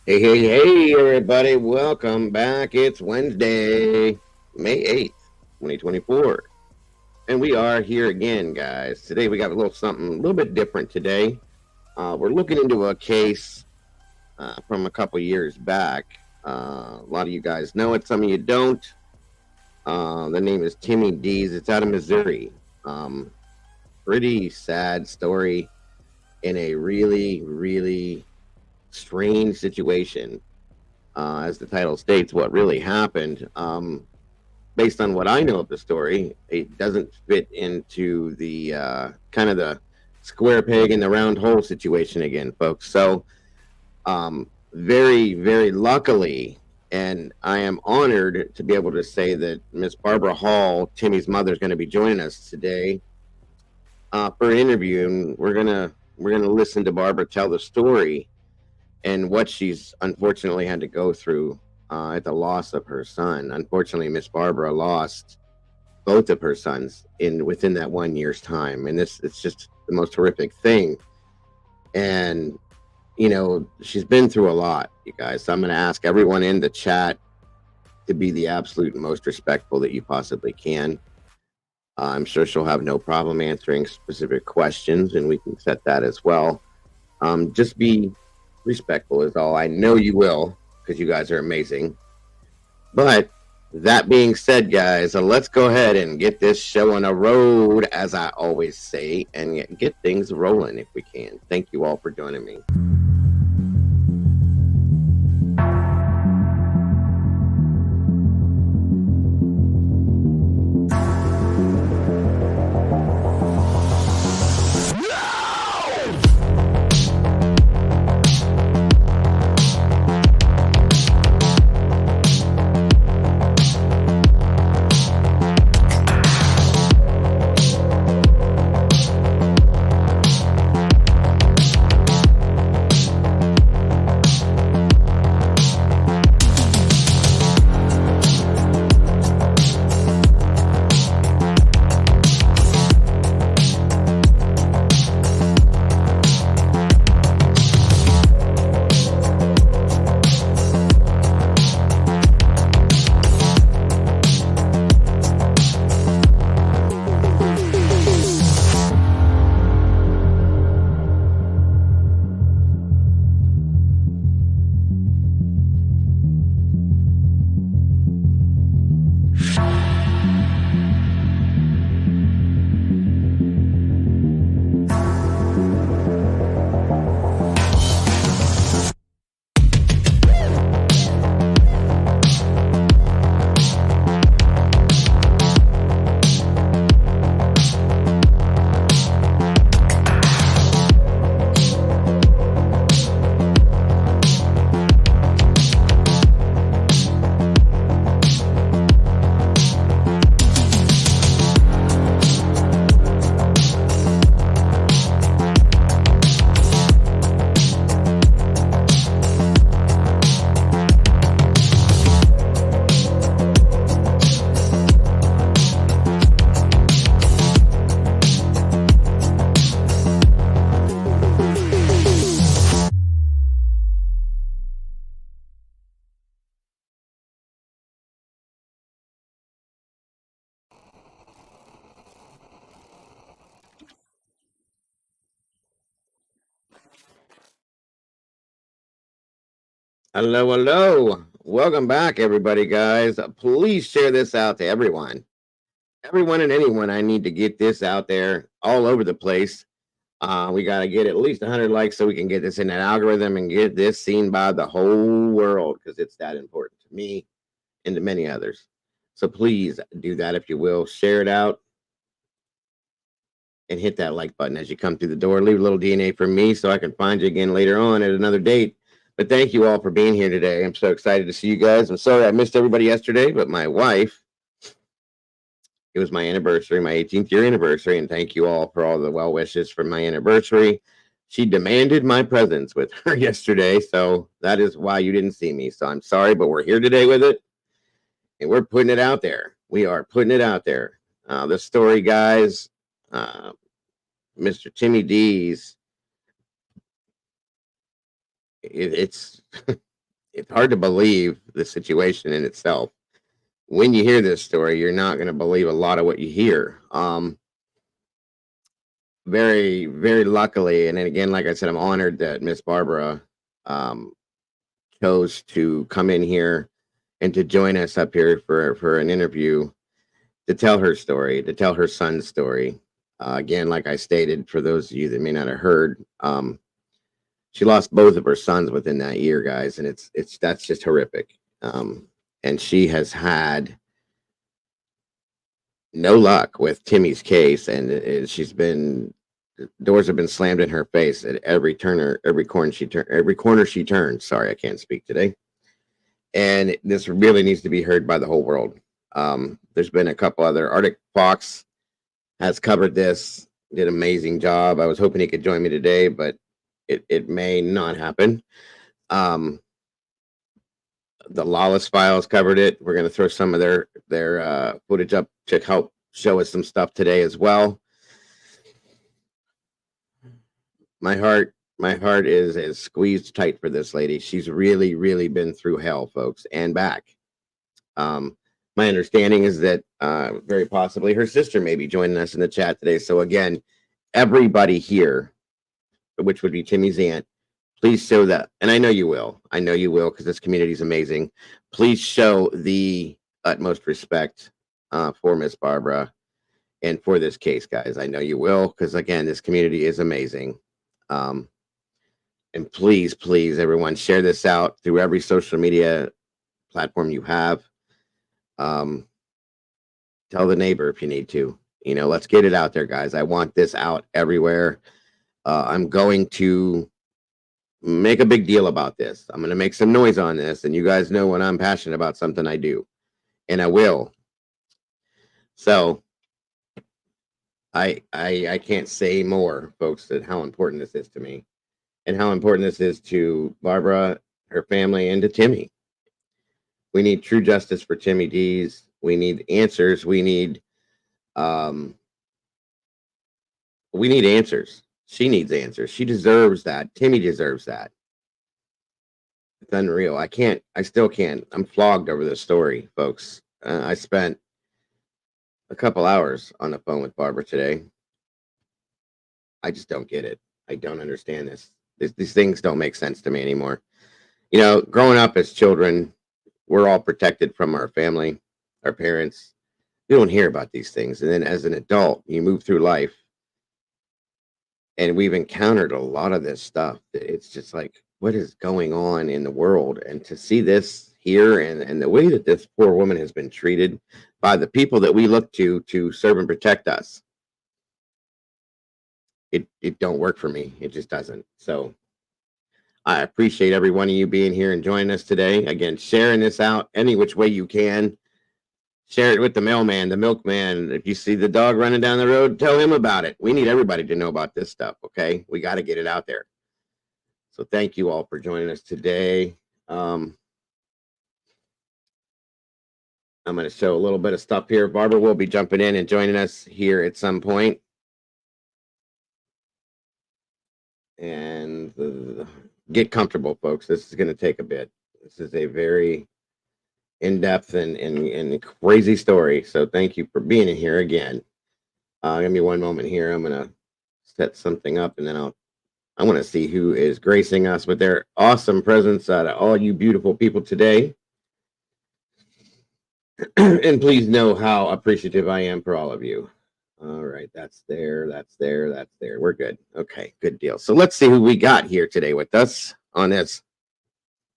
Hey, everybody. Welcome back. It's Wednesday, May 8th, 2024. And we are here again, guys. Today we got a little something a little bit different today. We're looking into a case from a couple years back. A lot of you guys know it, some of you don't. The name is Timmy Dees. It's out of Missouri. Um, Pretty sad story in a really strange situation. As the title states, what really happened. Based on what I know of the story, it doesn't fit into the kind of the square peg in the round hole situation again, folks. So, very luckily, and I am honored to be able to say that Miss Barbara Hall, Timmy's mother, is going to be joining us today for an interview, and we're gonna listen to Barbara tell the story and what she's unfortunately had to go through at the loss of her son. Unfortunately, Miss Barbara lost both of her sons in within that 1 year's time, and this it's just the most horrific thing. And she's been through a lot, you guys. So I'm going to ask everyone in the chat to be the absolute most respectful that you possibly can. I'm sure she'll have no problem answering specific questions, and we can set that as well. Just be respectful is all. I know you will, because you guys are amazing. But that being said, guys, let's go ahead and get this show on a road, as I always say, and get things rolling if we can. Thank you all for joining me. Hello. Welcome back, everybody, guys. Please share this out to everyone. Everyone and anyone, I need to get this out there all over the place. We got to get at least 100 likes so we can get this in that algorithm and get this seen by the whole world, because it's that important to me and to many others. So please do that if you will. Share it out and hit that like button as you come through the door. Leave a little DNA for me so I can find you again later on at another date. But thank you all for being here today. I'm so excited to see you guys. I'm sorry I missed everybody yesterday, but my wife, it was my anniversary, my 18th year anniversary, and thank you all for all the well wishes for my anniversary. She demanded my presence with her yesterday, so that is why you didn't see me. So I'm sorry, but we're here today with it, and we're putting it out there. We are putting it out there. The story, guys, Mr. Timmy Dees, it's it's hard to believe the situation in itself. When you hear this story, you're not going to believe a lot of what you hear. Very, very luckily, and then again, like I said, I'm honored that Miss Barbara um, chose to come in here and to join us up here for an interview to tell her story, to tell her son's story. Again, like I stated, for those of you that may not have heard, she lost both of her sons within that year, guys, and it's that's just horrific. And she has had no luck with Timmy's case, and she's been doors have been slammed in her face at every every corner she turns. Sorry, I can't speak today. And this really needs to be heard by the whole world. There's been a couple other. Arctic Fox has covered this, did an amazing job. I was hoping he could join me today, but it may not happen. The Lawless Files covered it. We're going to throw some of their footage up to help show us some stuff today as well. My heart is squeezed tight for this lady. She's really, really been through hell, folks, and back. My understanding is that very possibly her sister may be joining us in the chat today. So again, everybody here, which would be Timmy's aunt, please show that. And I know you will. I know you will, because this community is amazing. Please show the utmost respect for Miss Barbara and for this case, guys. I know you will, because again, this community is amazing. And please, please, everyone, share this out through every social media platform you have. Tell the neighbor if you need to. You know, let's get it out there, guys. I want this out everywhere. I'm going to make a big deal about this. I'm going to make some noise on this, and you guys know when I'm passionate about something, I do, and I will. So I can't say more, folks, that how important this is to me, and how important this is to Barbara, her family, and to Timmy. We need true justice for Timmy Dees. We need answers. We need answers. She needs answers. She deserves that. Timmy deserves that. It's unreal. I still can't. I'm flogged over this story, folks. I spent a couple hours on the phone with Barbara today. I just don't get it. I don't understand this. These things don't make sense to me anymore. You know, growing up as children, we're all protected from our family, our parents. We don't hear about these things. And then as an adult, you move through life, and we've encountered a lot of this stuff. It's just like, what is going on in the world? And to see this here, and the way that this poor woman has been treated by the people that we look to serve and protect us, it don't work for me. It just doesn't. So I appreciate every one of you being here and joining us today. Again, sharing this out any which way you can. Share it with the mailman, the milkman. If you see the dog running down the road, tell him about it. We need everybody to know about this stuff, okay? We got to get it out there. So thank you all for joining us today. I'm going to show a little bit of stuff here. Barbara will be jumping in and joining us here at some point. And get comfortable, folks. This is going to take a bit. This is a very in-depth and crazy story. So thank you for being in here again. Give me one moment here. I'm going to set something up, and then I want to see who is gracing us with their awesome presence out of all you beautiful people today. And please know how appreciative I am for all of you. All right, that's there. We're good. Okay, good deal. So let's see who we got here today with us on this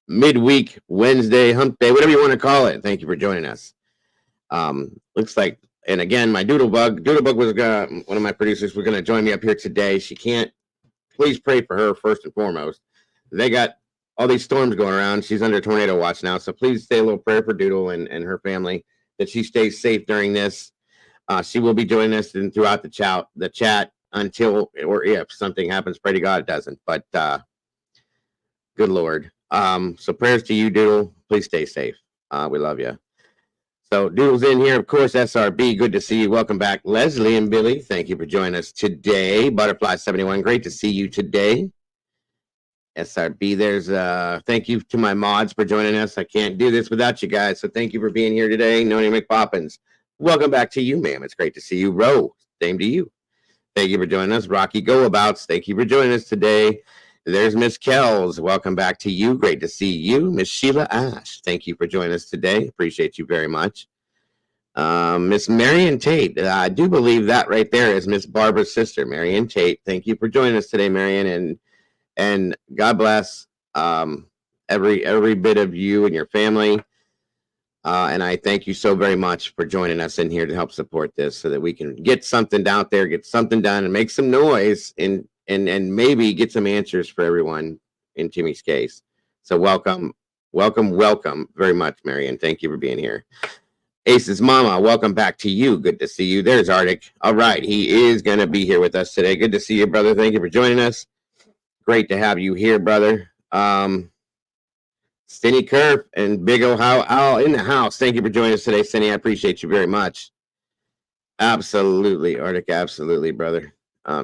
midweek Wednesday, hump day, whatever you want to call it. Thank you for joining us. Looks like, and again, my Doodlebug was one of my producers. We're going to join me up here today. She can't. Please pray for her first and foremost. They got all these storms going around. She's under tornado watch now, so please say a little prayer for Doodle and her family, that she stays safe during this. She will be joining us throughout the chat until or if something happens. Pray to God it doesn't. But good Lord. So prayers to you, Doodle. Please stay safe. We love you. So Doodle's in here, of course. SRB, good to see you. Welcome back, Leslie and Billy. Thank you for joining us today. Butterfly 71, great to see you today. SRB. There's thank you to my mods for joining us. I can't do this without you guys, so thank you for being here today. Noni McPoppins, welcome back to you, ma'am. It's great to see you. Ro, same to you. Thank you for joining us. Rocky Go-Abouts, thank you for joining us today. There's Miss Kells. Welcome back to you. Great to see you. Miss Sheila Ash, thank you for joining us today. Appreciate you very much. Miss Marion Tate, I do believe that right there is Miss Barbara's sister, Marion Tate. Thank you for joining us today, Marion, and God bless every bit of you and your family. And I thank you so very much for joining us in here to help support this so that we can get something out there, get something done, and make some noise and maybe get some answers for everyone in Timmy's case. So welcome very much, Marion. Thank you for being here. Ace's mama, welcome back to you. Good to see you. There's Arctic. All right, he is going to be here with us today. Good to see you, brother. Thank you for joining us. Great to have you here, brother. Stinny Kerf and Big Owl in the house. Thank you for joining us today, Stinny. I appreciate you very much. Absolutely, Arctic. Absolutely, brother.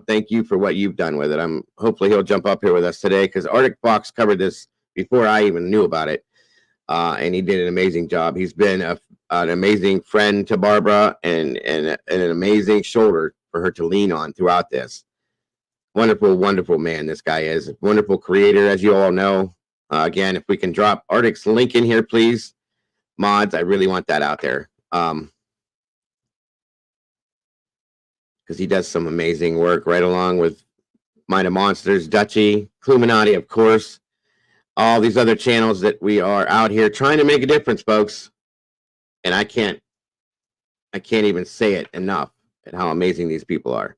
Thank you for what you've done with it. Hopefully he'll jump up here with us today because Arctic Fox covered this before I even knew about it. And he did an amazing job. He's been an amazing friend to Barbara and an amazing shoulder for her to lean on throughout this. Wonderful, wonderful man this guy is. Wonderful creator, as you all know. Again, if we can drop Arctic's link in here, please. Mods, I really want that out there. Because he does some amazing work right along with Mind of Monsters, Dutchy, Cluminati, of course. All these other channels that we are out here trying to make a difference, folks. And I can't even say it enough at how amazing these people are.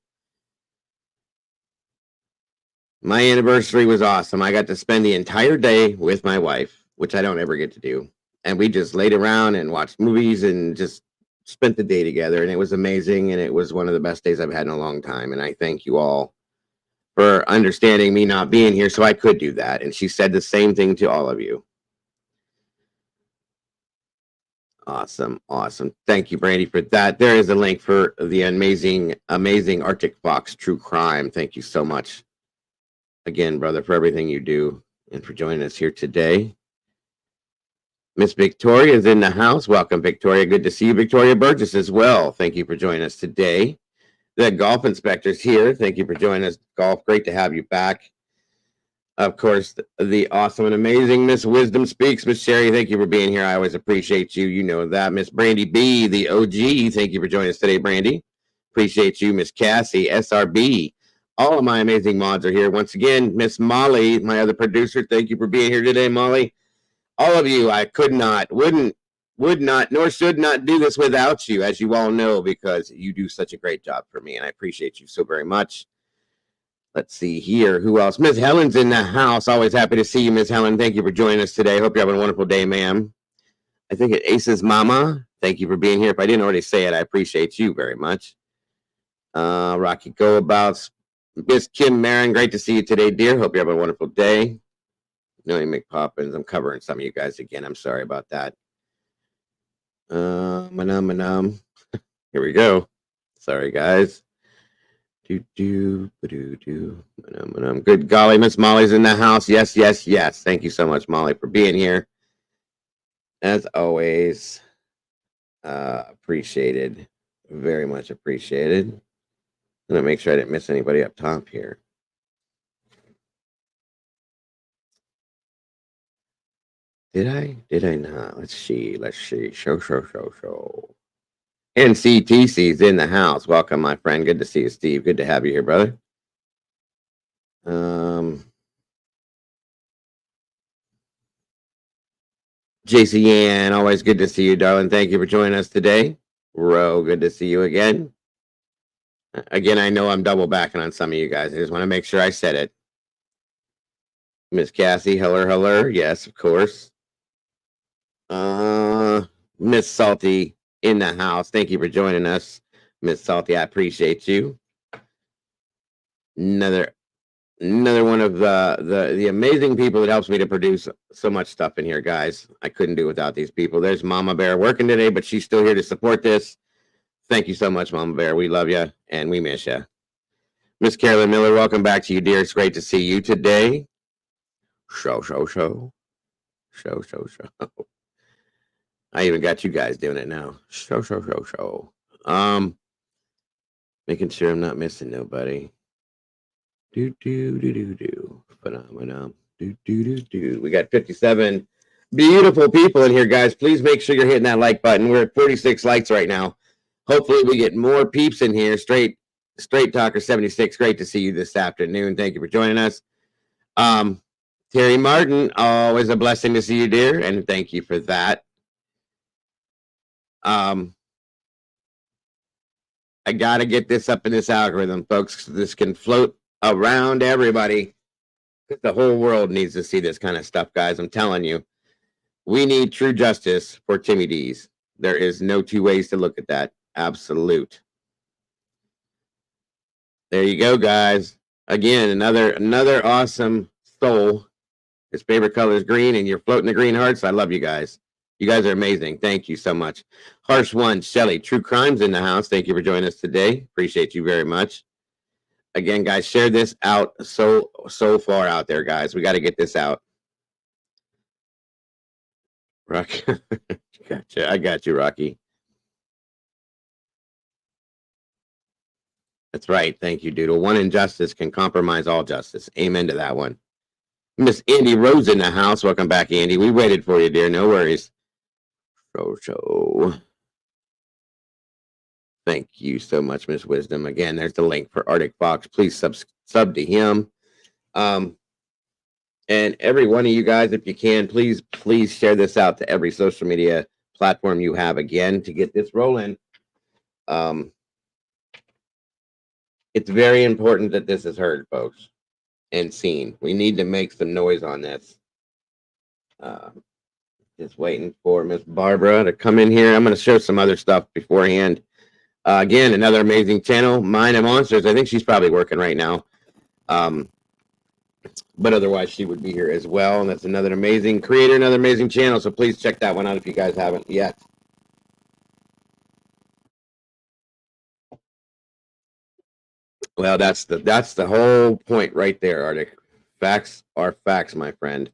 My anniversary was awesome. I got to spend the entire day with my wife, which I don't ever get to do. And we just laid around and watched movies and just spent the day together. And it was amazing. And it was one of the best days I've had in a long time. And I thank you all for understanding me not being here so I could do that. And she said the same thing to all of you. Awesome. Awesome. Thank you, Brandy, for that. There is a link for the amazing Arctic Fox True Crime. Thank you so much. Again, brother, for everything you do and for joining us here today. Miss Victoria is in the house. Welcome, Victoria. Good to see you. Victoria Burgess as well. Thank you for joining us today. The golf inspector's here. Thank you for joining us, Golf. Great to have you back. Of course, the awesome and amazing Miss Wisdom Speaks. Miss Sherry, thank you for being here. I always appreciate you. You know that. Miss Brandy B, the OG. Thank you for joining us today, Brandy. Appreciate you. Miss Cassie, SRB. All of my amazing mods are here. Once again, Miss Molly, my other producer, thank you for being here today, Molly. All of you, I could not, would not, nor should not do this without you, as you all know, because you do such a great job for me, and I appreciate you so very much. Let's see here. Who else? Miss Helen's in the house. Always happy to see you, Miss Helen. Thank you for joining us today. Hope you're having a wonderful day, ma'am. I think it's Ace's mama. Thank you for being here. If I didn't already say it, I appreciate you very much. Rocky Go-Abouts. Miss Kim Marin, great to see you today, dear. Hope you're having a wonderful day. Noni McPoppins, I'm covering some of you guys again. I'm sorry about that. Here we go. Sorry, guys. Good golly, Miss Molly's in the house. Yes, yes, yes. Thank you so much, Molly, for being here. As always, appreciated. Very much appreciated. I'm going to make sure I didn't miss anybody up top here. Did I not? Let's see. Show. NCTC's in the house. Welcome, my friend. Good to see you, Steve. Good to have you here, brother. JC Ann, always good to see you, darling. Thank you for joining us today. Ro, good to see you again. Again, I know I'm double backing on some of you guys. I just want to make sure I said it. Miss Cassie, hello. Yes, of course. Miss Salty in the house. Thank you for joining us, Miss Salty. I appreciate you. Another one of the amazing people that helps me to produce so much stuff in here, guys. I couldn't do it without these people. There's Mama Bear working today, but she's still here to support this. Thank you so much, Mama Bear. We love you and we miss you. Miss Carolyn Miller, welcome back to you, dear. It's great to see you today. Show. I even got you guys doing it now. Show. Making sure I'm not missing nobody. Do. Phenomenon. Do. We got 57 beautiful people in here, guys. Please make sure you're hitting that like button. We're at 46 likes right now. Hopefully we get more peeps in here. Straight Talker 76. Great to see you this afternoon. Thank you for joining us. Terry Martin, always a blessing to see you, dear, and thank you for that. I gotta get this up in this algorithm, folks. This can float around everybody. The whole world needs to see this kind of stuff, guys. I'm telling you, we need true justice for Timmy Dees. There is no two ways to look at that. Absolute. There you go, guys. Again, another awesome soul. His favorite color is green, and you're floating the green hearts. I love you guys. You guys are amazing. Thank you so much. Harsh One, Shelly, True Crimes in the house. Thank you for joining us today. Appreciate you very much. Again, guys, share this out so far out there, guys. We got to get this out. Rocky, gotcha. I got you, Rocky. That's right. Thank you, Doodle. One injustice can compromise all justice. Amen to that one. Miss Andy Rose in the house. Welcome back, Andy. We waited for you, dear. No worries. Show. Thank you so much, Miss Wisdom. Again, there's the link for Arctic Fox. Please sub to him. And every one of you guys, if you can, please share this out to every social media platform you have, again, to get this rolling. It's very important that this is heard, folks, and seen. We need to make some noise on this. Just waiting for Miss Barbara to come in here. I'm going to show some other stuff beforehand. Again, another amazing channel, Mind of Monsters. I think she's probably working right now. But otherwise, she would be here as well. And that's another amazing creator, another amazing channel. So please check that one out if you guys haven't yet. Well, that's the whole point right there, Arctic. Facts are facts, my friend.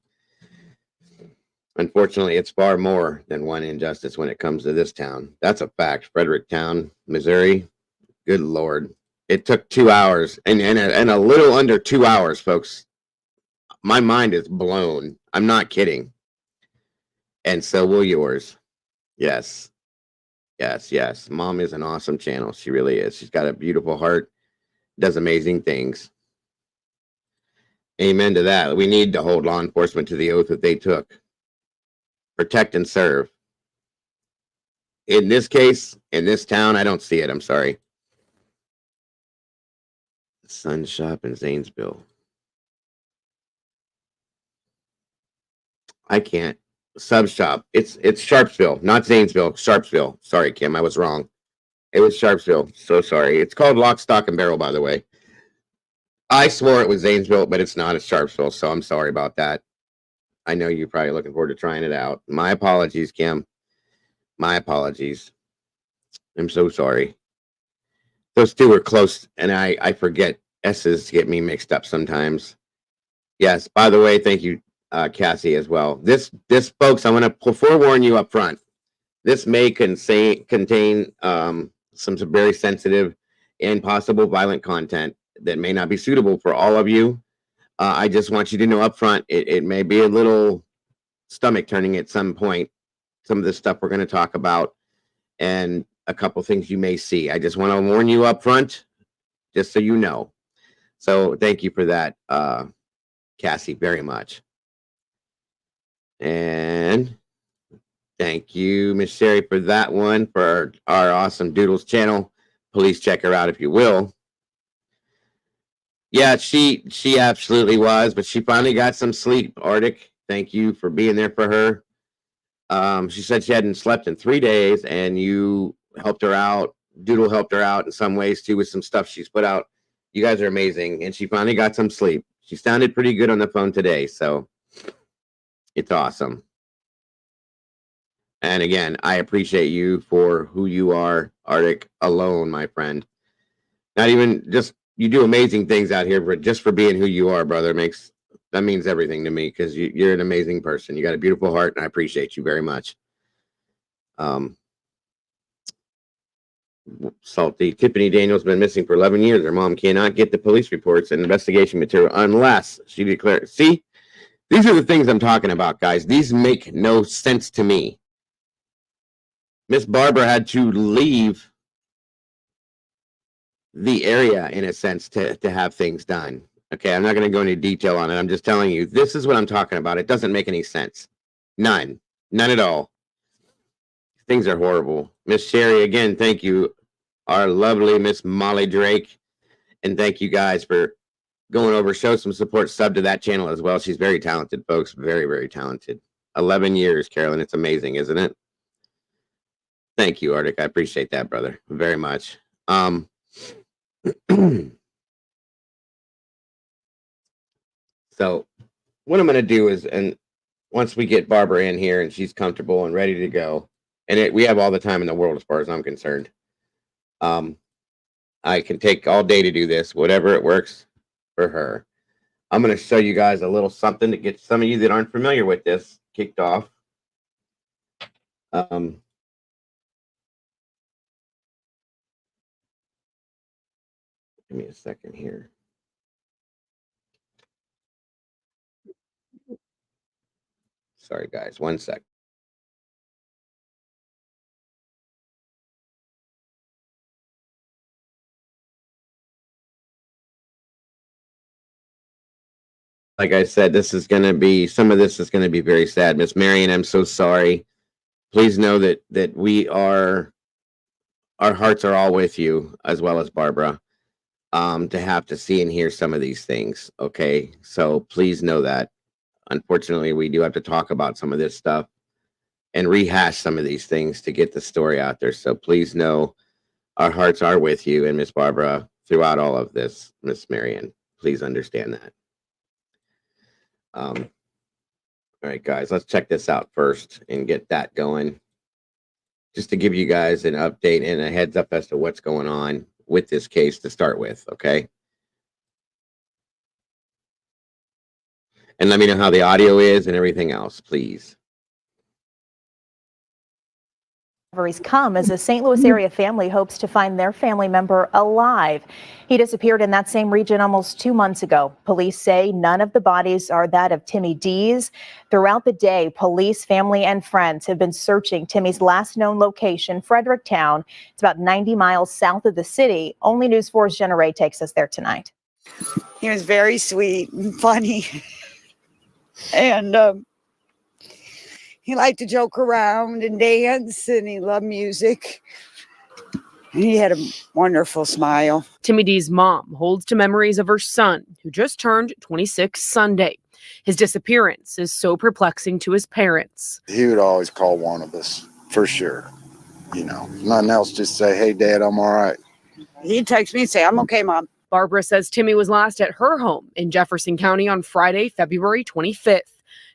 Unfortunately, it's far more than one injustice when it comes to this town. That's a fact. Fredericktown, Missouri. Good Lord. It took 2 hours and a little under 2 hours, folks. My mind is blown. I'm not kidding. And so will yours. Yes. Mom is an awesome channel. She really is. She's got a beautiful heart. Does amazing things. Amen to that. We need to hold law enforcement to the oath that they took. Protect and serve. In this case, in this town, I don't see it. I'm sorry. Sun Shop in Zanesville. I can't. Sub Shop. It's Sharpsville, not Zanesville. Sharpsville. Sorry, Kim. I was wrong. It was Sharpsville. So sorry. It's called Lock, Stock, and Barrel, by the way. I swore it was Zanesville, but it's not. It's Sharpsville, so I'm sorry about that. I know you're probably looking forward to trying it out. My apologies, Kim. My apologies. I'm so sorry. Those two are close, and I forget S's get me mixed up sometimes. Yes, by the way, thank you, Cassie, as well. This folks, I want to forewarn you up front. This may contain some very sensitive and possible violent content that may not be suitable for all of you. I just want you to know up front, it may be a little stomach turning at some point. Some of the stuff we're going to talk about and a couple things you may see. I just want to warn you up front, just so you know. So thank you for that, Cassie, very much. And thank you, Miss Sherry, for that one, for our awesome Doodles channel. Please check her out if you will. Yeah, she absolutely was, but she finally got some sleep, Arctic. Thank you for being there for her. She said she hadn't slept in 3 days, and you helped her out. Doodle helped her out in some ways, too, with some stuff she's put out. You guys are amazing, and she finally got some sleep. She sounded pretty good on the phone today, so it's awesome. And again, I appreciate you for who you are, Arctic, alone, my friend. Not even just, you do amazing things out here, but just for being who you are, brother, makes That means everything to me because you're an amazing person. You got a beautiful heart, and I appreciate you very much. Salty. Tiffany Daniels been missing for 11 years. Her mom cannot get the police reports and investigation material unless she declares. See, these are the things I'm talking about, guys. These make no sense to me. Miss Barbara had to leave the area, in a sense, to have things done. Okay, I'm not going to go into detail on it. I'm just telling you, this is what I'm talking about. It doesn't make any sense. None at all. Things are horrible. Miss Sherry, again, thank you. Our lovely Miss Molly Drake. And thank you guys for going over. Show some support. Sub to that channel as well. She's very talented, folks. Very, very talented. 11 years, Carolyn. It's amazing, isn't it? Thank you, Arctic. I appreciate that, brother, very much. So what I'm going to do is, and once we get Barbara in here and she's comfortable and ready to go, and we have all the time in the world as far as I'm concerned. I can take all day to do this, whatever it works for her. I'm going to show you guys a little something to get some of you that aren't familiar with this kicked off. Give me a second here. Sorry, guys. 1 sec. Like I said, this is going to be, some of this is going to be very sad. Miss Marion, I'm so sorry. Please know that our hearts are all with you, as well as Barbara, to have to see and hear some of these things. Okay. So please know that. Unfortunately, we do have to talk about some of this stuff and rehash some of these things to get the story out there. So please know our hearts are with you and Miss Barbara throughout all of this, Miss Marion. Please understand that. All right, guys, let's check this out first and get that going. Just to give you guys an update and a heads up as to what's going on with this case to start with, okay? And let me know how the audio is and everything else, please. Come as a St. Louis area family hopes to find their family member alive. He disappeared in that same region almost 2 months ago. Police say none of the bodies are that of Timmy Dees. Throughout the day, police, family, and friends have been searching Timmy's last known location, Fredericktown. It's about 90 miles south of the city. Only News 4's Jenna Ray takes us there tonight. He was very sweet and funny, and he liked to joke around and dance, and he loved music. And he had a wonderful smile. Timmy Dees' mom holds to memories of her son, who just turned 26 Sunday. His disappearance is so perplexing to his parents. He would always call one of us, for sure. You know, nothing else, just say, hey, Dad, I'm all right. He'd text me and say, I'm okay, Mom. Barbara says Timmy was last at her home in Jefferson County on Friday, February 25th.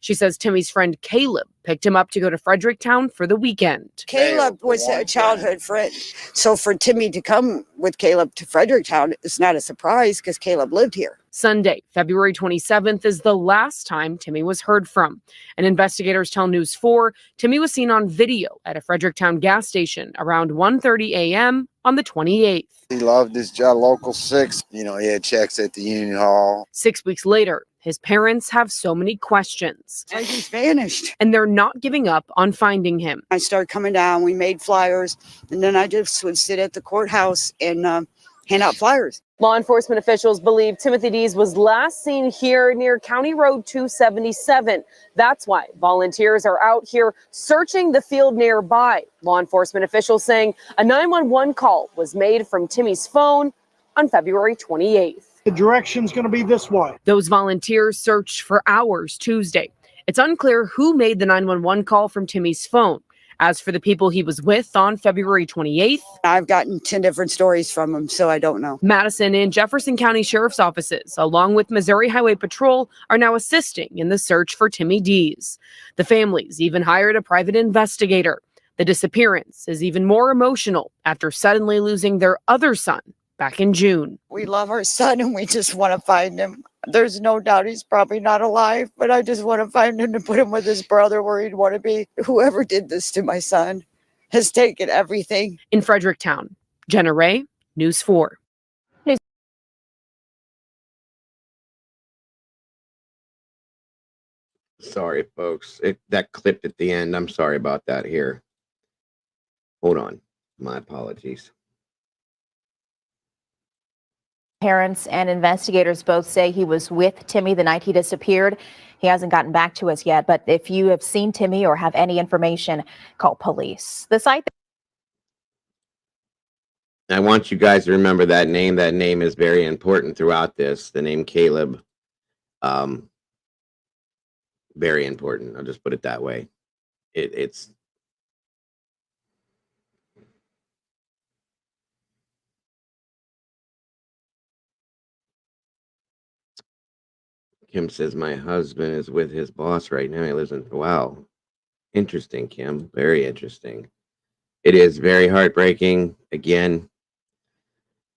She says Timmy's friend Caleb picked him up to go to Fredericktown for the weekend. Caleb was a childhood friend. So for Timmy to come with Caleb to Fredericktown is not a surprise because Caleb lived here. Sunday, February 27th is the last time Timmy was heard from. And investigators tell News 4 Timmy was seen on video at a Fredericktown gas station around 1:30 a.m. on the 28th. He loved his job, Local 6. You know, he had checks at the Union Hall. 6 weeks later, his parents have so many questions. And he's vanished. And they're not giving up on finding him. I started coming down. We made flyers. And then I just would sit at the courthouse and hand out flyers. Law enforcement officials believe Timothy Dees was last seen here near County Road 277. That's why volunteers are out here searching the field nearby. Law enforcement officials saying a 911 call was made from Timmy's phone on February 28th. The direction's going to be this way. Those volunteers searched for hours Tuesday. It's unclear who made the 911 call from Timmy's phone. As for the people he was with on February 28th, I've gotten 10 different stories from him, so I don't know. Madison and Jefferson County Sheriff's offices, along with Missouri Highway Patrol, are now assisting in the search for Timmy Dees. The families even hired a private investigator. The disappearance is even more emotional after suddenly losing their other son back in June. We love our son and we just want to find him. There's no doubt he's probably not alive, but I just want to find him to put him with his brother where he'd want to be. Whoever did this to my son has taken everything. In Fredericktown, Jenna Ray, News 4. Sorry, folks. That clipped at the end. I'm sorry about that here. Hold on. My apologies. Parents and investigators both say he was with Timmy the night he disappeared. He hasn't gotten back to us yet, but if you have seen Timmy or have any information, call police. The site. I want you guys to remember that name. That name is very important throughout this. The name Caleb. Very important. I'll just put it that way. It's Kim says my husband is with his boss right now. He lives in wow. Interesting, Kim. Very interesting. It is very heartbreaking again.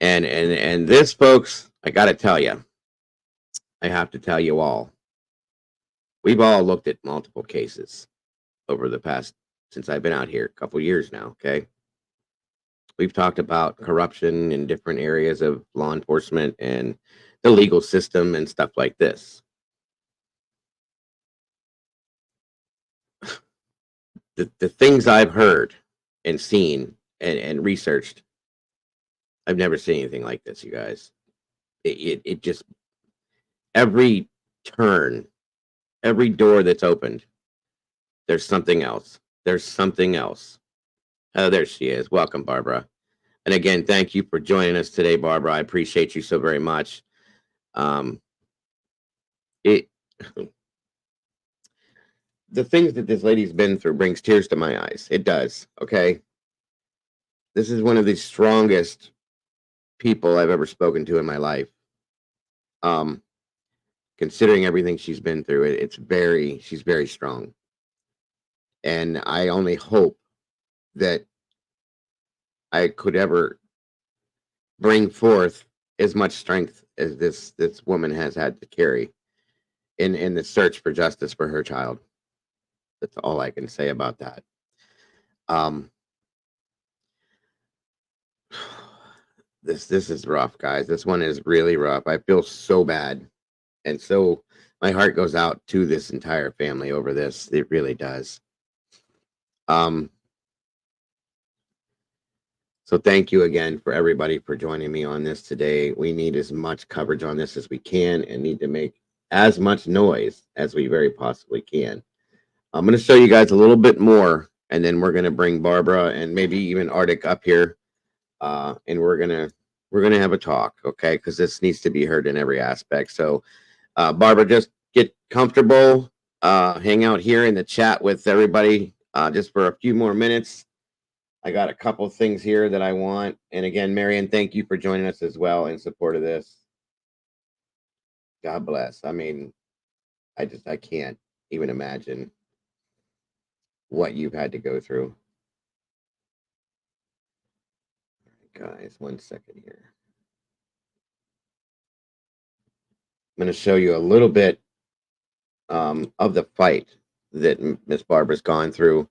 And this, folks, I gotta tell you, I have to tell you all. We've all looked at multiple cases over the past, since I've been out here, a couple years now, okay? We've talked about corruption in different areas of law enforcement and the legal system and stuff like this. The things I've heard and seen and researched, I've never seen anything like this, you guys. It just, every turn, every door that's opened, there's something else. There's something else. Oh, there she is. Welcome, Barbara. And again, thank you for joining us today, Barbara. I appreciate you so very much. The things that this lady's been through brings tears to my eyes. It does. Okay. This is one of the strongest people I've ever spoken to in my life. Considering everything she's been through, she's very strong. And I only hope that I could ever bring forth as much strength as this woman has had to carry in the search for justice for her child. That's all I can say about that. This is rough, guys. This one is really rough. I feel so bad. And so my heart goes out to this entire family over this. It really does. So thank you again for everybody for joining me on this today. We need as much coverage on this as we can and need to make as much noise as we very possibly can. I'm going to show you guys a little bit more, and then we're going to bring Barbara and maybe even Arctic up here, and we're going to have a talk, okay? Because this needs to be heard in every aspect. So, Barbara, just get comfortable, hang out here in the chat with everybody just for a few more minutes. I got a couple things here that I want. And again, Marion, thank you for joining us as well in support of this. God bless. I mean, I can't even imagine what you've had to go through. Guys, 1 second here. I'm going to show you a little bit of the fight that Miss Barbara's gone through.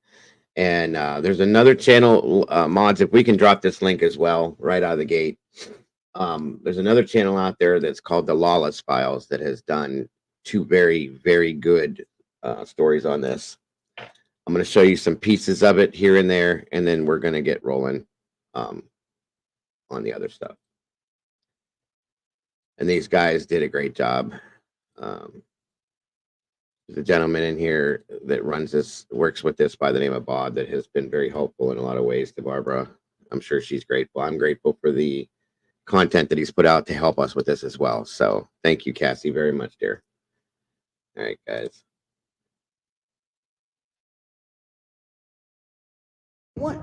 And there's another channel, mods, if we can drop this link as well right out of the gate. There's another channel out there that's called The Lawless Files that has done 2 very, very good stories on this. I'm going to show you some pieces of it here and there, and then we're going to get rolling on the other stuff. And these guys did a great job. There's a gentleman in here that runs this, works with this by the name of Bob, that has been very helpful in a lot of ways to Barbara. I'm sure she's grateful. I'm grateful for the content that he's put out to help us with this as well. So thank you, Cassie, very much, dear. All right, guys. What?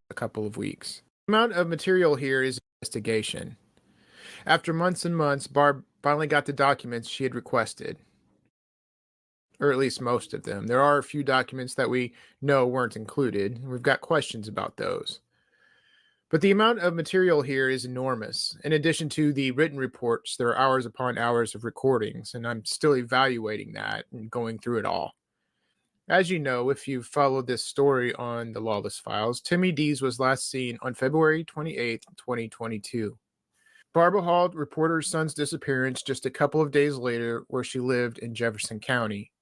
A couple of weeks. The amount of material here is investigation. After months and months, Barb finally got the documents she had requested. Or at least most of them. There are a few documents that we know weren't included. We've got questions about those. But the amount of material here is enormous. In addition to the written reports, there are hours upon hours of recordings, and I'm still evaluating that and going through it all. As you know, if you've followed this story on the Lawless Files, Timmy Dees was last seen on February 28, 2022. Barbara Hall reported her son's disappearance just a couple of days later where she lived in Jefferson County.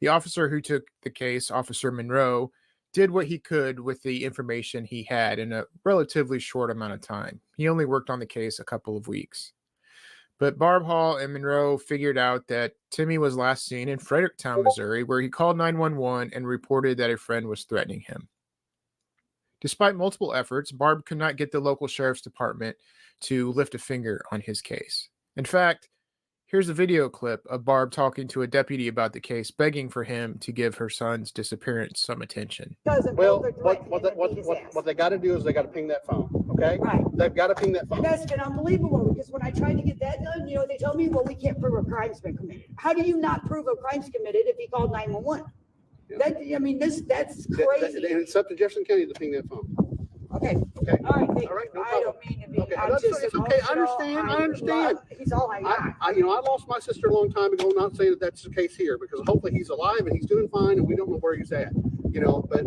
The officer who took the case, Officer Monroe, did what he could with the information he had in a relatively short amount of time. He only worked on the case a couple of weeks. But Barb Hall and Monroe figured out that Timmy was last seen in Fredericktown, Missouri, where he called 911 and reported that a friend was threatening him. Despite multiple efforts, Barb could not get the local sheriff's department to lift a finger on his case. In fact, here's a video clip of Barb talking to a deputy about the case, begging for him to give her son's disappearance some attention. Well, what they got to do is they got to ping that phone, okay? Right. They've got to ping that phone. That's been unbelievable because when I tried to get that done, they told me, well, we can't prove a crime's been committed. How do you not prove a crime's committed if he called 911? That's crazy. And it's up to Jefferson County to ping that phone. Okay. Okay. All right. Thank All right. you. No I problem. don't mean to be. Okay. I'm That's just it's okay. I emotional. understand. He's all I got. I lost my sister a long time ago. Not saying that that's the case here, because hopefully he's alive and he's doing fine, and we don't know where he's at. But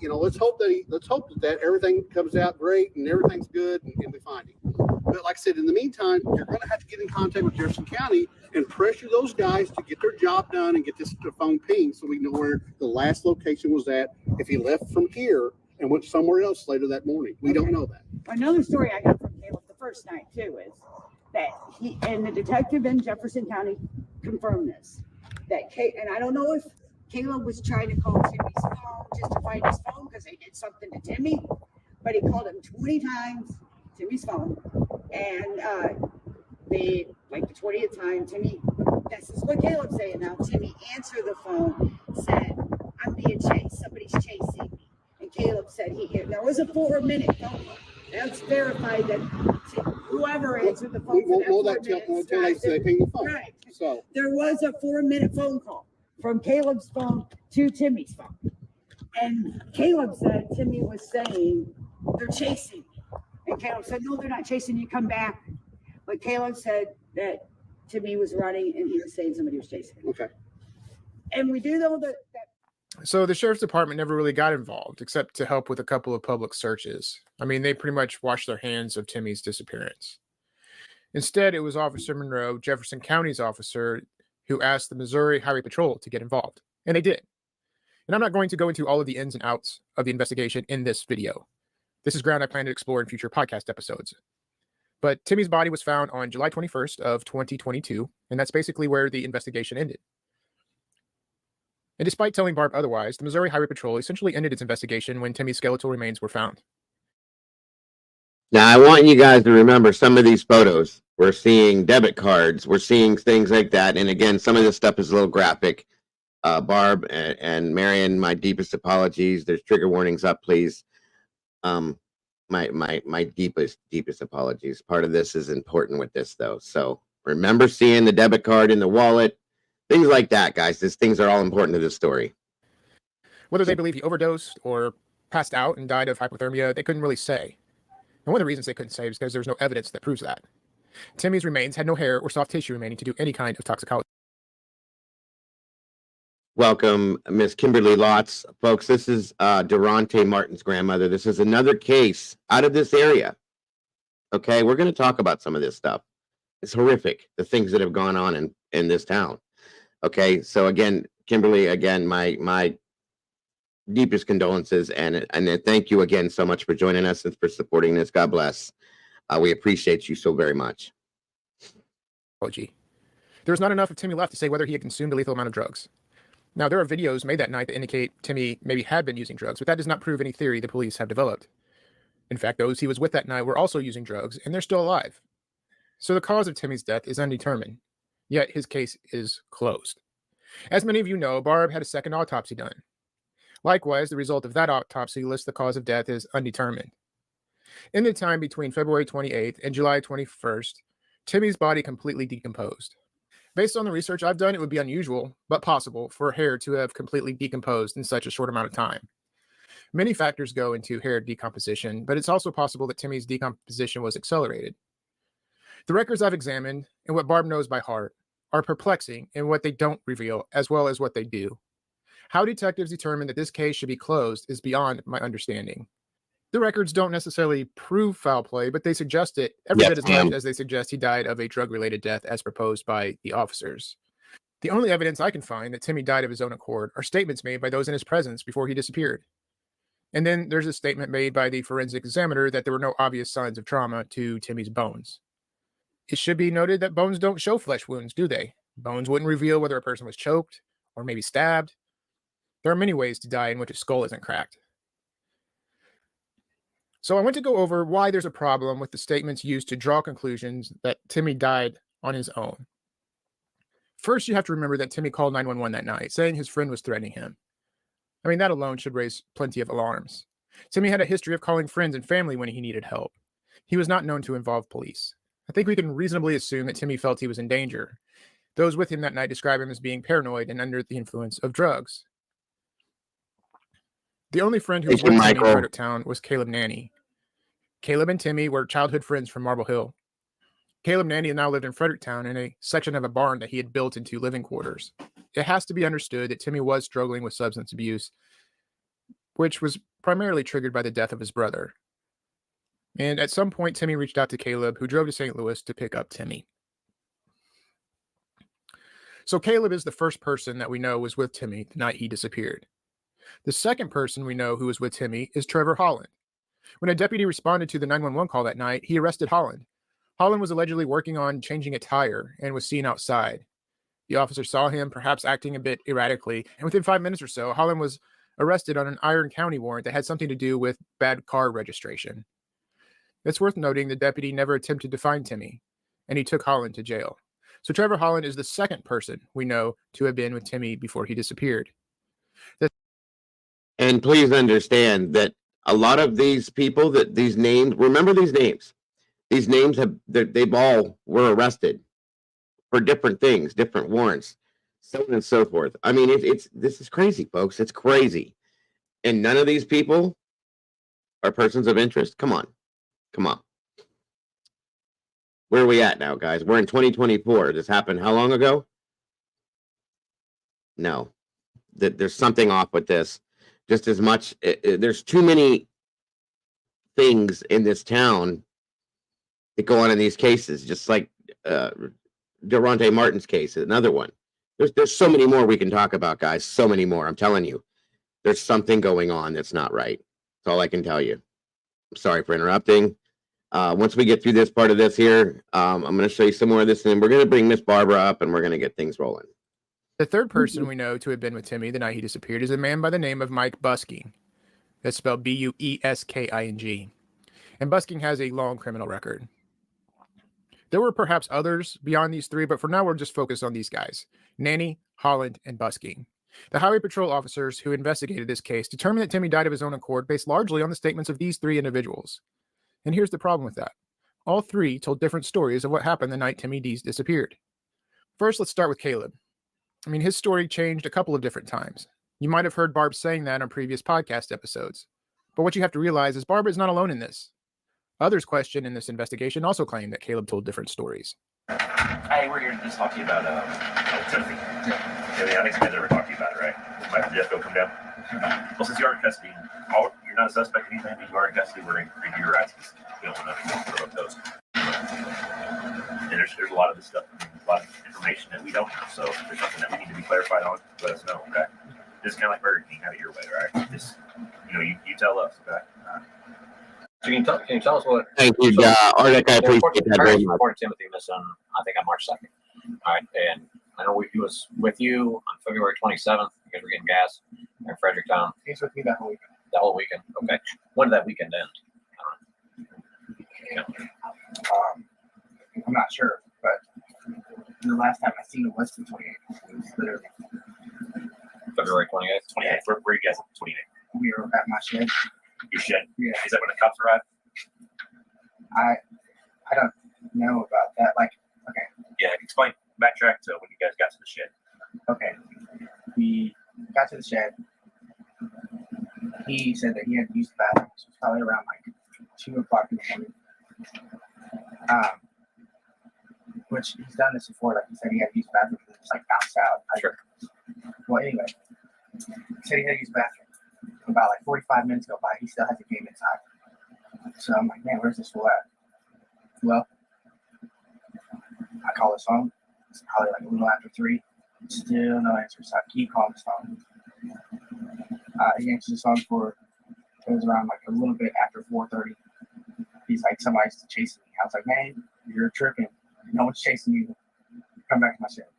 let's hope that everything comes out great and everything's good and we find him. But like I said, in the meantime, you're going to have to get in contact with Jefferson County and pressure those guys to get their job done and get this phone pinged so we know where the last location was at. If he left from here and went somewhere else later that morning, we don't know that. Another story I got from Caleb the first night too is that he and the detective in Jefferson County confirmed this. And I don't know if Caleb was trying to call Timmy's phone just to find his phone because they did something to Timmy, but he called him 20 times, Timmy's phone, and the 20th time, Timmy, this is what Caleb's saying now, Timmy answered the phone, said, "I'm being chased, somebody's chasing me." And Caleb said there was a 4-minute phone call. That's verified that whoever answered the phone We won't know that until they ping the phone. Right. So There was a 4-minute phone call from Caleb's phone to Timmy's phone. And Caleb said Timmy was saying, "They're chasing me." And Caleb said, "No, they're not chasing you, come back." But Caleb said that Timmy was running and he was saying somebody was chasing him. okay. And we do know that So the sheriff's department never really got involved, except to help with a couple of public searches. I mean, they pretty much washed their hands of Timmy's disappearance. Instead, it was Officer Monroe, Jefferson County's officer, who asked the Missouri Highway Patrol to get involved. And they did. And I'm not going to go into all of the ins and outs of the investigation in this video. This is ground I plan to explore in future podcast episodes. But Timmy's body was found on July 21st of 2022, and that's basically where the investigation ended. And despite telling Barb otherwise, the Missouri Highway Patrol essentially ended its investigation when Timmy's skeletal remains were found. Now, I want you guys to remember some of these photos. We're seeing debit cards. We're seeing things like that. And again, some of this stuff is a little graphic. Barb and Marion, my deepest apologies. There's trigger warnings up, please. My deepest apologies. Part of this is important with this, though. So remember seeing the debit card in the wallet. Things like that, guys. These things are all important to this story. Whether they believe he overdosed or passed out and died of hypothermia, they couldn't really say. And one of the reasons they couldn't say is because there's no evidence that proves that. Timmy's remains had no hair or soft tissue remaining to do any kind of toxicology. Welcome, Miss Kimberly Lotz. Folks, this is Durante Martin's grandmother. This is another case out of this area. Okay, we're going to talk about some of this stuff. It's horrific, the things that have gone on in this town. Okay, so again, Kimberly, again, my deepest condolences, and thank you again so much for joining us and for supporting this. God bless. We appreciate you so very much. There was not enough of Timmy left to say whether he had consumed a lethal amount of drugs. Now, there are videos made that night that indicate Timmy maybe had been using drugs, but that does not prove any theory the police have developed. In fact, those he was with that night were also using drugs, and they're still alive. So the cause of Timmy's death is undetermined, yet his case is closed. As many of you know, Barb had a second autopsy done. Likewise, the result of that autopsy lists the cause of death as undetermined. In the time between February 28th and July 21st, Timmy's body completely decomposed. Based on the research I've done, it would be unusual, but possible, for hair to have completely decomposed in such a short amount of time. Many factors go into hair decomposition, but it's also possible that Timmy's decomposition was accelerated. The records I've examined and what Barb knows by heart are perplexing in what they don't reveal as well as what they do. How detectives determine that this case should be closed is beyond my understanding. The records don't necessarily prove foul play, but they suggest it every bit as much as they suggest he died of a drug-related death as proposed by the officers. The only evidence I can find that Timmy died of his own accord are statements made by those in his presence before he disappeared. And then there's a statement made by the forensic examiner that there were no obvious signs of trauma to Timmy's bones. It should be noted that bones don't show flesh wounds, do they? Bones wouldn't reveal whether a person was choked or maybe stabbed. There are many ways to die in which a skull isn't cracked. So I want to go over why there's a problem with the statements used to draw conclusions that Timmy died on his own. First, you have to remember that Timmy called 911 that night, saying his friend was threatening him. I mean, that alone should raise plenty of alarms. Timmy had a history of calling friends and family when he needed help. He was not known to involve police. I think we can reasonably assume that Timmy felt he was in danger. Those with him that night describe him as being paranoid and under the influence of drugs. The only friend who was with Timmy in Fredericktown was Caleb Nanny. Caleb and Timmy were childhood friends from Marble Hill. Caleb Nanny now lived in Fredericktown in a section of a barn that he had built into living quarters. It has to be understood that Timmy was struggling with substance abuse, which was primarily triggered by the death of his brother. And at some point, Timmy reached out to Caleb, who drove to St. Louis to pick up Timmy. So Caleb is the first person that we know was with Timmy the night he disappeared. The second person we know who was with Timmy is Trevor Holland. When a deputy responded to the 911 call that night, he arrested Holland. Holland was allegedly working on changing a tire and was seen outside. The officer saw him, perhaps acting a bit erratically, and within 5 minutes or so, Holland was arrested on an Iron County warrant that had something to do with bad car registration. It's worth noting the deputy never attempted to find Timmy, and he took Holland to jail. So Trevor Holland is the second person we know to have been with Timmy before he disappeared. And please understand that a lot of these people, that these names, remember these names. These names they've all were arrested for different things, different warrants, so on and so forth. I mean, this is crazy, folks. It's crazy. And none of these people are persons of interest. Come on. Where are we at now, guys? We're in 2024. This happened how long ago? No. There's something off with this. Just as much, there's too many things in this town that go on in these cases, just like Durante Martin's case, another one. There's so many more we can talk about, guys. So many more. I'm telling you, there's something going on that's not right. That's all I can tell you. I'm sorry for interrupting. Once we get through this part of this here, I'm going to show you some more of this, and we're going to bring Miss Barbara up, and we're going to get things rolling. The third person we know to have been with Timmy the night he disappeared is a man by the name of Mike Busking. That's spelled Busking. And Busking has a long criminal record. There were perhaps others beyond these three, but for now we're just focused on these guys, Nanny, Holland, and Busking. The highway patrol officers who investigated this case determined that Timmy died of his own accord based largely on the statements of these three individuals. And here's the problem with that. All three told different stories of what happened the night Timmy Dees disappeared. First, let's start with Caleb. I mean, his story changed a couple of different times. You might have heard Barb saying that on previous podcast episodes. But what you have to realize is Barbara is not alone in this. Others questioned in this investigation also claimed that Caleb told different stories. Hey, we're here to just talk to you about Timothy. Yeah, I think you guys ever talked to you about it, right? Might Jeff go come down? Well, since you are in custody, you're not a suspect in anything, but you are in custody, we're going to review your rights. You don't want to provoke those. And there's a lot of this stuff, a lot of information that we don't know. So if there's something that we need to be clarified on, let us know, okay? This is kind of like Burger King, have it your way, right? Just, you tell us, okay? So can you tell us what? Thank you, Arctic. I appreciate that very much. Reported Timothy missing, I think on March 2nd. All right, and I know he was with you on February 27th because we're getting gas in Fredericktown. He's with me that whole weekend. The whole weekend. Okay. When did that weekend end? I'm not sure, but the last time I seen him was the 28th. It was literally February 28th. 28th. Where you guys at the 28th? we were at my shed. Your shed? Yeah. Is that when the cops arrived? I don't know about that. Like, okay. Yeah, explain. Backtrack to when you guys got to the shed. Okay. We got to the shed. he said that he had to use the bathroom. So it was probably around like 2 o'clock in the morning. Which he's done this before. Like he said, he had to use the bathroom and just like bounced out. Sure. Well, anyway, he said he had to use the bathroom. About like 45 minutes go by, he still has a game inside. So I'm like, man, where's this fool at? Well, I call his phone. It's probably like a little after 3. Still no answer. So I keep calling his phone. He answers his phone for, it was around like a little bit after 4:30. He's like, somebody's chasing me. I was like, man, you're tripping. No one's chasing you. Come back to my ship.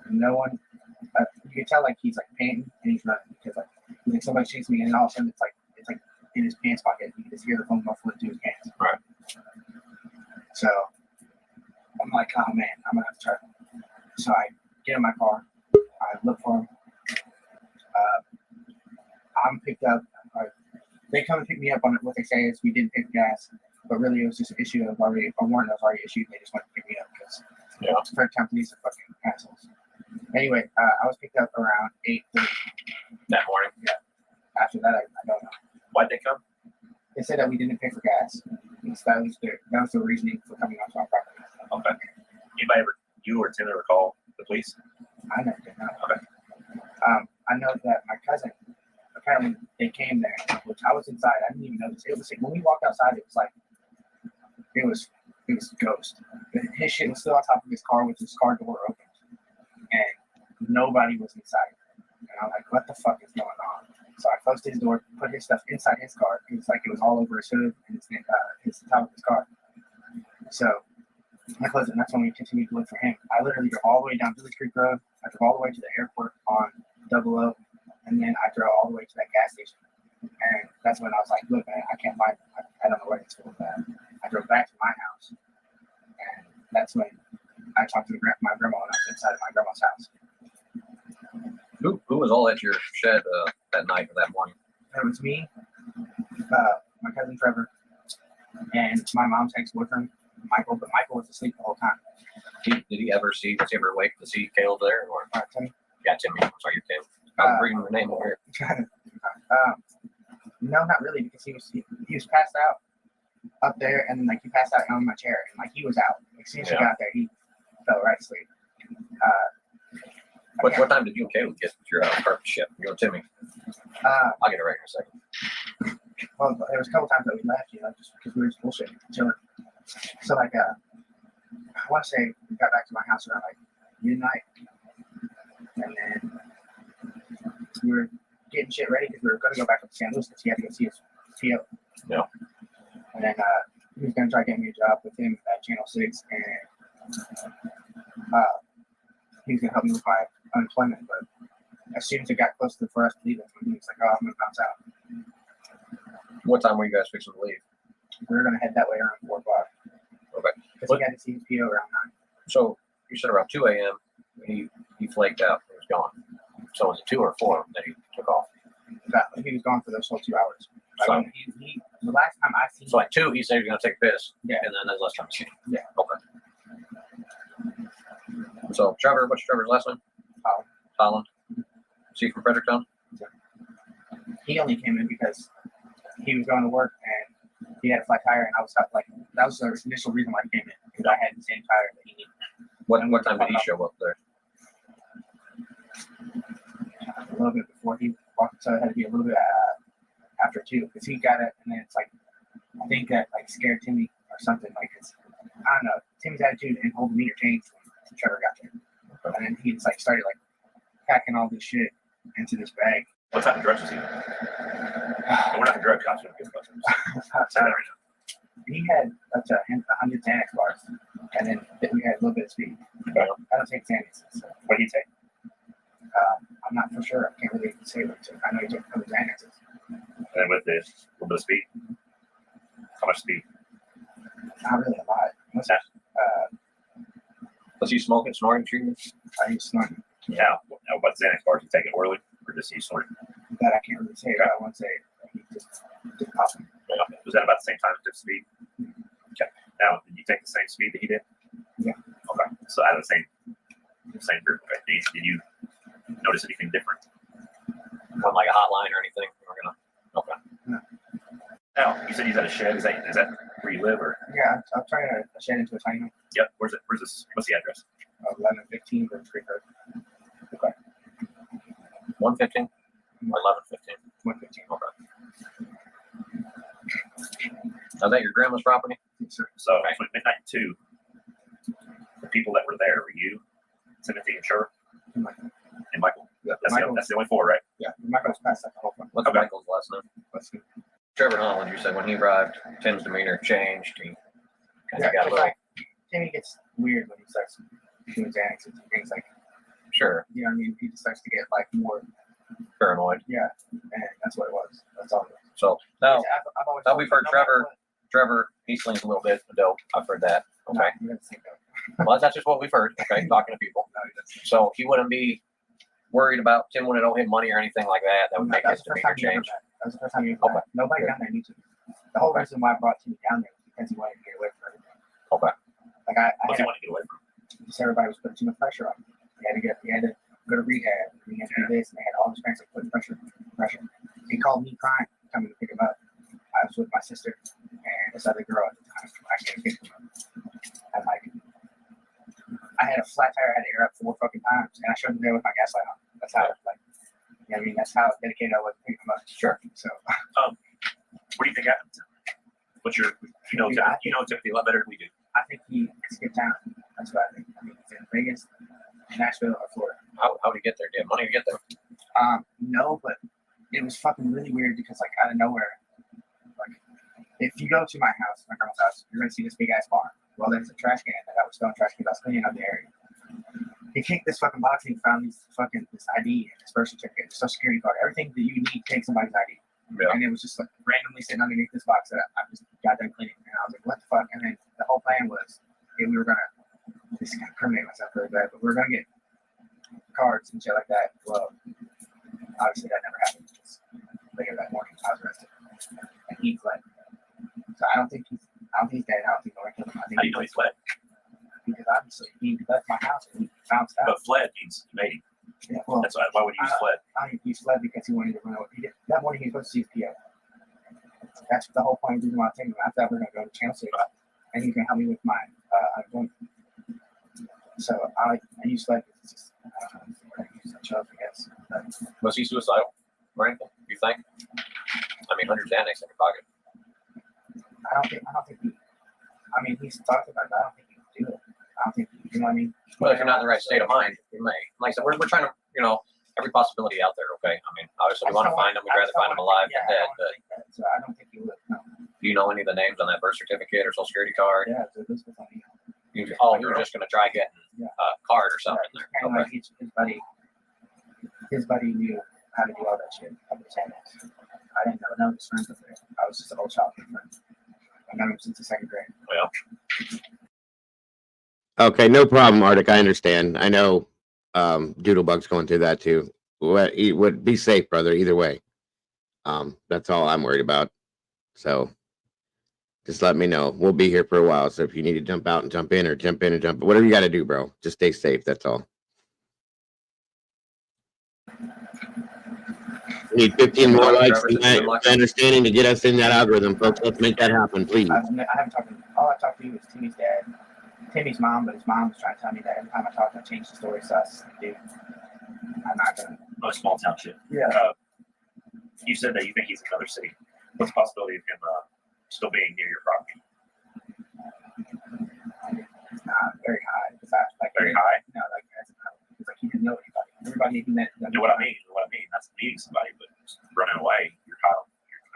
No one, you can tell like he's like panting and he's running because like he's like somebody's chasing me, and then all of a sudden it's like in his pants pocket. You can just hear the phone muffle into his pants. Right. So I'm like, oh man, I'm gonna have to try. So I get in my car. I look for him. I'm picked up. They come and pick me up on it. What they say is we didn't pick gas, but really it was just an issue of already a warrant that was already issued. They just wanted to pick me up because third time police are fucking assholes. Anyway, I was picked up around 8:30 that morning. Yeah. After that, I don't know. Why'd they come? They said that we didn't pay for gas. That was the reasoning for coming onto our property. Okay. Anybody ever, you or Tim ever call the police? I never did that. Okay. I know that my cousin, apparently they came there, which I was inside. I didn't even notice. It was like when we walked outside, it was like it was a ghost. His shit was still on top of his car with his car door open, and nobody was inside. And I'm like, what the fuck is going on? So I closed his door, put his stuff inside his car. It was like it was all over his hood and his top of his car. So I closed it, and that's when we continued to look for him. I literally drove all the way down Village Creek Road. I drove all the way to the airport on 00, and then I drove all the way to that gas station. And that's when I was like, look, man, I can't find him. I don't know where he's going. I drove back to my house, and that's when I talked to my grandma when I was inside of my grandma's house. Who was all at your shed that night or that morning? It was me, my cousin Trevor, and my mom's ex-boyfriend, Michael, but Michael was asleep the whole time. Was he ever awake to see Caleb there? Or Timmy? Yeah, Timmy. I'm sorry, you're Caleb. I'm reading the name over here. No, not really, because he was passed out up there, and then like he passed out on my chair, and like he was out. As soon as he got there, he fell right asleep. What time did you and Caleb get your carpet ship? You and Timmy? I'll get it right in a second. Well, there was a couple times that we left, just because we were just bullshitting, chilling. So like, I want to say we got back to my house around like midnight, and then we were getting shit ready because we were going to go back up to San Luis because he had to go see his PO. Yeah. And then he was going to try getting me a job with him at Channel 6, and he was going to help me with my unemployment. But as soon as it got close for us to leave, he was like, "Oh, I'm going to bounce out." What time were you guys fixing to leave? We were going to head that way around 4 o'clock. Okay. Because he had to see his PO around 9. So you said around 2 a.m. he flaked out. He was gone. So was it 2 or 4 that he took off? He was gone for those whole 2 hours. So, the last time I seen him. So like 2, he said he was going to take a piss. Yeah. And then that's the last time I seen him. Yeah. Okay. So Trevor, what's Trevor's last name? Holland. Is he from Fredericktown? He only came in because he was going to work and he had a flat tire, and I was like, that was the initial reason why he came in, because I had the same tire that he needed. What time did he show up there? A little bit before he walked, so it had to be a little bit after 2, because he got it, and then it's like, I think that like scared Timmy or something. Like it's, I don't know. Timmy's attitude and whole demeanor changed when Trevor got there, and then he just like started like packing all this shit into this bag. What type of drugs was he? We're not the drug cops. We're not good He had up to 100 Xanax bars, and then we had a little bit of speed. I don't take Xanax. So. What did he take? I'm not for sure. I can't really say what he took. I know he took a couple Xanaxes. And with this little bit of speed, how much speed? Not really a lot. Was he smoking, snorting treatments? He was snorting. Yeah. What Xanax bars? Did he take it orally, or just he snorted? That I can't really say. But I won't say he just popped him. Yeah. Was that about the same time as speed? Okay. Now, did you take the same speed that he did? Yeah. Okay. So out of the same group. Okay. Did you notice anything different? Wasn't like a hotline or anything? Now, you said he's at a shed. Is that where you live, or? Yeah, I'm trying to shed into a tiny home. Yep. Where's it? Where's this? What's the address? 1115 Birch Creek Road. 115 or 1115? 115. Okay. Is that your grandma's property? Yes, sir. So between midnight and 2, the people that were there were you, Timothy, and Sure, and Michael. Yeah, That's the only 4, right? Yeah, Michael's passed that the whole time. What's Okay. Michael's last name? Let's see. Trevor Holland, you said when he arrived, Tim's demeanor changed. He kind Yeah, of got a it's little, like Timmy gets weird when he starts doing Xanax and things like, sure, you know what I mean? He just starts to get like more, paranoid. yeah, and that's what it was. That's all it was. So now, I've always now told we've you, heard no matter Trevor. what- Trevor, he slings a little bit of dope. I've heard that. No, Okay. he doesn't think that. Well, that's just what we've heard. Okay, talking to people. No, he doesn't. So he wouldn't be worried about Tim wouldn't owe him money or anything like that. That would make his That's the first demeanor time you ever change. met. That was the first time you ever Okay. met. Nobody Good. down there knew Timmy. The whole reason why I brought Timmy down there was because he wanted to get away from everything. Okay. Like I What's he had, want to get away from? just everybody was putting too much pressure on him. He had to go to rehab. He had to do this, and they had all his parents like putting pressure. He called me crying, coming to pick him up. I was with my sister and this other girl at the time. I can't pick him up. I'm like, I had a flat tire. I had to air up 4 fucking times, and I showed him there with my gas light on. That's how, like, you know what I mean? That's how dedicated I was to pick him up. Sure. So, What do you think happened? What's your? You know Timothy a lot better than we do. I think he skipped town. That's what I think. I mean, he's in Vegas, Nashville, or Florida. How did he get there? Did he have money to get there? No, but it was fucking really weird because, like, out of nowhere, like, if you go to my house, my grandma's house, you're gonna see this big ass barn. Well, there's a trash can that I was throwing trash cans. I was cleaning up the area. He kicked this fucking box and he found this ID and his birth certificate, social security card, everything that you need to take somebody's ID. Yeah. And it was just like randomly sitting underneath this box that I just got done cleaning. And I was like, what the fuck? And then the whole plan was, we were gonna, this is gonna incriminate myself really bad, but we were gonna get cards and shit like that. Well, obviously that never happened. Because later that morning, I was arrested, and he fled. So I don't think he's dead. I don't think no one killed him. I think How do you know he fled? because obviously he left my house and he bounced out. But fled means you made him. Yeah, well, That's why would you use fled? I think he fled because he wanted to run away. That morning he was supposed to see his PO. That's the whole point of reason why I take him. I thought we were gonna go to Channel 6, and he's gonna help me with my joint. So I use fled because it's just I guess. But Was he suicidal or anything? You think? I mean, 100 Xanax in your pocket. I don't think he. I mean, he's talked about that. I don't think he can do it. I don't think you know what I mean. Well, if you're not in the right state of mind, you may. Like I said, we're trying to, every possibility out there. Okay. I mean, obviously we want to find him. We'd rather find him alive than dead. But So I don't think he would. No. do you know any of the names on that birth certificate or social security card? Yeah, so this was funny. You were just going to try getting a card or something there. Kind of like his buddy knew how to do all that shit. I didn't know none of his friends up there. I was just an old childhood friend. I known him since the 2nd grade. Well, Okay, no problem, Arctic. I understand. I know Doodlebug's going through that too. Would be safe, brother, either way. That's all I'm worried about. So just let me know. We'll be here for a while. So if you need to jump out and jump in or jump in and jump, whatever you got to do, bro, just stay safe. That's all. We need 15 more likes and understanding to get us in that algorithm, folks. Let's make that happen, please. I haven't talked to him. All I talked to you was Timmy's dad, Timmy's mom, but his mom was trying to tell me that every time I talked, I changed the story. So I was like, dude, I'm not gonna. Oh, small town shit. Yeah. You said that you think he's in another city. What's the possibility of him still being near your property? Very high. Very high. No, like it's like he didn't know anybody. Everybody he met. You know what I mean? That's meeting somebody, but just running away.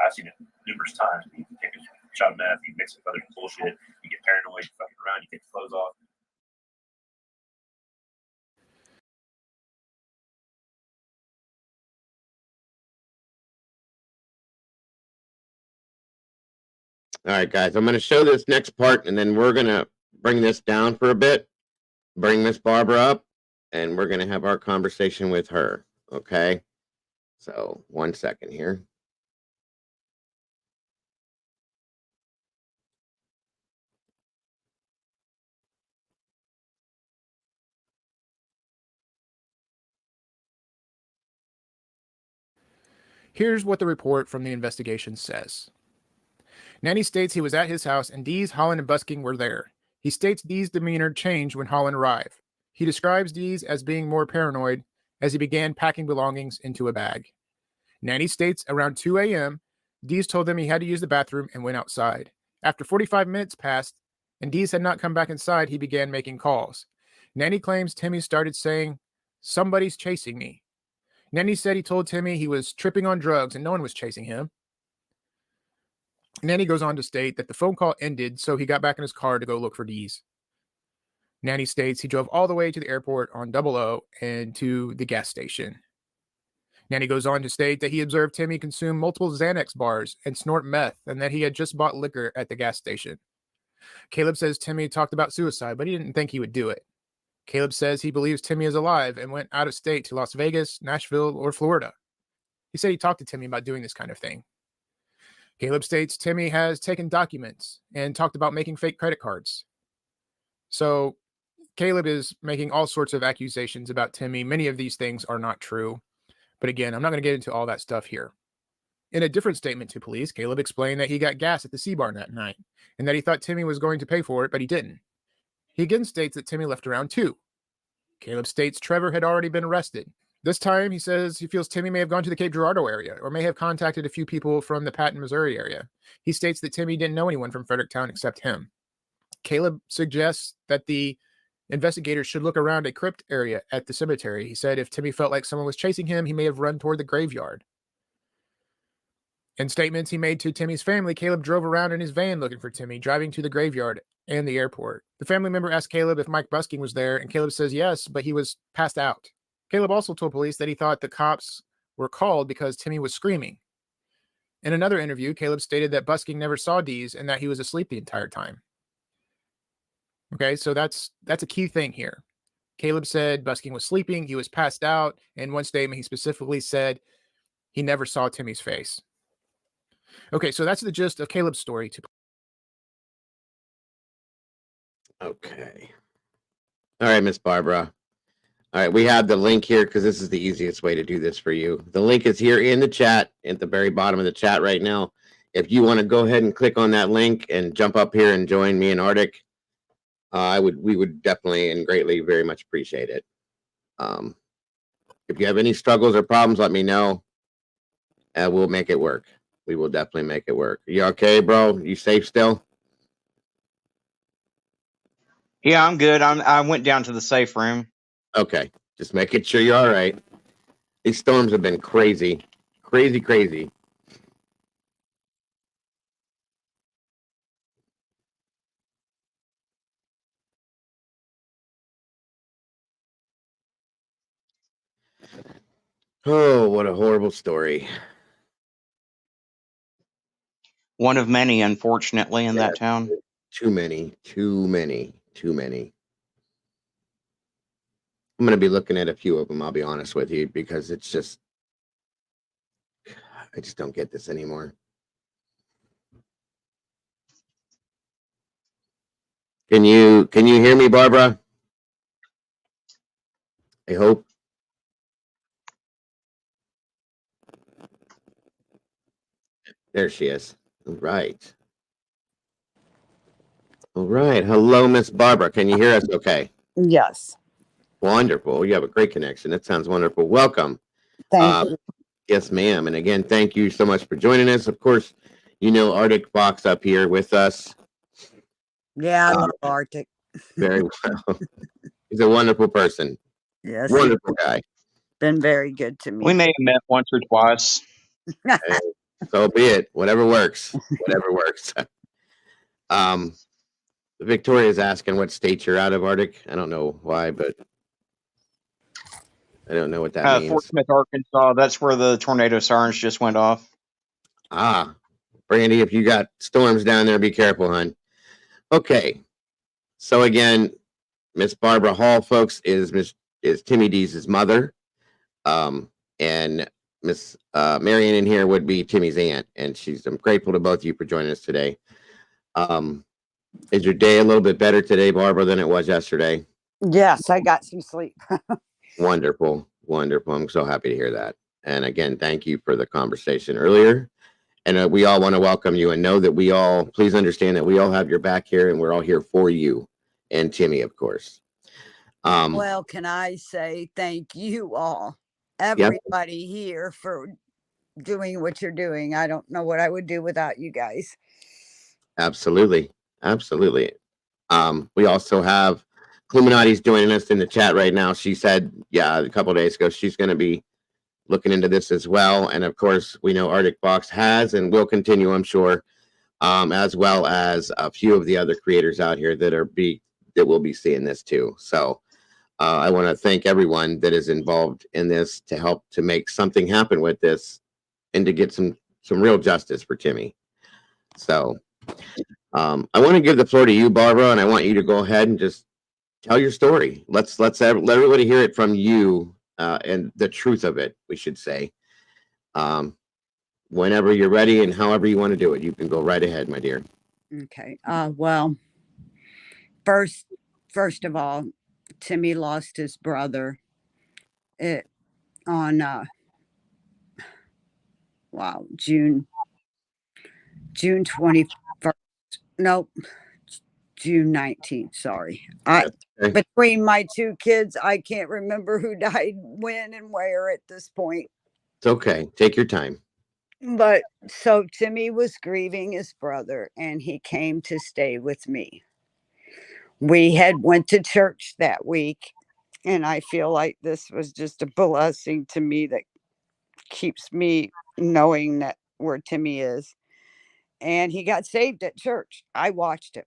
I've seen it numerous times. You take a shot of meth, you mix it with other bullshit, you get paranoid, you fucking around, you take the clothes off. All right, guys, I'm going to show this next part, and then we're going to bring this down for a bit, bring Miss Barbara up, and we're going to have our conversation with her, okay? So, 1 second here. Here's what the report from the investigation says. Nanny states he was at his house and Dees, Holland, and Busking were there. He states Dees' demeanor changed when Holland arrived. He describes Dees as being more paranoid as he began packing belongings into a bag. Nanny states around 2 a.m., Dees told them he had to use the bathroom and went outside. After 45 minutes passed and Dees had not come back inside, he began making calls. Nanny claims Timmy started saying, "Somebody's chasing me." Nanny said he told Timmy he was tripping on drugs and no one was chasing him. Nanny goes on to state that the phone call ended, so he got back in his car to go look for Dees. Nanny states he drove all the way to the airport on 00 and to the gas station. Nanny goes on to state that he observed Timmy consume multiple Xanax bars and snort meth, and that he had just bought liquor at the gas station. Caleb says Timmy talked about suicide, but he didn't think he would do it. Caleb says he believes Timmy is alive and went out of state to Las Vegas, Nashville, or Florida. He said he talked to Timmy about doing this kind of thing. Caleb states Timmy has taken documents and talked about making fake credit cards. So Caleb is making all sorts of accusations about Timmy. Many of these things are not true. But again, I'm not going to get into all that stuff here. In a different statement to police, Caleb explained that he got gas at the C-Bar that night and that he thought Timmy was going to pay for it, but he didn't. He again states that Timmy left around 2. Caleb states Trevor had already been arrested. This time, he says he feels Timmy may have gone to the Cape Girardeau area or may have contacted a few people from the Patton, Missouri area. He states that Timmy didn't know anyone from Fredericktown except him. Caleb suggests that the investigators should look around a crypt area at the cemetery. He said if Timmy felt like someone was chasing him, he may have run toward the graveyard. In statements he made to Timmy's family, Caleb drove around in his van looking for Timmy, driving to the graveyard and the airport. The family member asked Caleb if Mike Busking was there, and Caleb says yes, but he was passed out. Caleb also told police that he thought the cops were called because Timmy was screaming. In another interview, Caleb stated that Busking never saw Dees and that he was asleep the entire time. Okay, so that's a key thing here. Caleb said Busking was sleeping, he was passed out, and one statement he specifically said he never saw Timmy's face. Okay, so that's the gist of Caleb's story. Okay. All right, Miss Barbara. All right, we have the link here because this is the easiest way to do this for you. The link is here in the chat, at the very bottom of the chat right now. If you want to go ahead and click on that link and jump up here and join me and Arctic, we would definitely and greatly very much appreciate it. If you have any struggles or problems, let me know. We'll make it work. We will definitely make it work. You okay, bro? You safe still? Yeah, I'm good. I went down to the safe room. Okay, just making sure you're all right. These storms have been crazy, crazy. Oh, what a horrible story. One of many, unfortunately, in that town. Too many. I'm going to be looking at a few of them, I'll be honest with you, because it's just, I just don't get this anymore. Can you hear me, Barbara? I hope. There she is. All right. Hello, Miss Barbara. Can you hear us okay? Yes. Wonderful. You have a great connection. That sounds wonderful. Welcome. Thank you. Yes, ma'am. And again, thank you so much for joining us. Of course, you know Arctic Fox up here with us. Yeah, I love Arctic. Very well. He's a wonderful person. Yes. Wonderful guy. Been very good to me. We may have met once or twice. Hey, so be it. Whatever works. Victoria's asking what state you're out of, Arctic. I don't know why, but I don't know what that means. Fort Smith, Arkansas. That's where the tornado sirens just went off. Brandy, if you got storms down there, be careful, hon. Okay. So again, Miss Barbara Hall, folks, is Timmy Dees' mother. And Miss Marion in here would be Timmy's aunt. And I'm grateful to both of you for joining us today. Is your day a little bit better today, Barbara, than it was yesterday? Yes, I got some sleep. Wonderful. I'm so happy to hear that. And again, thank you for the conversation earlier. And we all want to welcome you and know that please understand that we all have your back here and we're all here for you and Timmy, of course. Well, can I say thank you all, everybody here, for doing what you're doing. I don't know what I would do without you guys. Absolutely. Absolutely. We also have Cluminati's joining us in the chat right now. She said, a couple of days ago, she's going to be looking into this as well. And of course, we know Arctic Fox has and will continue, I'm sure, as well as a few of the other creators out here that will be seeing this too. So I want to thank everyone that is involved in this to help to make something happen with this and to get some real justice for Timmy. So I want to give the floor to you, Barbara, and I want you to go ahead and just tell your story. Let everybody hear it from you, and the truth of it, we should say. Whenever you're ready and however you want to do it, you can go right ahead, my dear. Okay. Well, first of all, Timmy lost his brother on June 21st. Nope. June 19th. Sorry. Between my two kids, I can't remember who died when and where at this point. It's okay. Take your time. But so Timmy was grieving his brother and he came to stay with me. We had went to church that week, and I feel like this was just a blessing to me that keeps me knowing that where Timmy is. And he got saved at church. I watched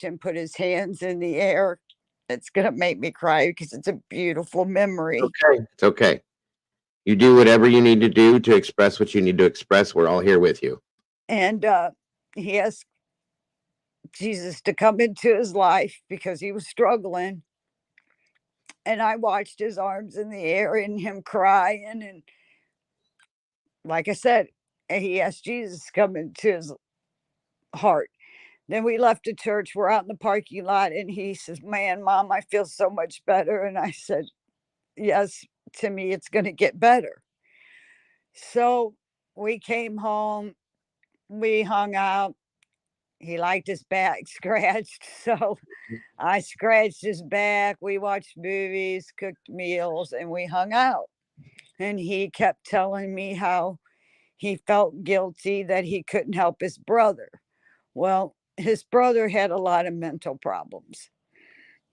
him put his hands in the air. It's going to make me cry because it's a beautiful memory. It's okay. You do whatever you need to do to express what you need to express. We're all here with you. And he asked Jesus to come into his life because he was struggling. And I watched his arms in the air and him crying. And like I said, he asked Jesus to come into his heart. Then we left the church. We're out in the parking lot. And he says, man, Mom, I feel so much better. And I said, yes, Timmy, it's going to get better. So we came home. We hung out. He liked his back scratched. So I scratched his back. We watched movies, cooked meals, and we hung out. And he kept telling me how he felt guilty that he couldn't help his brother. Well, his brother had a lot of mental problems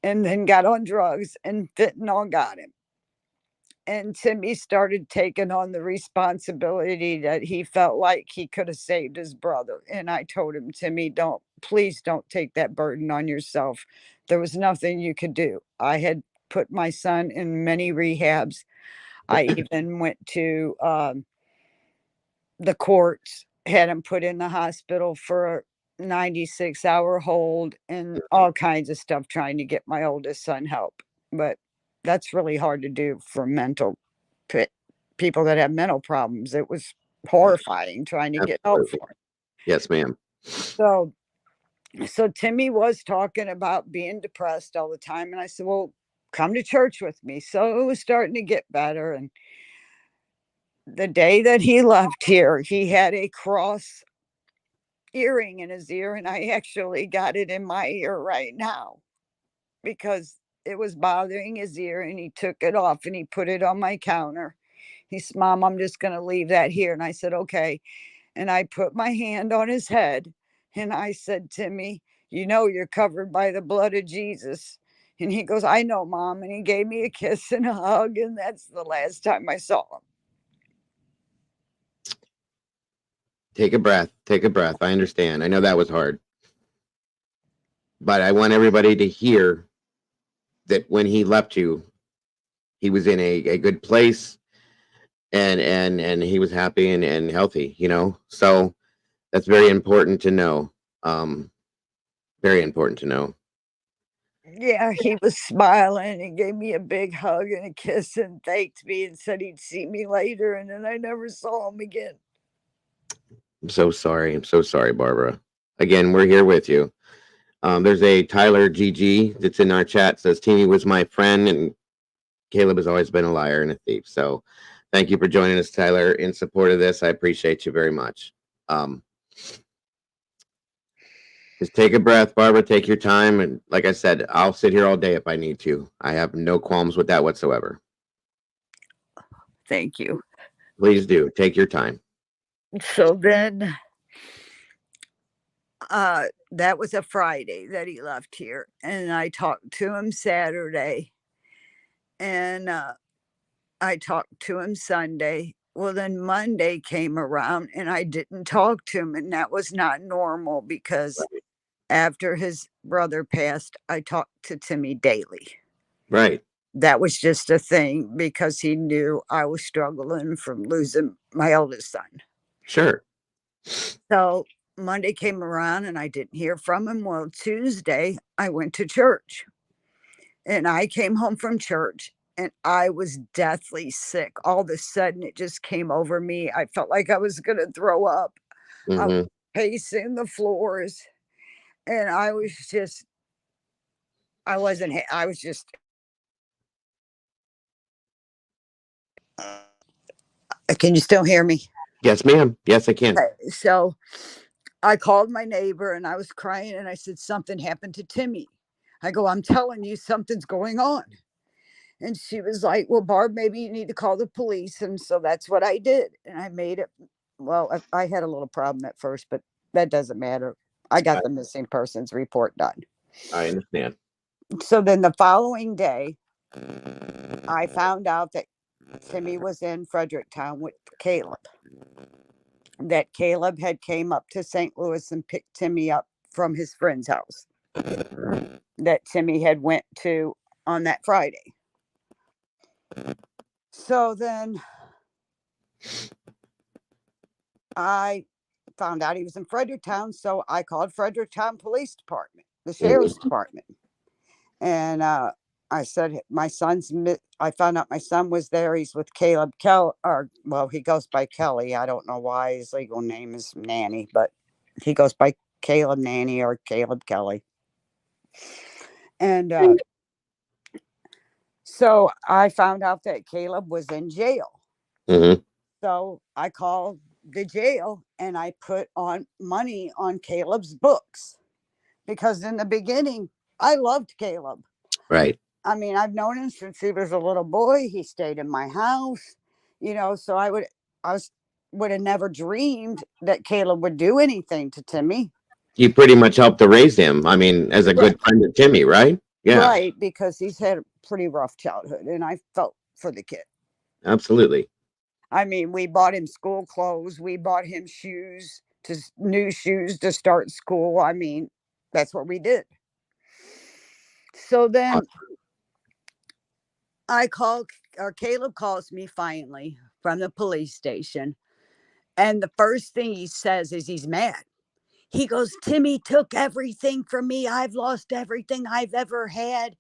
and then got on drugs, and fentanyl got him. And Timmy started taking on the responsibility that he felt like he could have saved his brother. And I told him, Timmy, please don't take that burden on yourself. There was nothing you could do. I had put my son in many rehabs. I even went to the courts, had him put in the hospital for a 96-hour hold and all kinds of stuff, trying to get my oldest son help. But that's really hard to do for people that have mental problems. It was horrifying trying to get help for him. Yes, ma'am. So Timmy was talking about being depressed all the time. And I said, well, come to church with me. So it was starting to get better. And the day that he left here, he had a cross earring in his ear. And I actually got it in my ear right now because it was bothering his ear, and he took it off and he put it on my counter. He said, Mom, I'm just going to leave that here. And I said, okay. And I put my hand on his head and I said, Timmy, you know, you're covered by the blood of Jesus. And he goes, I know, Mom. And he gave me a kiss and a hug. And that's the last time I saw him. Take a breath. Take a breath. I understand. I know that was hard. But I want everybody to hear that when he left you, he was in a good place and he was happy and healthy, you know? So that's very important to know. Very important to know. Yeah, he was smiling and gave me a big hug and a kiss and thanked me and said he'd see me later. And then I never saw him again. I'm so sorry. I'm so sorry, Barbara. Again, we're here with you. There's a Tyler GG that's in our chat, says Timmy was my friend and Caleb has always been a liar and a thief. So thank you for joining us, Tyler, in support of this. I appreciate you very much. Um, just take a breath, Barbara. Take your time, and like I said, I'll sit here all day if I need to. I have no qualms with that whatsoever. Thank you. Please do take your time. So then, that was a Friday that he left here, and I talked to him Saturday, and I talked to him Sunday. Well, then Monday came around and I didn't talk to him, and that was not normal because after his brother passed, I talked to Timmy daily. Right. That was just a thing because he knew I was struggling from losing my oldest son. Sure. So Monday came around and I didn't hear from him. Well, Tuesday I went to church, and I came home from church and I was deathly sick. All of a sudden it just came over me. I felt like I was going to throw up. I was pacing the floors, and I was just, I wasn't, I was just, can you still hear me? Yes, ma'am. Yes, I can. Okay, so I called my neighbor and I was crying and I said, something happened to Timmy. I go, I'm telling you, something's going on. And she was like, well, Barb, maybe you need to call the police. And so that's what I did. And I made it. Well, I had a little problem at first, but that doesn't matter. I got the missing persons report done. I understand. So then the following day, I found out that Timmy was in Fredericktown with Caleb. That Caleb had came up to St. Louis and picked Timmy up from his friend's house that Timmy had went to on that Friday. So then I found out he was in Fredericktown, so I called Fredericktown Police Department, the Sheriff's Department. And I said, I found out my son was there. He's with Caleb Kelly, or, well, he goes by Kelly. I don't know why his legal name is Nanny, but he goes by Caleb Nanny or Caleb Kelly. And so I found out that Caleb was in jail. So I called the jail and I put on money on Caleb's books, because in the beginning, I loved Caleb. Right. I mean, I've known him since he was a little boy. He stayed in my house, so I would have never dreamed that Caleb would do anything to Timmy. You pretty much helped to raise him. I mean, as a good friend of Timmy, right? Yeah. Right, because he's had a pretty rough childhood, and I felt for the kid. Absolutely. I mean, we bought him school clothes. We bought him new shoes to start school. I mean, that's what we did. So then Caleb calls me finally from the police station. And the first thing he says is he's mad. He goes, Timmy took everything from me. I've lost everything I've ever had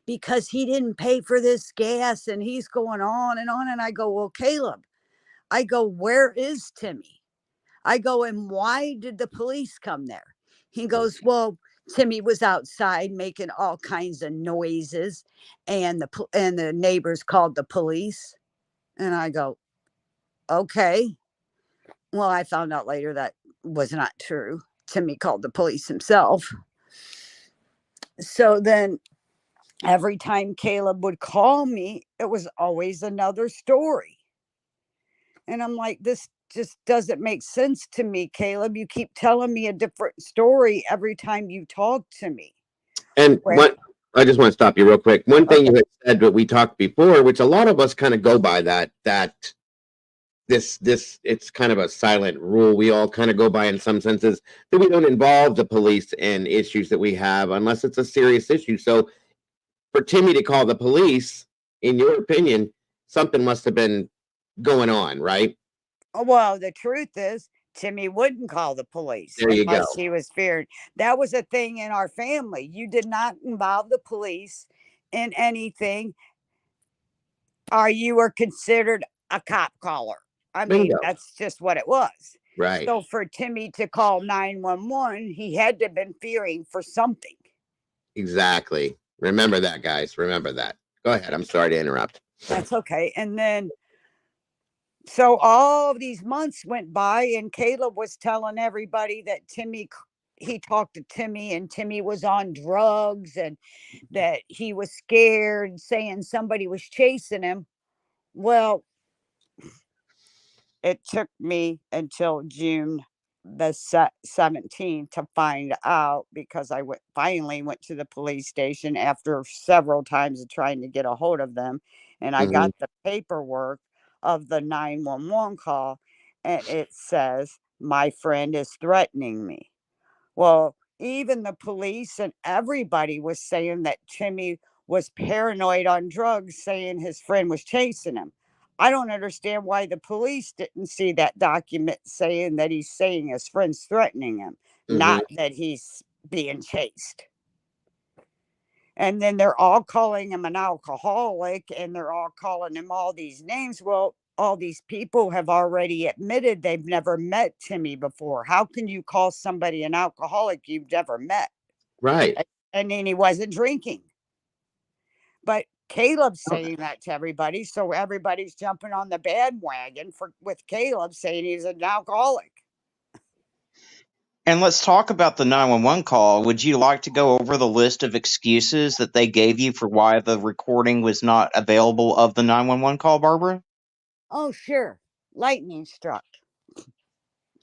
because he didn't pay for this gas, and he's going on and on. And I go, well, Caleb, I go, where is Timmy? I go, and why did the police come there? He goes, well, Timmy was outside making all kinds of noises, and the neighbors called the police. And I go, okay. Well, I found out later that was not true. Timmy called the police himself. So then every time Caleb would call me, it was always another story. And I'm like, this just doesn't make sense to me, Caleb. You keep telling me a different story every time you talk to me. And I just want to stop you real quick. One thing you had said that we talked before, which a lot of us kind of go by that it's kind of a silent rule we all kind of go by in some senses, that we don't involve the police in issues that we have unless it's a serious issue. So for Timmy to call the police, in your opinion, something must have been going on, right? Well, the truth is, Timmy wouldn't call the police unless he was feared. That was a thing in our family. You did not involve the police in anything, or you were considered a cop caller. I mean, that's just what it was. Right. So for Timmy to call 911, he had to have been fearing for something. Exactly. Remember that, guys. Remember that. Go ahead. I'm sorry to interrupt. That's okay. And then So all of these months went by, and Caleb was telling everybody that he talked to Timmy, and Timmy was on drugs, and that he was scared, saying somebody was chasing him. Well, it took me until June the 17th to find out, because I finally went to the police station after several times of trying to get a hold of them, and I Hmm. got the paperwork of the 911 call, and it says my friend is threatening me. Well, even the police and everybody was saying that Timmy was paranoid on drugs, saying his friend was chasing him. I don't understand why the police didn't see that document saying that he's saying his friend's threatening him, Hmm. not that he's being chased. And then they're all calling him an alcoholic, and they're all calling him all these names. Well, all these people have already admitted they've never met Timmy before. How can you call somebody an alcoholic you've never met? Right. And then he wasn't drinking. But Caleb's saying that to everybody, so everybody's jumping on the bandwagon with Caleb saying he's an alcoholic. And let's talk about the 911 call. Would you like to go over the list of excuses that they gave you for why the recording was not available of the 911 call, Barbara? Oh, sure. Lightning struck.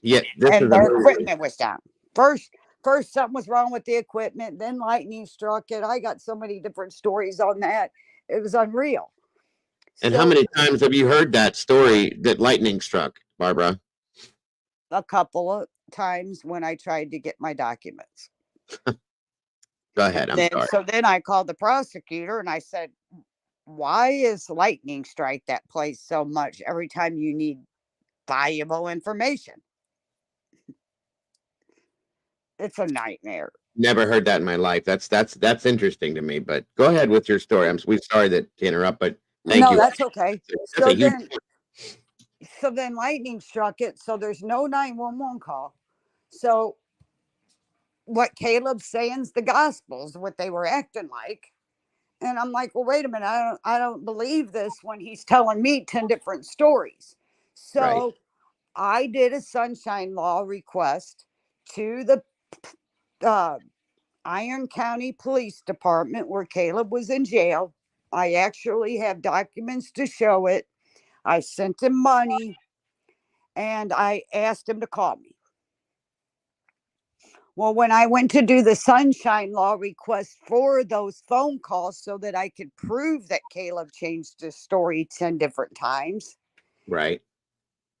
Yeah, this is And their amazing. equipment was down. First something was wrong with the equipment, then lightning struck it. I got so many different stories on that. It was unreal. And how So many times have you heard that story that lightning struck, Barbara? a couple of times when I tried to get my documents. Go ahead. I'm sorry. So then I called the prosecutor and I said, why is lightning strike that place so much every time you need valuable information? It's a nightmare. Never heard that in my life. That's interesting to me. But go ahead with your story. We sorry to interrupt, but thank No, you. that's okay. That's a huge. So then lightning struck it. So there's no 911 call. So what Caleb's saying is the gospels, what they were acting like. And I'm like, well, wait a minute. I don't believe this when he's telling me 10 different stories. Right. So I did a sunshine law request to the Iron County Police Department where Caleb was in jail. I actually have documents to show it. I sent him money and I asked him to call me. Well, when I went to do the sunshine law request for those phone calls so that I could prove that Caleb changed his story 10 different times, Right.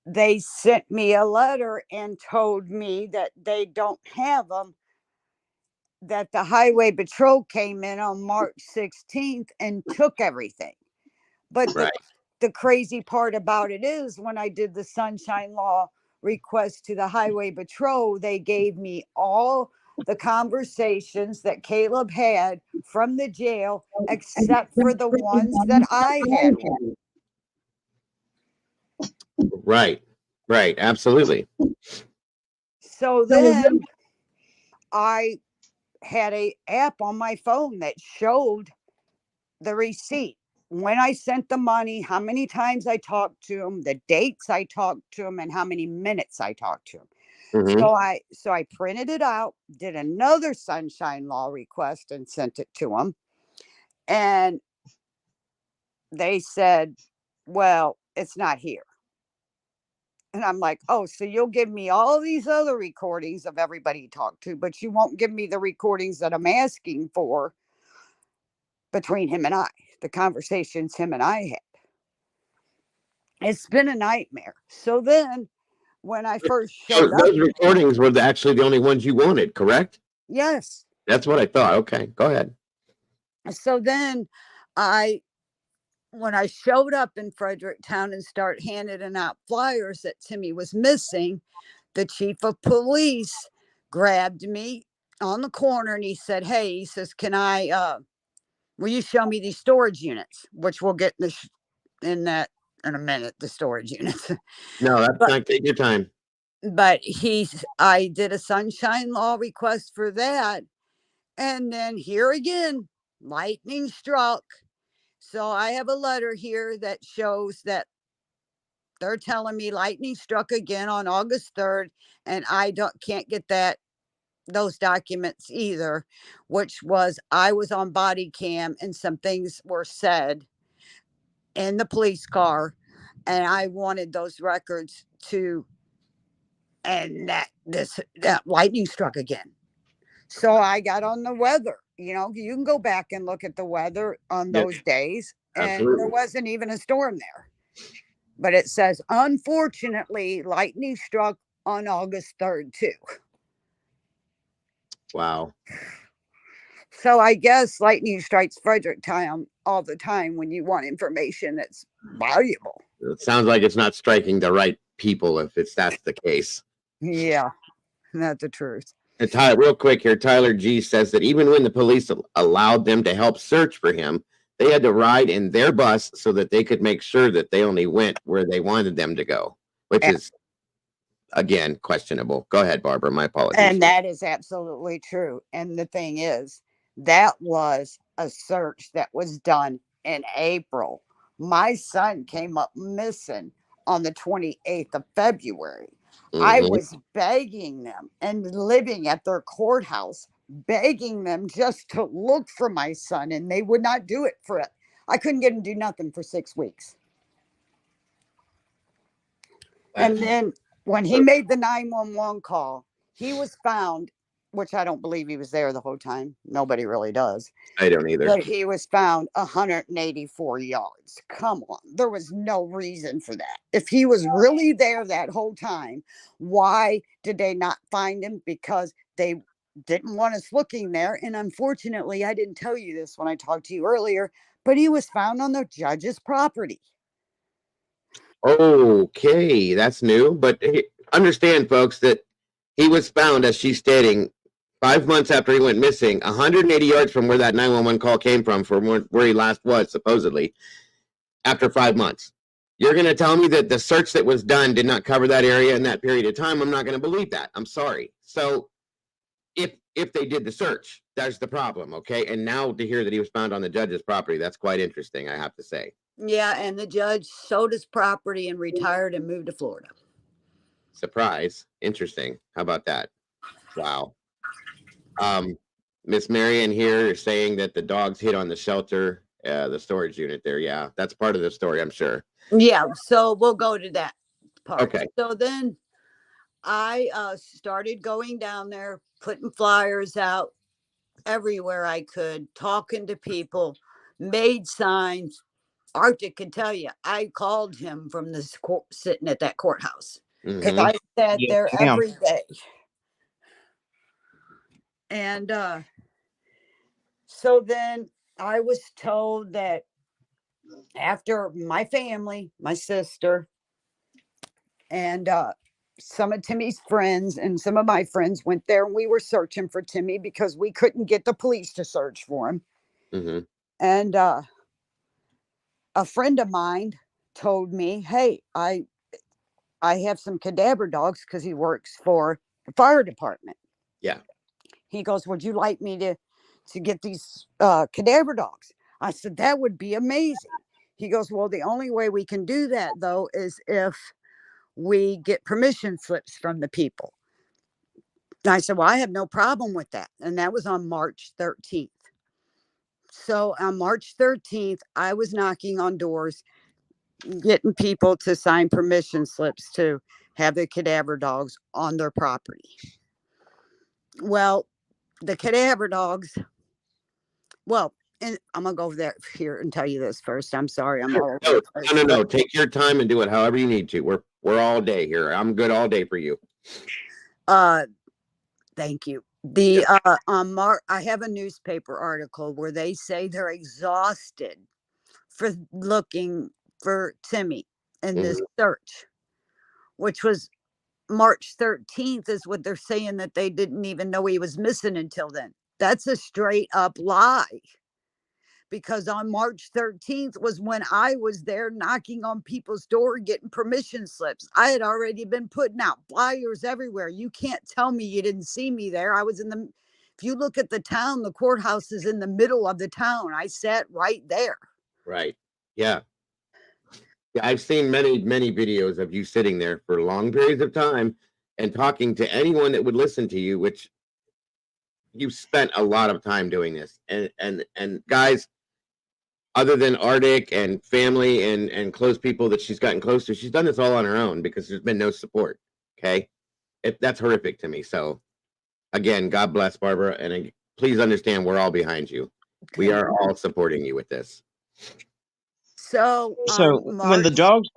they sent me a letter and told me that they don't have them, that the highway patrol came in on March 16th and took everything. But Right. the crazy part about it is when I did the sunshine law request to the highway patrol, they gave me all the conversations that Caleb had from the jail, except for the ones that I had. Right. Right. Absolutely. So then I had a app on my phone that showed the receipt, when I sent the money, how many times I talked to him, the dates I talked to him, and how many minutes I talked to him. Hmm. So I printed it out, did another sunshine law request and sent it to them. And they said, well, it's not here. And I'm like, oh, so you'll give me all these other recordings of everybody you talked to, but you won't give me the recordings that I'm asking for between him and I, the conversations him and I had. It's been a nightmare. So then when I first showed up, Those recordings were actually the only ones you wanted, correct? yes. That's what I thought. Okay, go ahead. So then when I showed up in Fredericktown and start handing out flyers that Timmy was missing, the chief of police grabbed me on the corner and he said, hey, he says, will you show me these storage units, which we'll get in a minute, the storage units. No, that's But not. Take your time. but I did a sunshine law request for that. And then here again, lightning struck. So I have a letter here that shows that they're telling me lightning struck again on August 3rd, and I can't get those documents either, which was I was on body cam and some things were said in the police car, and I wanted those records to, and that lightning struck again. So I got on the weather. You know, you can go back and look at the weather on Yep. those days, and Absolutely. there wasn't even a storm there. But it says, unfortunately, lightning struck on August 3rd, too. Wow. So I guess lightning strikes Fredericktown all the time when you want information that's valuable. It sounds like it's not striking the right people if that's the case. Yeah, that's the truth. And Tyler, real quick here, Tyler G says that even when the police allowed them to help search for him, they had to ride in their bus so that they could make sure that they only went where they wanted them to go, which is, again, questionable. Go ahead, Barbara. My apologies. And that is absolutely true. And the thing is, that was a search that was done in April. My son came up missing on the 28th of February. I was begging them and living at their courthouse, begging them just to look for my son, and they would not do it for it. I couldn't get them to do nothing for 6 weeks. And then when he made the 911 call, he was found, which I don't believe he was there the whole time. Nobody really does. I don't either. But he was found 184 yards. Come on. There was no reason for that. If he was really there that whole time, why did they not find him? Because they didn't want us looking there. And unfortunately, I didn't tell you this when I talked to you earlier, but he was found on the judge's property. Okay, that's new. But understand, folks, that he was found, as she's stating, 5 months after he went missing, 180 yards from where that 911 call came from where he last was, supposedly, after 5 months. You're going to tell me that the search that was done did not cover that area in that period of time? I'm not going to believe that. I'm sorry. So if they did the search, that's the problem, okay? And now to hear that he was found on the judge's property, that's quite interesting, I have to say. Yeah, and the judge sold his property and retired and moved to Florida. Surprise. Interesting. How about that? Wow. Miss Marion here is saying that the dogs hit on the shelter, the storage unit there. Yeah, that's part of the story, I'm sure. Yeah, so we'll go to that part. Okay. So then I started going down there, putting flyers out everywhere I could, talking to people, made signs. Arctic can tell you, I called him from this sitting at that courthouse because I sat there every day. And so then I was told that after my family, my sister, and some of Timmy's friends and some of my friends went there, and we were searching for Timmy because we couldn't get the police to search for him. And a friend of mine told me, hey, I have some cadaver dogs because he works for the fire department. Yeah. He goes, would you like me to get these cadaver dogs? I said, that would be amazing. He goes, well, the only way we can do that, though, is if we get permission slips from the people. And I said, well, I have no problem with that. And that was on March 13th. So on March 13th, I was knocking on doors, getting people to sign permission slips to have the cadaver dogs on their property. Well, the cadaver dogs, well, and I'm going to go over there here and tell you this first. I'm sorry. I'm all over. No. Take your time and do it however you need to. We're all day here. I'm good all day for you. Thank you. I have a newspaper article where they say they're exhausted for looking for Timmy in this search, which was March 13th is what they're saying, that they didn't even know he was missing until then. That's a straight up lie. Because on March 13th was when I was there knocking on people's door, getting permission slips. I had already been putting out flyers everywhere. You can't tell me you didn't see me there. I was if you look at the town, the courthouse is in the middle of the town. I sat right there. Right. Yeah. Yeah, I've seen many, many videos of you sitting there for long periods of time and talking to anyone that would listen to you, which you've spent a lot of time doing this. And guys, other than Arctic and family and close people that she's gotten close to, she's done this all on her own because there's been no support. Okay. That's horrific to me. So again, God bless Barbara. And please understand we're all behind you. We are all supporting you with this. So, So when the dogs,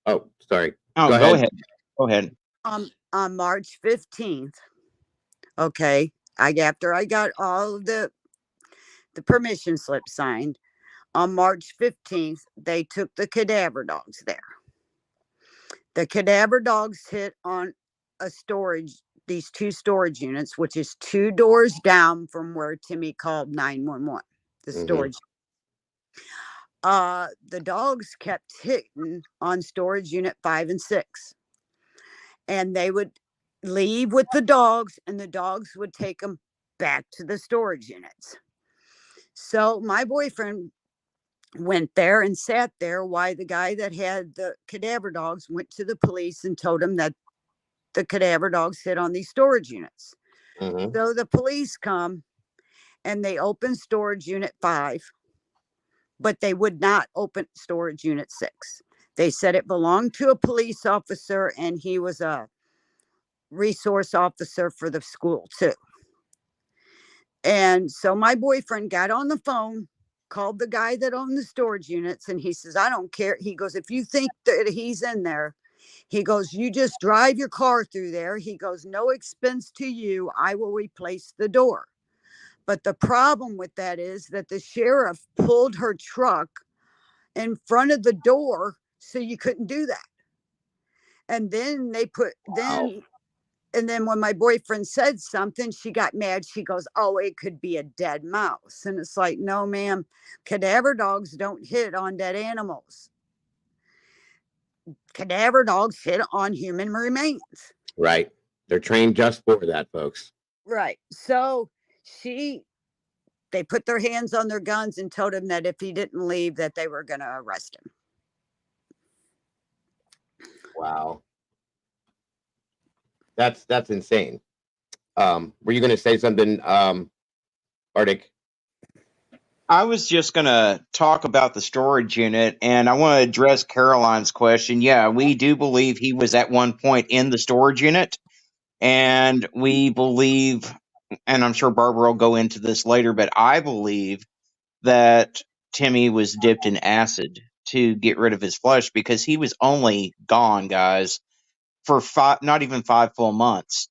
Oh, sorry. oh, go ahead. Go ahead. On March 15th, okay, after I got all of the permission slip signed, on March 15th, they took the cadaver dogs there. The cadaver dogs hit on these two storage units, which is 2 doors down from where Timmy called 911, the storage. The dogs kept hitting on storage unit 5 and 6. And they would leave with the dogs, and the dogs would take them back to the storage units. So my boyfriend went there and sat there while the guy that had the cadaver dogs went to the police and told him that the cadaver dogs hit on these storage units. So the police come and they open storage unit 5, but they would not open storage unit 6. They said it belonged to a police officer, and he was a resource officer for the school too. And so my boyfriend got on the phone, called the guy that owned the storage units, and he says, I don't care. He goes, if you think that he's in there, he goes, you just drive your car through there. He goes, no expense to you. I will replace the door. But the problem with that is that the sheriff pulled her truck in front of the door, so you couldn't do that. And then they put, and then when my boyfriend said something, she got mad. She goes, oh, it could be a dead mouse. And it's like, no, ma'am, cadaver dogs don't hit on dead animals. Cadaver dogs hit on human remains. Right. They're trained just for that, folks. Right. So they put their hands on their guns and told him that if he didn't leave, that they were going to arrest him. Wow. That's insane. Were you going to say something, Arctic? I was just going to talk about the storage unit, and I want to address Caroline's question. Yeah, we do believe he was at one point in the storage unit, and we believe, and I'm sure Barbara will go into this later, but I believe that Timmy was dipped in acid to get rid of his flesh, because he was only gone, guys, for not even 5 full months.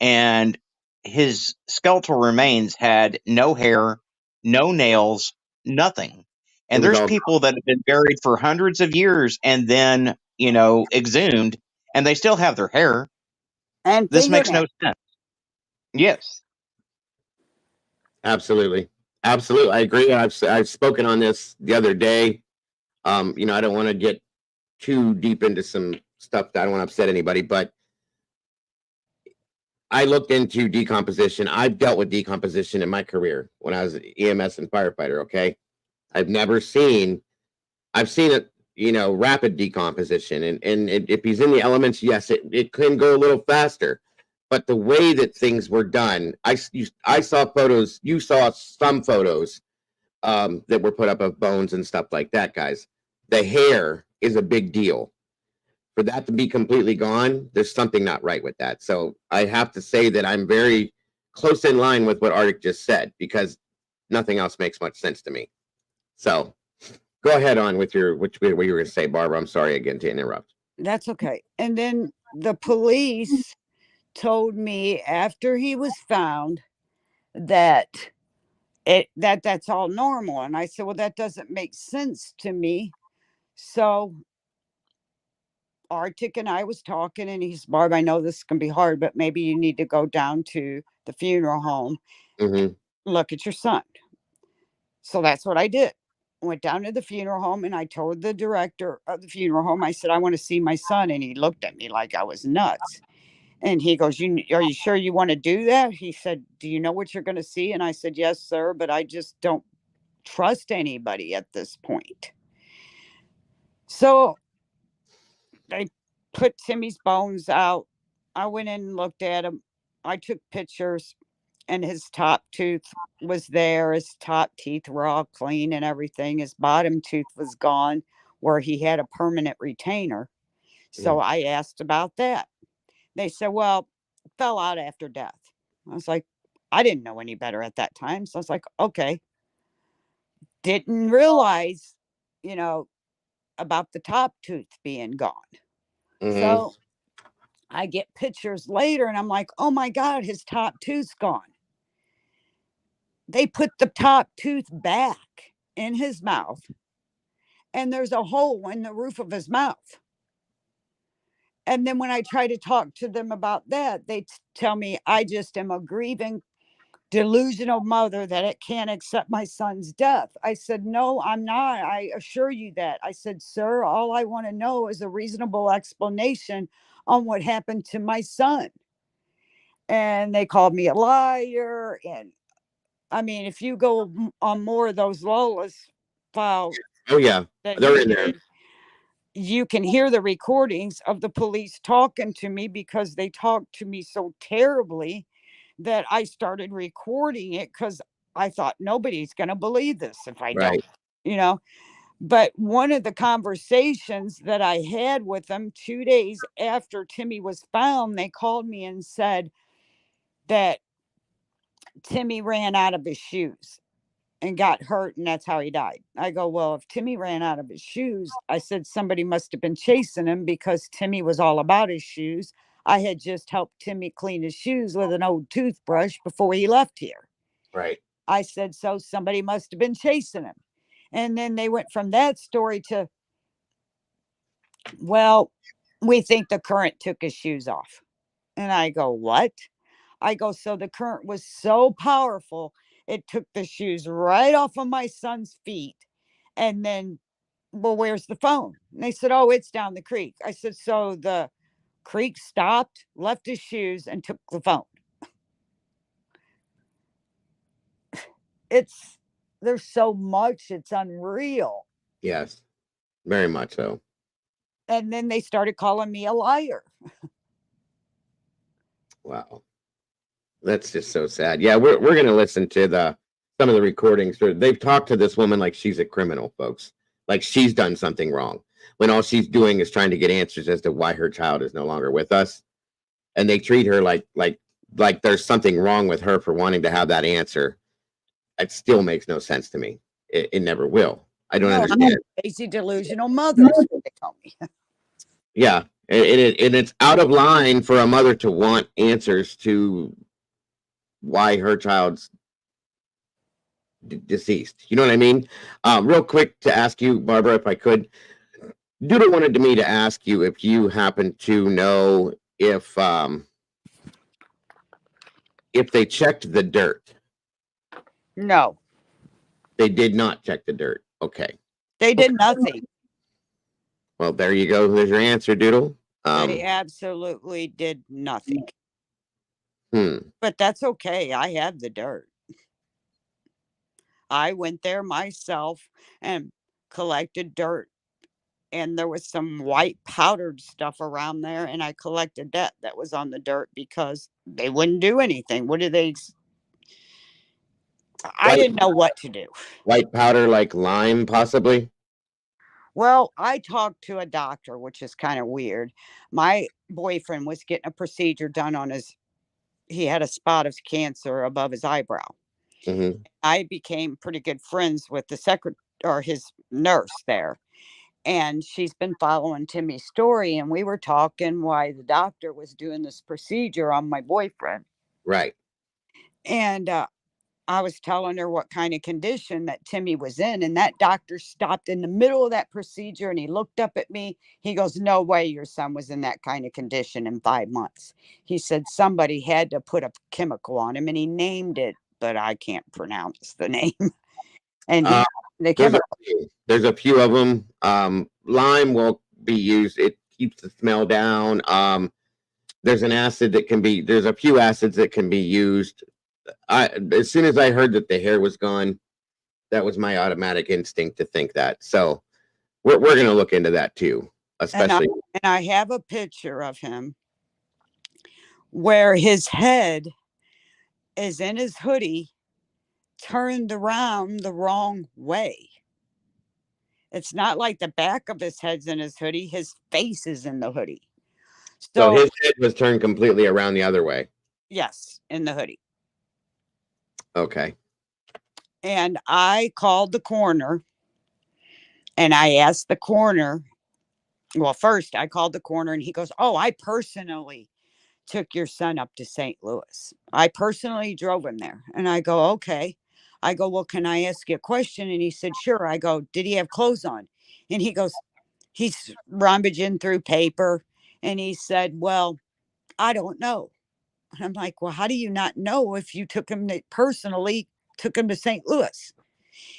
And his skeletal remains had no hair, no nails, nothing. And there's people that have been buried for hundreds of years and then, exhumed, and they still have their hair. And this makes no sense. Yes. Absolutely. Absolutely. I agree. I've spoken on this the other day. I don't want to get too deep into some stuff that I don't want to upset anybody, but I looked into decomposition. I've dealt with decomposition in my career when I was an EMS and firefighter. Okay. I've seen it, rapid decomposition. And if he's in the elements, yes, it can go a little faster. But the way that things were done, I saw photos, you saw some photos that were put up of bones and stuff like that, guys. The hair is a big deal. For that to be completely gone, there's something not right with that. So I have to say that I'm very close in line with what Arctic just said, because nothing else makes much sense to me. So go ahead on with what you were going to say, Barbara. I'm sorry again to interrupt. That's okay. And then the police told me after he was found that that's all normal. And I said, well, that doesn't make sense to me. So Arctic and I was talking, and he's, Barb, I know this can be hard, but maybe you need to go down to the funeral home, look at your son. So that's what I did. Went down to the funeral home, and I told the director of the funeral home, I said, I want to see my son. And he looked at me like I was nuts. And he goes, are you sure you want to do that? He said, do you know what you're going to see? And I said, yes, sir, but I just don't trust anybody at this point. So they put Timmy's bones out. I went in and looked at him. I took pictures, and his top tooth was there. His top teeth were all clean and everything. His bottom tooth was gone where he had a permanent retainer. So I asked about that. They said, well, fell out after death. I was like, I didn't know any better at that time. So I was like, okay. Didn't realize, you know, about the top tooth being gone. So I get pictures later and I'm like, oh my God, his top tooth's gone. They put the top tooth back in his mouth, and there's a hole in the roof of his mouth. And then when I try to talk to them about that, they tell me I just am a grieving, delusional mother that it can't accept my son's death. I said, no, I'm not. I assure you that. I said, sir, all I want to know is a reasonable explanation on what happened to my son. And they called me a liar. And I mean, if you go on more of those Lola's files, Oh yeah, they're in there. You can hear the recordings of the police talking to me because they talked to me so terribly that I started recording it because I thought nobody's going to believe this if I don't, you know. But one of the conversations that I had with them 2 days after Timmy was found, they called me and said that Timmy ran out of his shoes and got hurt, and that's how he died. I go, well, if Timmy ran out of his shoes, I said somebody must have been chasing him because Timmy was all about his shoes. I had just helped Timmy clean his shoes with an old toothbrush before he left here. Right. I said, so somebody must have been chasing him. And then they went from that story to, well, we think the current took his shoes off. And I go, what? I go, so the current was so powerful, it took the shoes right off of my son's feet. And then, well, where's the phone? And they said, oh, it's down the creek. I said, so the creek stopped, left his shoes, and took the phone. There's so much, it's unreal. Yes, very much so. And then they started calling me a liar. Wow. That's just so sad. Yeah, we're going to listen to some of the recordings. They've talked to this woman like she's a criminal, folks. Like she's done something wrong, when all she's doing is trying to get answers as to why her child is no longer with us. And they treat her like there's something wrong with her for wanting to have that answer. It still makes no sense to me. It never will. I don't understand. I'm a crazy, delusional mother, is what they told me. Yeah, and it's out of line for a mother to want answers to why her child's deceased. You know what I mean? Real quick to ask you, Barbara, if I could. Doodle wanted me to ask you if you happen to know if they checked the dirt. No. They did not check the dirt. Okay. They did nothing. Well, there you go. There's your answer, Doodle. They absolutely did nothing. Hmm. But that's okay. I have the dirt. I went there myself and collected dirt. And there was some white powdered stuff around there. And I collected that was on the dirt because they wouldn't do anything. What did they? I didn't know what to do. White powder like lime, possibly? Well, I talked to a doctor, which is kind of weird. My boyfriend was getting a procedure done on he had a spot of cancer above his eyebrow. Mm-hmm. I became pretty good friends with the secretary or his nurse there. And she's been following Timmy's story. And we were talking why the doctor was doing this procedure on my boyfriend. Right. And I was telling her what kind of condition that Timmy was in. And that doctor stopped in the middle of that procedure and he looked up at me. He goes, no way your son was in that kind of condition in 5 months. He said somebody had to put a chemical on him and he named it, but I can't pronounce the name. And the chemical. There's a few of them. Lime will be used. It keeps the smell down. There's an acid that can be, there's a few acids that can be used. As soon as I heard that the hair was gone, that was my automatic instinct to think that. So we're going to look into that too, And especially. I have a picture of him where his head is in his hoodie, turned around the wrong way. It's not like the back of his head's in his hoodie. His face is in the hoodie. So his head was turned completely around the other way. Yes, in the hoodie. Okay. And I called the coroner and I asked the coroner. Well, first I called the coroner and he goes, "Oh, I personally took your son up to St. Louis. I personally drove him there." And I go, "Okay." I go, "Well, can I ask you a question?" And he said, "Sure." I go, "Did he have clothes on?" And he goes, he's rummaging through paper. And he said, "Well, I don't know." And I'm like, "Well, how do you not know if you took him personally took him to St. Louis?"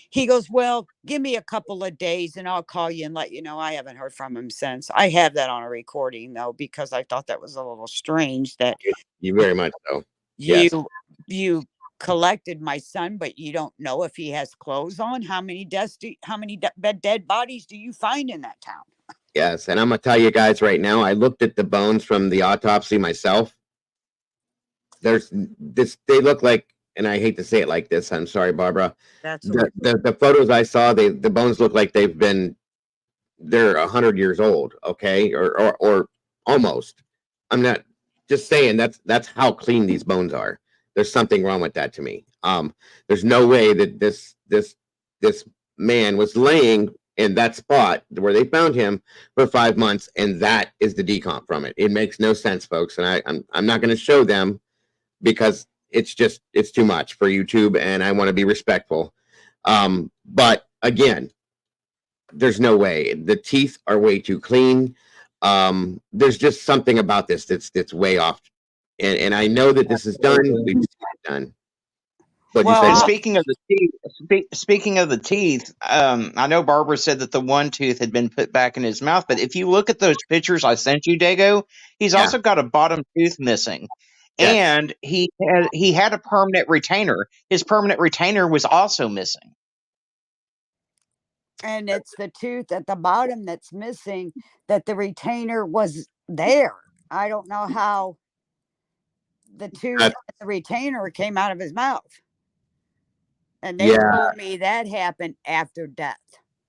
He goes, "Well, give me a couple of days and I'll call you and let you know." I haven't heard from him since. I have that on a recording though, because I thought that was a little strange that You very much so. you Yes. you collected my son, but you don't know if he has clothes on. How many dead bodies do you find in that town? Yes. And I'm going to tell you guys right now, I looked at the bones from the autopsy myself. There's this, they look like, and I hate to say it like this, I'm sorry, Barbara. That's The photos I saw, the bones look like they're 100 years old, okay, or almost. I'm not just saying that's how clean these bones are. There's something wrong with that to me. There's no way that this man was laying in that spot where they found him for 5 months, and that is the decomp from it. It makes no sense, folks, and I'm not going to show them because it's too much for YouTube, and I want to be respectful. But again, there's no way. The teeth are way too clean. There's just something about this that's way off. And I know that this is done. We've seen it done. But Well, And speaking of the teeth, speaking of the teeth, I know Barbara said that the one tooth had been put back in his mouth, but if you look at those pictures I sent you, Dago, he's also got a bottom tooth missing, Yes. and he had a permanent retainer. His permanent retainer was also missing. and it's the tooth at the bottom that's missing, that the retainer was there. I don't know how the tooth and the retainer came out of his mouth. And they told me that happened after death.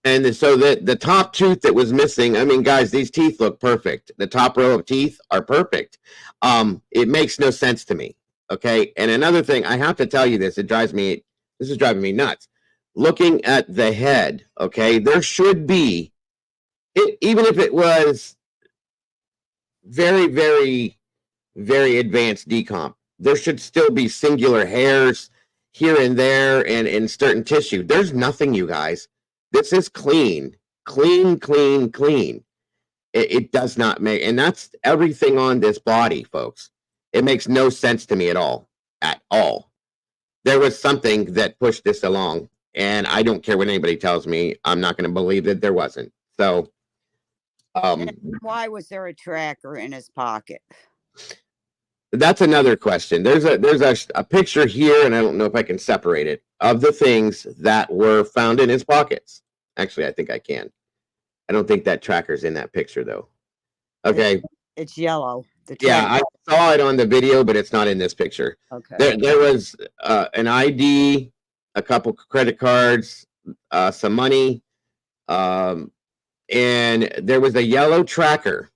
And so the top tooth that was missing, I mean, guys, these teeth look perfect. The top row of teeth are perfect. It makes no sense to me. Okay. And another thing, I have to tell you this, this is driving me nuts. Looking at the head, okay, there should be, even if it was very, very, very advanced decomp, there should still be singular hairs here and there and in certain tissue. There's nothing, you guys. This is clean. It does not make, and that's everything on this body, folks. It makes no sense to me at all. There was something that pushed this along, and I don't care what anybody tells me. I'm not going to believe that there wasn't. So, why was there a tracker in his pocket? That's another question. There's a picture here, and I don't know if I can separate it, of the things that were found in his pockets. Actually, I think I can. I don't think that tracker's in that picture, though. Okay. It's yellow. Yeah, I saw it on the video, but it's not in this picture. Okay. There was an ID, a couple credit cards, some money, and there was a yellow tracker.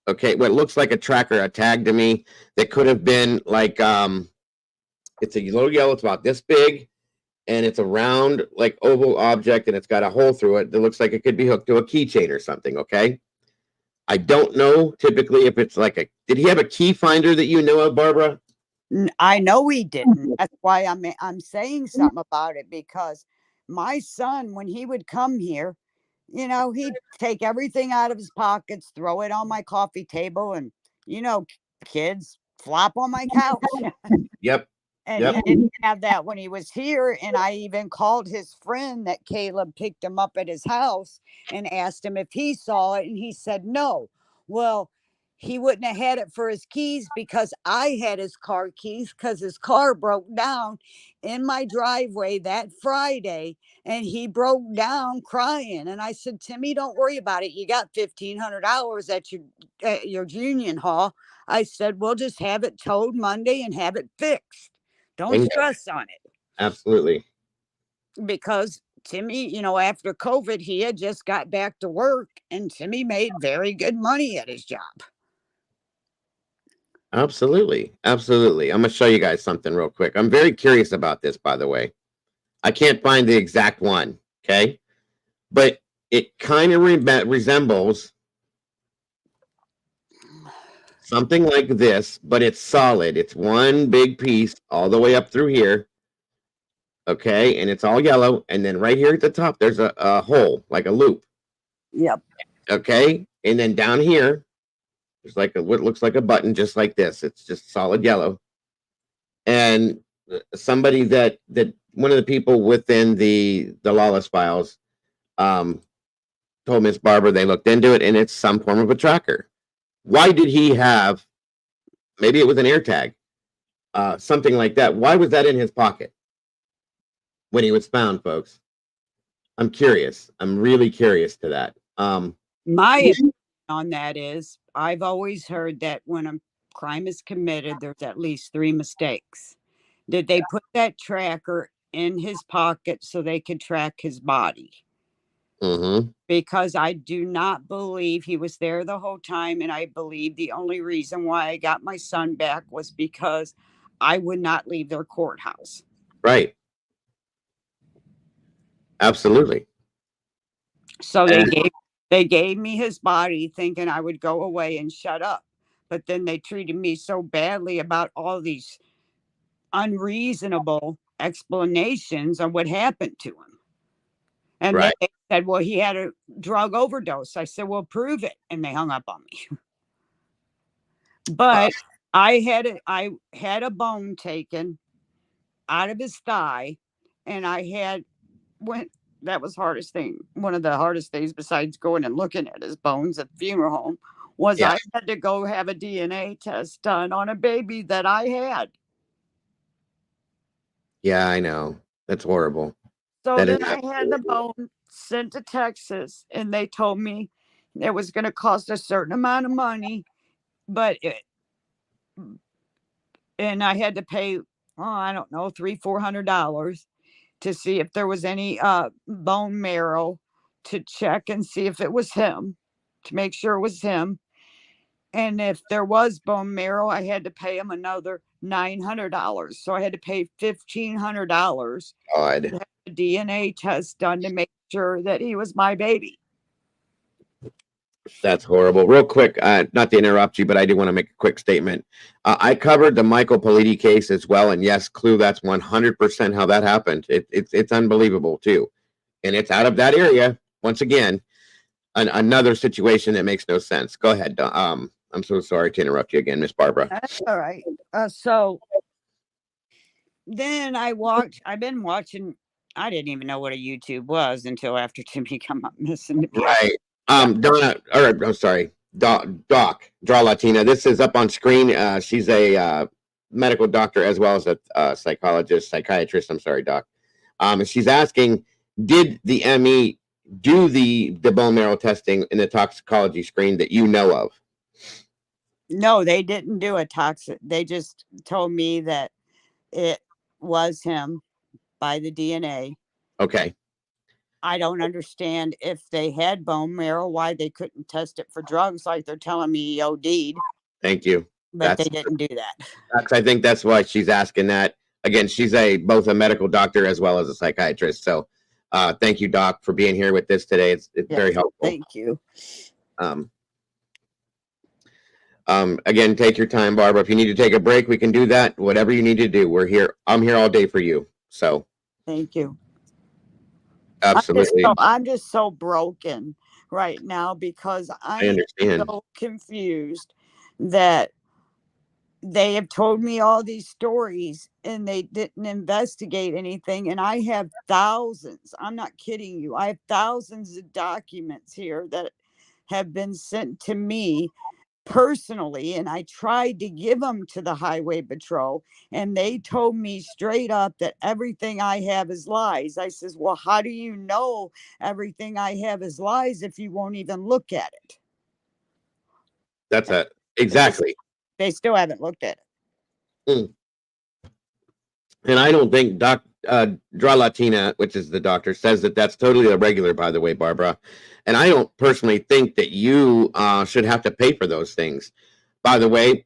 Okay, what looks like a tracker, a tag to me, that could have been like, it's a little yellow, it's about this big, and it's a round, like oval object, and it's got a hole through it that looks like it could be hooked to a keychain or something, okay? I don't know typically if it's like did he have a key finder that you know of, Barbara? I know he didn't. That's why I'm saying something about it, because my son, when he would come here, he'd take everything out of his pockets, throw it on my coffee table, and kids flop on my couch. Yep. And he didn't have that when he was here. And I even called his friend that Caleb picked him up at his house and asked him if he saw it. And he said no. Well, he wouldn't have had it for his keys because I had his car keys because his car broke down in my driveway that Friday and he broke down crying. And I said, Timmy, don't worry about it. You got $1,500 at your union hall. I said, we'll just have it towed Monday and have it fixed. Don't Bingo. stress on it. Absolutely. Because Timmy, you know, after COVID, he had just got back to work and Timmy made very good money at his job. Absolutely. Absolutely. I'm going to show you guys something real quick. I'm very curious about this, by the way. I can't find the exact one. Okay. But it kind of resembles something like this, but it's solid. It's one big piece all the way up through here. Okay. And it's all yellow. And then right here at the top, there's a hole, like a loop. Yep. Okay. And then down here, there's like what looks like a button, just like this. It's just solid yellow. And somebody that one of the people within the Lawless Files told Miss Barbara they looked into it, and it's some form of a tracker. Why did he have? Maybe it was an AirTag, something like that. Why was that in his pocket when he was found, folks? I'm curious. I'm really curious to that. My opinion on that is I've always heard that when a crime is committed, there's at least 3 mistakes. Did they put that tracker in his pocket so they could track his body? Mm-hmm. Because I do not believe he was there the whole time. And I believe the only reason why I got my son back was because I would not leave their courthouse. Right. Absolutely. So they gave me his body thinking I would go away and shut up. But then they treated me so badly about all these unreasonable explanations on what happened to him. And Right. then they said, well, he had a drug overdose. I said, well, prove it. And they hung up on me. But I had a bone taken out of his thigh, and that was hardest thing. One of the hardest things besides going and looking at his bones at the funeral home was I had to go have a DNA test done on a baby that I had. Yeah, I know. That's horrible. So That then is I had the bone sent to Texas, and they told me it was going to cost a certain amount of money, and I had to pay, I don't know, $300-400 to see if there was any bone marrow to check and see if it was him, to make sure it was him. And if there was bone marrow, I had to pay him another $900. So I had to pay $1,500 God. to have a DNA test done to make sure that he was my baby. That's horrible. Real quick, not to interrupt you, but I do want to make a quick statement. I covered the Michael Politi case as well, and yes, Clue, that's 100% how that happened. It's unbelievable too, and it's out of that area. Once again, another situation that makes no sense. Go ahead. I'm so sorry to interrupt you again, Miss Barbara. That's all right. So then I've been watching. I didn't even know what a YouTube was until after Timmy come up missing. Right. Donna, or I'm sorry, Doc, Draw Latina. This is up on screen. She's a medical doctor as well as a psychiatrist. I'm sorry, Doc. And she's asking, did the ME do the bone marrow testing in the toxicology screen that you know of? No, they didn't do a toxic. They just told me that it was him by the DNA. Okay. I don't understand if they had bone marrow, why they couldn't test it for drugs like they're telling me he OD'd. Thank you. But they didn't do that. I think that's why she's asking that. Again, she's both a medical doctor as well as a psychiatrist. So thank you, Doc, for being here with this today. It's very helpful. Thank you. Again, take your time, Barbara. If you need to take a break, we can do that. Whatever you need to do, we're here. I'm here all day for you. So thank you. Absolutely. I'm just so broken right now because I am so confused that they have told me all these stories and they didn't investigate anything. And I have thousands, I'm not kidding you, I have thousands of documents here that have been sent to me personally, and I tried to give them to the highway patrol, and they told me straight up that everything I have is lies. I says, well, how do you know everything I have is lies if you won't even look at it? That's And exactly. they still haven't looked at it. Mm. And I don't think Dra Latina, which is the doctor, says that that's totally irregular, by the way, Barbara. And I don't personally think that you should have to pay for those things. By the way,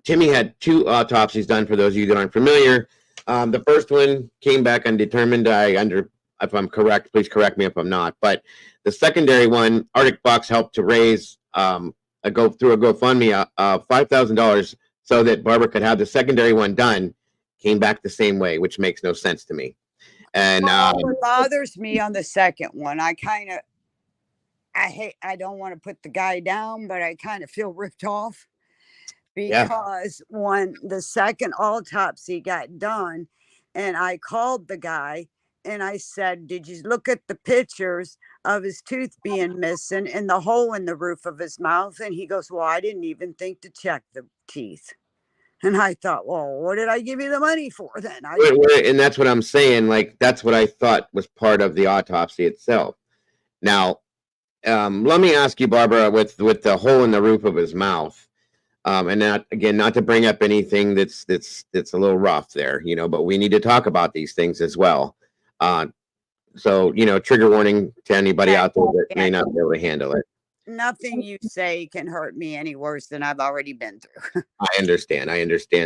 Timmy had 2 autopsies done, for those of you that aren't familiar. The first one came back undetermined. If I'm correct, please correct me if I'm not. But the secondary one, Arctic Fox helped to raise through a GoFundMe $5,000 so that Barbara could have the secondary one done. Came back the same way, which makes no sense to me. And What bothers me on the second one, I don't want to put the guy down, but I kind of feel ripped off because when the second autopsy got done and I called the guy and I said, did you look at the pictures of his tooth being missing and the hole in the roof of his mouth? And he goes, well, I didn't even think to check the teeth. And I thought, well, what did I give you the money for then? And that's what I'm saying. Like, that's what I thought was part of the autopsy itself. Now, let me ask you, Barbara, with the hole in the roof of his mouth, and not to bring up anything that's a little rough there, but we need to talk about these things as well. So, trigger warning to anybody out there that may not be able to handle it. Nothing you say can hurt me any worse than I've already been through. I understand.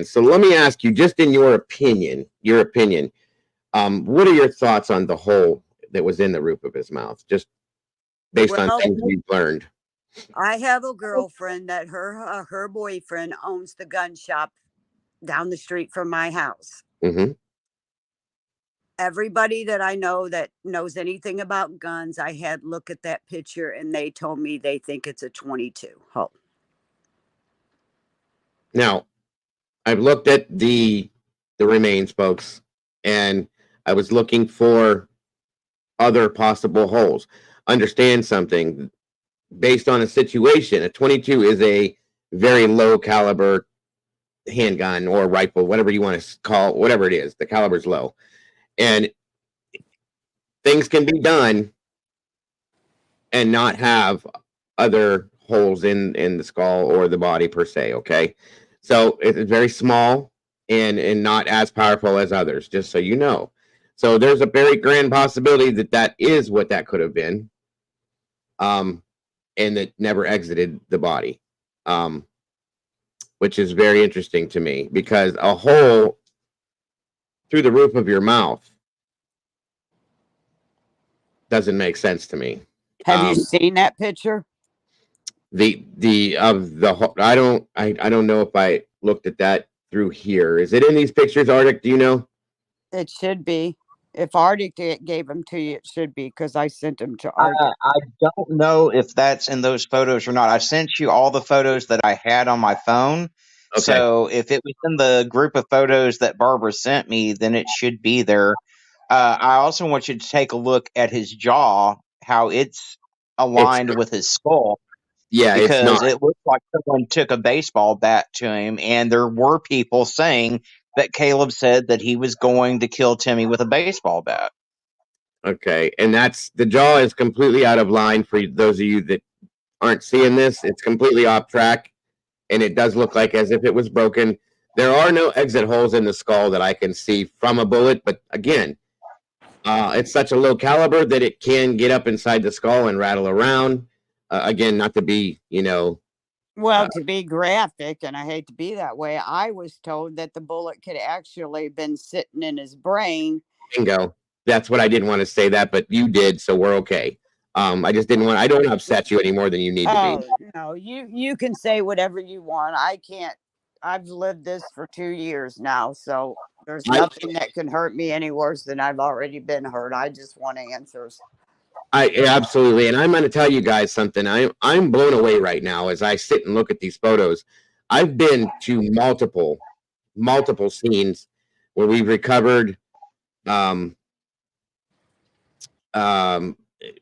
So let me ask you, just in your opinion, what are your thoughts on the hole that was in the roof of his mouth, just based on things you've learned? I have a girlfriend that her boyfriend owns the gun shop down the street from my house. Mm-hmm. Everybody that I know that knows anything about guns, I had look at that picture and they told me they think it's a 22 hole. Now, I've looked at the remains, folks, and I was looking for other possible holes. Understand something. Based on a situation, a 22 is a very low caliber handgun or rifle, whatever you want to call, whatever it is. The caliber's low. And things can be done and not have other holes in the skull or the body per se, okay? So it's very small and not as powerful as others, just so you know. So there's a very grand possibility that is what that could have been, and that never exited the body, which is very interesting to me, because a hole through the roof of your mouth doesn't make sense to me. Have you seen that picture? I don't know if I looked at that through here. Is it in these pictures, Arctic? Do you know? It should be. If Arctic gave them to you, it should be, because I sent them to Arctic. I don't know if that's in those photos or not. I sent you all the photos that I had on my phone. Okay. So if it was in the group of photos that Barbara sent me, then it should be there. I also want you to take a look at his jaw, how it's aligned with his skull. Yeah, because it looks like someone took a baseball bat to him, and there were people saying that Caleb said that he was going to kill Timmy with a baseball bat. Okay, and the jaw is completely out of line for those of you that aren't seeing this. It's completely off track, and it does look like as if it was broken. There are no exit holes in the skull that I can see from a bullet, but again, it's such a low caliber that it can get up inside the skull and rattle around. Again, not to be, well, to be graphic, and I hate to be that way, I was told that the bullet could actually been sitting in his brain. Bingo. That's what I didn't want to say that, but you did, so we're okay. I just didn't want. I don't want to upset you any more than you need to be. No, you can say whatever you want. I can't. I've lived this for 2 years now, so there's nothing that can hurt me any worse than I've already been hurt. I just want answers. Absolutely, and I'm going to tell you guys something. I'm blown away right now as I sit and look at these photos. I've been to multiple scenes where we've recovered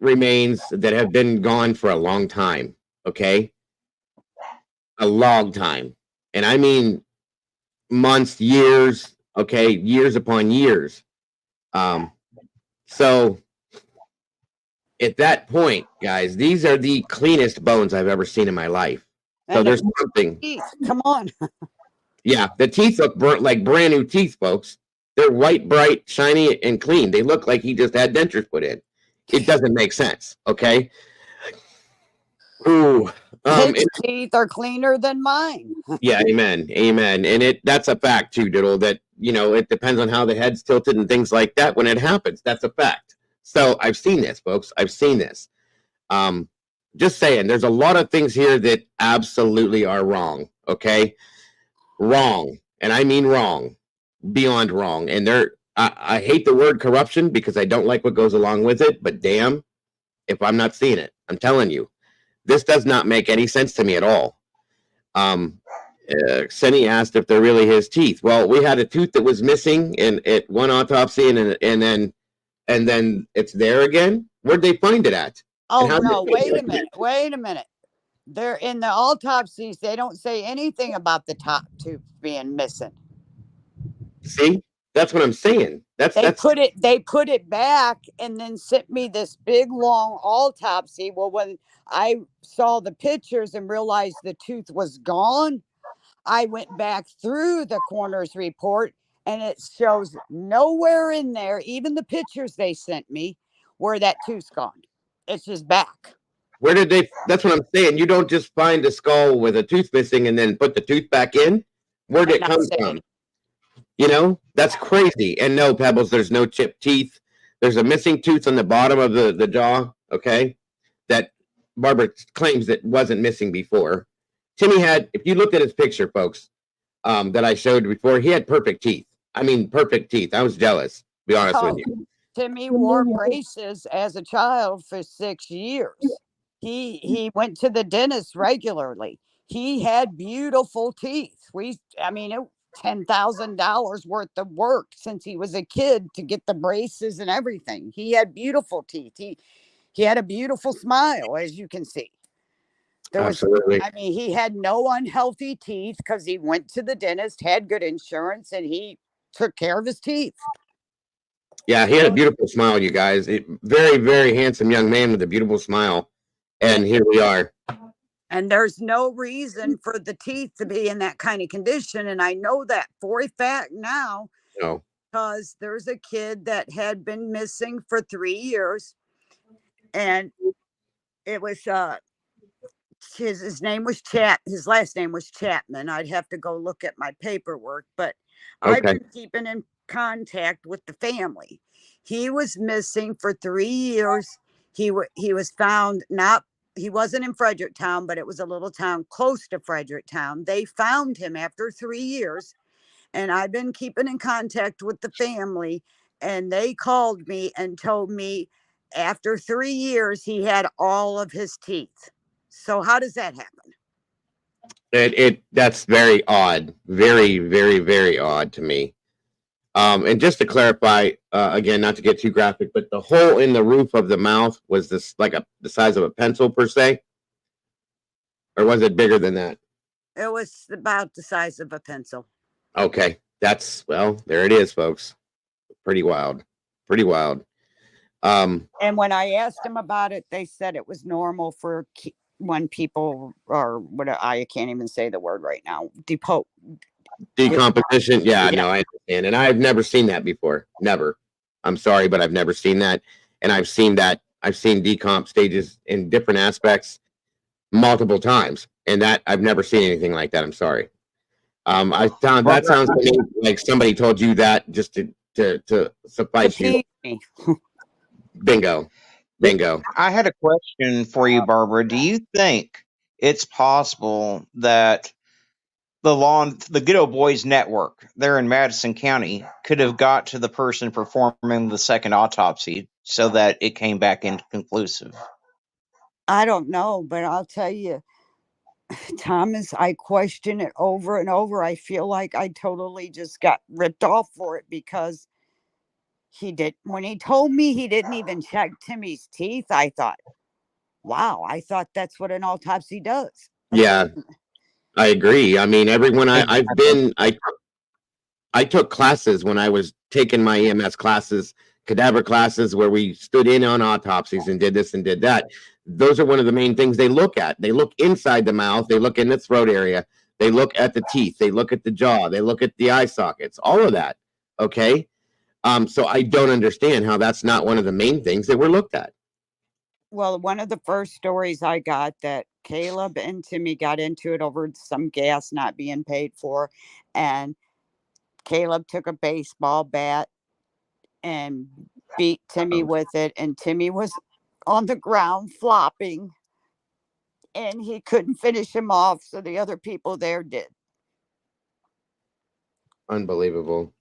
remains that have been gone for a long time. Okay, a long time. And I mean months, years, okay, years upon years. So at that point, guys, these are the cleanest bones I've ever seen in my life. So And there's something. teeth, come on. Yeah, the teeth look like brand new teeth, folks. They're white, bright, shiny, and clean. They look like he just had dentures put in. It doesn't make sense, okay? Ooh. His teeth are cleaner than mine. Yeah, amen, amen. And that's a fact too, Diddle, that, you know, it depends on how the head's tilted and things like that when it happens. That's a fact. So I've seen this, folks. I've seen this. Just saying, there's a lot of things here that absolutely are wrong, okay? Wrong. And I mean wrong. Beyond wrong. And I hate the word corruption because I don't like what goes along with it, but damn, if I'm not seeing it, I'm telling you, this does not make any sense to me at all. Senny asked if they're really his teeth. Well, we had a tooth that was missing at one autopsy, and then it's there again. Where'd they find it at? Oh no! Wait a minute. They're in the autopsies. They don't say anything about the top tooth being missing. See, that's what I'm saying. They put it back and then sent me this big long autopsy. Well, when I saw the pictures and realized the tooth was gone, I went back through the coroner's report and it shows nowhere in there, even the pictures they sent me, where that tooth's gone. It's just back. Where did they? That's what I'm saying. You don't just find a skull with a tooth missing and then put the tooth back in. Where did it come from? You know, that's crazy. And no, Pebbles, there's no chipped teeth. There's a missing tooth on the bottom of the jaw, okay, that Barbara claims that wasn't missing before. Timmy had, if you looked at his picture, folks, that I showed before, he had perfect teeth. I mean, perfect teeth. I was jealous, to be honest with you. Timmy wore braces as a child for 6 years. He went to the dentist regularly. He had beautiful teeth. $10,000 worth of work since he was a kid to get the braces and everything. He had beautiful teeth. He had a beautiful smile, as you can see. Absolutely. He had no unhealthy teeth because he went to the dentist, had good insurance, and he took care of his teeth. Yeah, he had a beautiful smile, you guys. Very, very handsome young man with a beautiful smile. And here we are. And there's no reason for the teeth to be in that kind of condition. And I know that for a fact now. No. Because there's a kid that had been missing for 3 years. And it was his name was his last name was Chapman. I'd have to go look at my paperwork, but okay. I've been keeping in contact with the family. He was missing for 3 years. He was found he wasn't in Fredericktown, but it was a little town close to Fredericktown. They found him after 3 years, and I've been keeping in contact with the family, and they called me and told me after 3 years he had all of his teeth. So how does that happen? That's very odd. Very, very, very odd to me. And just to clarify, again, not to get too graphic, but the hole in the roof of the mouth was this like the size of a pencil per se? Or was it bigger than that? It was about the size of a pencil. Okay. There it is, folks. Pretty wild. Pretty wild. And when I asked them about it, they said it was normal for when people are, I can't even say the word right now, decomposition. Yeah, no, I understand. And I've never seen that before. Never. I'm sorry, but I've never seen that. And I've seen decomp stages in different aspects multiple times. And that I've never seen anything like that. I'm sorry. That sounds to me like somebody told you that just to suffice you. Bingo. I had a question for you, Barbara. Do you think it's possible that the Good Old Boys Network there in Madison County could have got to the person performing the second autopsy so that it came back inconclusive? I don't know, but I'll tell you, Thomas, I question it over and over. I feel like I totally just got ripped off for it because when he told me he didn't even check Timmy's teeth, I thought, wow, I thought that's what an autopsy does. Yeah. I agree. I mean, everyone I took classes when I was taking my EMS classes, cadaver classes, where we stood in on autopsies and did this and did that. Those are one of the main things they look at. They look inside the mouth, they look in the throat area, they look at the teeth, they look at the jaw, they look at the eye sockets, all of that. Okay. So I don't understand how that's not one of the main things that were looked at. Well, one of the first stories I got that Caleb and Timmy got into it over some gas not being paid for, and Caleb took a baseball bat and beat Timmy with it, and Timmy was on the ground flopping, and he couldn't finish him off, so the other people there did. Unbelievable.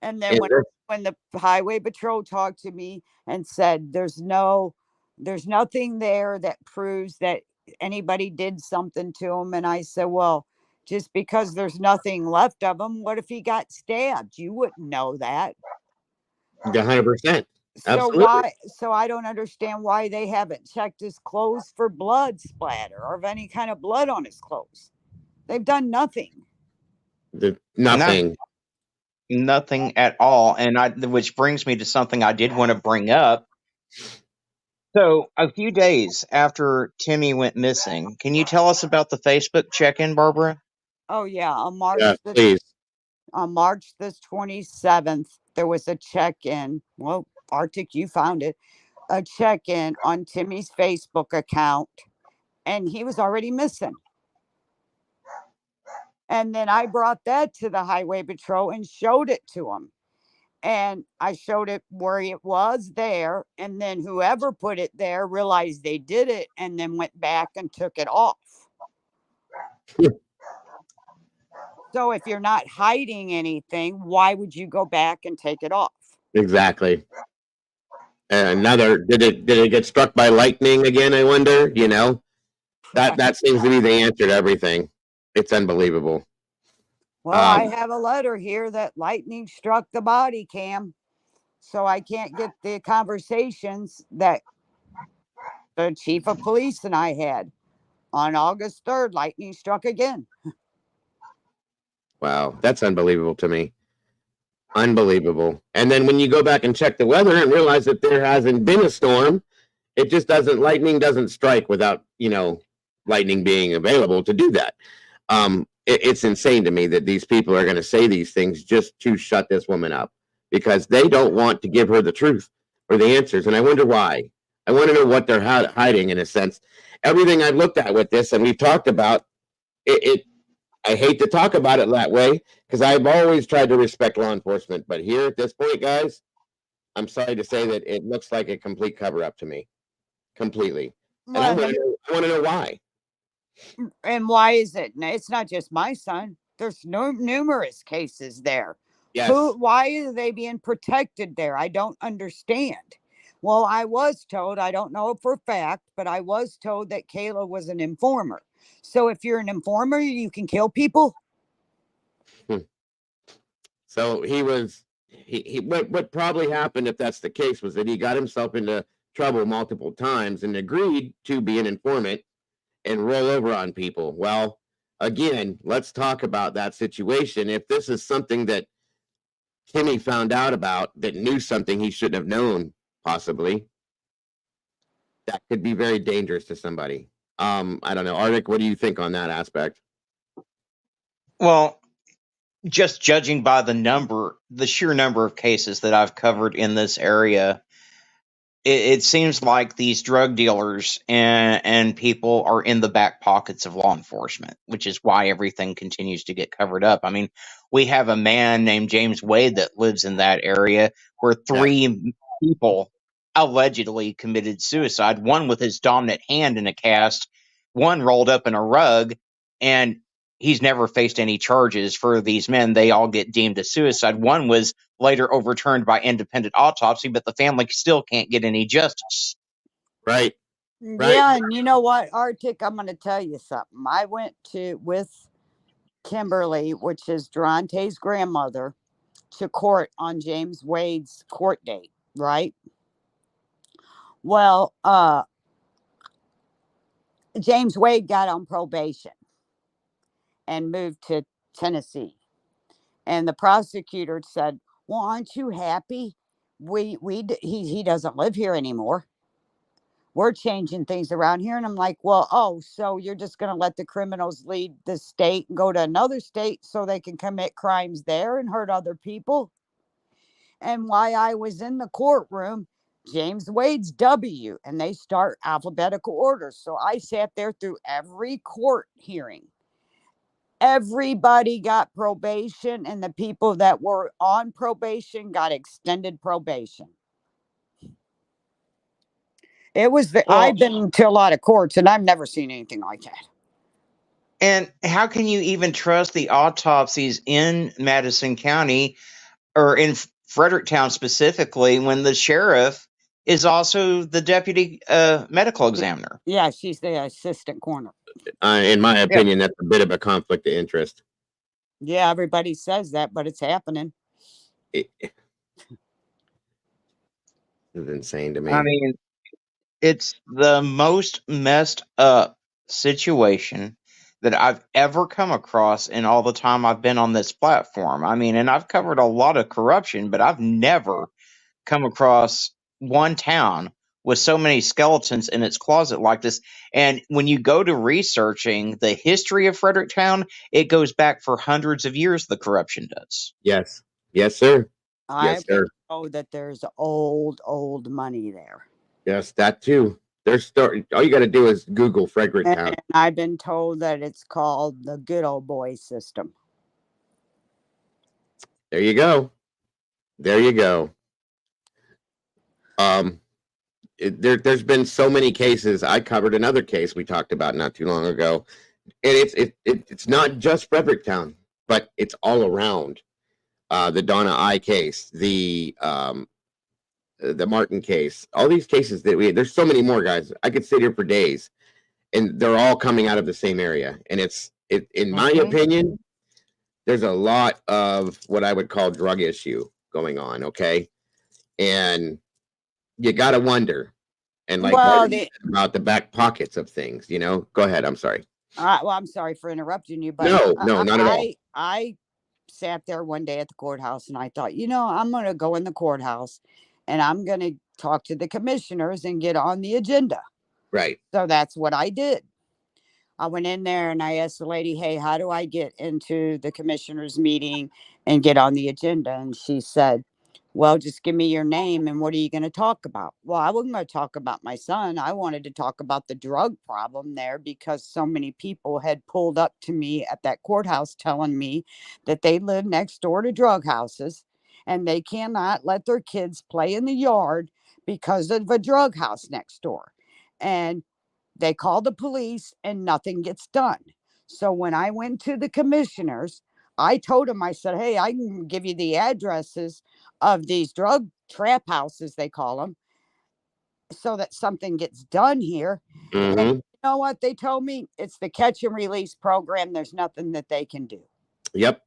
And then when the highway patrol talked to me and said there's nothing there that proves that anybody did something to him, and I said, well, just because there's nothing left of him, what if he got stabbed? You wouldn't know that. 100%. So Absolutely. so I don't understand why they haven't checked his clothes for blood splatter or of any kind of blood on his clothes. They've done nothing. Nothing. Nothing at all. And which brings me to something I did want to bring up. So a few days after Timmy went missing, can you tell us about the Facebook check-in, Barbara? Oh yeah, on Please. March the 27th, there was a check-in. Well, Arctic, you found it. A check-in on Timmy's Facebook account, and he was already missing. And then I brought that to the highway patrol and showed it to him. And I showed it where it was there. And then whoever put it there realized they did it and then went back and took it off. So if you're not hiding anything, why would you go back and take it off? Exactly. Did it get struck by lightning again? I wonder. You know, that seems to be the answer to everything. It's unbelievable. Well, I have a letter here that lightning struck the body cam, so I can't get the conversations that the chief of police and I had. On August 3rd, lightning struck again. Wow, that's unbelievable to me. Unbelievable. And then when you go back and check the weather and realize that there hasn't been a storm, it just doesn't, lightning doesn't strike without, lightning being available to do that. It's insane to me that these people are going to say these things just to shut this woman up because they don't want to give her the truth or the answers. And I wonder why. I want to know what they're hiding in a sense. Everything I've looked at with this and we've talked about I hate to talk about it that way because I've always tried to respect law enforcement. But here at this point, guys, I'm sorry to say that it looks like a complete cover up to me. Completely. And I want to know why. And why is it? It's not just my son. There's numerous cases there. Yes. Why are they being protected there? I don't understand. Well, I was told, I don't know for a fact, but I was told that Kayla was an informer. So if you're an informer, you can kill people. So what probably happened if that's the case was that he got himself into trouble multiple times and agreed to be an informant and roll over on people. Well, again, let's talk about that situation. If this is something that Timmy found out about that knew something he shouldn't have known, possibly, that could be very dangerous to somebody. I don't know. Arctic, what do you think on that aspect? Well, just judging by the sheer number of cases that I've covered in this area, it seems like these drug dealers and people are in the back pockets of law enforcement, which is why everything continues to get covered up. I mean, we have a man named James Wade that lives in that area where 3 people allegedly committed suicide, one with his dominant hand in a cast, one rolled up in a rug, and he's never faced any charges for these men. They all get deemed a suicide. One was later overturned by independent autopsy, but the family still can't get any justice. Right. Yeah, and you know what, Arctic, I'm going to tell you something. I went with Kimberly, which is Durante's grandmother, to court on James Wade's court date, right? Well, James Wade got on probation. and moved to Tennessee. And the prosecutor said, "Well, aren't you happy? He doesn't live here anymore. We're changing things around here." And I'm like, "Well, oh, so you're just going to let the criminals leave the state and go to another state so they can commit crimes there and hurt other people?" And while I was in the courtroom, James Wade's W, and they start alphabetical order. So I sat there through every court hearing. Everybody got probation, and the people that were on probation got extended probation. It was Well, I've been to a lot of courts, and I've never seen anything like that. and how can you even trust the autopsies in Madison County or in Fredericktown specifically when the sheriff is also the deputy medical examiner? Yeah, she's the assistant coroner. In my Yeah. opinion, that's a bit of a conflict of interest. Yeah, everybody says that, but it's happening. It is insane to me. I mean, it's the most messed up situation that I've ever come across in all the time I've been on this platform. I mean, and I've covered a lot of corruption, but I've never come across one town with so many skeletons in its closet like this. And when you go to researching the history of Fredericktown, it goes back for hundreds of years, the corruption does. Yes. Yes, sir. I Yes, sir. know that there's old money there. Yes, that too. There's all you got to do is Google Fredericktown. And I've been told that it's called the good old boy system. There you go. There you go. There's been so many cases. I covered another case we talked about not too long ago, and it's not just Fredericktown, but it's all around. The Donna I case, the Martin case, all these cases that there's so many more, guys. I could sit here for days, and they're all coming out of the same area. And in my opinion, there's a lot of what I would call drug issue going on. Okay. And you got to wonder. And like about the back pockets of things, go ahead. I'm sorry. Well, I'm sorry for interrupting you, but no, not at all. I sat there one day at the courthouse and I thought, I'm going to go in the courthouse and I'm going to talk to the commissioners and get on the agenda. Right. So that's what I did. I went in there and I asked the lady, "Hey, how do I get into the commissioners meeting and get on the agenda?" And she said, "Well, just give me your name and what are you going to talk about?" Well, I wasn't going to talk about my son. I wanted to talk about the drug problem there because so many people had pulled up to me at that courthouse telling me that they live next door to drug houses and they cannot let their kids play in the yard because of a drug house next door. And they call the police and nothing gets done. So when I went to the commissioners, I told them, I said, "Hey, I can give you the addresses of these drug trap houses," they call them, "so that something gets done here." And you know what they told me? It's the catch and release program. There's nothing that they can do. Yep.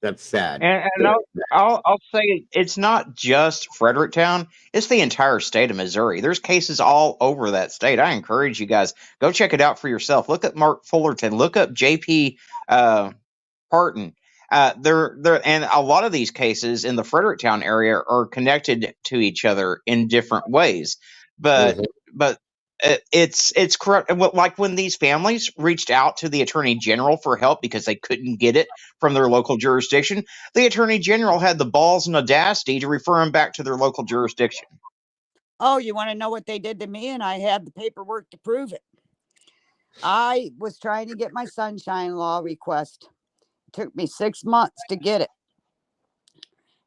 That's sad. And I'll say it's not just Fredericktown; it's the entire state of Missouri. There's cases all over that state. I encourage you guys, go check it out for yourself. Look at Mark Fullerton. Look up J.P. Parton. There, and a lot of these cases in the Fredericktown area are connected to each other in different ways. But it's corrupt. Like when these families reached out to the attorney general for help because they couldn't get it from their local jurisdiction, the attorney general had the balls and audacity to refer them back to their local jurisdiction. Oh, you want to know what they did to me? And I have the paperwork to prove it. I was trying to get my sunshine law request. It took me 6 months to get it.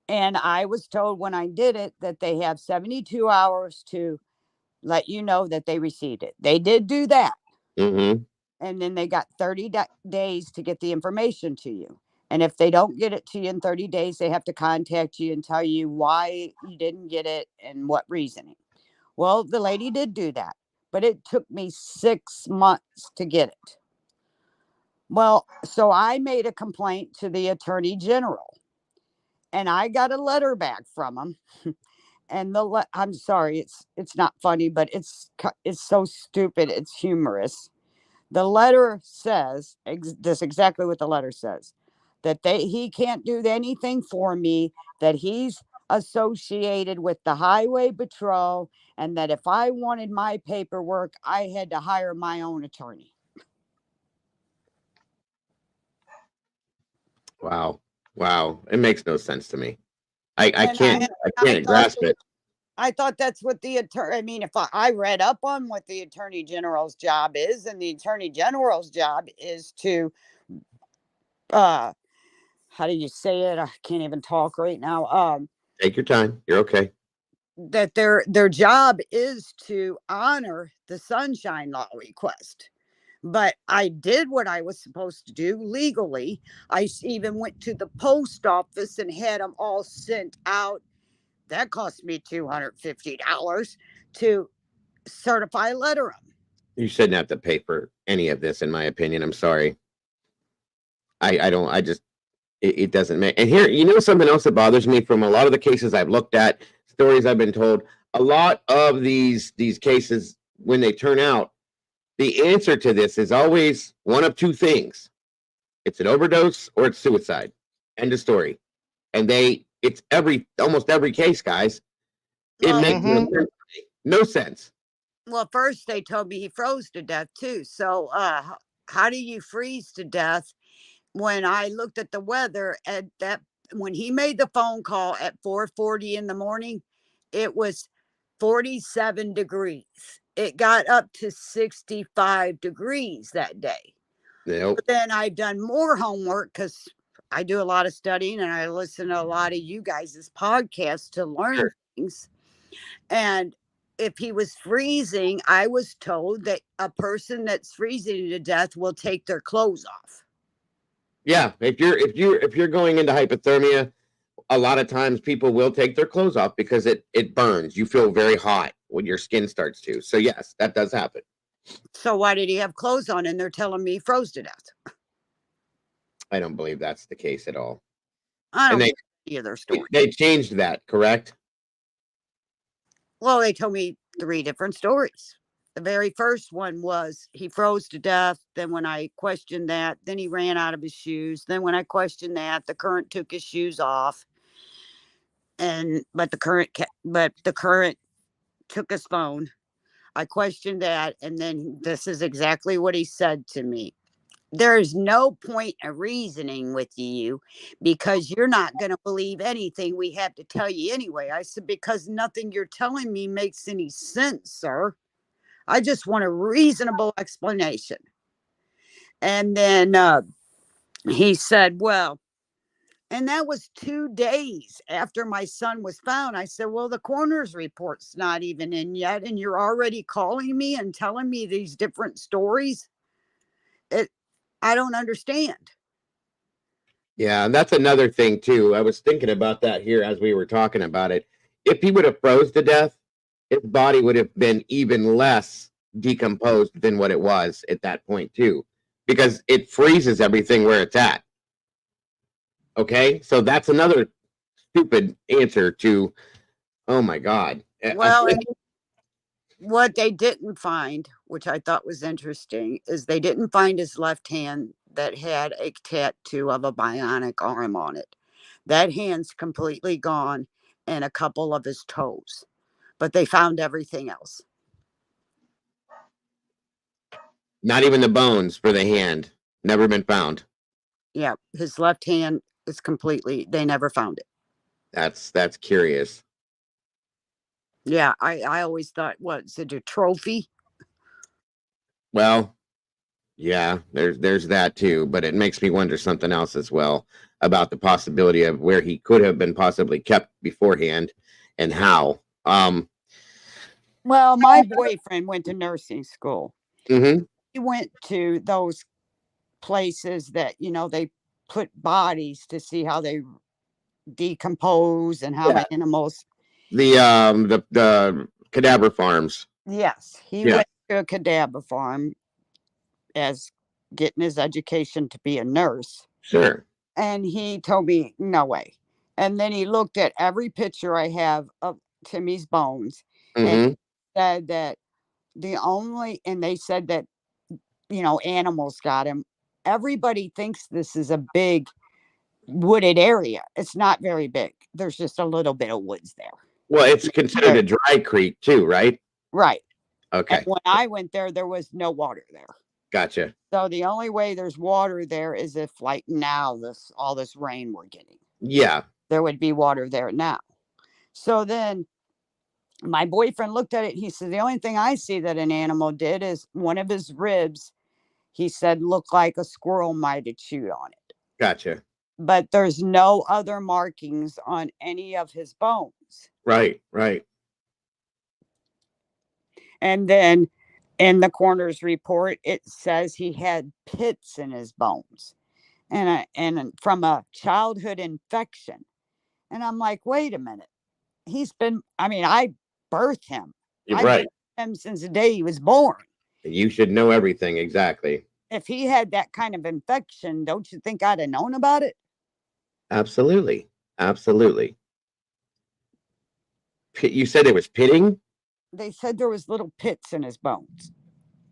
And I was told when I did it that they have 72 hours to let you know that they received it. They did do that. And then they got 30 days to get the information to you. And if they don't get it to you in 30 days, they have to contact you and tell you why you didn't get it and what reasoning. Well, the lady did do that, but it took me 6 months to get it. Well, so I made a complaint to the attorney general and I got a letter back from him. And I'm sorry, it's not funny, but it's so stupid. It's humorous. The letter says this exactly what the letter says, that he can't do anything for me, that he's associated with the highway patrol, and that if I wanted my paperwork, I had to hire my own attorney. Wow. Wow. It makes no sense to me. I And can't grasp it. I thought that's what the attorney, I mean, if I read up on what the attorney general's job is, and the attorney general's job is to, how do you say it? I can't even talk right now. Take your time. You're okay. That their job is to honor the sunshine law request. But I did what I was supposed to do legally. I even went to the post office and had them all sent out. That cost me $250 to certify a letter them. You shouldn't have to pay for any of this, in my opinion. I'm sorry. It doesn't make. And here, you know, something else that bothers me from a lot of the cases I've looked at, stories I've been told, a lot of these cases, when they turn out, the answer to this is always one of two things. It's an overdose or it's suicide. End of story. And it's almost every case, guys. It makes no sense. Well, first they told me he froze to death too. So how do you freeze to death? When I looked at the weather at that, when he made the phone call at 4:40 in the morning, it was 47 degrees. It got up to 65 degrees that day. Nope. But then I've done more homework because I do a lot of studying and I listen to a lot of you guys' podcasts to learn things. And if he was freezing, I was told that a person that's freezing to death will take their clothes off. Yeah, if you're going into hypothermia, a lot of times people will take their clothes off because it burns. You feel very hot when your skin starts to. So yes, that does happen. So why did he have clothes on and they're telling me he froze to death? I don't believe that's the case at all. I don't believe any of their story. They changed that, correct? Well, they told me 3 different stories. The very first one was he froze to death. Then when I questioned that, then he ran out of his shoes. Then when I questioned that, the current took his shoes off. But the current took his phone. I questioned that, and then this is exactly what he said to me. There is no point of reasoning with you because you're not going to believe anything we have to tell you anyway. I said, because nothing you're telling me makes any sense, sir. I just want a reasonable explanation. And then he said, well, and that was 2 days after my son was found. I said, well, the coroner's report's not even in yet, and you're already calling me and telling me these different stories. I don't understand. Yeah, and that's another thing too. I was thinking about that here as we were talking about it. If he would have froze to death, his body would have been even less decomposed than what it was at that point too, because it freezes everything where it's at. Okay, so that's another stupid answer to, oh my God. Well, and what they didn't find, which I thought was interesting, is they didn't find his left hand that had a tattoo of a bionic arm on it. That hand's completely gone and a couple of his toes, but they found everything else. Not even the bones for the hand, never been found. Yeah, his left hand is completely, they never found it. That's curious. Yeah, I always thought, what, is it a trophy? Well, yeah, there's that too, but it makes me wonder something else as well about the possibility of where he could have been possibly kept beforehand and how. Well, my boyfriend went to nursing school. Mm-hmm. He went to those places that, they put bodies to see how they decompose and how animals. The cadaver farms. Yes, he went to a cadaver farm as getting his education to be a nurse. Sure. And he told me, no way. And then he looked at every picture I have of Timmy's bones and said that they said that, animals got him. Everybody thinks this is a big wooded area. It's not very big. There's just a little bit of woods there. Well, it's considered a dry creek too, right? Right. Okay. And when I went there was no water there. Gotcha. So the only way there's water there is if, like now, all this rain we're getting. Yeah. There would be water there now. So then my boyfriend looked at it. He said, the only thing I see that an animal did is one of his ribs, he said, looked like a squirrel might have chewed on it. Gotcha. But there's no other markings on any of his bones. Right. Right. And then in the coroner's report, it says he had pits in his bones and from a childhood infection. And I'm like, wait a minute. I birthed him. You're I've right. birthed him since the day he was born. You should know everything. Exactly. If he had that kind of infection, don't you think I'd have known about it? Absolutely. Absolutely. You said it was pitting? They said there was little pits in his bones.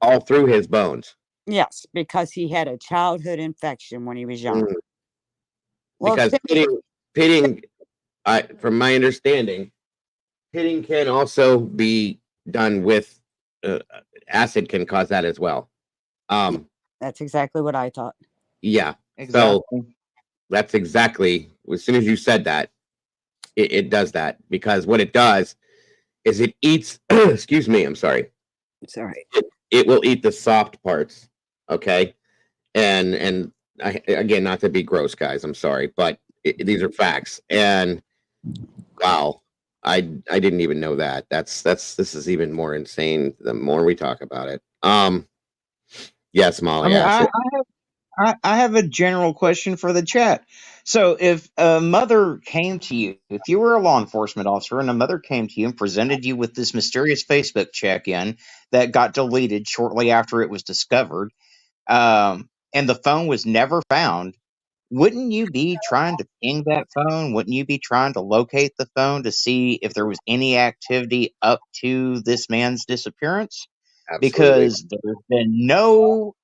All through his bones? Yes, because he had a childhood infection when he was young. Mm. Well, Because pitting, from my understanding, pitting can also be done with acid can cause that as well. That's exactly what I thought. Yeah. Exactly. So that's exactly, as soon as you said that, it does that, because what it does is it eats, excuse me, I'm sorry. It's all right. It will eat the soft parts. Okay. And again, not to be gross, guys, I'm sorry, but these are facts. And wow, I didn't even know that. This is even more insane the more we talk about it. Yes, Molly. I have a general question for the chat. So if a mother came to you, if you were a law enforcement officer and a mother came to you and presented you with this mysterious Facebook check-in that got deleted shortly after it was discovered, and the phone was never found, wouldn't you be trying to ping that phone? Wouldn't you be trying to locate the phone to see if there was any activity up to this man's disappearance? Absolutely. Because there's been no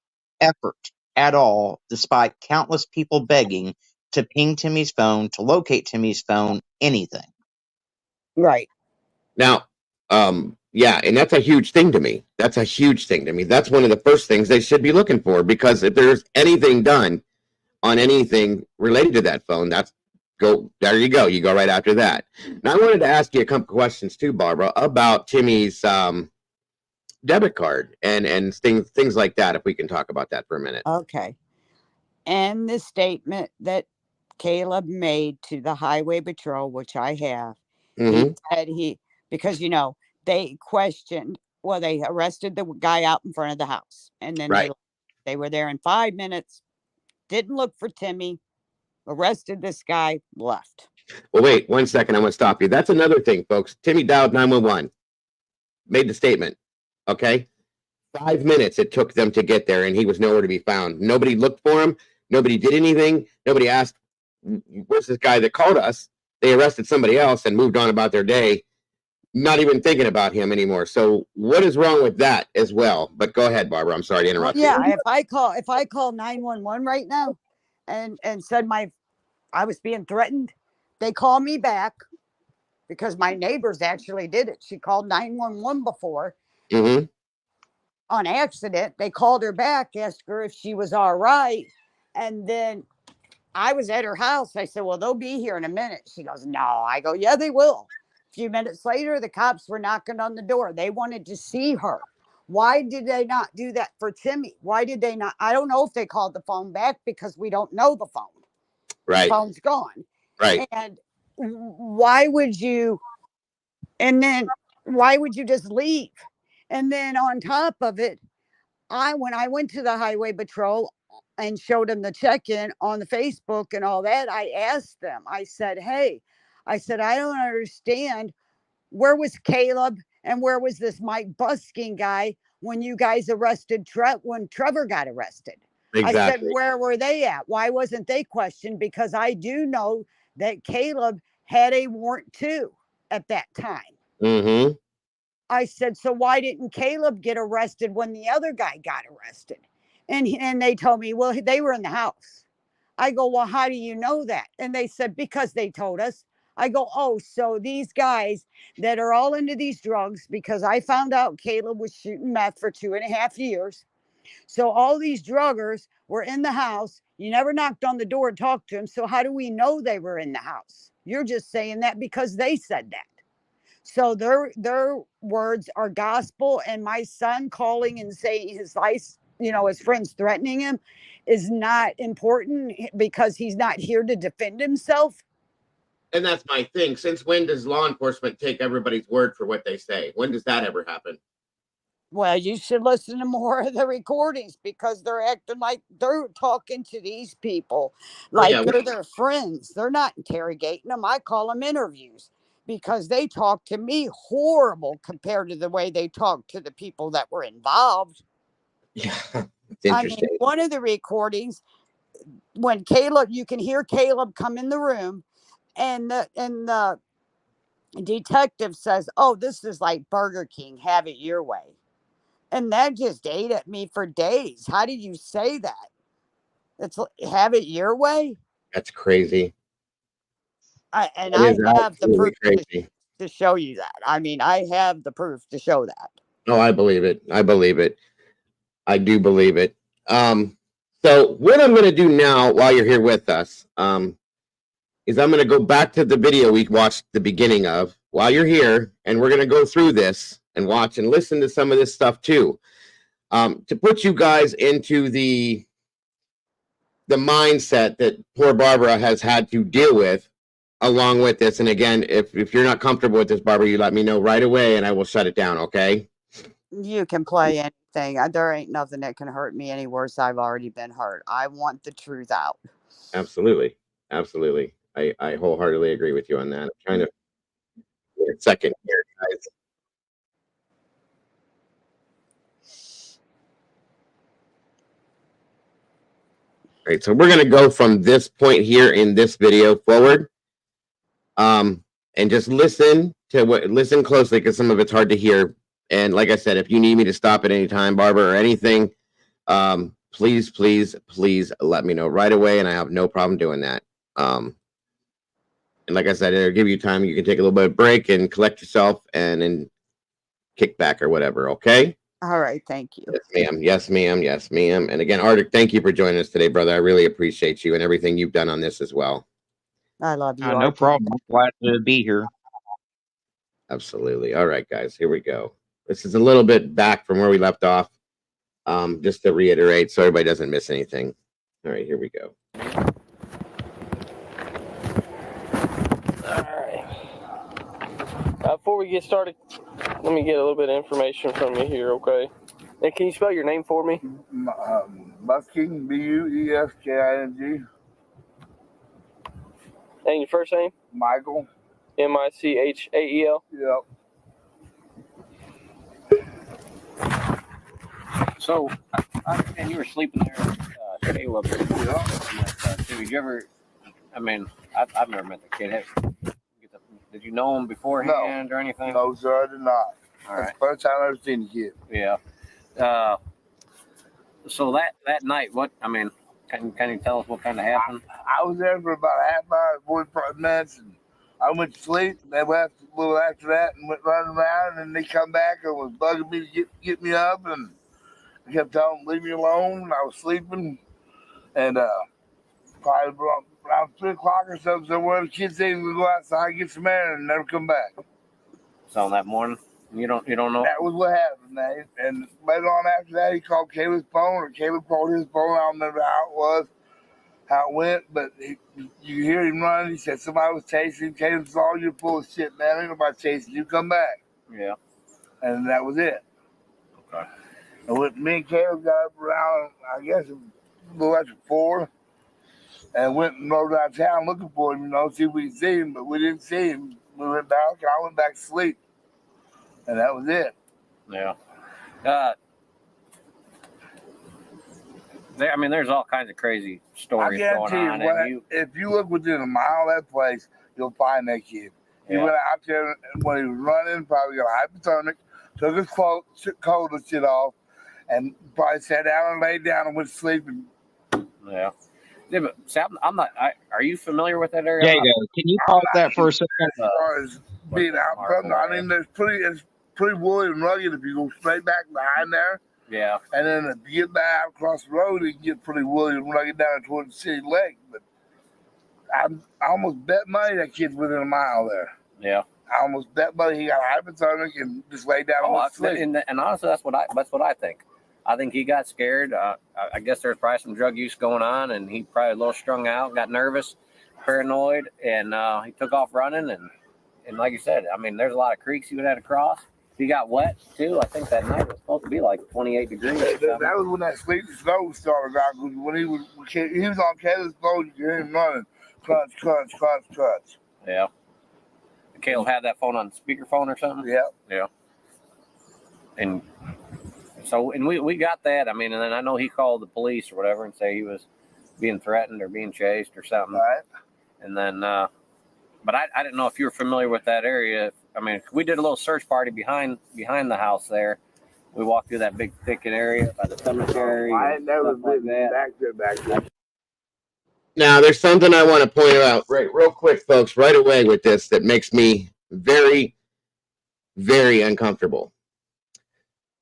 effort at all, despite countless people begging, to ping Timmy's phone, to locate Timmy's phone, anything. Right. Now, yeah, and that's a huge thing to me. That's a huge thing to me. That's one of the first things they should be looking for, because if there's anything done on anything related to that phone, there you go. You go right after that. Now, I wanted to ask you a couple questions too, Barbara, about Timmy's debit card and things like that, if we can talk about that for a minute. Okay. And the statement that Caleb made to the highway patrol, which I have, he said because they questioned, they arrested the guy out in front of the house, and then they were there in 5 minutes, didn't look for Timmy, arrested this guy, left. Well, wait 1 second. I'm going to stop you. That's another thing, folks. Timmy dialed 911, made the statement. Okay. 5 minutes it took them to get there, and he was nowhere to be found. Nobody looked for him. Nobody did anything. Nobody asked, where's this guy that called us? They arrested somebody else and moved on about their day, not even thinking about him anymore. So what is wrong with that as well? But go ahead, Barbara. I'm sorry to interrupt you. Yeah, if I call 911 right now and said I was being threatened, they call me back, because my neighbors actually did it. She called 911 before. Mm-hmm. On accident. They called her back, asked her if she was all right. And then I was at her house. I said, well, they'll be here in a minute. She goes, no. I go, yeah, they will. A few minutes later, the cops were knocking on the door. They wanted to see her. Why did they not do that for Timmy? Why did they not? I don't know if they called the phone back, because we don't know the phone. Right. The phone's gone. Right. And why would you just leave? And then on top of it, when I went to the highway patrol and showed them the check-in on the Facebook and all that, I asked them, I said, hey, I don't understand. Where was Caleb and where was this Mike Busking guy when you guys arrested when Trevor got arrested? Exactly. I said, where were they at? Why wasn't they questioned? Because I do know that Caleb had a warrant too at that time. I said, so why didn't Caleb get arrested when the other guy got arrested? And they told me, well, they were in the house. I go, well, how do you know that? And they said, because they told us. I go, oh, so these guys that are all into these drugs, because I found out Caleb was shooting meth for 2.5 years. So all these druggers were in the house. You never knocked on the door and talked to them. So how do we know they were in the house? You're just saying that because they said that. So their words are gospel. And my son calling and saying his life, his friends threatening him is not important because he's not here to defend himself. And that's my thing. Since when does law enforcement take everybody's word for what they say? When does that ever happen? Well, you should listen to more of the recordings because they're acting like they're talking to these people like they're their friends. They're not interrogating them. I call them interviews because they talk to me horrible compared to the way they talk to the people that were involved. Yeah, it's interesting. One of the recordings, when Caleb, you can hear Caleb come in the room, and the detective says, "Oh, this is like Burger King. Have it your way." And that just ate at me for days. How did you say that? It's have it your way. That's crazy. I have the proof to show you that. I have the proof to show that. Oh, I believe it. I believe it. I do believe it. So what I'm going to do now while you're here with us is I'm going to go back to the video we watched the beginning of while you're here, and we're going to go through this and watch and listen to some of this stuff too, to put you guys into the mindset that poor Barbara has had to deal with along with this. And again, if you're not comfortable with this, Barbara, you let me know right away and I will shut it down, okay? You can play anything. There ain't nothing that can hurt me any worse. I've already been hurt. I want the truth out. Absolutely. Absolutely. I wholeheartedly agree with you on that. I'm trying to get a second here, guys. All right, so we're going to go from this point here in this video forward, and just listen closely because some of it's hard to hear. And like I said, if you need me to stop at any time, Barbara, or anything, please let me know right away, and I have no problem doing that. And like I said, it'll give you time. You can take a little bit of break and collect yourself and then kick back or whatever, okay? All right, thank you. Yes, ma'am. Yes, ma'am. Yes, ma'am. And again, Arctic, thank you for joining us today, brother. I really appreciate you and everything you've done on this as well. I love you. No problem. I'm glad to be here. Absolutely. All right, guys, here we go. This is a little bit back from where we left off, just to reiterate so everybody doesn't miss anything. All right, here we go. All right. Before we get started, let me get a little bit of information from you here, okay? And can you spell your name for me? Busking, Buesking. And your first name? Michael. Michael. Yep. So, I understand you were sleeping there, Caleb. Yeah. Did you ever? I've never met the kid. Did you know him beforehand or anything? No, sir, I did not. All That's right. the first time I've ever seen the kid. Yeah. So that night, can you tell us what kind of happened? I was there for about a half hour, 45 minutes, and I went to sleep. They left a little after that and went running around, and they come back and was bugging me to get me up, and I kept telling them, leave me alone. And I was sleeping, and probably around 3 o'clock or something, somewhere the kids said we go outside, get some air, and never come back. So that morning, you don't know. That was what happened, man. And later on after that, he called Caleb's phone, or Caleb called his phone. I don't remember how it went, but you hear him run. He said somebody was chasing him. Caleb said, "Oh, you're full of shit, man. Ain't nobody chasing you. Come back." Yeah. And that was it. Okay. And me and Caleb got up around, I guess, a little after 4, and went and rode out of town looking for him, see if we could see him, but we didn't see him. We went back, and I went back to sleep. And that was it. Yeah. There's all kinds of crazy stories going on. If you look within a mile of that place, you'll find that kid. He went out there when he was running, probably got hypothermic, took his coat and shit off, and probably sat down and laid down and went to sleep. And Yeah. Yeah, but see, I'm not. Are you familiar with that area? Jago, can you pause that for a second? as far as being out from, I mean, it's pretty woolly and rugged if you go straight back behind there. Yeah. And then if you get back across the road, it can get pretty woolly and rugged down towards the city lake. But I almost bet money that kid's within a mile there. Yeah. I almost bet money he got hypothermic and just laid down and went to sleep. And honestly, that's what I think. I think he got scared. I guess there's probably some drug use going on, and he probably a little strung out, got nervous, paranoid, and he took off running. And like you said, I mean, there's a lot of creeks he would have to cross. He got wet too. I think that night was supposed to be like 28 degrees. That was when that sleepy snow started out. When he was on Caleb's boat, you could hear him running, crunch, crunch, crunch, crunch. Yeah. Caleb had that phone on speakerphone or something. Yeah. Yeah. And so, and we got that. I mean, and then I know he called the police or whatever and say he was being threatened or being chased or something. Right. And then, but I didn't know if you were familiar with that area. I mean, we did a little search party behind the house there. We walked through that big thicket area by the cemetery. I ain't never been back there. Now, there's something I want to point out real quick, folks, right away with this that makes me very, very uncomfortable.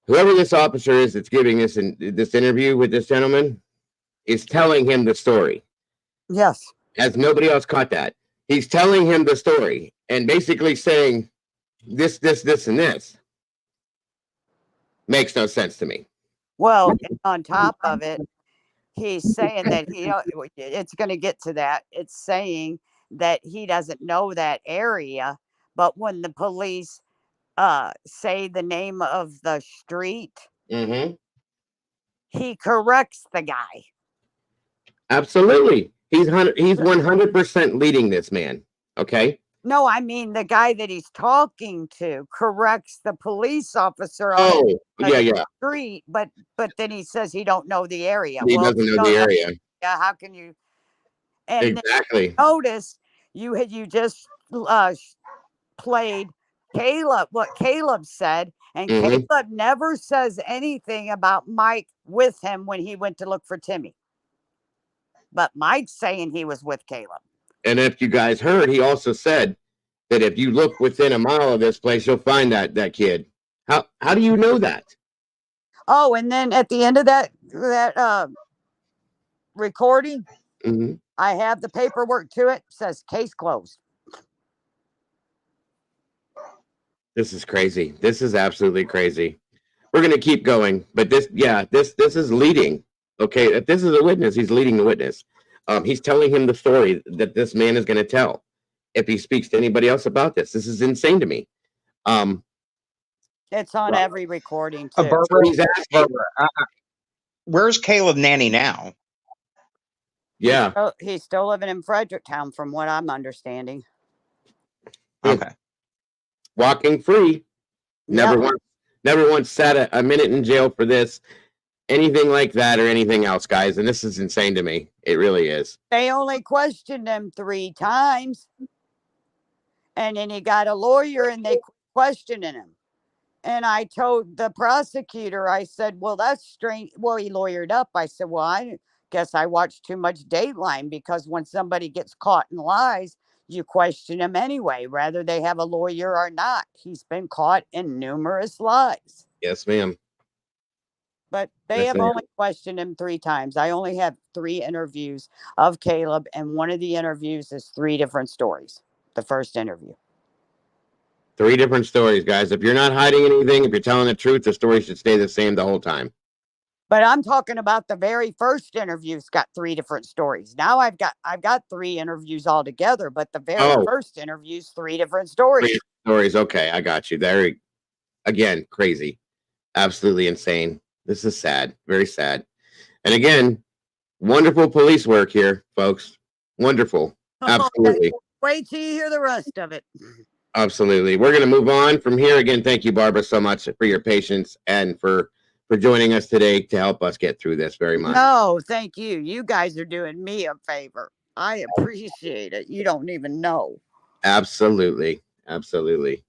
Whoever this officer is that's giving this interview with this gentleman is telling him the story. Yes. As nobody else caught that. He's telling him the story and basically saying this, and this. Makes no sense to me. Well, on top of it, he's saying that it's going to get to that. It's saying that he doesn't know that area, but when the police say the name of the street, he corrects the guy. Absolutely. He's 100% leading this man. Okay. No, I mean the guy that he's talking to corrects the police officer on the street, but then he says he don't know the area. He doesn't know the area. Yeah, how can you? And exactly. Notice you just played Caleb, what Caleb said, and Caleb never says anything about Mike with him when he went to look for Timmy. But Mike's saying he was with Caleb. And if you guys heard, he also said that if you look within a mile of this place, you'll find that kid. How do you know that? Oh, and then at the end of that recording, I have the paperwork to it. Says case closed. This is crazy. This is absolutely crazy. We're gonna keep going, but this is leading. Okay, if this is a witness, he's leading the witness. He's telling him the story that this man is going to tell. If he speaks to anybody else about this is insane to me. It's on every recording too. Barbara, where's Caleb Nanny now? Yeah, he's still living in Fredericktown, from what I'm understanding. Okay, walking free. Never once sat a minute in jail for this. Anything like that or anything else, guys. And this is insane to me. It really is. They only questioned him 3 times. And then he got a lawyer and they questioning him. And I told the prosecutor, I said, well, that's strange. Well, he lawyered up. I said, well, I guess I watched too much Dateline, because when somebody gets caught in lies, you question him anyway, whether they have a lawyer or not. He's been caught in numerous lies. Yes, ma'am. But they have only questioned him 3 times. I only have 3 interviews of Caleb, and one of the interviews is 3 different stories. The first interview. 3 different stories, guys. If you're not hiding anything, if you're telling the truth, the story should stay the same the whole time. But I'm talking about the very first interview's got 3 different stories. Now I've got 3 interviews altogether, but the very first interview's 3 different stories. 3 stories. Okay, I got you. There, again, crazy, absolutely insane. This is sad, very sad. And again, wonderful police work here, folks. Wonderful. Absolutely. Wait till you hear the rest of it. Absolutely. We're going to move on from here. Again, thank you, Barbara, so much for your patience and for joining us today to help us get through this very much. No, thank you. You guys are doing me a favor. I appreciate it. You don't even know. Absolutely. Absolutely.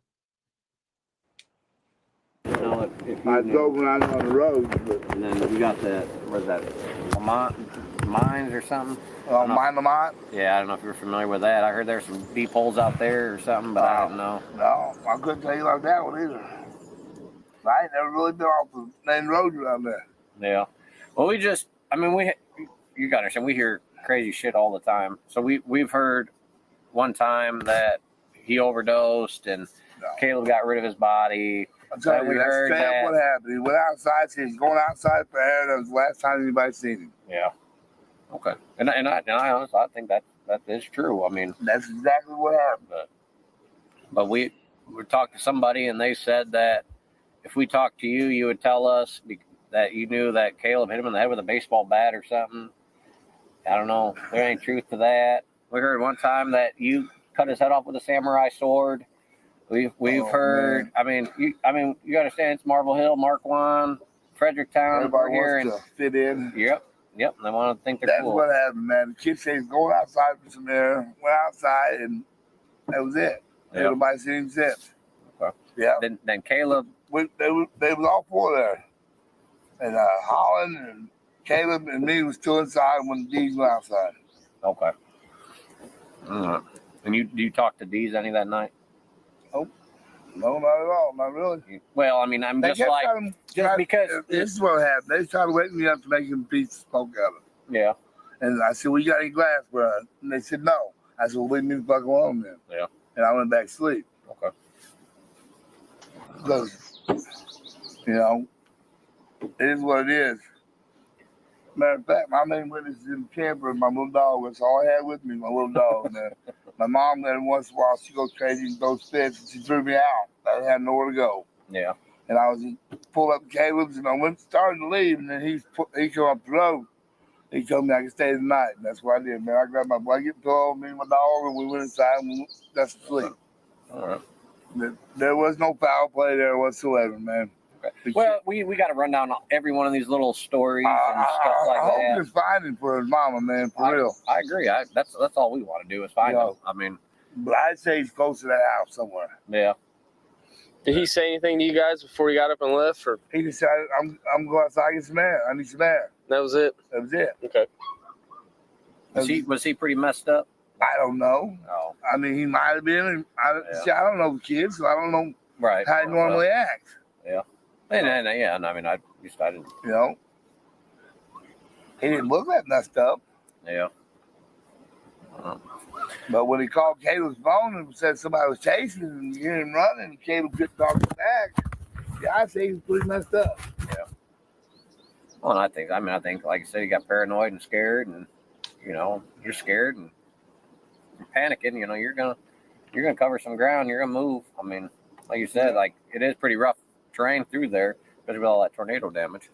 You know, if you I knew. drove when I was on the road, but And then we got the, what is that, mines or something? Lamont. Yeah, I don't know if you're familiar with that. I heard there's some deep holes out there or something, but I didn't know. No, I couldn't tell you like that one either. I ain't never really been off the main road around there. Yeah. Well, you got to understand, we hear crazy shit all the time. So we've heard one time that he overdosed and Caleb got rid of his body. I'm telling you, that's straight up what happened. He went outside, he was going outside for air. That was the last time anybody seen him. Yeah. Okay. And I honestly, I think that is true. I mean, that's exactly what happened. But we talked to somebody and they said that if we talked to you, you would tell us that you knew that Caleb hit him in the head with a baseball bat or something. I don't know. There ain't truth to that. We heard one time that you cut his head off with a samurai sword. We've heard. Man. You understand? It's Marble Hill, Marquand, Fredericktown. Everybody wants to fit in. Yep. They want to think they're cool. That's what happened, man. The kid said he's going outside for some air. Went outside, and that was it. Yep. Everybody seen him since. Okay. Yeah. Then Caleb. They was all four there, and Holland and Caleb and me was still inside when Dees went outside. Okay. All right. And you talked to Dees any that night? Oh, no, not at all. Not really. Well, I mean, I'm just like, because this is what happened. They tried to wake me up to make him a piece of smoke out of it. Yeah. And I said, "Well, you got any glass, bro?" And they said, "No." I said, "Well, leave me the fuck alone then." Yeah. And I went back to sleep. Okay. Because, you know, it is what it is. Matter of fact, my main witness is in the camper and my little dog. That's all I had with me, my little dog. Man. My mom, every once in a while, she goes crazy and throws fits, and she threw me out. I had nowhere to go. Yeah. And I was pulled up Caleb's, and I started to leave, and then he came up the road. He told me I could stay the night, and that's what I did, man. I grabbed my blanket, pillow, me and my dog, and we went inside and we got to sleep. All right. There was no foul play there whatsoever, man. Okay. Well, we got to run down every one of these little stories and stuff like I that. hope he's finding for his mama, man, for real. I agree. That's all we want to do is find him. I mean, but I'd say he's close to that house somewhere. Yeah. Did he say anything to you guys before he got up and left? Or he decided, I'm going outside and get some air. I need some air. That was it? That was it. Okay. Was he pretty messed up? I don't know. Oh. I mean, he might have been. I don't know the kids, so I don't know how he normally acts. Yeah. And I mean, I didn't. You know, he didn't look that messed up. Yeah. But when he called Caleb's phone and said somebody was chasing him and you hear him running, and Caleb couldn't talk him back, yeah, I'd say he was pretty messed up. Yeah. Well, and I think, like I said, he got paranoid and scared, and you know, you're scared and you're panicking. You know, you're gonna cover some ground. You're gonna move. I mean, like you said, like it is pretty rough terrain through there, especially with all that tornado damage.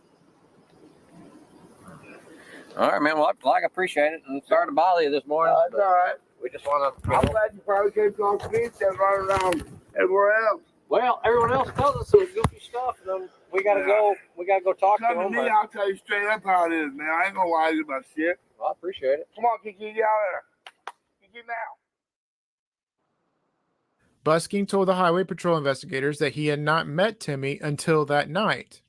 All right, man. Well, I appreciate it, and sorry to bother you this morning. That's all right. We just want to. I'm glad you probably came to the beach and running around everywhere else. Well, everyone else tells us some goofy stuff, and then we gotta go. We gotta go talk to Come them. to me, I'll tell you straight up how it is, man. I ain't gonna lie to you about shit. Well, I appreciate it. Come on, Kiki, get out there. Kiki, now. Busking told the highway patrol investigators that he had not met Timmy until that night.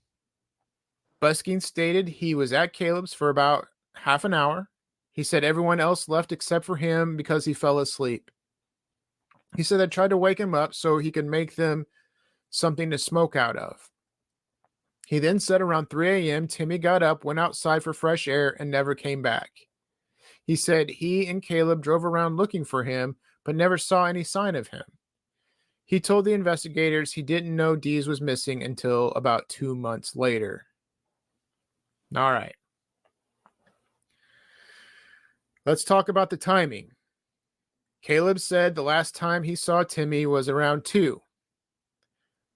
Busking stated he was at Caleb's for about half an hour. He said everyone else left except for him because he fell asleep. He said they tried to wake him up so he could make them something to smoke out of. He then said around 3 a.m. Timmy got up, went outside for fresh air, and never came back. He said he and Caleb drove around looking for him, but never saw any sign of him. He told the investigators he didn't know Dees was missing until about 2 months later. All right. Let's talk about the timing. Caleb said the last time he saw Timmy was around 2.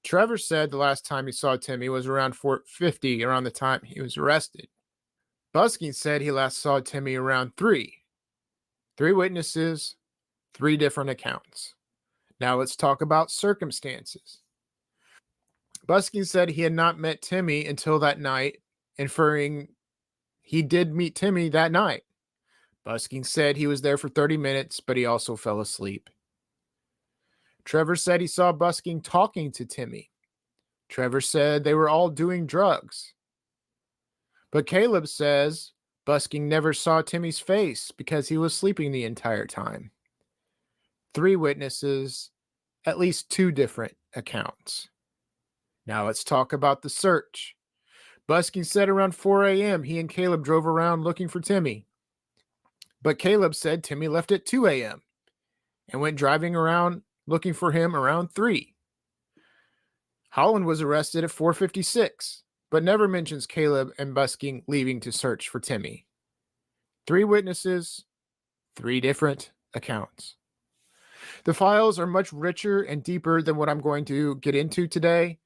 Trevor said the last time he saw Timmy was around 4:50, around the time he was arrested. Busking said he last saw Timmy around 3. 3 witnesses, 3 different accounts. Now let's talk about circumstances. Busking said he had not met Timmy until that night, inferring he did meet Timmy that night. Busking said he was there for 30 minutes, but he also fell asleep. Trevor said he saw Busking talking to Timmy. Trevor said they were all doing drugs. But Caleb says Busking never saw Timmy's face because he was sleeping the entire time. 3 witnesses, at least 2 different accounts. Now let's talk about the search. Busking said around 4 a.m. he and Caleb drove around looking for Timmy. But Caleb said Timmy left at 2 a.m. and went driving around looking for him around 3. Holland was arrested at 4:56, but never mentions Caleb and Busking leaving to search for Timmy. 3 witnesses, 3 different accounts. The files are much richer and deeper than what I'm going to get into today,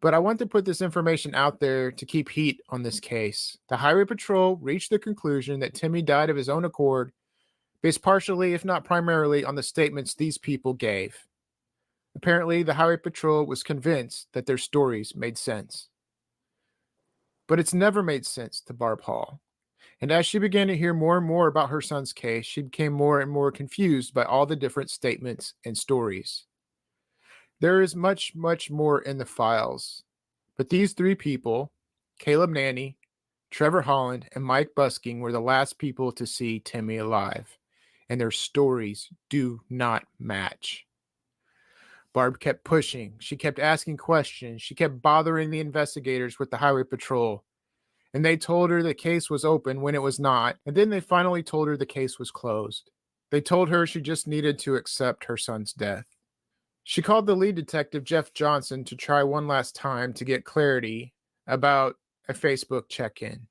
but I want to put this information out there to keep heat on this case. The Highway Patrol reached the conclusion that Timmy died of his own accord, based partially, if not primarily, on the statements these people gave. Apparently, the Highway Patrol was convinced that their stories made sense. But it's never made sense to Barb Hall. And as she began to hear more and more about her son's case, she became more and more confused by all the different statements and stories. There is much, much more in the files. But these 3 people, Caleb Nanny, Trevor Holland, and Mike Busking, were the last people to see Timmy alive. And their stories do not match. Barb kept pushing. She kept asking questions. She kept bothering the investigators with the Highway Patrol. And they told her the case was open when it was not. And then they finally told her the case was closed. They told her she just needed to accept her son's death. She called the lead detective, Jeff Johnson, to try one last time to get clarity about a Facebook check-in.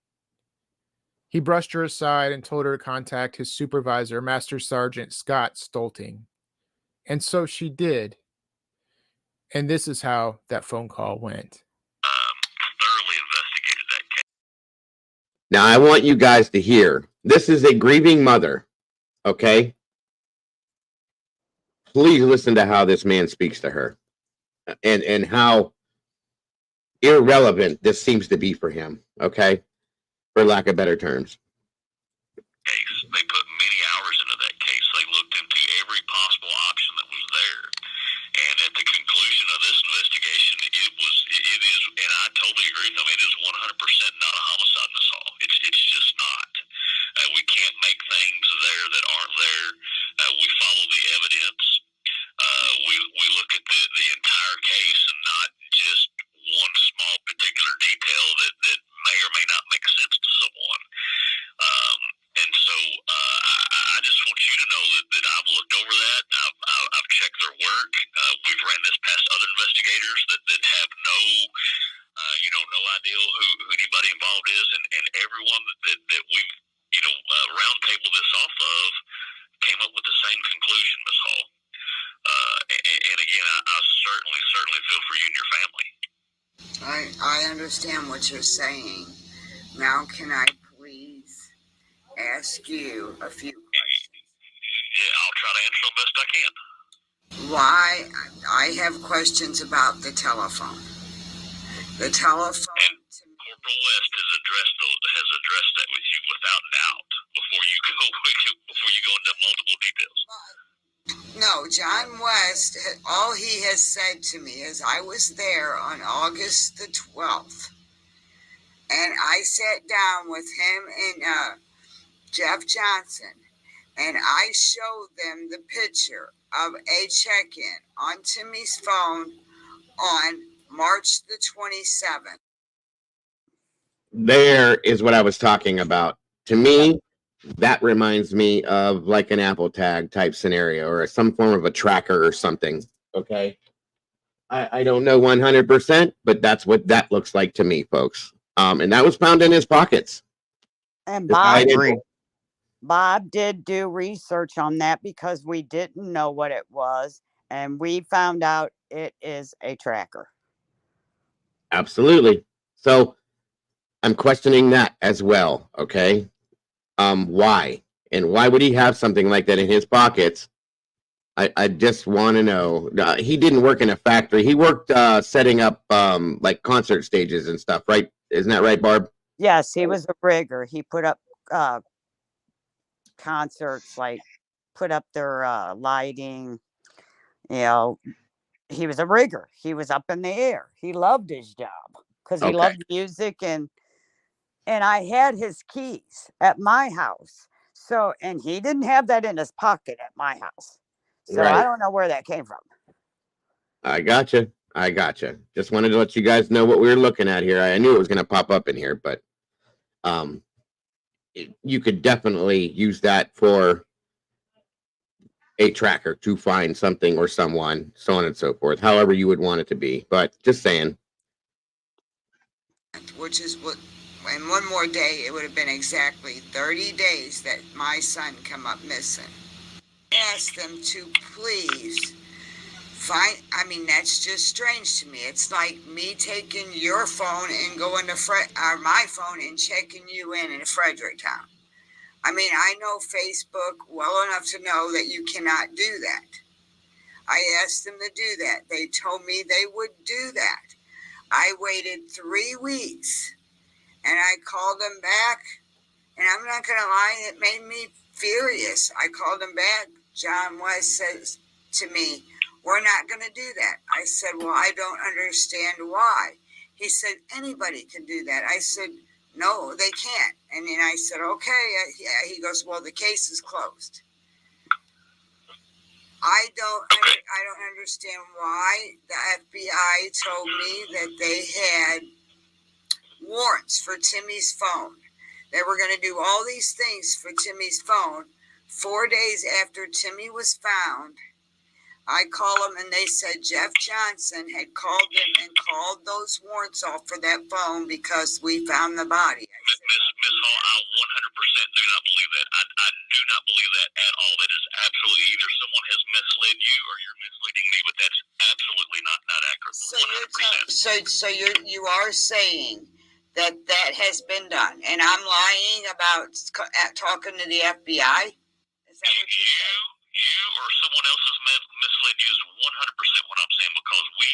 He brushed her aside and told her to contact his supervisor, Master Sergeant Scott Stolting. And so she did. And this is how that phone call went. Thoroughly investigated that case. Now, I want you guys to hear, this is a grieving mother, okay? Please listen to how this man speaks to her and how irrelevant this seems to be for him, okay? For lack of better terms. Case. They put many hours into that case. They looked into every possible option that was there. And at the conclusion of this investigation, it is, and I totally agree with them, it is 100% not a homicide, Miss Hall. It's just not. We can't make things there that aren't there. We follow the evidence. We look at the entire case and not just one small particular detail that may or may not make sense to someone. And so I just want you to know that I've looked over that. I've checked their work. We've ran this past other investigators that have no idea who anybody involved is, and everyone that we've roundtable this off of came up with the same conclusion, Ms. Hall. And again, I certainly feel for you and your family. I understand what you're saying. Now, can I please ask you a few questions? Yeah, I'll try to answer them best I can. Why? I have questions about the telephone. The telephone. And Corporal West has addressed that with you without doubt before you go into multiple details. No, John West, all he has said to me is I was there on August the 12th, and I sat down with him and Jeff Johnson, and I showed them the picture of a check-in on Timmy's phone on March the 27th. There is what I was talking about. To me, that reminds me of like an Apple tag type scenario or some form of a tracker or something. Okay. I don't know 100%, but that's what that looks like to me, folks. And that was found in his pockets. And I agree. Bob did do research on that because we didn't know what it was. And we found out it is a tracker. Absolutely. So I'm questioning that as well. Okay. Why? And why would he have something like that in his pockets? I just want to know. He didn't work in a factory. He worked setting up like concert stages and stuff, right? Isn't that right, Barb? Yes, he was a rigger. He put up concerts, like put up their lighting, he was a rigger. He was up in the air. He loved his job because he Okay. loved music, and I had his keys at my house. So, and he didn't have that in his pocket at my house. So I Right. don't know where that came from. I gotcha. I gotcha. Just wanted to let you guys know what we were looking at here. I knew it was going to pop up in here, but you could definitely use that for a tracker to find something or someone, so on and so forth, however you would want it to be. But just saying. Which is what, in one more day, it would have been exactly 30 days that my son come up missing. Ask them to please find, I mean, that's just strange to me. It's like me taking your phone and going to my phone and checking you in Fredericktown. I mean, I know Facebook well enough to know that you cannot do that. I asked them to do that. They told me they would do that. I waited 3 weeks and I called them back, and I'm not going to lie, it made me furious. I called them back. John West says to me, "We're not going to do that." I said, "Well, I don't understand why." He said, "Anybody can do that." I said, "No, they can't." And then I said, "Okay." Yeah. He goes, "Well, the case is closed." I don't understand why the FBI told me that they had warrants for Timmy's phone. They were going to do all these things for Timmy's phone. 4 days after Timmy was found, I called them and they said Jeff Johnson had called them and called those warrants off for that phone because we found the body. Miss Hall, I 100% do not believe that. I do not believe that at all. That is absolutely either someone has misled you or you're misleading me, but that's absolutely not accurate. So you are saying that has been done, and I'm lying about talking to the FBI? Is that what you're saying? You or someone else has misled you is 100% what I'm saying, because we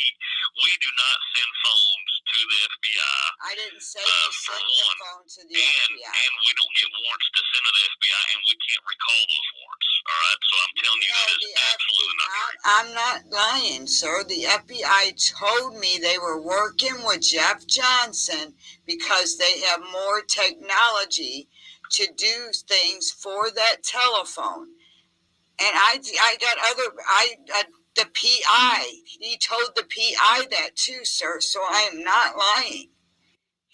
do not send phones to the FBI. I didn't say you sent the phone to the FBI. And we don't get warrants to send to the FBI, and we can't recall those warrants. All right, so I'm telling you that is absolutely not true. I'm not lying, sir. The FBI told me they were working with Jeff Johnson because they have more technology to do things for that telephone. And I got the PI. He told the PI that too, sir. So I am not lying.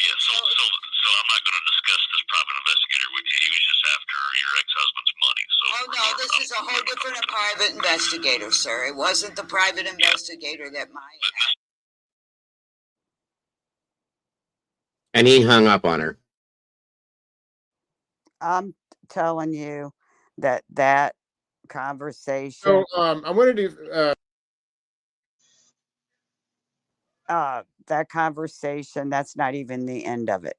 Yeah, so I'm not going to discuss this private investigator with you. He was just after your ex-husband's money. So oh no, this is a whole different private investigator, sir. It wasn't the private investigator that And he hung up on her. I'm telling you that conversation. So I wanted to that conversation, that's not even the end of it.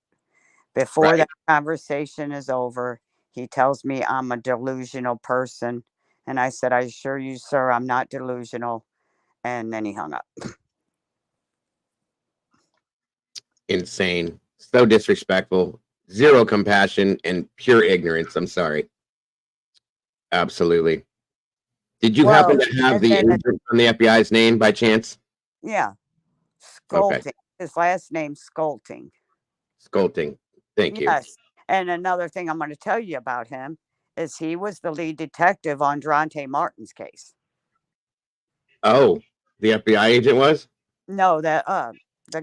Before that conversation is over, he tells me I'm a delusional person. And I said, "I assure you, sir, I'm not delusional." And then he hung up. Insane. So disrespectful. Zero compassion and pure ignorance. I'm sorry. Absolutely. Did you happen to have the agent from the FBI's name by chance? Yeah. Scolting. Okay. His last name's Scolting. Scolting. Thank you. Yes. And another thing I'm going to tell you about him is he was the lead detective on Dronte Martin's case. Oh, the FBI agent was? No, the guy.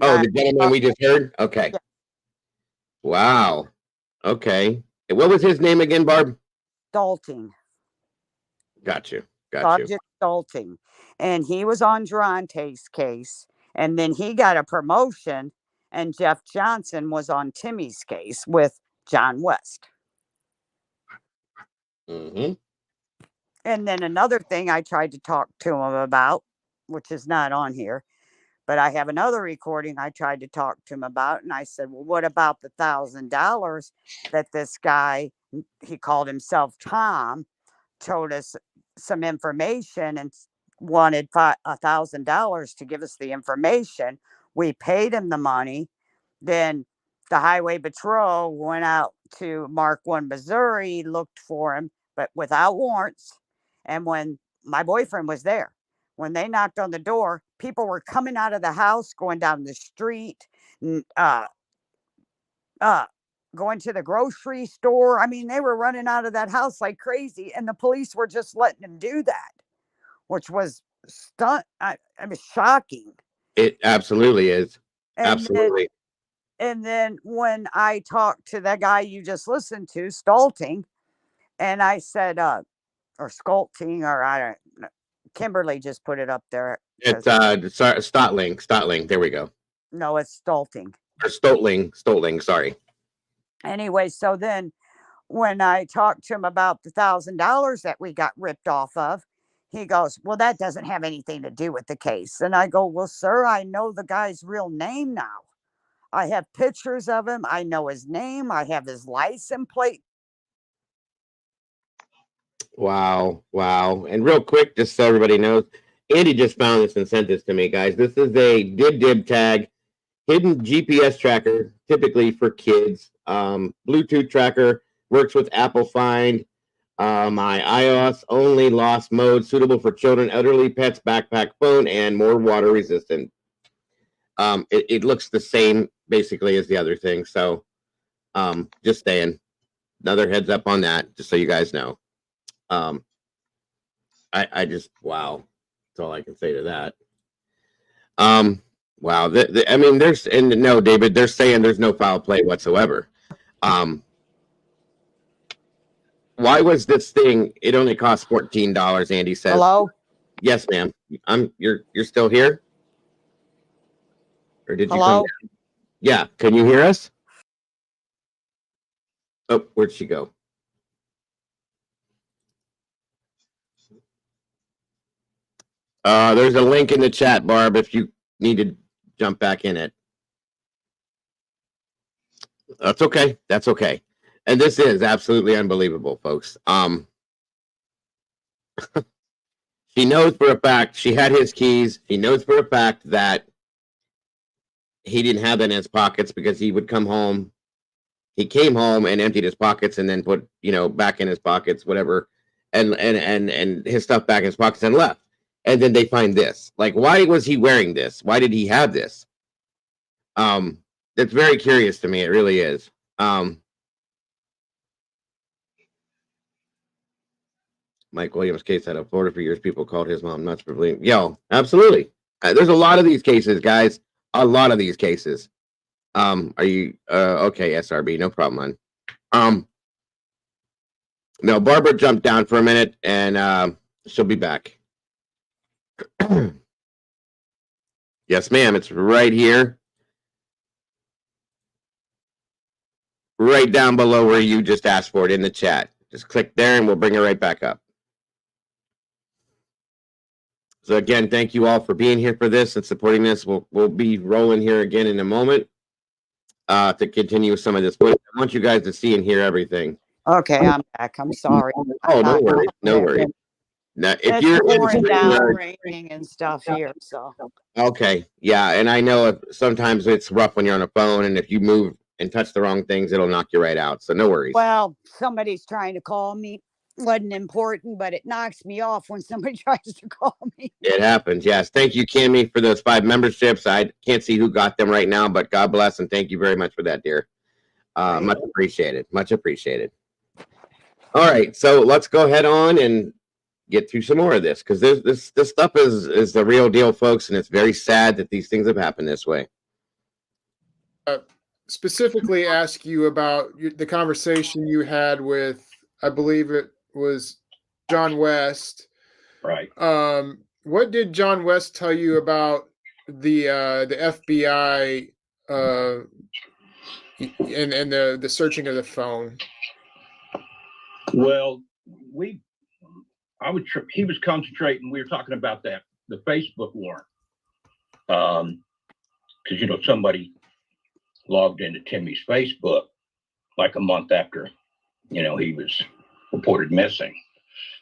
Oh, the gentleman we just heard? Okay. Yeah. Wow. Okay. And what was his name again, Barb? Stolting. Got you. Sergeant Stolting. And he was on Dronte's case. And then he got a promotion, and Jeff Johnson was on Timmy's case with John West. Mm-hmm. And then another thing I tried to talk to him about, which is not on here, but I have another recording I tried to talk to him about. And I said, "Well, what about the $1,000 that this guy," he called himself Tom, told us some information and wanted $1,000 to give us the information. We paid him the money. Then the Highway Patrol went out to Mark 1, Missouri, looked for him, but without warrants. And when my boyfriend was there, when they knocked on the door, people were coming out of the house, going down the street, going to the grocery store. I mean, they were running out of that house like crazy, and the police were just letting them do that, which was I mean, shocking. It absolutely is. And Absolutely. then when I talked to that guy you just listened to, Stolting, and I said, or Sculpting, or I don't know, Kimberly just put it up there. It's Stotling. There we go. No, it's Stolting. Or Stotling, sorry. Anyway, so then when I talked to him about the $1,000 that we got ripped off of, he goes, well, that doesn't have anything to do with the case. And I go, well, sir, I know the guy's real name now. I have pictures of him. I know his name. I have his license plate. Wow. And real quick, just so everybody knows, Andy just found this and sent this to me, guys. This is a dib tag, hidden GPS tracker, typically for kids. Bluetooth tracker, works with Apple Find. My iOS only lost mode, suitable for children, elderly, pets, backpack, phone, and more water resistant. It looks the same basically as the other thing. So just saying, another heads up on that, just so you guys know. I just, wow. That's all I can say to that. Wow. I mean, no, David, they're saying there's no foul play whatsoever. Why was this thing? It only cost $14. Andy says. Hello. Yes, ma'am. You're still here, or did you Hello? come down? Yeah. Can you hear us? Oh, where'd she go? There's a link in the chat, Barb, if you need to jump back in it. That's okay. That's okay. And this is absolutely unbelievable, folks. She knows for a fact, she had his keys. She knows for a fact that he didn't have that in his pockets because he would come home. He came home and emptied his pockets and then put, back in his pockets, whatever, and his stuff back in his pockets and left. And then they find this. Like, why was he wearing this? Why did he have this? It's very curious to me. It really is. Mike Williams' case out of Florida for years. People called his mom nuts for believing. Yo, absolutely. There's a lot of these cases, guys. A lot of these cases. Are you okay? SRB, no problem, man. No, Barbara jumped down for a minute, and she'll be back. Yes, ma'am. It's right here. Right down below where you just asked for it in the chat. Just click there and we'll bring it right back up. So again, thank you all for being here for this and supporting this. We'll be rolling here again in a moment to continue with some of this. I want you guys to see and hear everything. Okay, I'm back. I'm sorry. Oh, no worries. No worries. Now, if It's you're pouring down, in raining and stuff here, so. okay, yeah, and I know sometimes it's rough when you're on a phone, and if you move and touch the wrong things, it'll knock you right out. So no worries. Well, somebody's trying to call me. Wasn't important, but it knocks me off when somebody tries to call me. It happens, yes. Thank you, Kimmy, for those 5 memberships. I can't see who got them right now, but God bless and thank you very much for that, dear. Much appreciated. Much appreciated. All right, so let's go ahead on and get through some more of this, because this stuff is the real deal, folks, and it's very sad that these things have happened this way. Specifically ask you about the conversation you had with, I believe it was John West. Right. What did John West tell you about the FBI and the searching of the phone? Well, he was concentrating. We were talking about the Facebook warrant, because somebody logged into Timmy's Facebook like a month after he was reported missing.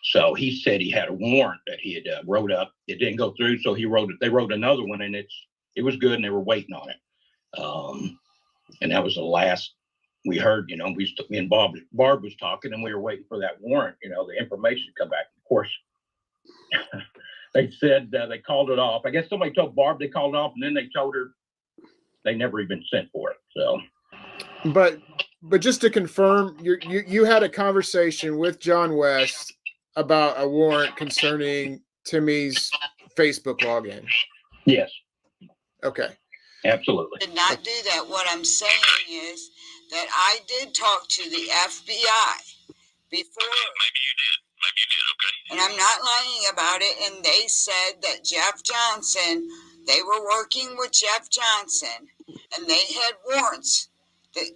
So he said he had a warrant that he had wrote up. It didn't go through, so he wrote it. They wrote another one, and it was good, and they were waiting on it. And that was the last we heard. Me and Barb was talking, and we were waiting for that warrant. The information to come back. Of course, they said they called it off. I guess somebody told Barb they called it off, and then they told her they never even sent for it. So, But just to confirm, you had a conversation with John West about a warrant concerning Timmy's Facebook login. yes, Okay. absolutely. Did not do that. What I'm saying is that I did talk to the FBI before. Maybe you did. Okay. And I'm not lying about it. And they said that Jeff Johnson, they were working with Jeff Johnson, and they had warrants that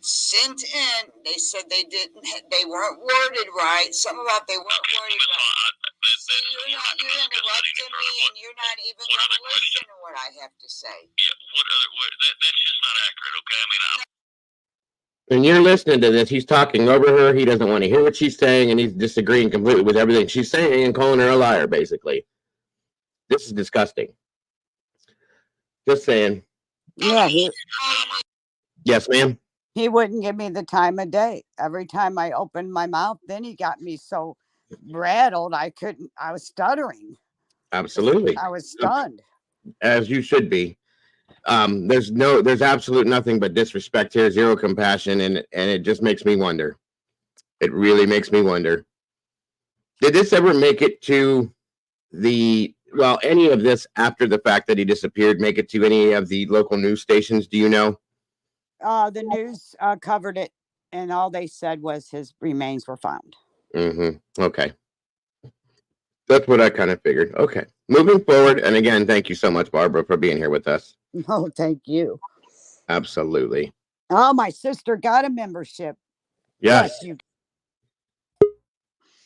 sent in. They said they weren't worded right. Something about they weren't worded right. You're interrupting me, and you're not even going to listen to what I have to say. Yeah, that's just not accurate, okay? I mean, And you're listening to this. He's talking over her. He doesn't want to hear what she's saying, and he's disagreeing completely with everything she's saying and calling her a liar, basically. This is disgusting. Just saying. Yeah, Yes, ma'am. he wouldn't give me the time of day. Every time I opened my mouth, then he got me so rattled I was stuttering. Absolutely. I was stunned. As you should be. There's absolute nothing but disrespect here, zero compassion, and it just makes me wonder. It really makes me wonder. Did this ever make it to any of this after the fact that he disappeared, make it to any of the local news stations? Do you know? The news covered it, and all they said was his remains were found. Mm-hmm. Okay. That's what I kind of figured. Okay. Moving forward, and again, thank you so much, Barbara, for being here with us. Oh, thank you. Absolutely. Oh, my sister got a membership. Yes. You.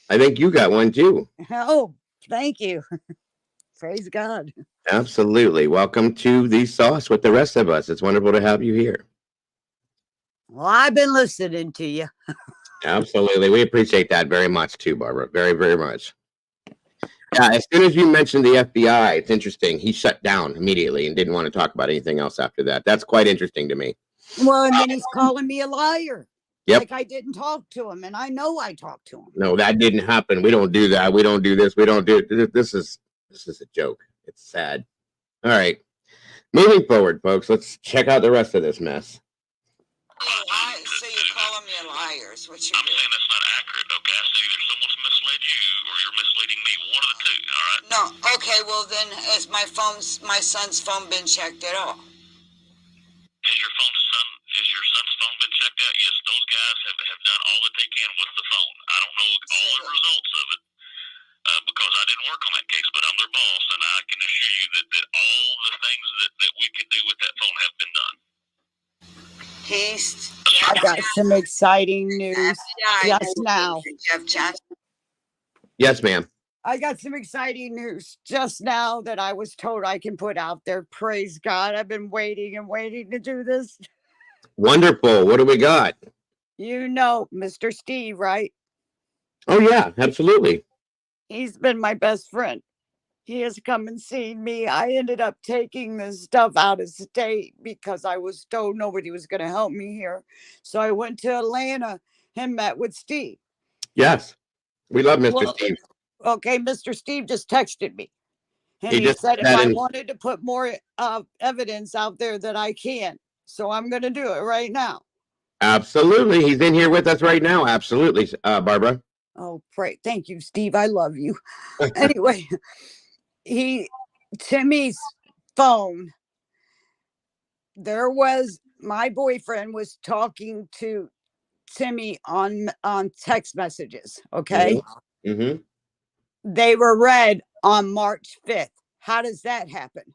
I think you got one too. Oh, thank you. Praise God. Absolutely. Welcome to the sauce with the rest of us. It's wonderful to have you here. Well, I've been listening to you. Absolutely. We appreciate that very much too, Barbara. Very, very much. Yeah, as soon as you mentioned the FBI, it's interesting. He shut down immediately and didn't want to talk about anything else after that. That's quite interesting to me. Well, and then he's calling me a liar. Yep. Like I didn't talk to him, and I know I talked to him. No, that didn't happen. We don't do that. We don't do this. We don't do it. This is a joke. It's sad. All right. Moving forward, folks, let's check out the rest of this mess. So you're calling me a liar is what you're doing. saying that's not accurate, okay? So either someone's misled you or you're misleading me. One of the two, all right? No, okay, well then has my son's phone been checked at all? Has your son's phone been checked out? Yes, those guys have done all that they can with the phone. I don't know all the results of it because I didn't work on that case, but I'm their boss, and I can assure you that all the things that we can do with that phone have been done. I got some exciting news just now. Jeff Johnson. Yes, ma'am. I got some exciting news just now that I was told I can put out there. Praise God. I've been waiting and waiting to do this. Wonderful. What do we got? You know, Mr. Steve, right? Oh, yeah, absolutely. He's been my best friend. He has come and seen me. I ended up taking this stuff out of state because I was told nobody was going to help me here. So I went to Atlanta and met with Steve. Yes. We love Mr. Steve. Okay, Mr. Steve just texted me. And he said if I wanted to put more evidence out there that I can. So I'm going to do it right now. Absolutely. He's in here with us right now. Absolutely, Barbara. Oh, pray. Thank you, Steve. I love you. Anyway, Timmy's phone, my boyfriend was talking to Timmy on text messages. Okay. Mm-hmm. They were read on March 5th. How does that happen?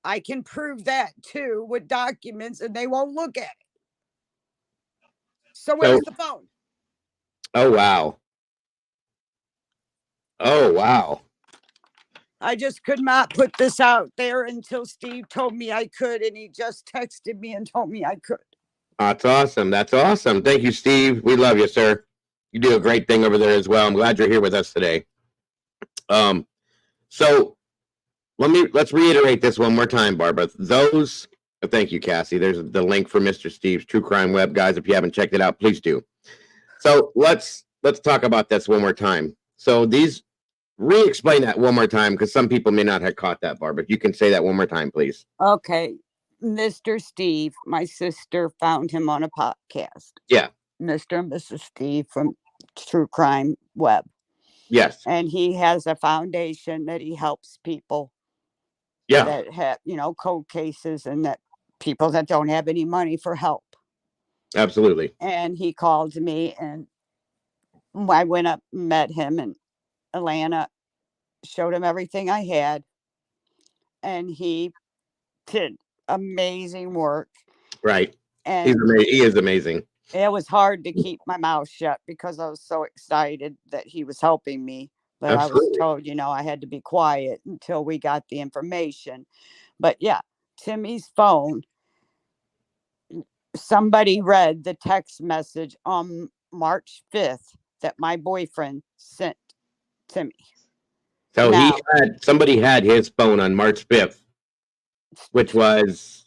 I can prove that too with documents and they won't look at it. So where's the phone? Oh, wow. Oh, wow. I just could not put this out there until Steve told me I could, and he just texted me and told me I could. That's awesome. That's awesome. Thank you, Steve. We love you, sir. You do a great thing over there as well. I'm glad you're here with us today. So let's reiterate this one more time, Barbara. Thank you, Cassie. There's the link for Mr. Steve's True Crime Web, guys. If you haven't checked it out, please do. So let's talk about this one more time. So these re-explain that one more time because some people may not have caught that, Barb. If you can say that one more time, please. Okay. Mr. Steve, my sister found him on a podcast. Yeah. Mr. and Mrs. Steve from True Crime Web. Yes. And he has a foundation that he helps people that have, cold cases and that people that don't have any money for help. Absolutely. And he called me and I went up and met him in Atlanta, showed him everything I had. And he did amazing work. Right. And he is amazing. It was hard to keep my mouth shut because I was so excited that he was helping me. But Absolutely. I was told, I had to be quiet until we got the information. But yeah, Timmy's phone, somebody read the text message on March 5th that my boyfriend sent to me. So somebody had his phone on March 5th, which was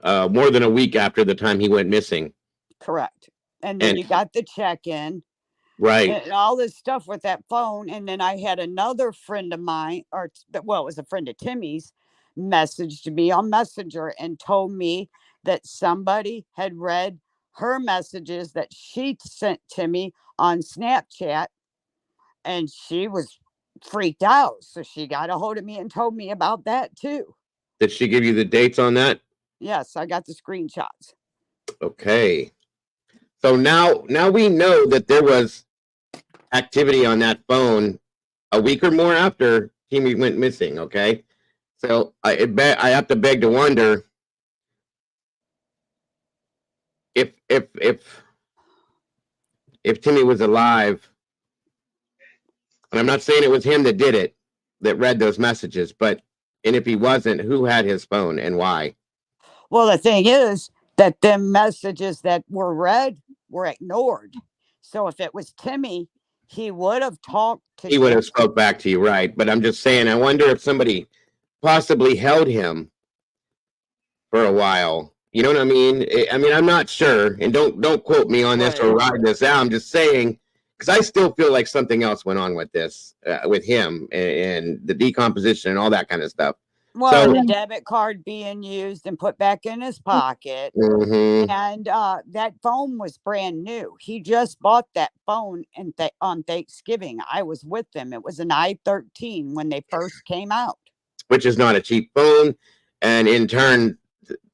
more than a week after the time he went missing. Correct. And then you got the check-in. Right. And all this stuff with that phone. And then I had another friend of mine, it was a friend of Timmy's, messaged me on Messenger and told me that somebody had read her messages that she sent to me on Snapchat. And she was freaked out. So she got a hold of me and told me about that too. Did she give you the dates on that? Yes, I got the screenshots. Okay. So now we know that there was activity on that phone a week or more after Timmy went missing. Okay. So I have to beg to wonder if Timmy was alive, and I'm not saying it was him that did it, that read those messages, and if he wasn't, who had his phone and why? Well, the thing is that the messages that were read were ignored. So if it was Timmy, he would have talked to He would have spoke back to you, right? But I'm just saying, I wonder if somebody possibly held him for a while. You know what I mean? I'm not sure, and don't quote me on this or ride this out. I'm just saying, because I still feel like something else went on with this, with him and the decomposition and all that kind of stuff. Well, the debit card being used and put back in his pocket. Mm-hmm. And that phone was brand new. He just bought that phone on Thanksgiving. I was with them. It was an i13 when they first came out. Which is not a cheap phone. And in turn,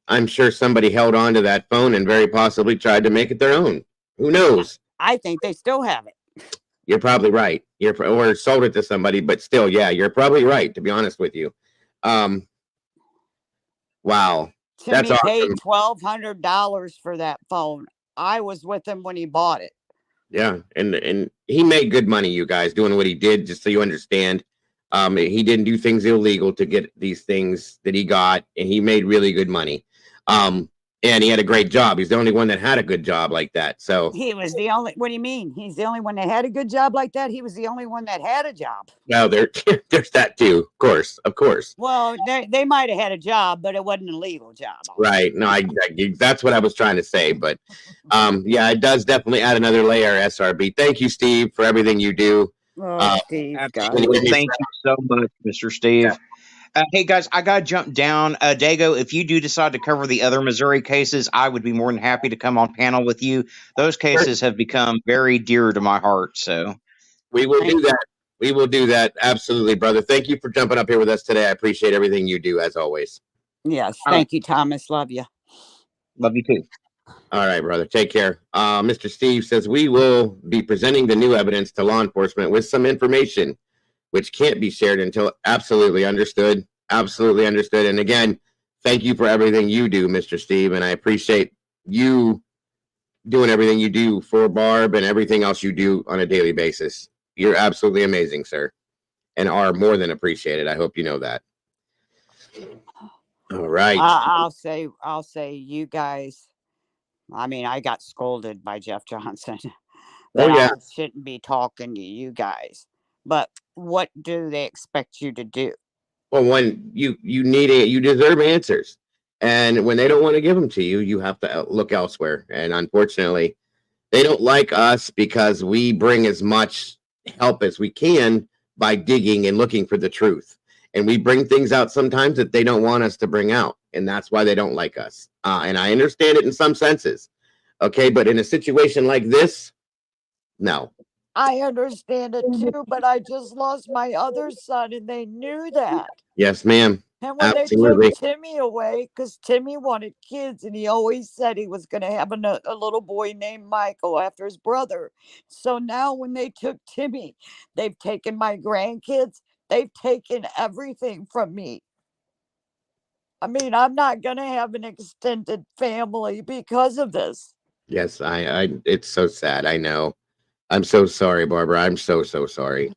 I'm sure somebody held on to that phone and very possibly tried to make it their own. Who knows? I think they still have it. You're probably right. Or sold it to somebody, but still, yeah, you're probably right, to be honest with you. Wow. Timmy paid $1,200 for that phone. I was with him when he bought it. Yeah, and he made good money, you guys, doing what he did, just so you understand. He didn't do things illegal to get these things that he got, and he made really good money. And he had a great job. He's the only one that had a good job like that. So he was the only. What do you mean? He's the only one that had a good job like that? He was the only one that had a job. Well, there's that too, of course. Well, they might have had a job, but it wasn't a legal job. Right. No, that's what I was trying to say. But yeah, it does definitely add another layer, SRB. Thank you, Steve, for everything you do. Steve, absolutely. Thank you so much, Mr. Steve. Yeah. Hey guys, I got to jump down. Dago, if you do decide to cover the other Missouri cases, I would be more than happy to come on panel with you. Those cases have become very dear to my heart. So we will do that. We will do that. Absolutely, brother. Thank you for jumping up here with us today. I appreciate everything you do, as always. Yes. Thank you, Thomas. Love you. Love you too. All right, brother. Take care. Mr. Steve says we will be presenting the new evidence to law enforcement with some information which can't be shared until absolutely understood. Absolutely understood. And again, thank you for everything you do, Mr. Steve. And I appreciate you doing everything you do for Barb and everything else you do on a daily basis. You're absolutely amazing, sir, and are more than appreciated. I hope you know that. All right. I'll say you guys, I mean, I got scolded by Jeff Johnson that I shouldn't be talking to you guys. But what do they expect you to do? Well, when you need it, you deserve answers. And when they don't want to give them to you, you have to look elsewhere. And unfortunately, they don't like us because we bring as much help as we can by digging and looking for the truth. And we bring things out sometimes that they don't want us to bring out. And that's why they don't like us. And I understand it in some senses. Okay. But in a situation like this, no. I understand it too, but I just lost my other son and they knew that. Yes, ma'am. And when Absolutely. they took Timmy away, because Timmy wanted kids and he always said he was going to have a little boy named Michael after his brother. So now when they took Timmy, they've taken my grandkids, they've taken everything from me. I mean, I'm not going to have an extended family because of this. Yes, it's so sad. I know. I'm so sorry, Barbara. I'm so sorry.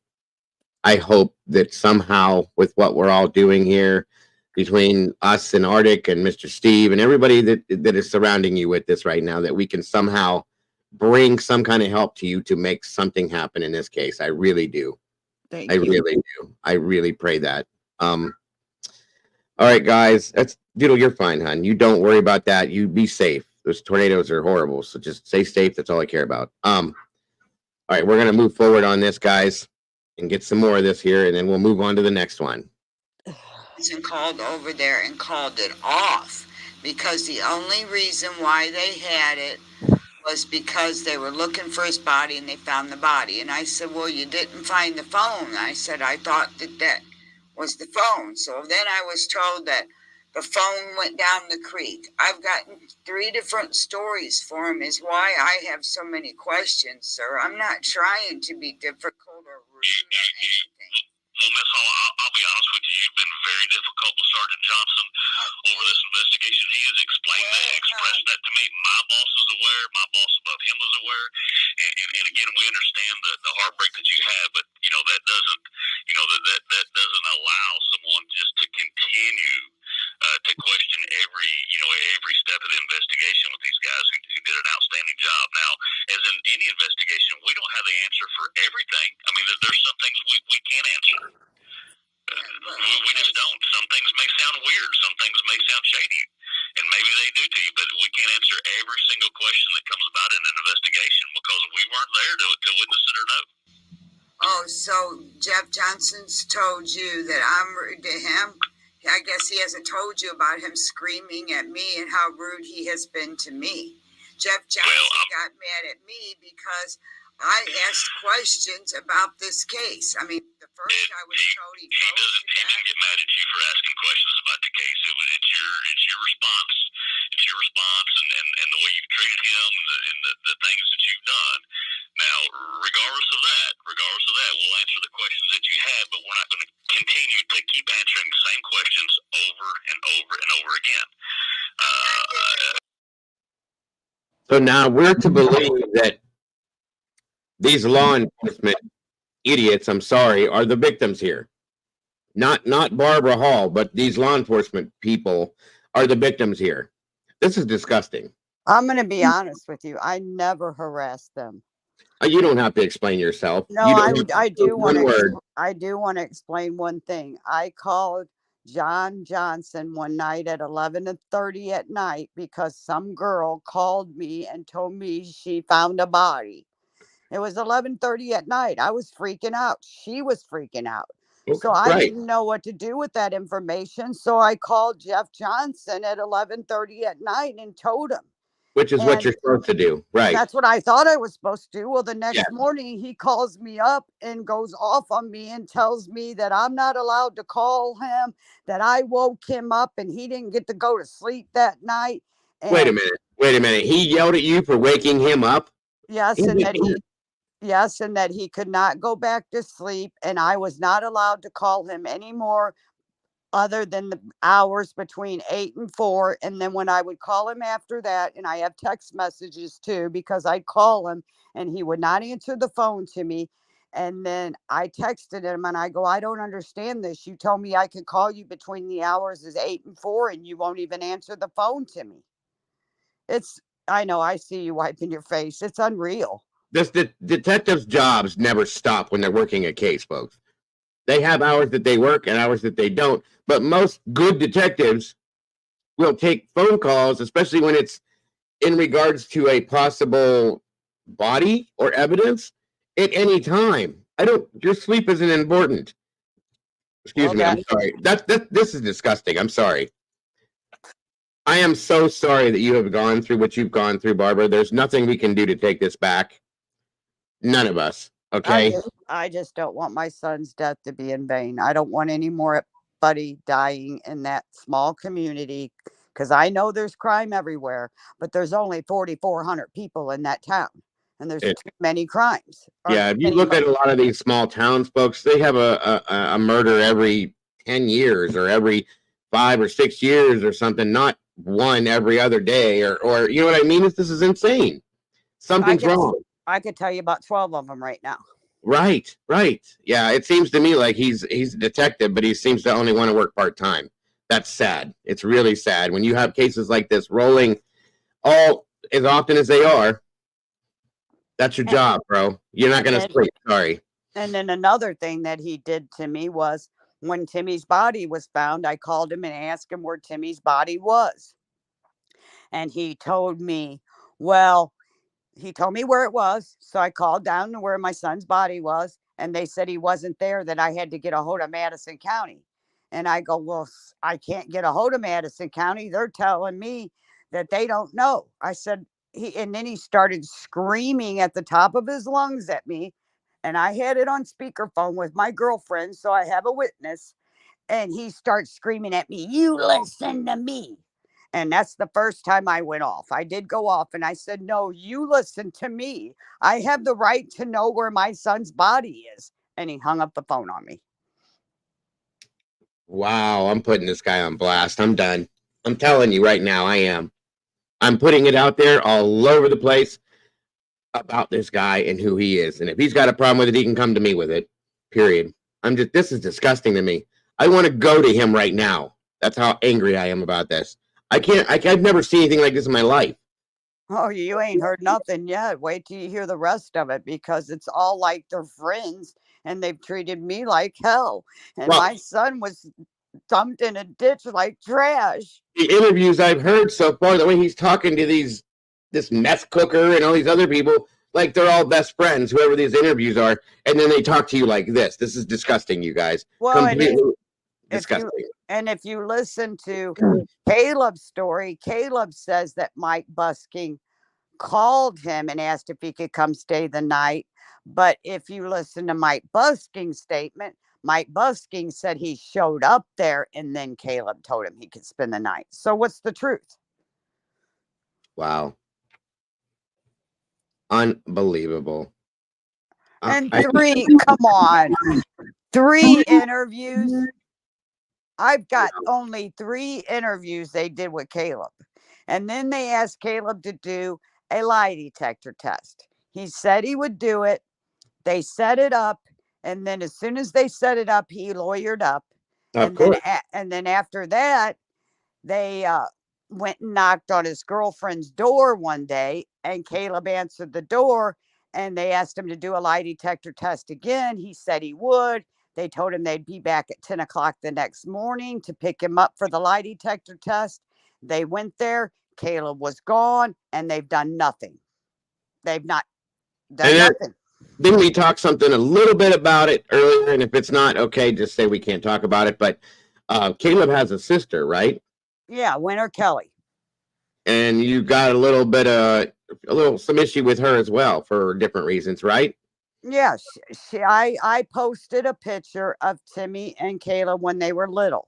I hope that somehow with what we're all doing here between us and Arctic and Mr. Steve and everybody that is surrounding you with this right now, that we can somehow bring some kind of help to you to make something happen in this case. I really do. Thank you. Really do. I really pray that. All right, guys. That's Doodle, you're fine, hon. You don't worry about that. You be safe. Those tornadoes are horrible. So just stay safe. That's all I care about. All right, we're gonna move forward on this, guys, and get some more of this here, and then we'll move on to the next one. And called over there and called it off because the only reason why they had it was because they were looking for his body and they found the body. And I said, well, you didn't find the phone. I said, I thought that was the phone. So then I was told that the phone went down the creek. I've gotten 3 different stories for him, is why I have so many questions, sir. I'm not trying to be difficult or rude or anything. Well, Miss Hall, I'll be honest with you. You've been very difficult with Sergeant Johnson over this investigation. He has expressed that to me. My boss is aware. My boss above him is aware. And again, we understand the heartbreak that you have, but that doesn't, that doesn't allow someone just to continue to question every step of the investigation with these guys who did an outstanding job. Now, as in any investigation, we don't have the answer for everything. I mean, there's some things we can't answer. We just don't. Some things may sound weird. Some things may sound shady, and maybe they do to you, but we can't answer every single question that comes about in an investigation because we weren't there to witness it or know. Oh, so Jeff Johnson's told you that I'm rude to him? I guess he hasn't told you about him screaming at me and how rude he has been to me. Jeff Johnson got mad at me because I asked questions about this case. I mean, the first I was told he doesn't get mad at you for asking questions about the case. It's your response. It's your response and the way you've treated him and the things that you've done. Now, regardless of that, we'll answer the questions that you have, but we're not going to continue to keep answering the same questions over and over and over again. So now we're to believe that these law enforcement idiots, I'm sorry, are the victims here. Not Barbara Hall, but these law enforcement people are the victims here. This is disgusting. I'm going to be honest with you. I never harassed them. You don't have to explain yourself. No, I do want to explain one thing. I called John Johnson one night at 11:30 at night because some girl called me and told me she found a body. It was 11:30 at night. I was freaking out. She was freaking out. So I didn't know what to do with that information. So I called Jeff Johnson at 11:30 at night and told him. Which is what you're supposed to do, right? That's what I thought I was supposed to do. Well, the next morning he calls me up and goes off on me and tells me that I'm not allowed to call him, that I woke him up and he didn't get to go to sleep that night. And wait a minute. He yelled at you for waking him up? Yes, and that he could not go back to sleep and I was not allowed to call him anymore other than the hours between 8 and 4. And then when I would call him after that, and I have text messages too, because I'd call him and he would not answer the phone to me. And then I texted him and I go, I don't understand this. You told me I could call you between the hours of 8 and 4 and you won't even answer the phone to me. I know, I see you wiping your face. It's unreal. The detectives' jobs never stop when they're working a case, folks. They have hours that they work and hours that they don't. But most good detectives will take phone calls, especially when it's in regards to a possible body or evidence, at any time. Your sleep isn't important. Excuse Well, me. I'm sorry. This is disgusting. I'm sorry. I am so sorry that you have gone through what you've gone through, Barbara. There's nothing we can do to take this back. None of us. Okay. I just don't want my son's death to be in vain. I don't want any more buddy dying in that small community because I know there's crime everywhere, but there's only 4,400 people in that town, and there's It- too many crimes. Yeah, if you look at a lot of these small towns, folks, they have a murder every 10 years or every 5 or 6 years or something, not one every other day or you know what I mean? This is insane. Something's wrong. I could tell you about 12 of them right now. Right, right. Yeah, it seems to me like he's a detective, but he seems to only want to work part-time. That's sad. It's really sad when you have cases like this rolling all as often as they are. That's your job, bro. You're not going to sleep. Sorry. And then another thing that he did to me was when Timmy's body was found, I called him and asked him where Timmy's body was. And he told me, well, he told me where it was. So I called down to where my son's body was. And they said he wasn't there, that I had to get a hold of Madison County. And I go, well, I can't get a hold of Madison County. They're telling me that they don't know. I said, and then he started screaming at the top of his lungs at me. And I had it on speakerphone with my girlfriend, so I have a witness. And he starts screaming at me, you listen to me. And that's the first time I went off. I did go off and I said, no, you listen to me. I have the right to know where my son's body is. And he hung up the phone on me. Wow, I'm putting this guy on blast. I'm done. I'm telling you right now, I am. I'm putting it out there all over the place about this guy and who he is. And if he's got a problem with it, he can come to me with it. Period. This is disgusting to me. I want to go to him right now. That's how angry I am about this. I've never seen anything like this in my life. Oh, you ain't heard nothing yet. Wait till you hear the rest of it, because it's all like they're friends and they've treated me like hell. And my son was dumped in a ditch like trash. The interviews I've heard so far, the way he's talking to this meth cooker and all these other people, like they're all best friends, whoever these interviews are, and then they talk to you like this. This is disgusting, you guys. Well, Completely disgusting. If you listen to Caleb's story, Caleb says that Mike Busking called him and asked if he could come stay the night. But if you listen to Mike Busking's statement, Mike Busking said he showed up there and then Caleb told him he could spend the night. So what's the truth? Wow. Unbelievable. And come on, 3 interviews. I've got only 3 interviews they did with Caleb. And then they asked Caleb to do a lie detector test. He said he would do it. They set it up. And then as soon as they set it up, he lawyered up. And then after that, they went and knocked on his girlfriend's door one day. And Caleb answered the door. And they asked him to do a lie detector test again. He said he would. They told him they'd be back at 10 o'clock the next morning to pick him up for the lie detector test. They went there. Caleb was gone, and they've done nothing. They've not done nothing. Didn't we talk something a little bit about it earlier? And if it's not okay, just say we can't talk about it. But Caleb has a sister, right? Yeah, Winter Kelly. And you got some issue with her as well for different reasons, right? Yes, I posted a picture of Timmy and Caleb when they were little.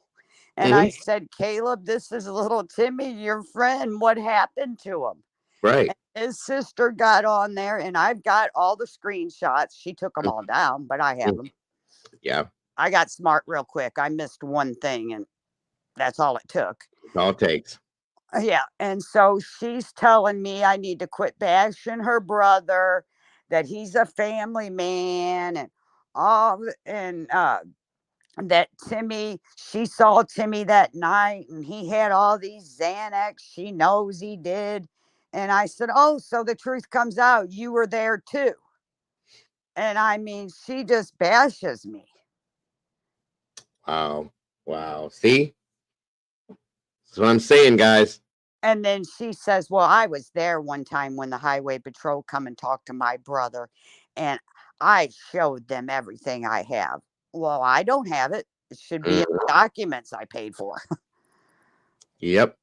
And I said, Caleb, this is little Timmy, your friend. What happened to him? Right. And his sister got on there, and I've got all the screenshots. She took them all down, but I have them. Yeah. I got smart real quick. I missed one thing, and that's all it took. That's all it takes. Yeah. And so she's telling me I need to quit bashing her brother, that he's a family man, and all, and that Timmy, she saw Timmy that night and he had all these Xanax. She knows he did. And I said, oh, so the truth comes out. You were there too. And I mean, she just bashes me. Wow. Wow. See? That's what I'm saying, guys. And then she says, well, I was there one time when the highway patrol come and talked to my brother. And I showed them everything I have. Well, I don't have it. It should be in the documents I paid for. Yep.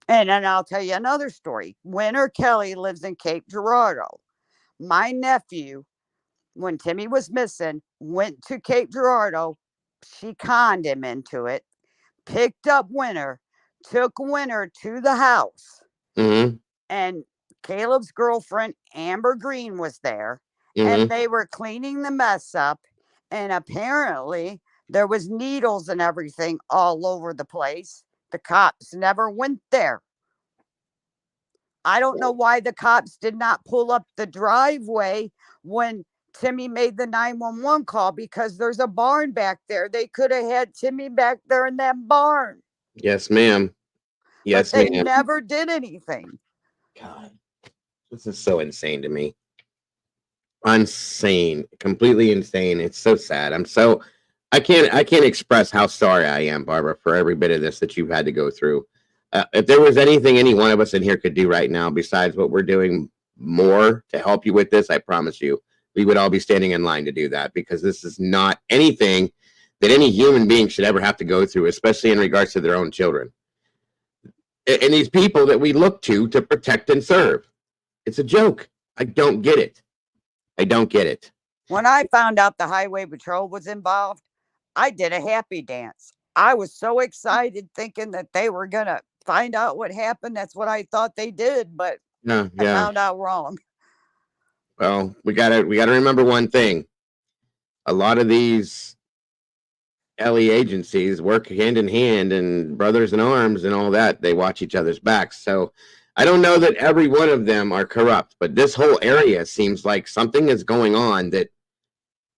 And then I'll tell you another story. Winter Kelly lives in Cape Girardeau. My nephew, when Timmy was missing, went to Cape Girardeau. She conned him into it, picked up Winter, took Winter to the house. Mm-hmm. And Caleb's girlfriend, Amber Green, was there. Mm-hmm. And they were cleaning the mess up. And apparently there was needles and everything all over the place. The cops never went there. I don't know why the cops did not pull up the driveway when Timmy made the 911 call, because there's a barn back there. They could have had Timmy back there in that barn. Yes, ma'am. Yes, but they ma'am. never did anything. God, this is so insane to me. Insane, completely insane. It's so sad. I can't express how sorry I am, Barbara, for every bit of this that you've had to go through. If there was anything any one of us in here could do right now, besides what we're doing more to help you with this, I promise you, we would all be standing in line to do that, because this is not anything that any human being should ever have to go through, especially in regards to their own children. And these people that we look to protect and serve. It's a joke. I don't get it. I don't get it. When I found out the highway patrol was involved, I did a happy dance. I was so excited, thinking that they were going to find out what happened. That's what I thought they did, but Yeah. I found out wrong. Well, we gotta remember one thing. A lot of these LE agencies work hand in hand, and brothers in arms and all that. They watch each other's backs. So I don't know that every one of them are corrupt, but this whole area seems like something is going on that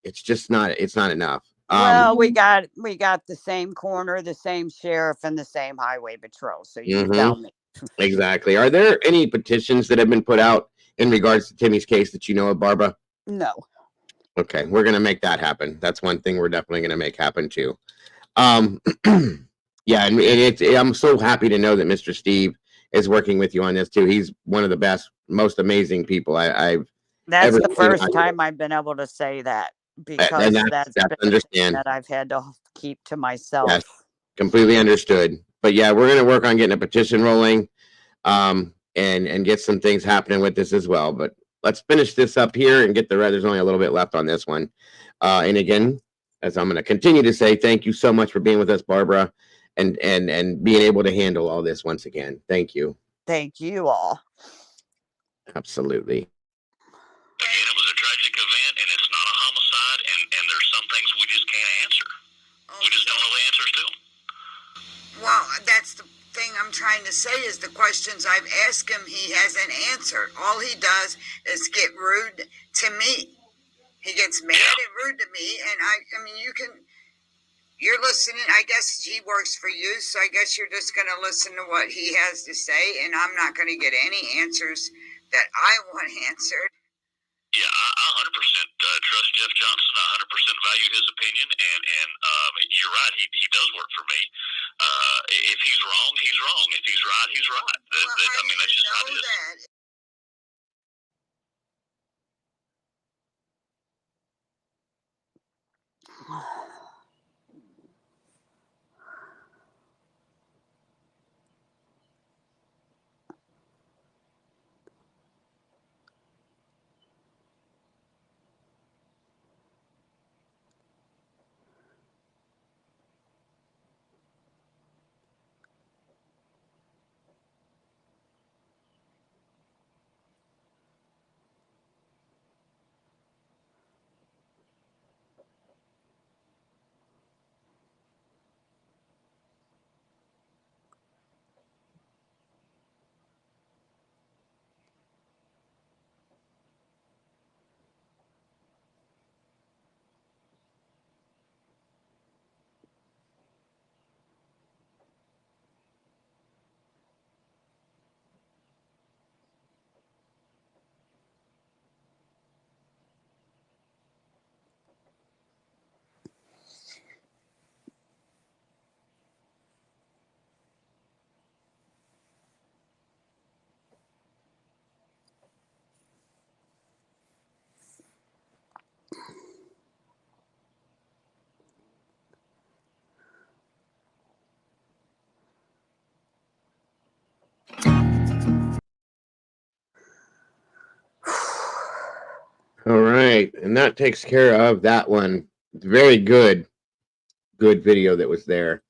it's not enough. Well, we got the same coroner, the same sheriff, and the same highway patrol. So you tell me. Exactly. Are there any petitions that have been put out in regards to Timmy's case that you know of, Barbara? No. Okay, we're gonna make that happen. That's one thing we're definitely gonna make happen too. Yeah, and I'm so happy to know that Mr. Steve is working with you on this too. He's one of the best, most amazing people I've That's ever the seen first on time I've been able to say that, because and that's that's been understand. that I've had to keep to myself. Yes, completely understood. But yeah, we're gonna work on getting a petition rolling, and get some things happening with this as well. But let's finish this up here and get there's only a little bit left on this one. And again, as I'm gonna continue to say, thank you so much for being with us, Barbara, and being able to handle all this once again. Thank you. Thank you all. Absolutely. Again, it was a tragic event, and it's not a homicide, and there's some things we just can't answer. We just don't know the answers to them. Well, that's the thing I'm trying to say, is the questions I've asked him, he hasn't answered. All he does is get rude to me. He gets mad and rude to me, and I mean, you're listening. I guess he works for you, so I guess you're just going to listen to what he has to say, and I'm not going to get any answers that I want answered. Yeah, I 100% trust Jeff Johnson. I 100% value his opinion, and you're right. He does work for me. If he's wrong, he's wrong. If he's right, he's right. I mean, that's just how it is. All right, and that takes care of that one. Very good video that was there.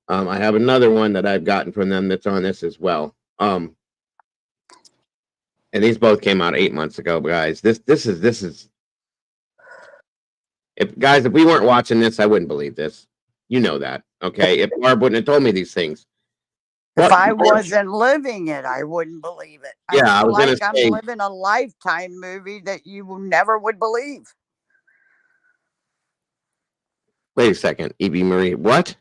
I have another one that I've gotten from them that's on this as well. And these both came out 8 months ago, guys. This is if we weren't watching this, I wouldn't believe this. You know that, okay? If Barb wouldn't have told me these things. If I wasn't living it, I wouldn't believe it. Yeah, I feel was gonna like I'm say- living a Lifetime movie that you never would believe. Wait a second, E.B. Marie. What?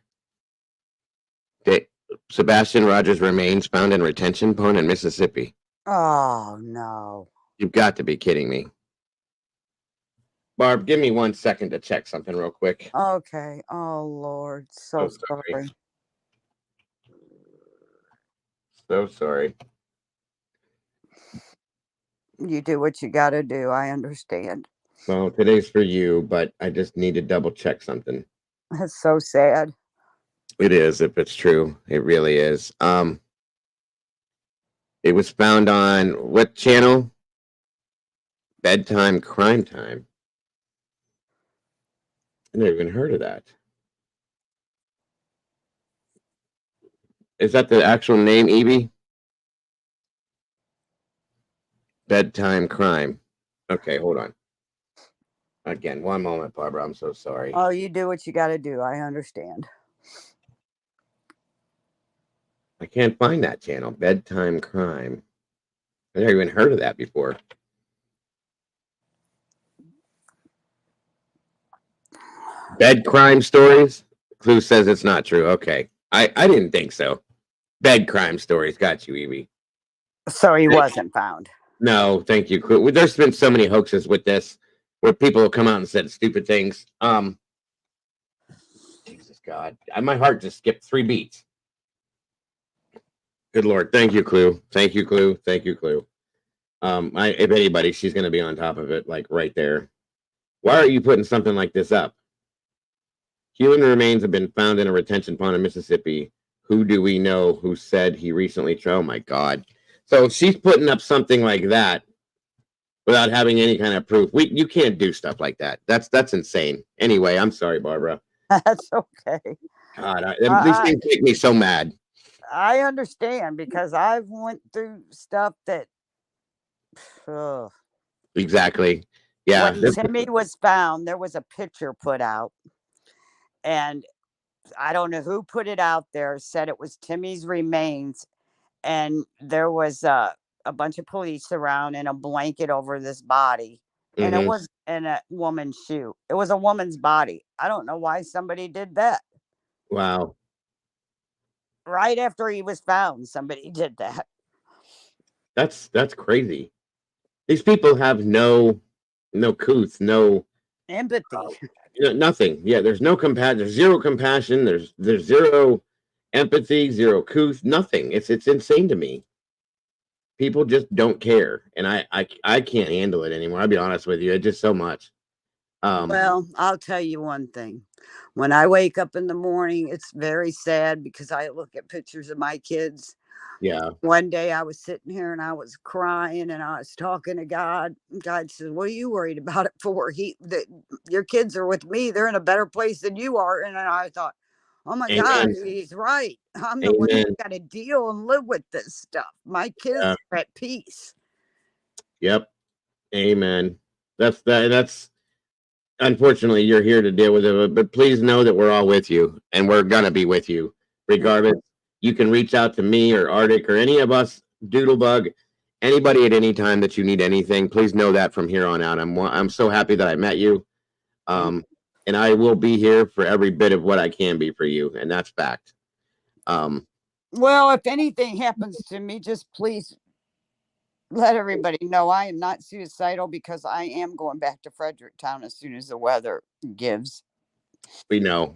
Sebastian Rogers' remains found in retention pond in Mississippi. Oh no. You've got to be kidding me. Barb, give me 1 second to check something real quick. Okay. Oh Lord, so sorry. So sorry. You do what you got to do. I understand. Well, today's for you, but I just need to double check something. That's so sad. It is, if it's true. It really is. It was found on what channel? Bedtime Crime Time. I never even heard of that. Is that the actual name, Evie? Bedtime Crime. Okay, hold on. Again, one moment, Barbara. I'm so sorry. Oh, you do what you got to do. I understand. I can't find that channel. Bedtime Crime. I never even heard of that before. Bed crime stories? Clue says it's not true. Okay. I didn't think so. Bed crime stories. Got you, Evie. So he wasn't found. No, thank you, Clue. There's been so many hoaxes with this where people have come out and said stupid things. Jesus God. My heart just skipped 3 beats. Good Lord. Thank you, Clue. Thank you, Clue. Thank you, Clue. If anybody, she's gonna be on top of it, like right there. Why are you putting something like this up? Human remains have been found in a retention pond in Mississippi. Who do we know who said he recently? Oh my God! So she's putting up something like that without having any kind of proof. You can't do stuff like that. That's insane. Anyway, I'm sorry, Barbara. That's okay. God, these things make me so mad. I understand because I've went through stuff that. Exactly. Yeah. When Timmy was found, there was a picture put out, and I don't know who put it out there. Said it was Timmy's remains, and there was a bunch of police around and a blanket over this body, and it was in a woman's shoe. It was a woman's body. I don't know why somebody did that. Wow. Right after he was found, somebody did that. That's crazy. These people have no couth, no empathy, nothing. Yeah, there's no compassion. There's zero compassion. There's zero empathy, zero couth, nothing. It's insane to me. People just don't care, and I can't handle it anymore. I'll be honest with you. It's just so much. Well, I'll tell you one thing. When I wake up in the morning, it's very sad because I look at pictures of my kids. Yeah. One day I was sitting here and I was crying and I was talking to God. God says, "What are you worried about it for? Your kids are with me. They're in a better place than you are." And then I thought, oh my God, he's right. I'm the one that's got to deal and live with this stuff. My kids are at peace. Yep. Amen. That's unfortunately you're here to deal with it, but please know that we're all with you and we're gonna be with you regardless. You can reach out to me or Arctic or any of us, Doodlebug, anybody at any time that you need anything. Please know that from here on out. I'm so happy that I met you. And I will be here for every bit of what I can be for you, and that's fact. Well, if anything happens to me, just please let everybody know I am not suicidal because I am going back to Fredericktown as soon as the weather gives. We know.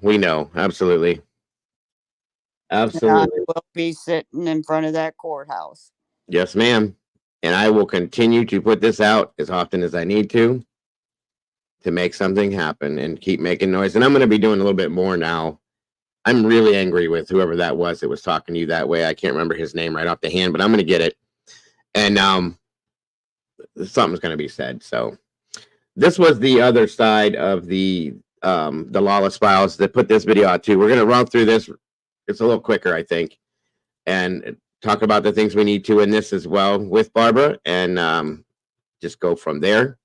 Absolutely. Absolutely. And I will be sitting in front of that courthouse. Yes, ma'am. And I will continue to put this out as often as I need to make something happen and keep making noise. And I'm going to be doing a little bit more now. I'm really angry with whoever that was talking to you that way. I can't remember his name right off the hand, but I'm going to get it. And something's going to be said. So this was the other side of the lawless files that put this video out too. We're gonna run through this. It's a little quicker, I think, and talk about the things we need to in this as well with Barbara, and just go from there.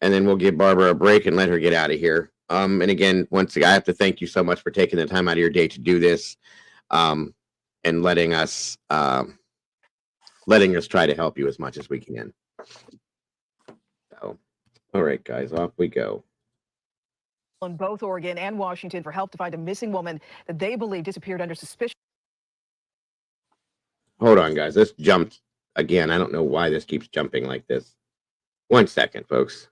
And then we'll give Barbara a break and let her get out of here. And again, once again, I have to thank you so much for taking the time out of your day to do this, and letting us try to help you as much as we can. So, all right, guys, off we go. In both Oregon and Washington for help to find a missing woman that they believe disappeared under suspicion. Hold on, guys. This jumped again. I don't know why this keeps jumping like this. 1 second, folks.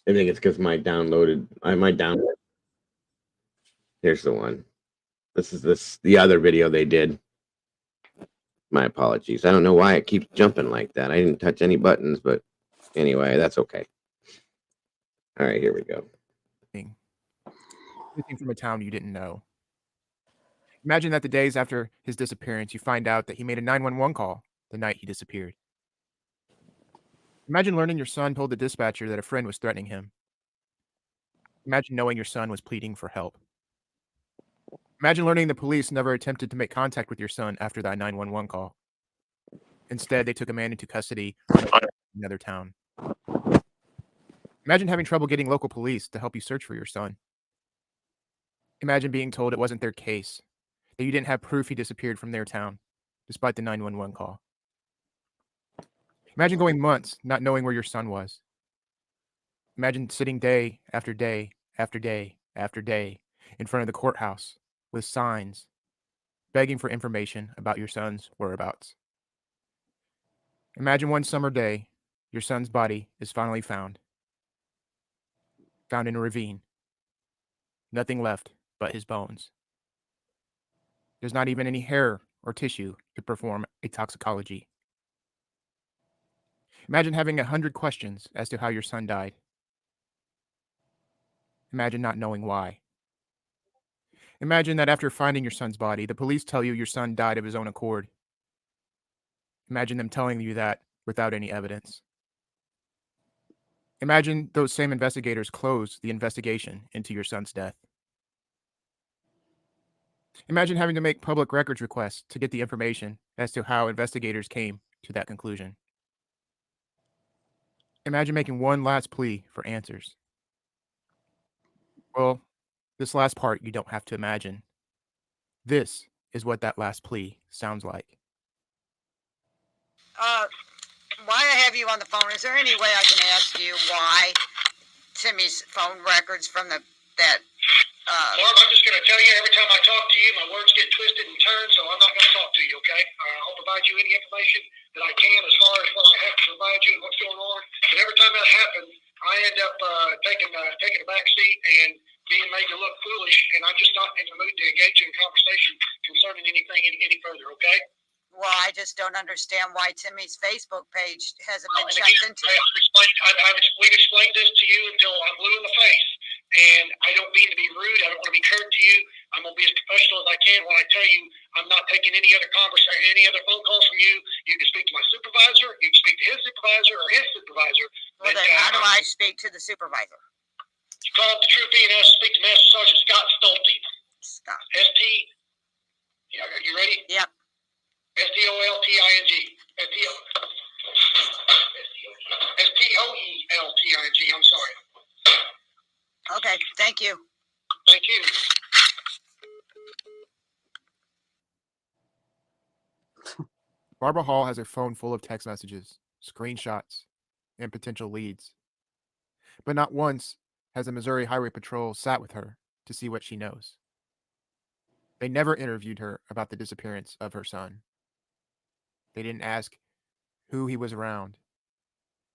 I think it's because my downloaded. Here's the one. This is the other video they did. My apologies. I don't know why it keeps jumping like that. I didn't touch any buttons, but anyway, that's okay. All right, here we go. Anything from a town you didn't know. Imagine that the days after his disappearance, you find out that he made a 911 call the night he disappeared. Imagine learning your son told the dispatcher that a friend was threatening him. Imagine knowing your son was pleading for help. Imagine learning the police never attempted to make contact with your son after that 911 call. Instead, they took a man into custody in another town. Imagine having trouble getting local police to help you search for your son. Imagine being told it wasn't their case, that you didn't have proof he disappeared from their town, despite the 911 call. Imagine going months not knowing where your son was. Imagine sitting day after day after day after day in front of the courthouse with signs begging for information about your son's whereabouts. Imagine one summer day, your son's body is finally found in a ravine. Nothing left but his bones. There's not even any hair or tissue to perform a toxicology. Imagine having 100 questions as to how your son died. Imagine not knowing why. Imagine that after finding your son's body, the police tell you your son died of his own accord. Imagine them telling you that without any evidence. Imagine those same investigators close the investigation into your son's death. Imagine having to make public records requests to get the information as to how investigators came to that conclusion. Imagine making one last plea for answers. Well, this last part you don't have to imagine. This is what that last plea sounds like. While I have you on the phone, is there any way I can ask you why Timmy's phone records from that? Barb, I'm just going to tell you, every time I talk to you, my words get twisted and turned, so I'm not going to talk to you, okay? I'll provide you any information that I can as far as what I have to provide you and what's going on. But every time that happens, I end up taking a back seat and being made to look foolish, and I'm just not in the mood to engage in conversation concerning anything any further, okay? Well, I just don't understand why Timmy's Facebook page hasn't been checked into. We've explained this to you until I'm blue in the face, and I don't mean to be rude. I don't want to be curt to you. I'm going to be as professional as I can when I tell you I'm not taking any other conversation, any other phone calls from you. You can speak to my supervisor, you can speak to his supervisor or his supervisor. Well, then how do I speak to the supervisor? You call up the Troop E&S, speak to Master Sergeant Scott Stolte. Scott. ST. Yeah, are you ready? Yep. STOLTING. STOELTING. I'm sorry. Okay, thank you. Thank you. Barbara Hall has her phone full of text messages, screenshots, and potential leads. But not once has the Missouri Highway Patrol sat with her to see what she knows. They never interviewed her about the disappearance of her son. They didn't ask who he was around,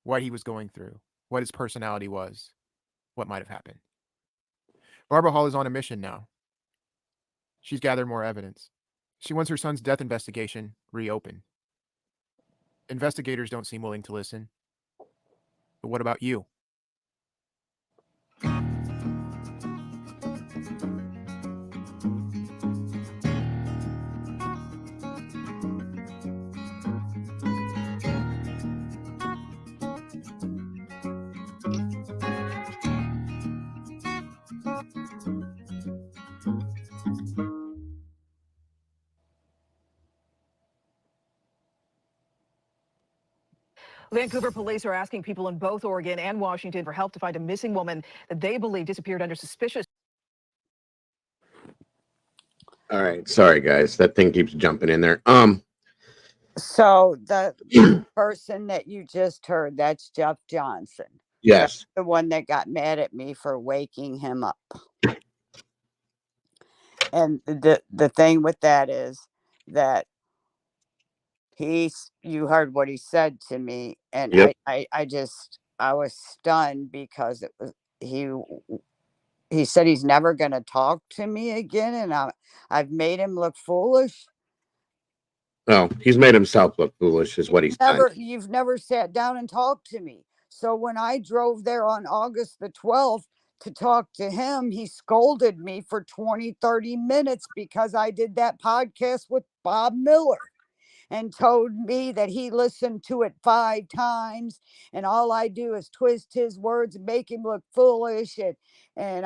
what he was going through, what his personality was, what might have happened. Barbara Hall is on a mission now. She's gathered more evidence. She wants her son's death investigation reopened. Investigators don't seem willing to listen. But what about you? Vancouver police are asking people in both Oregon and Washington for help to find a missing woman that they believe disappeared under suspicious. All right, sorry guys, that thing keeps jumping in there. So the person that you just heard, that's Jeff Johnson. That's Yes. the one that got mad at me for waking him up. And the thing with that is that you heard what he said to me, and Yep. I was stunned because it was he said he's never going to talk to me again, and I've made him look foolish. Oh, he's made himself look foolish, is what he's done. You've never sat down and talked to me. So when I drove there on August the 12th to talk to him, he scolded me for 20, 30 minutes because I did that podcast with Bob Miller and told me that he listened to it 5 times and all I do is twist his words and make him look foolish. And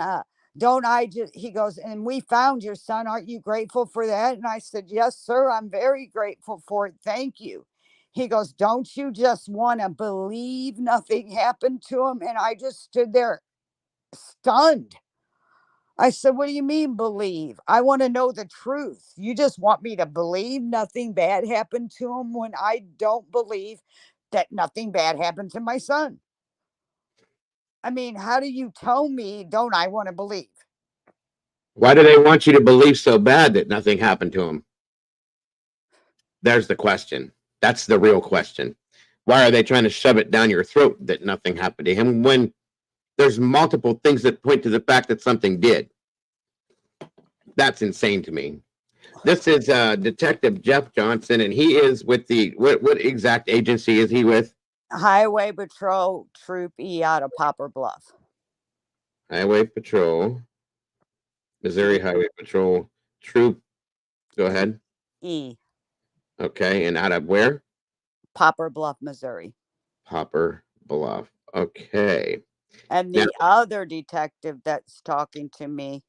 don't I just, he goes, and we found your son. Aren't you grateful for that? And I said, yes, sir. I'm very grateful for it. Thank you. He goes, don't you just want to believe nothing happened to him? And I just stood there stunned. I said, what do you mean believe? I want to know the truth. You just want me to believe nothing bad happened to him when I don't believe that nothing bad happened to my son. I mean, how do you tell me, don't I want to believe? Why do they want you to believe so bad that nothing happened to him? There's the question. That's the real question. Why are they trying to shove it down your throat that nothing happened to him when there's multiple things that point to the fact that something did? That's insane to me. This is Detective Jeff Johnson, and he is with the what exact agency is he with? Highway Patrol Troop E out of Popper Bluff. Highway Patrol, Missouri Highway Patrol Troop. Go ahead. E. Okay, and out of where? Popper Bluff, Missouri. Popper Bluff. Okay. And the other detective that's talking to me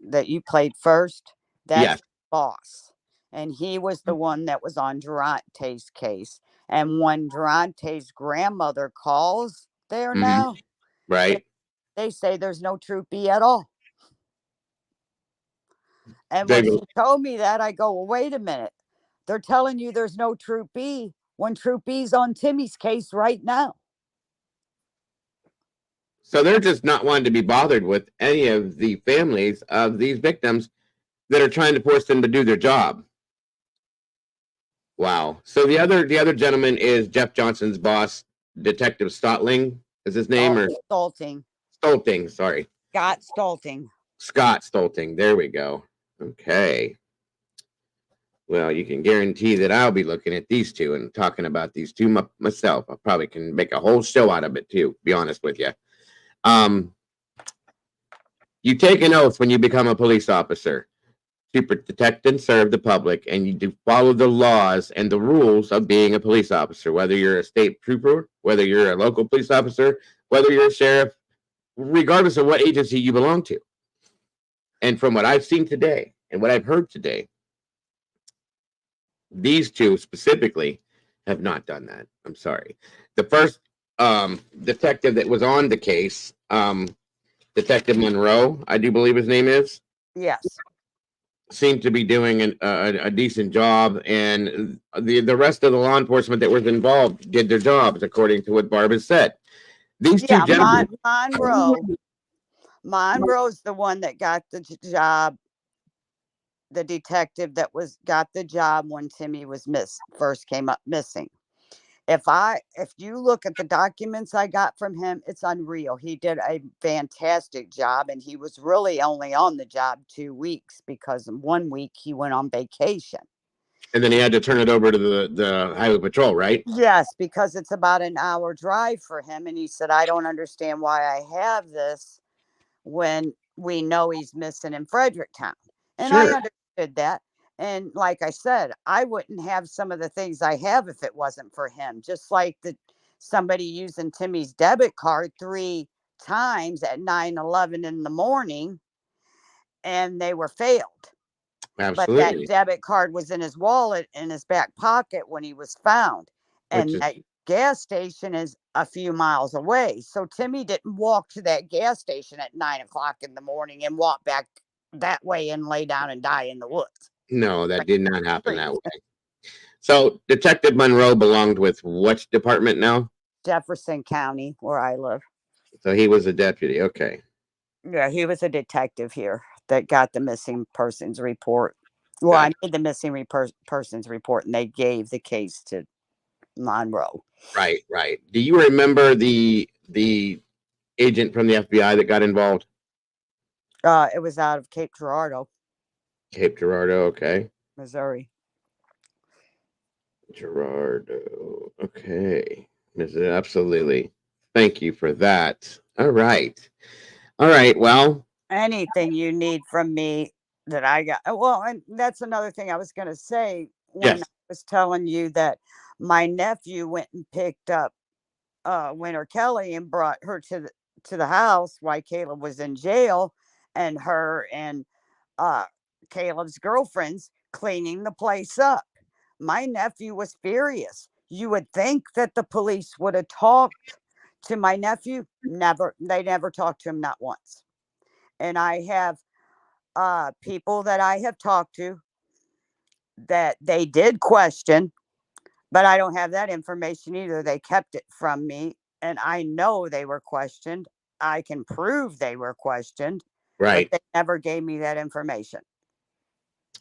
that you played first, that's boss. And he was the one that was on Durante's case. And when Durante's grandmother calls there now, right, they say there's no Troop B at all. And when she told me that, I go, well, wait a minute. They're telling you there's no Troop B when Troop B's on Timmy's case right now. So they're just not wanting to be bothered with any of the families of these victims that are trying to force them to do their job. Wow. So the other gentleman is Jeff Johnson's boss, Detective Stotling is his name, or Stolting. Stolting, sorry. Scott Stolting. Scott Stolting. There we go. Okay. Well, you can guarantee that I'll be looking at these two and talking about these two myself. I probably can make a whole show out of it too, to be honest with you. You take an oath when you become a police officer to protect and serve the public, and you do follow the laws and the rules of being a police officer, whether you're a state trooper, whether you're a local police officer, whether you're a sheriff, regardless of what agency you belong to. And from what I've seen today and what I've heard today, these two specifically have not done that. I'm sorry. The first detective that was on the case, Detective Monroe, I do believe his name is. Yes. Seemed to be doing a decent job, and the rest of the law enforcement that was involved did their jobs according to what Barb has said. These two gentlemen, Monroe's the one that got the job, the detective that got the job when Timmy was first came up missing. If you look at the documents I got from him, it's unreal. He did a fantastic job, and he was really only on the job 2 weeks because 1 week he went on vacation. And then he had to turn it over to the Highway Patrol, right? Yes, because it's about an hour drive for him. And he said, I don't understand why I have this when we know he's missing in Fredericktown. And I understood that. And like I said, I wouldn't have some of the things I have if it wasn't for him. Just like somebody using Timmy's debit card 3 times at 9:11 in the morning, and they were failed. Absolutely. But that debit card was in his wallet in his back pocket when he was found. And gas station is a few miles away. So Timmy didn't walk to that gas station at 9 o'clock in the morning and walk back that way and lay down and die in the woods. No, that did not happen that way. So Detective Monroe belonged with what department now? Jefferson County, where I live. So he was a deputy. Okay. Yeah, he was a detective here that got the missing persons report. Well, I made the missing persons report, and they gave the case to Monroe. Right, right. Do you remember the agent from the FBI that got involved? It was out of Cape Girardeau, Cape Girardeau, okay. Missouri. Girardeau, okay. Absolutely. Thank you for that. All right. All right. Well, Anything you need from me that I got. Well, and that's another thing I was going to say when yes. I was telling you that my nephew went and picked up Winter Kelly and brought her to the house while Caleb was in jail, and her and Caleb's girlfriends cleaning the place up. My nephew was furious. You would think that the police would have talked to my nephew. Never. They never talked to him, not once. And I have people that I have talked to that they did question, but I don't have that information either. They kept it from me, and I know they were questioned. I can prove they were questioned, right. but they never gave me that information.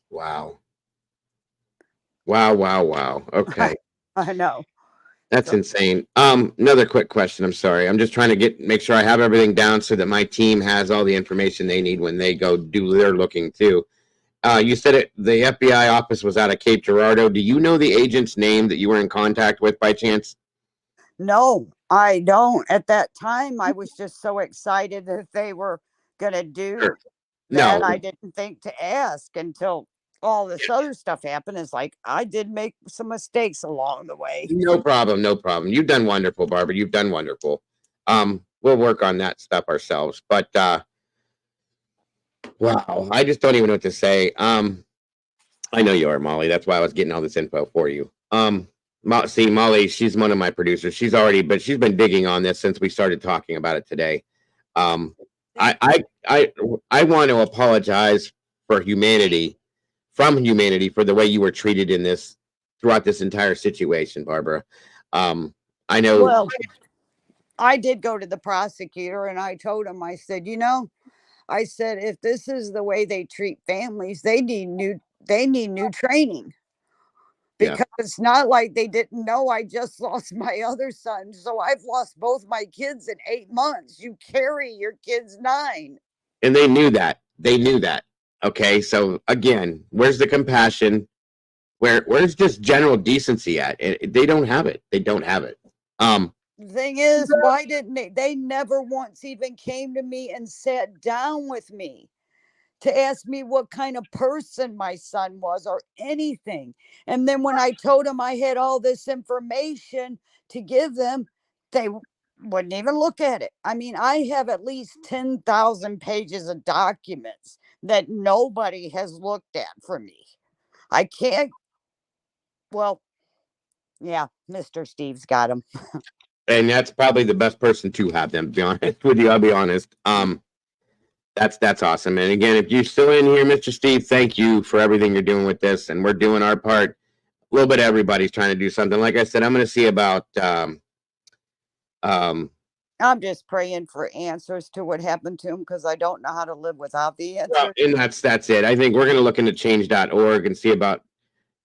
Wow. Wow, wow, wow. Okay. I know. That's insane. Another quick question. I'm sorry. I'm just trying to make sure I have everything down so that my team has all the information they need when they go do their looking too. You said the FBI office was out of Cape Girardeau. Do you know the agent's name that you were in contact with by chance? No, I don't. At that time, I was just so excited that they were going to do Sure. that. No. I didn't think to ask until all this other stuff happened. It's like I did make some mistakes along the way. No problem. No problem. You've done wonderful, Barbara. You've done wonderful. We'll work on that stuff ourselves. But wow, I just don't even know what to say. I know you are, Molly. That's why I was getting all this info for you. See, Molly, she's one of my producers. She's been digging on this since we started talking about it today. I want to apologize from humanity for the way you were treated in this throughout this entire situation, Barbara. I know. Well, I did go to the prosecutor and I told him, I said, I said, if this is the way they treat families, they need new training. Because it's not like they didn't know I just lost my other son. So I've lost both my kids in 8 months. You carry your kids 9. And they knew that. They knew that. Okay. So again, where's the compassion? Where's just general decency at? They don't have it. They don't have it. The thing is, why didn't they never once even came to me and sat down with me to ask me what kind of person my son was or anything. And then when I told them I had all this information to give them, they wouldn't even look at it. I mean, I have at least 10,000 pages of documents that nobody has looked at for me. I can't. Well, yeah, Mr. Steve's got them. And that's probably the best person to have them, to be honest with you. I'll be honest. That's awesome. And again, if you're still in here, Mr. Steve, thank you for everything you're doing with this. And we're doing our part. A little bit of everybody's trying to do something. Like I said, I'm going to see about. I'm just praying for answers to what happened to him because I don't know how to live without the answer. Well, and that's it. I think we're going to look into change.org and see about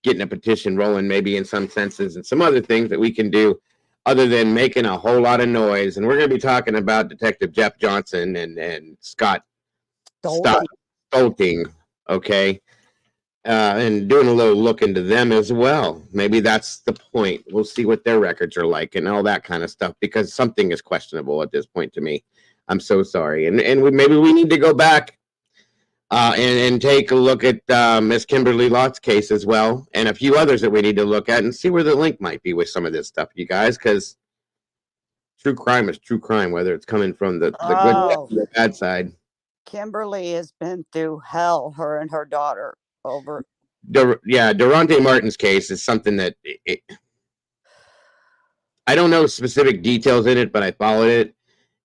getting a petition rolling, maybe in some senses, and some other things that we can do other than making a whole lot of noise. And we're going to be talking about Detective Jeff Johnson and Scott Stolting, okay, and doing a little look into them as well. Maybe that's the point. We'll see what their records are like and all that kind of stuff, because something is questionable at this point to me. I'm so sorry. And maybe we need to go back and take a look at Miss Kimberly Lott's case as well, and a few others that we need to look at and see where the link might be with some of this stuff, you guys, because true crime is true crime, whether it's coming from the good or the bad side. Kimberly has been through hell, her and her daughter, over. Durante Martin's case is something that I don't know specific details in it, but I followed it,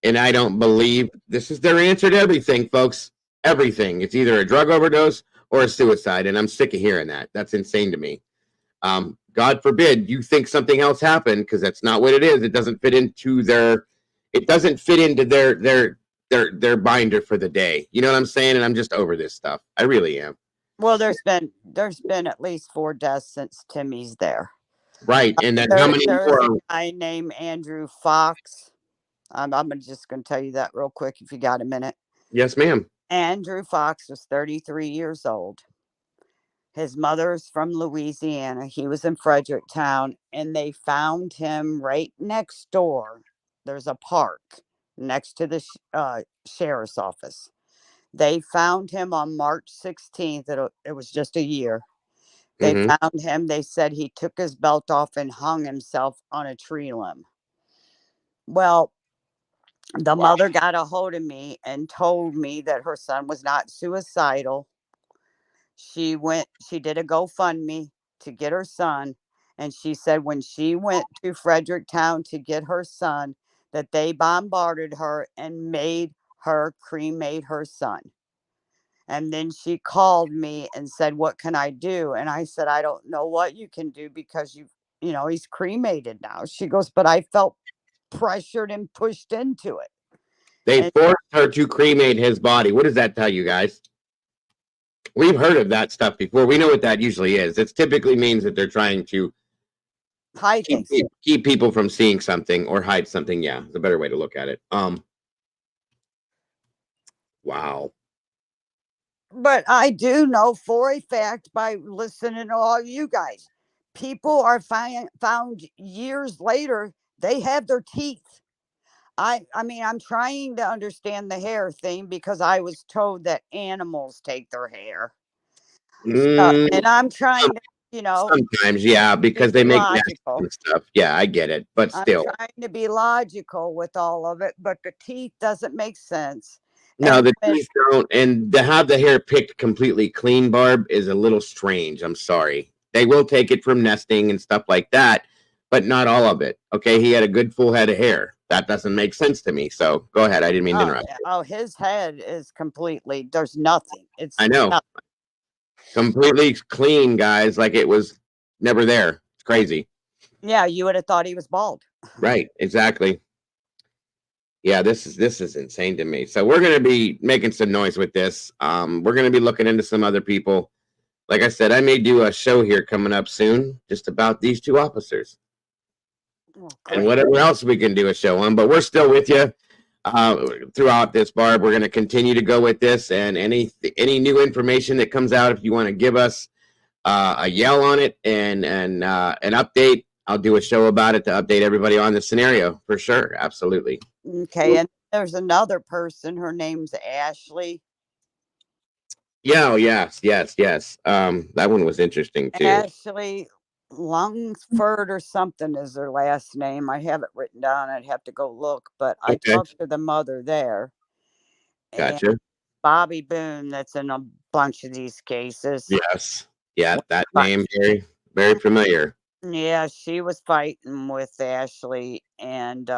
and I don't believe this is their answer to everything, folks. Everything. It's either a drug overdose or a suicide, and I'm sick of hearing that. That's insane to me. God forbid you think something else happened, because that's not what it is. It doesn't fit into their. It doesn't fit into their binder for the day. You know what I'm saying? And I'm just over this stuff. I really am. Well, there's been at least 4 deaths since Timmy's there. Right, and then how many There's more? a guy named Andrew Fox. I'm just going to tell you that real quick if you got a minute. Yes, ma'am. Andrew Fox was 33 years old. His mother's from Louisiana. He was in Fredericktown, and they found him right next door. There's a park next to the sheriff's office. They found him on March 16th. It was just a year. They found him. They said he took his belt off and hung himself on a tree limb. Well, the mother got a hold of me and told me that her son was not suicidal. She did a GoFundMe to get her son. And she said when she went to Fredericktown to get her son, that they bombarded her and made her cremate her son. And then she called me and said, what can I do? And I said, I don't know what you can do because he's cremated now. She goes, but I felt pressured and pushed into it. They forced her to cremate his body. What does that tell you guys? We've heard of that stuff before. We know what that usually is. It typically means that they're trying to hide keep people from seeing something or hide something. Yeah, it's a better way to look at it. Wow. But I do know for a fact by listening to all you guys, people are found years later, they have their teeth. I mean, I'm trying to understand the hair thing because I was told that animals take their hair. And I'm trying to, sometimes, yeah, because they make logical and stuff. Yeah, I get it, but still, I'm trying to be logical with all of it, but the teeth doesn't make sense. no, the teeth don't. And to have the hair picked completely clean, Barb, is a little strange. I'm sorry. They will take it from nesting and stuff like that, but not all of it. Okay, he had a good full head of hair. That doesn't make sense to me. So go ahead. I didn't mean to interrupt. Oh, his head is completely. There's nothing. I know. Nothing. Completely clean, guys. Like it was never there. It's crazy. Yeah, you would have thought he was bald. Right. Exactly. Yeah, this is insane to me. So we're going to be making some noise with this. We're going to be looking into some other people. Like I said, I may do a show here coming up soon just about these 2 officers. And whatever else we can do a show on, but we're still with you throughout this, Barb. We're going to continue to go with this, and any new information that comes out, if you want to give us a yell on it and an update, I'll do a show about it to update everybody on the scenario for sure. Absolutely. Okay, and there's another person. Her name's Ashley. Yeah. Oh, yes. That one was interesting too. Ashley Lungsford or something is her last name. I have it written down. I'd have to go look, but I talked to the mother there. Gotcha. And Bobby Boone, that's in a bunch of these cases. Yes. Yeah, that name very, very familiar. Yeah, she was fighting with Ashley, and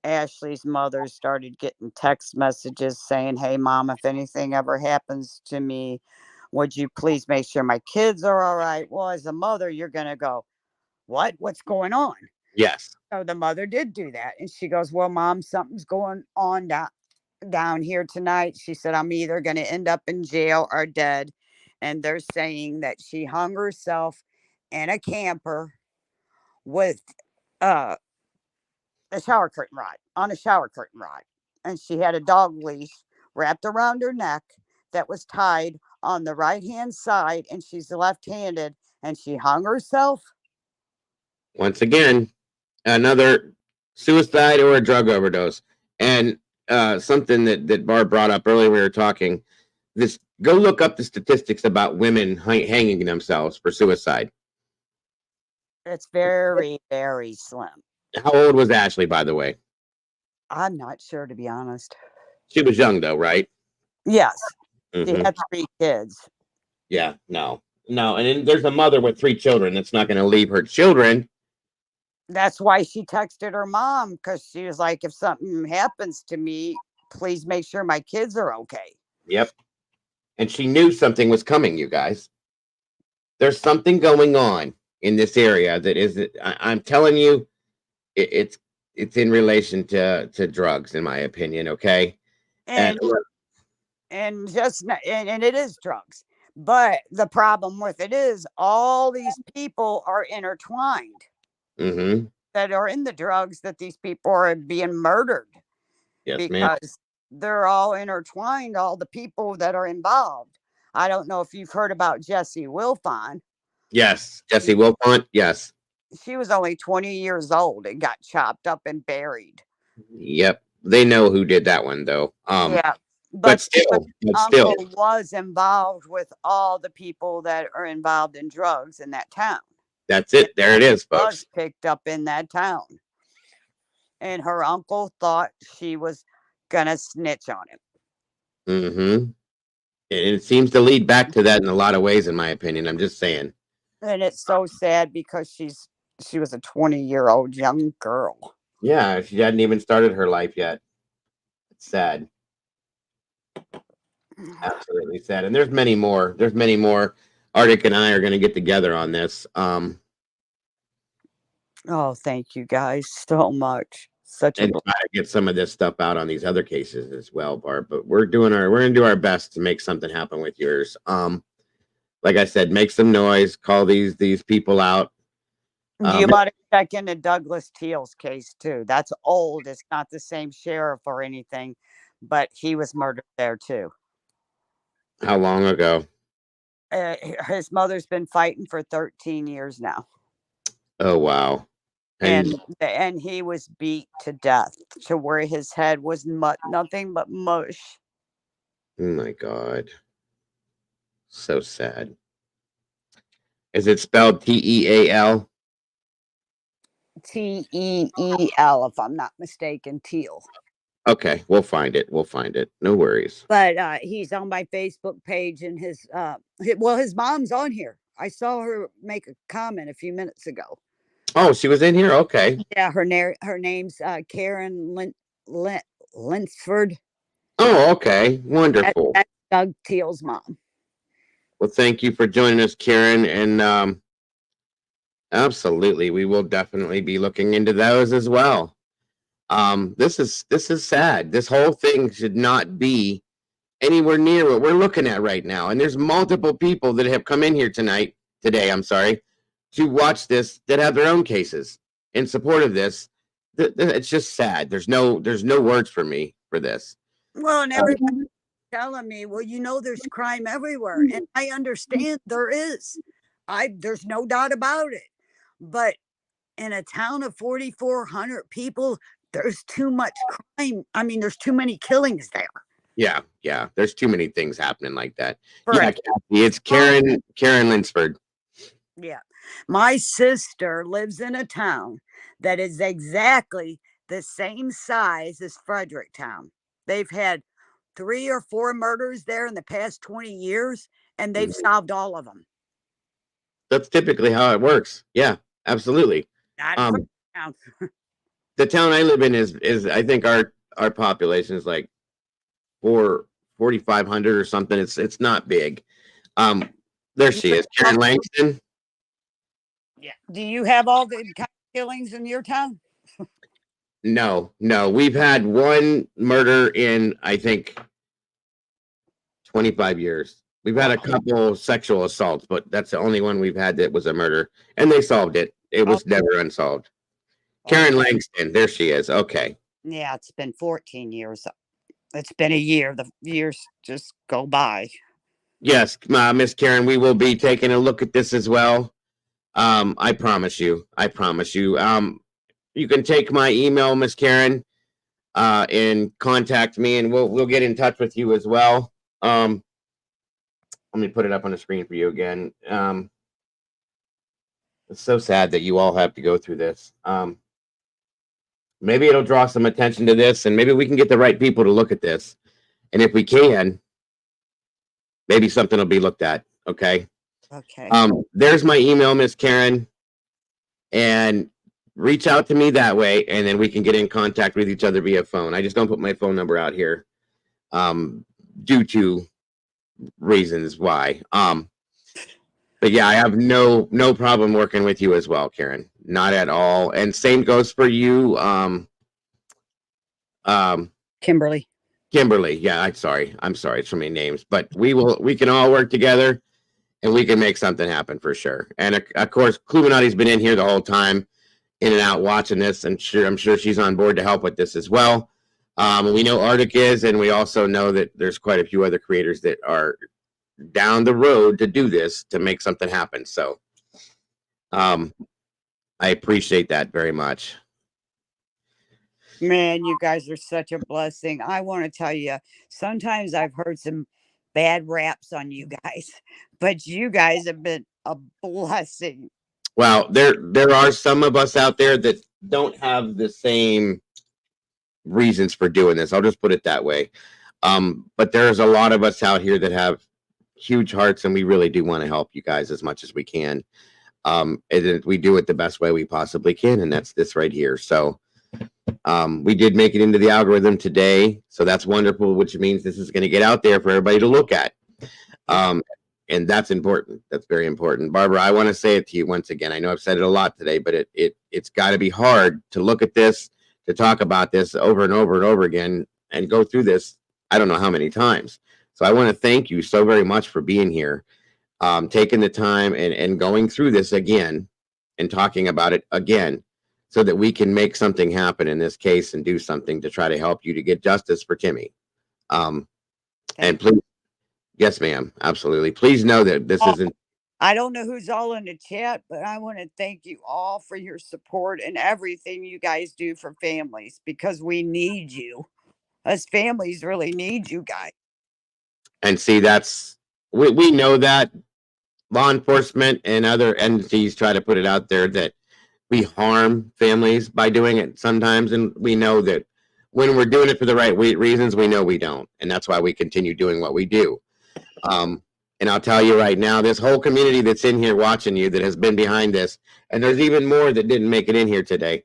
Ashley's mother started getting text messages saying, hey, Mom, if anything ever happens to me, would you please make sure my kids are all right? Well, as a mother, you're going to go, what's going on? Yes. So the mother did do that. And she goes, well, Mom, something's going on down here tonight. She said, I'm either going to end up in jail or dead. And they're saying that she hung herself in a camper with a shower curtain rod, on a shower curtain rod. And she had a dog leash wrapped around her neck that was tied on the right-hand side, and she's left-handed, and she hung herself. Once again, another suicide or a drug overdose. And something that Barb brought up earlier, we were talking, go look up the statistics about women hanging themselves for suicide. It's very, very slim. How old was Ashley, by the way? I'm not sure, to be honest. She was young, though, right? Yes. She had 3 kids. Yeah, no. And then there's a mother with 3 children that's not going to leave her children That's why she texted her mom, because she was like, if something happens to me, please make sure my kids are okay. Yep. And she knew something was coming, you guys. There's something going on in this area that is, I'm telling you, it's in relation to drugs, in my opinion. Okay. And And and it is drugs. But the problem with it is all these people are intertwined that are in the drugs, that these people are being murdered. Yes, ma'am. Because they're all intertwined, all the people that are involved. I don't know if you've heard about Jessie Wilfon. Yes, Jessie Wilfont. Yes. She was only 20 years old and got chopped up and buried. Yep. They know who did that one, though. Yeah. But still, uncle was involved with all the people that are involved in drugs in that town. That's it. There it is, folks. Was picked up in that town. And her uncle thought she was gonna snitch on him. And it seems to lead back to that in a lot of ways, in my opinion. I'm just saying. And it's so sad because she was a 20-year-old young girl. Yeah, she hadn't even started her life yet. It's sad. Absolutely sad. And there's many more. There's many more. Arctic and I are going to get together on this. Oh, thank you guys so much. Such and try to get some of this stuff out on these other cases as well, Barb. But we're going to do our best to make something happen with yours. Like I said, make some noise, call these people out. You might check into Douglas Teal's case too. That's old. It's not the same sheriff or anything, but he was murdered there too. How long ago? His mother's been fighting for 13 years now. Oh, wow. And he was beat to death to where his head was nothing but mush. Oh my God. So sad. Is it spelled Teal? Teel, if I'm not mistaken, Teal. Okay, we'll find it. We'll find it. No worries. But he's on my Facebook page, and his mom's on here. I saw her make a comment a few minutes ago. Oh, she was in here? Okay. Yeah, her name's Karen Linsford. Oh, okay. Wonderful. That's Doug Teal's mom. Well, thank you for joining us, Karen. And absolutely, we will definitely be looking into those as well. This is sad. This whole thing should not be anywhere near what we're looking at right now. And there's multiple people that have come in here today, to watch this that have their own cases in support of this. It's just sad. There's no words for me for this. Well, and everybody's telling me, well, there's crime everywhere. And I understand there is. There's no doubt about it. But in a town of 4,400 people, there's too much crime. I mean, there's too many killings there. Yeah. There's too many things happening like that. Correct. Yeah, it's Karen Linsford. Yeah. My sister lives in a town that is exactly the same size as Fredericktown. They've had 3 or 4 murders there in the past 20 years, and they've solved all of them. That's typically how it works. Yeah, absolutely. The town I live in is I think our population is like 4,500 or something. It's not big. There she is, Karen Langston. Yeah. Do you have all the killings in your town? No. We've had one murder in, I think, 25 years. We've had a couple sexual assaults, but that's the only one we've had that was a murder. And they solved it. It was never unsolved. Karen Langston. There she is. Okay. Yeah, it's been 14 years. It's been a year. The years just go by. Yes, Miss Karen, we will be taking a look at this as well. I promise you. You can take my email, Miss Karen, and contact me, and we'll get in touch with you as well. Let me put it up on the screen for you again. It's so sad that you all have to go through this. Maybe it'll draw some attention to this, and maybe we can get the right people to look at this. And if we can, maybe something will be looked at. Okay. Okay. There's my email, Miss Karen. And reach out to me that way, and then we can get in contact with each other via phone. I just don't put my phone number out here due to reasons why. But yeah, I have no problem working with you as well, Karen. Not at all. And same goes for you, Kimberly. Kimberly. Yeah, I'm sorry. It's so many names, but we can all work together and we can make something happen for sure. And of course, Kluminati's been in here the whole time, in and out watching this, and I'm sure she's on board to help with this as well. We know Arctic is, and we also know that there's quite a few other creators that are down the road to do this, to make something happen. So I appreciate that very much. Man, you guys are such a blessing. I want to tell you, sometimes I've heard some bad raps on you guys, but you guys have been a blessing. Well, there are some of us out there that don't have the same reasons for doing this. I'll just put it that way. But there's a lot of us out here that have huge hearts, and we really do want to help you guys as much as we can. And we do it the best way we possibly can, and that's this right here. So we did make it into the algorithm today, so that's wonderful, which means this is going to get out there for everybody to look at. And that's important. That's very important. Barbara, I want to say it to you once again. I know I've said it a lot today, but it's got to be hard to look at this, to talk about this over and over and over again, and go through this I don't know how many times. So I want to thank you so very much for being here, taking the time and going through this again and talking about it again, so that we can make something happen in this case and do something to try to help you to get justice for Timmy. And please, yes, ma'am, absolutely. Please know that this isn't. I don't know who's all in the chat, but I want to thank you all for your support and everything you guys do for families, because we need you. Us families really need you guys. And see, we know that law enforcement and other entities try to put it out there that we harm families by doing it sometimes. And we know that when we're doing it for the right reasons, we know we don't. And that's why we continue doing what we do. And I'll tell you right now, this whole community that's in here watching you, that has been behind this, and there's even more that didn't make it in here today,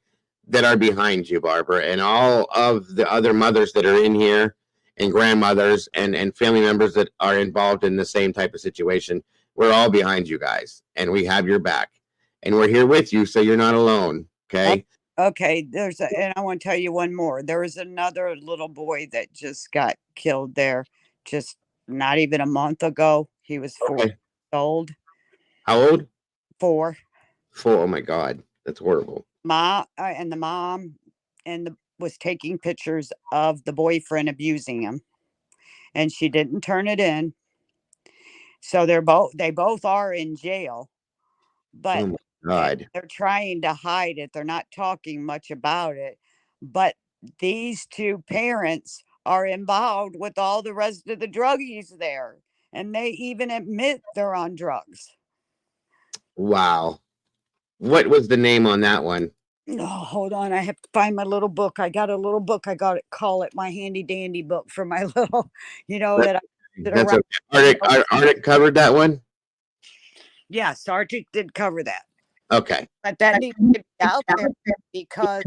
that are behind you, Barbara, and all of the other mothers that are in here, and grandmothers and family members that are involved in the same type of situation. We're all behind you guys, and we have your back, and we're here with you, so you're not alone. Okay. Okay. And I want to tell you one more. There was another little boy that just got killed there, just not even a month ago. He was 4 years old. How old? 4. 4. Oh my God, that's horrible. And the mom was taking pictures of the boyfriend abusing him, and she didn't turn it in. So they both are in jail, but oh my God, they're trying to hide it. They're not talking much about it, but these two parents are involved with all the rest of the druggies there, and they even admit they're on drugs. Wow. What was the name on that one? Oh, hold on. I have to find my little book. I got a little book. I got to call it my handy dandy book for my little, That's okay. Arctic covered that one? Yes, Arctic did cover that. Okay. But that needs to be out there because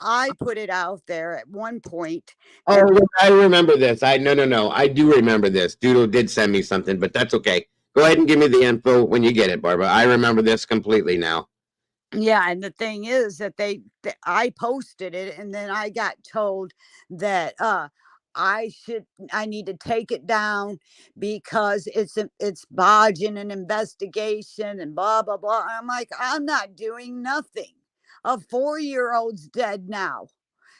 I put it out there at one point. Oh, I remember this. No. I do remember this. Doodle did send me something, but that's okay. Go ahead and give me the info when you get it, Barbara. I remember this completely now. Yeah, and the thing is that I posted it, and then I got told that I need to take it down because it's bodging an investigation and blah blah blah. I'm like, I'm not doing nothing. A 4-year-old's dead now,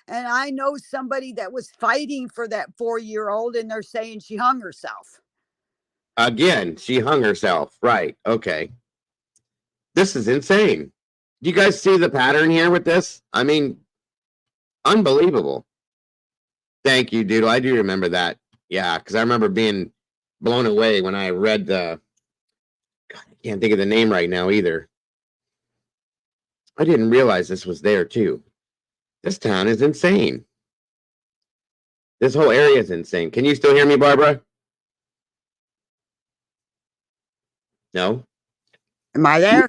and I know somebody that was fighting for that 4-year-old, and they're saying she hung herself. Again, she hung herself. Right. Okay. This is insane. Do you guys see the pattern here with this? I mean, unbelievable. Thank you, Doodle. I do remember that. Yeah, because I remember being blown away when I read the... God, I can't think of the name right now either. I didn't realize this was there, too. This town is insane. This whole area is insane. Can you still hear me, Barbara? No? Am I there?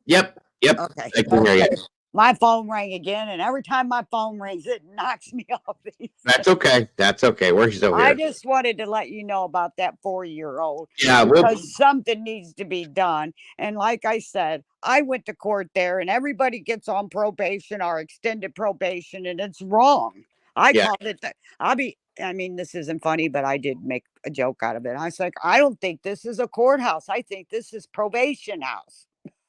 Yep. Okay. I can hear you. My phone rang again, and every time my phone rings, it knocks me off these. That's okay. That's okay. We're still I here. just wanted to let you know about that 4-year-old Yeah, because something needs to be done. And like I said, I went to court there, and everybody gets on probation or extended probation, and it's wrong. I Yeah. called it that. I mean, this isn't funny, but I did make a joke out of it. I was like, I don't think this is a courthouse. I think this is probation house.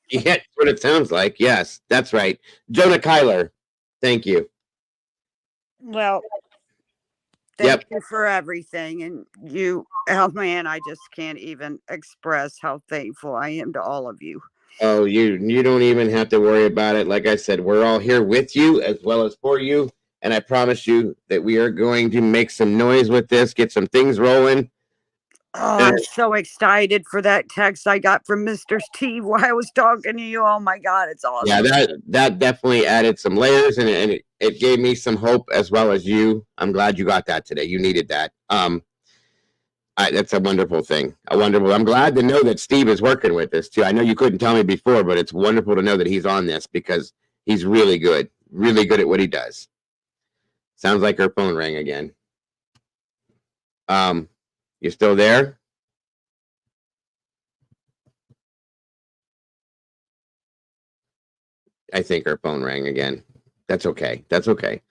Yeah, that's what it sounds like. Yes, that's right. Jonah Kyler, thank you. Well, thank you for everything. And you, oh man, I just can't even express how thankful I am to all of you. Oh, you don't even have to worry about it. Like I said, we're all here with you as well as for you. And I promise you that we are going to make some noise with this, get some things rolling. Oh, I'm so excited for that text I got from Mr. Steve while I was talking to you. Oh my God, it's awesome. Yeah, that definitely added some layers and it gave me some hope as well as you. I'm glad you got that today. You needed that. That's a wonderful thing. I'm glad to know that Steve is working with this too. I know you couldn't tell me before, but it's wonderful to know that he's on this because he's really good at what he does. Sounds like her phone rang again. You still there? I think her phone rang again. That's okay. That's okay.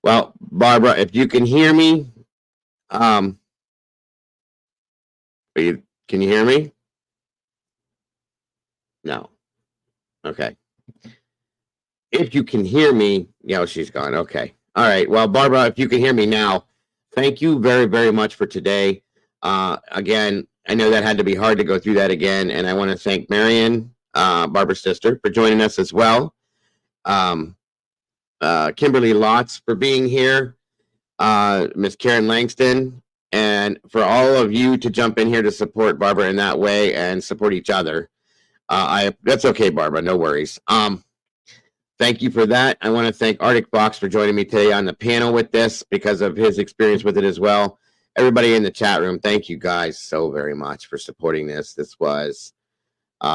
Well, Barbara, if you can hear me, can you hear me? No. Okay. If you can hear me, she's gone. Okay. All right. Well, Barbara, if you can hear me now, thank you very, very much for today. Again, I know that had to be hard to go through that again, and I want to thank Marion, Barbara's sister, for joining us as well. Kimberly Lotz for being here, Miss Karen Langston, and for all of you to jump in here to support Barbara in that way and support each other. That's okay, Barbara. No worries. Thank you for that. I want to thank Arctic Fox for joining me today on the panel with this because of his experience with it as well. Everybody in the chat room, thank you guys so very much for supporting this. This was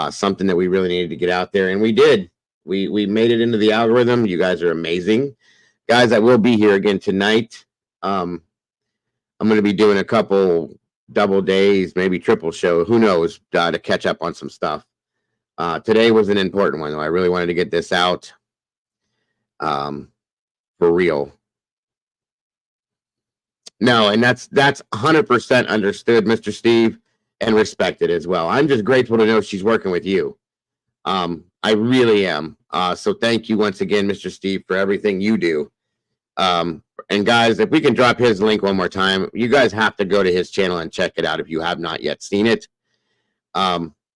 something that we really needed to get out there, and we did. We made it into the algorithm. You guys are amazing. Guys, I will be here again tonight. I'm going to be doing a couple double days, maybe triple show. Who knows, to catch up on some stuff. Today was an important one, though. I really wanted to get this out for real. No, and that's 100% understood, Mr. Steve, and respected as well. I'm just grateful to know she's working with you. I really am. So thank you once again, Mr. Steve, for everything you do. And guys, if we can drop his link one more time, you guys have to go to his channel and check it out if you have not yet seen it.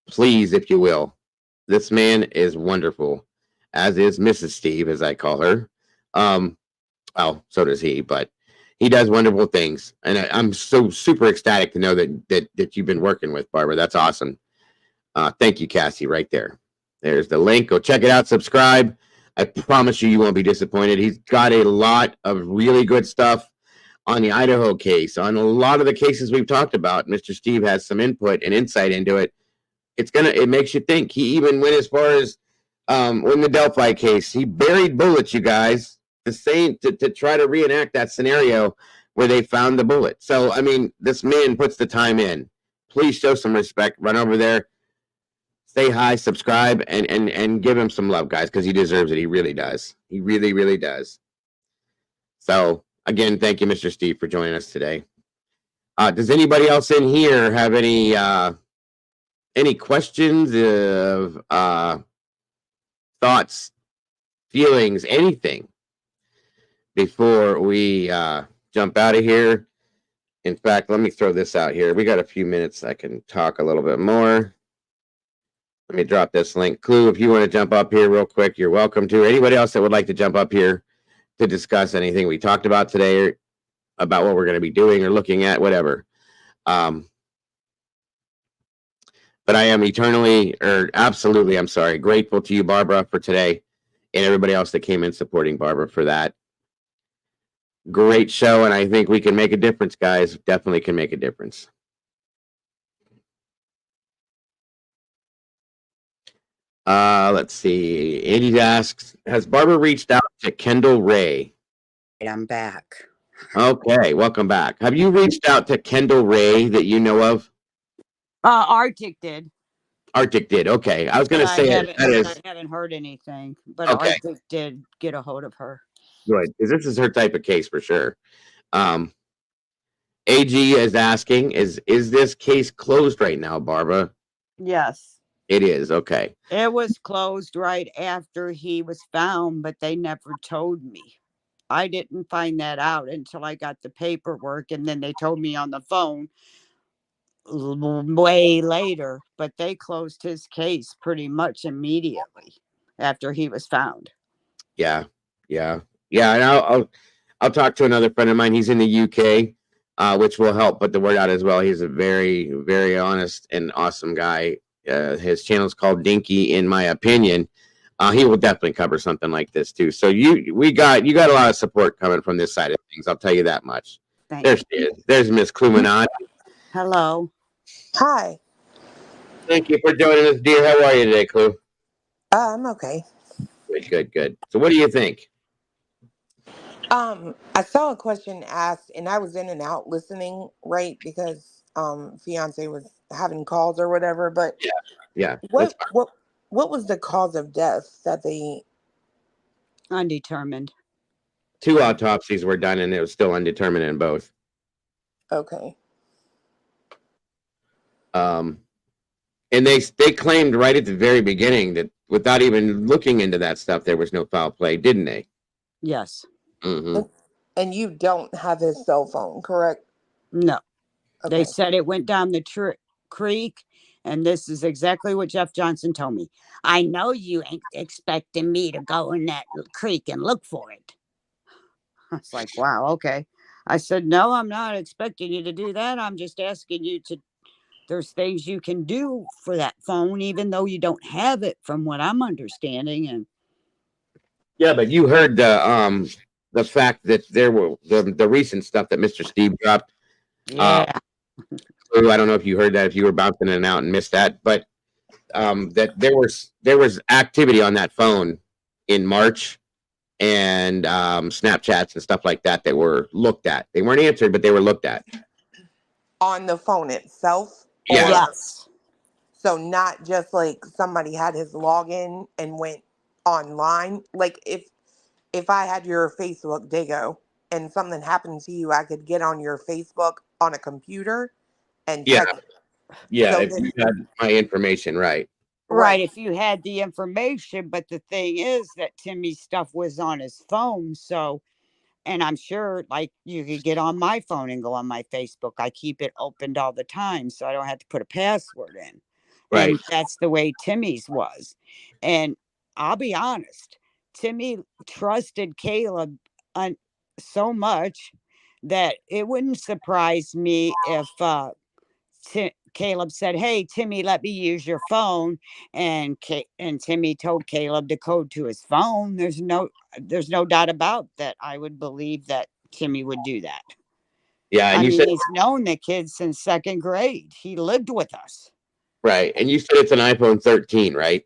Please, if you will. This man is wonderful, as is Mrs. Steve, as I call her. Well, so does he, but he does wonderful things. And I'm so super ecstatic to know that you've been working with Barbara. That's awesome. Thank you, Cassie, right there. There's the link. Go check it out. Subscribe. I promise you won't be disappointed. He's got a lot of really good stuff on the Idaho case, on a lot of the cases we've talked about. Mr. Steve has some input and insight into it. It makes you think. He even went as far as in the Delphi case, he buried bullets, you guys, to try to reenact that scenario where they found the bullet. So, I mean, this man puts the time in. Please show some respect. Run over there. Say hi, subscribe, and give him some love, guys, because he deserves it. He really does. He really, really does. So, again, thank you, Mr. Steve, for joining us today. Does anybody else in here have any questions of thoughts, feelings, anything before we jump out of here? In fact, let me throw this out here. We got a few minutes. I can talk a little bit more. Let me drop this link. Clue, if you want to jump up here real quick, you're welcome to. Anybody else that would like to jump up here to discuss anything we talked about today, or about what we're going to be doing or looking at, whatever. But I am absolutely, I'm sorry, grateful to you, Barbara, for today, and everybody else that came in supporting Barbara for that. Great show, and I think we can make a difference, guys. Definitely can make a difference. Let's see. Andy asks, has Barbara reached out to Kendall Ray? I'm back. Okay, welcome back. Have you reached out to Kendall Ray that you know of? Arctic did. Arctic did. Okay, I was going But to I say haven't, that is I haven't heard anything. But okay. Arctic did get a hold of her. Good, because this is her type of case for sure. AG is asking, is this case closed right now, Barbara? Yes. It is. Okay. It was closed right after he was found, but they never told me. I didn't find that out until I got the paperwork, and then they told me on the phone way later, but they closed his case pretty much immediately after he was found. Yeah. And I'll talk to another friend of mine. He's in the UK, which will help put the word out as well. He's a very, very honest and awesome guy. His channel is called Dinky, in my opinion. He will definitely cover something like this too. So you got a lot of support coming from this side of things. I'll tell you that much. There she is. There's Miss Klumanat. Hello. Hi. Thank you for joining us, dear. How are you today, Clue? I'm okay. Good. So what do you think? I saw a question asked and I was in and out listening, right? Because fiance was having calls or whatever, but Yeah. what was the cause of death that they undetermined? 2 autopsies were done and it was still undetermined in both. Okay. And they claimed right at the very beginning that without even looking into that stuff, there was no foul play, didn't they? Yes. Mm-hmm. And you don't have his cell phone, correct? No. Okay. They said it went down the creek, and this is exactly what Jeff Johnson told me. I know you ain't expecting me to go in that creek and look for it. I was like, wow, okay. I said, no, I'm not expecting you to do that. I'm just asking you to, there's things you can do for that phone, even though you don't have it, from what I'm understanding. And yeah, but you heard the fact that there were the recent stuff that Mr. Steve dropped. Yeah. I don't know if you heard that, if you were bouncing in and out and missed that, but that there was activity on that phone in March and Snapchats and stuff like that that were looked at. They weren't answered, but they were looked at. On the phone itself? Yeah. Yes. So not just like somebody had his login and went online. Like if I had your Facebook, Dago, and something happened to you, I could get on your Facebook on a computer and check it. Yeah, So if you had my information, right. Right, if you had the information, but the thing is that Timmy's stuff was on his phone, so, and I'm sure like you could get on my phone and go on my Facebook. I keep it opened all the time, so I don't have to put a password in. Right. And that's the way Timmy's was. And I'll be honest, Timmy trusted Caleb so much that it wouldn't surprise me if Caleb said, "Hey, Timmy, let me use your phone," and Timmy told Caleb the code to his phone. There's no doubt about that. I would believe that Timmy would do that. Yeah, and I you mean, said he's known the kid since 2nd grade. He lived with us. right, and you said it's an iPhone 13, right?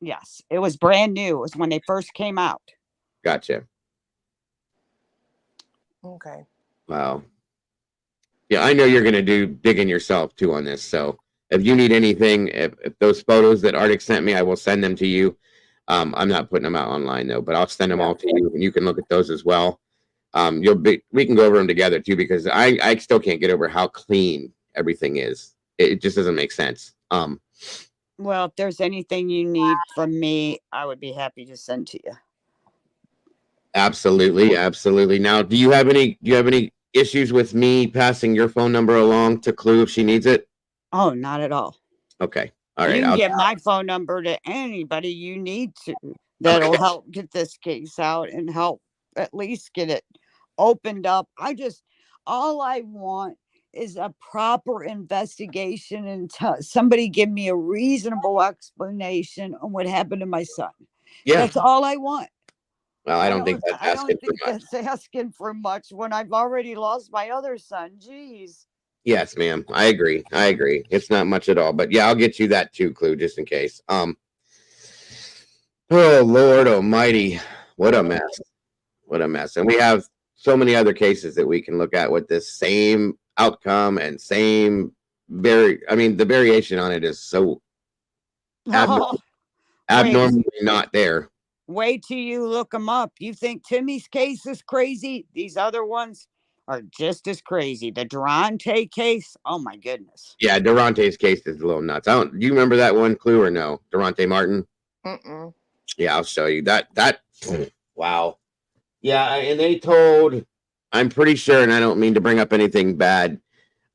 Yes, it was brand new. It was when they first came out. Gotcha. Okay. Wow. Yeah, I know you're going to do digging yourself too on this. So if you need anything, if those photos that Arctic sent me, I will send them to you. I'm not putting them out online though, but I'll send them all to you and you can look at those as well. We can go over them together too, because I still can't get over how clean everything is. It just doesn't make sense. Well, if there's anything you need from me, I would be happy to send to you. Absolutely. Now, do you have any issues with me passing your phone number along to Clue if she needs it? Oh, not at all. Okay. All right. You can get my phone number to anybody you need to. That'll help get this case out and help at least get it opened up. All I want is a proper investigation and somebody give me a reasonable explanation on what happened to my son. Yeah. That's all I want. Well, I don't think that's asking for much. That's asking for much when I've already lost my other son. Jeez. Yes, ma'am. I agree. It's not much at all, but yeah, I'll get you that too, Clue, just in case. Oh, Lord Almighty. What a mess. What a mess. And we have so many other cases that we can look at with this same outcome and same the variation on it is so Oh, abnormally not there. wait till you look them up. You think Timmy's case is crazy? These other ones are just as crazy. The Durante case, oh my goodness. Yeah, Durante's case is a little nuts. Do you remember that one, Clue, or no? Durante Martin? Mm-mm. Yeah, I'll show you. That wow. Yeah, and they told, I'm pretty sure, and I don't mean to bring up anything bad,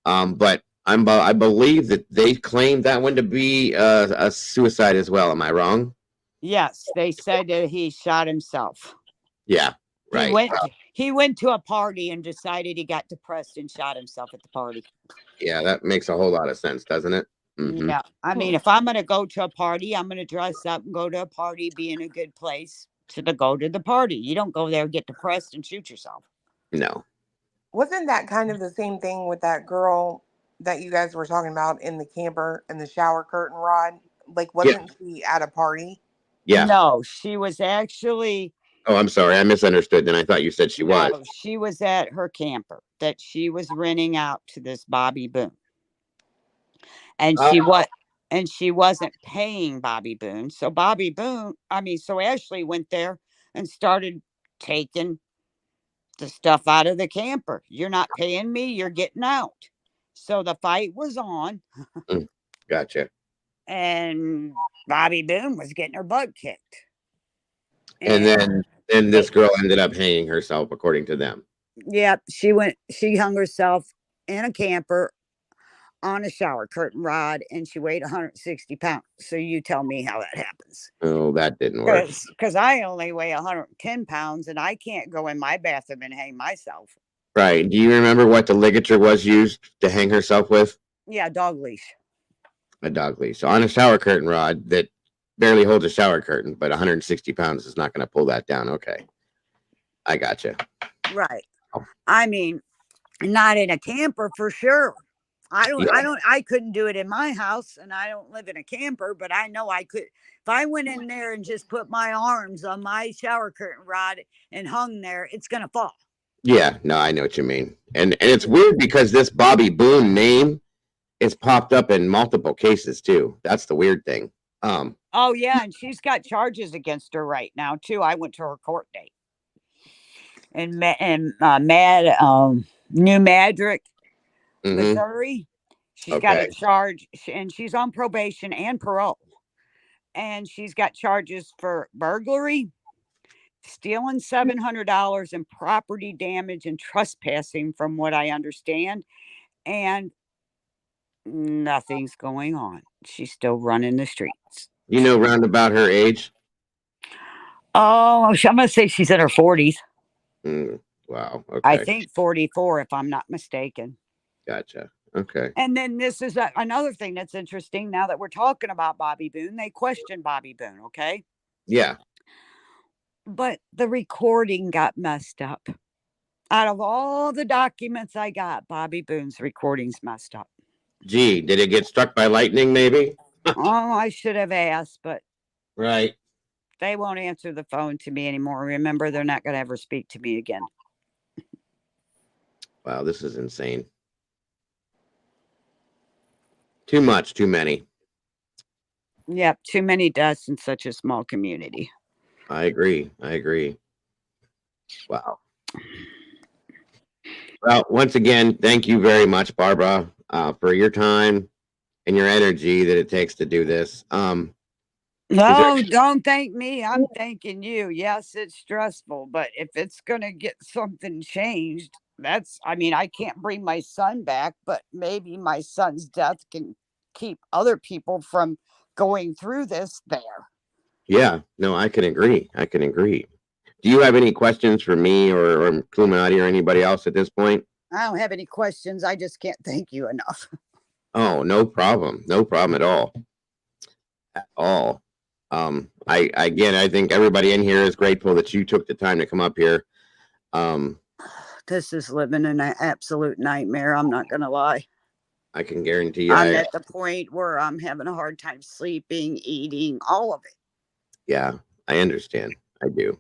but I believe that they claimed that one to be a suicide as well. Am I wrong? Yes, they said that he shot himself. Yeah, right. He went to a party and decided he got depressed and shot himself at the party. Yeah, that makes a whole lot of sense, doesn't it? Mm-hmm. Yeah, I mean, if I'm going to go to a party, I'm going to dress up and go to a party, be in a good place to go to the party. You don't go there, get depressed, and shoot yourself. No. Wasn't that kind of the same thing with that girl that you guys were talking about in the camper and the shower curtain rod? Like, wasn't she at a party? Yeah. No, she was actually. Oh, I'm sorry. I misunderstood. Then I thought you said she was. No, she was at her camper that she was renting out to this Bobby Boone. And she wasn't paying Bobby Boone. So Ashley went there and started taking the stuff out of the camper. You're not paying me, you're getting out. So the fight was on. Gotcha. And Bobby Boone was getting her butt kicked. And then this girl ended up hanging herself, according to them. Yep, she hung herself in a camper on a shower curtain rod, and she weighed 160 pounds. So you tell me how that happens. Oh, that didn't work. Because I only weigh 110 pounds, and I can't go in my bathroom and hang myself. Right. Do you remember what the ligature was used to hang herself with? Yeah, dog leash. A dog leash. So on a shower curtain rod that barely holds a shower curtain, but 160 pounds is not going to pull that down. Okay. I gotcha. Right. I mean, not in a camper for sure. I couldn't do it in my house, and I don't live in a camper, but I know I could. If I went in there and just put my arms on my shower curtain rod and hung there, it's going to fall. Yeah, no, I know what you mean. And it's weird because this Bobby Boone name is popped up in multiple cases too. That's the weird thing. Oh yeah, and she's got charges against her right now too. I went to her court date. In New Madrid, Missouri. She's got a charge, and she's on probation and parole. And she's got charges for burglary, stealing $700, and property damage and trespassing, from what I understand. And nothing's going on. She's still running the streets. You know, round about her age? Oh, I'm going to say she's in her 40s. Wow. Okay. I think 44, if I'm not mistaken. Gotcha. Okay. And then this is another thing that's interesting. Now that we're talking about Bobby Boone, they questioned Bobby Boone, okay? Yeah. But the recording got messed up. Out of all the documents I got, Bobby Boone's recording's messed up. Gee, did it get struck by lightning, maybe? Oh, I should have asked, but right. They won't answer the phone to me anymore. Remember, they're not going to ever speak to me again. Wow, this is insane. Too much, too many. Yep, too many deaths in such a small community. I agree. Wow. Well, once again, thank you very much, Barbara, for your time and your energy that it takes to do this. No, don't thank me. I'm thanking you. Yes, it's stressful, but if it's going to get something changed, I can't bring my son back, but maybe my son's death can keep other people from going through this there. Yeah, no, I can agree. Do you have any questions for me or Kluminati or anybody else at this point? I don't have any questions. I just can't thank you enough. Oh, no problem. No problem at all. I think everybody in here is grateful that you took the time to come up here. This is living in an absolute nightmare. I'm not going to lie. I can guarantee you. I'm at the point where I'm having a hard time sleeping, eating, all of it. Yeah, I understand. I do.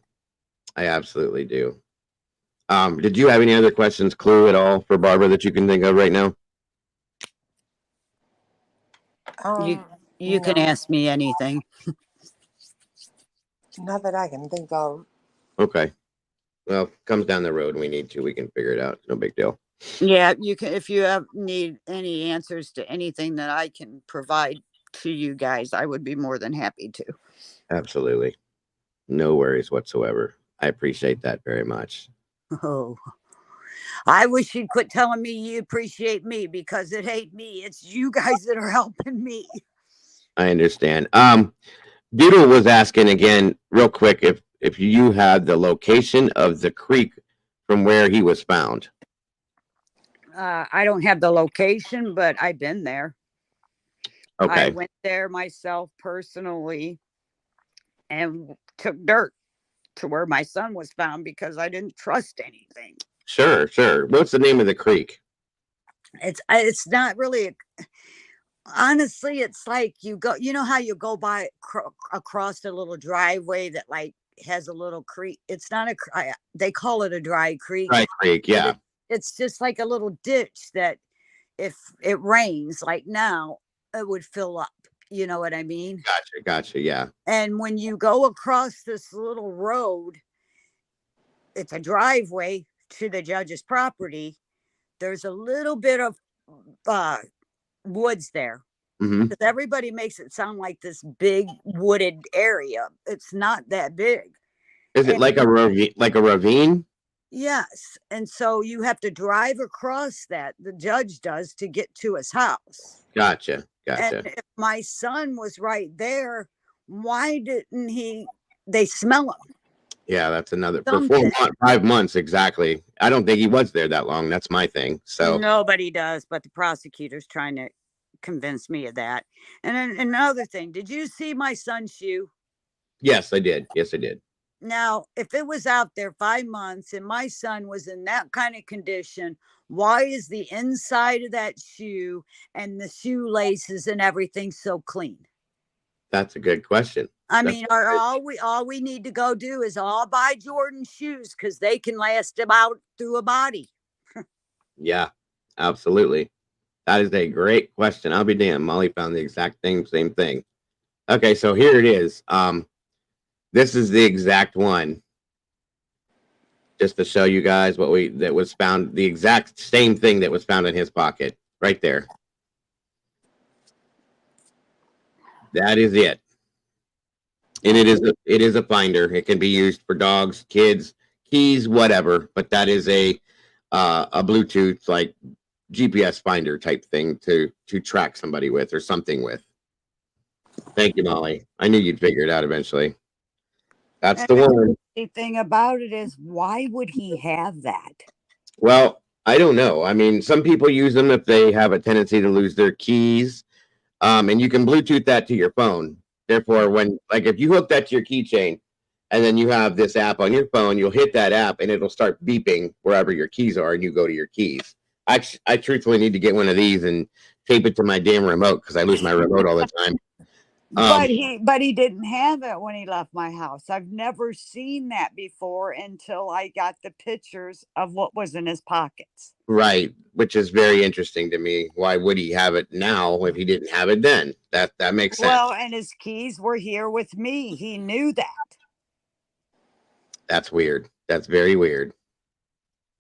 I absolutely do. Did you have any other questions, Clue, at all for Barbara that you can think of right now? You can No, ask me anything. not that I can think of. Okay. Well, comes down the road and we need to, we can figure it out. No big deal. Yeah, you can if you need any answers to anything that I can provide to you guys, I would be more than happy to. Absolutely. No worries whatsoever. I appreciate that very much. Oh, I wish you'd quit telling me you appreciate me because it ain't me. It's you guys that are helping me. I understand. Doodle was asking again, real quick, if you had the location of the creek from where he was found. I don't have the location, but I've been there. I Okay. went there myself personally and took dirt to where my son was found because I didn't trust anything. Sure, sure. What's the name of the creek? It's not really honestly, it's like you go, you know how you go by across a little driveway that like has a little creek. It's not they call it a dry creek. Dry creek, yeah. It's just like a little ditch that if it rains like now, it would fill up. You know what I mean? Gotcha, yeah. And when you go across this little road, it's a driveway to the judge's property. There's a little bit of woods there. Mm-hmm. Everybody makes it sound like this big wooded area. It's not that big. Is it like a ravine? Like a ravine? Yes. And so you have to drive across that. The judge does to get to his house. Gotcha. And if my son was right there, why didn't they smell him? Yeah, that's another for 5 months exactly. I don't think he was there that long. That's my thing. So nobody does, but the prosecutor's trying to convince me of that. And then another thing, did you see my son's shoe? yes, I did. Yes, I did. Now, if it was out there 5 months and my son was in that kind of condition, why is the inside of that shoe and the shoelaces and everything so clean? That's a good question. I mean, all we need to go do is all buy Jordan shoes because they can last about through a body. Yeah, absolutely. That is a great question. I'll be damned. Molly found the exact same thing. Okay, so here it is. This is the exact one. Just to show you guys that was found, the exact same thing that was found in his pocket, right there. That is it. And it is a finder. It can be used for dogs, kids, keys, whatever. But that is a Bluetooth like GPS finder type thing to track somebody with or something with. Thank you, Molly. I knew you'd figure it out eventually. That's the one. The thing about it is, why would he have that? Well, I don't know. I mean, some people use them if they have a tendency to lose their keys. And you can Bluetooth that to your phone. Therefore, if you hook that to your keychain and then you have this app on your phone, you'll hit that app and it'll start beeping wherever your keys are and you go to your keys. I truthfully need to get one of these and tape it to my damn remote because I lose my remote all the time. But he didn't have it when he left my house. I've never seen that before until I got the pictures of what was in his pockets. Right, which is very interesting to me. Why would he have it now if he didn't have it then? That makes sense. Well, and his keys were here with me. He knew that. That's weird. That's very weird.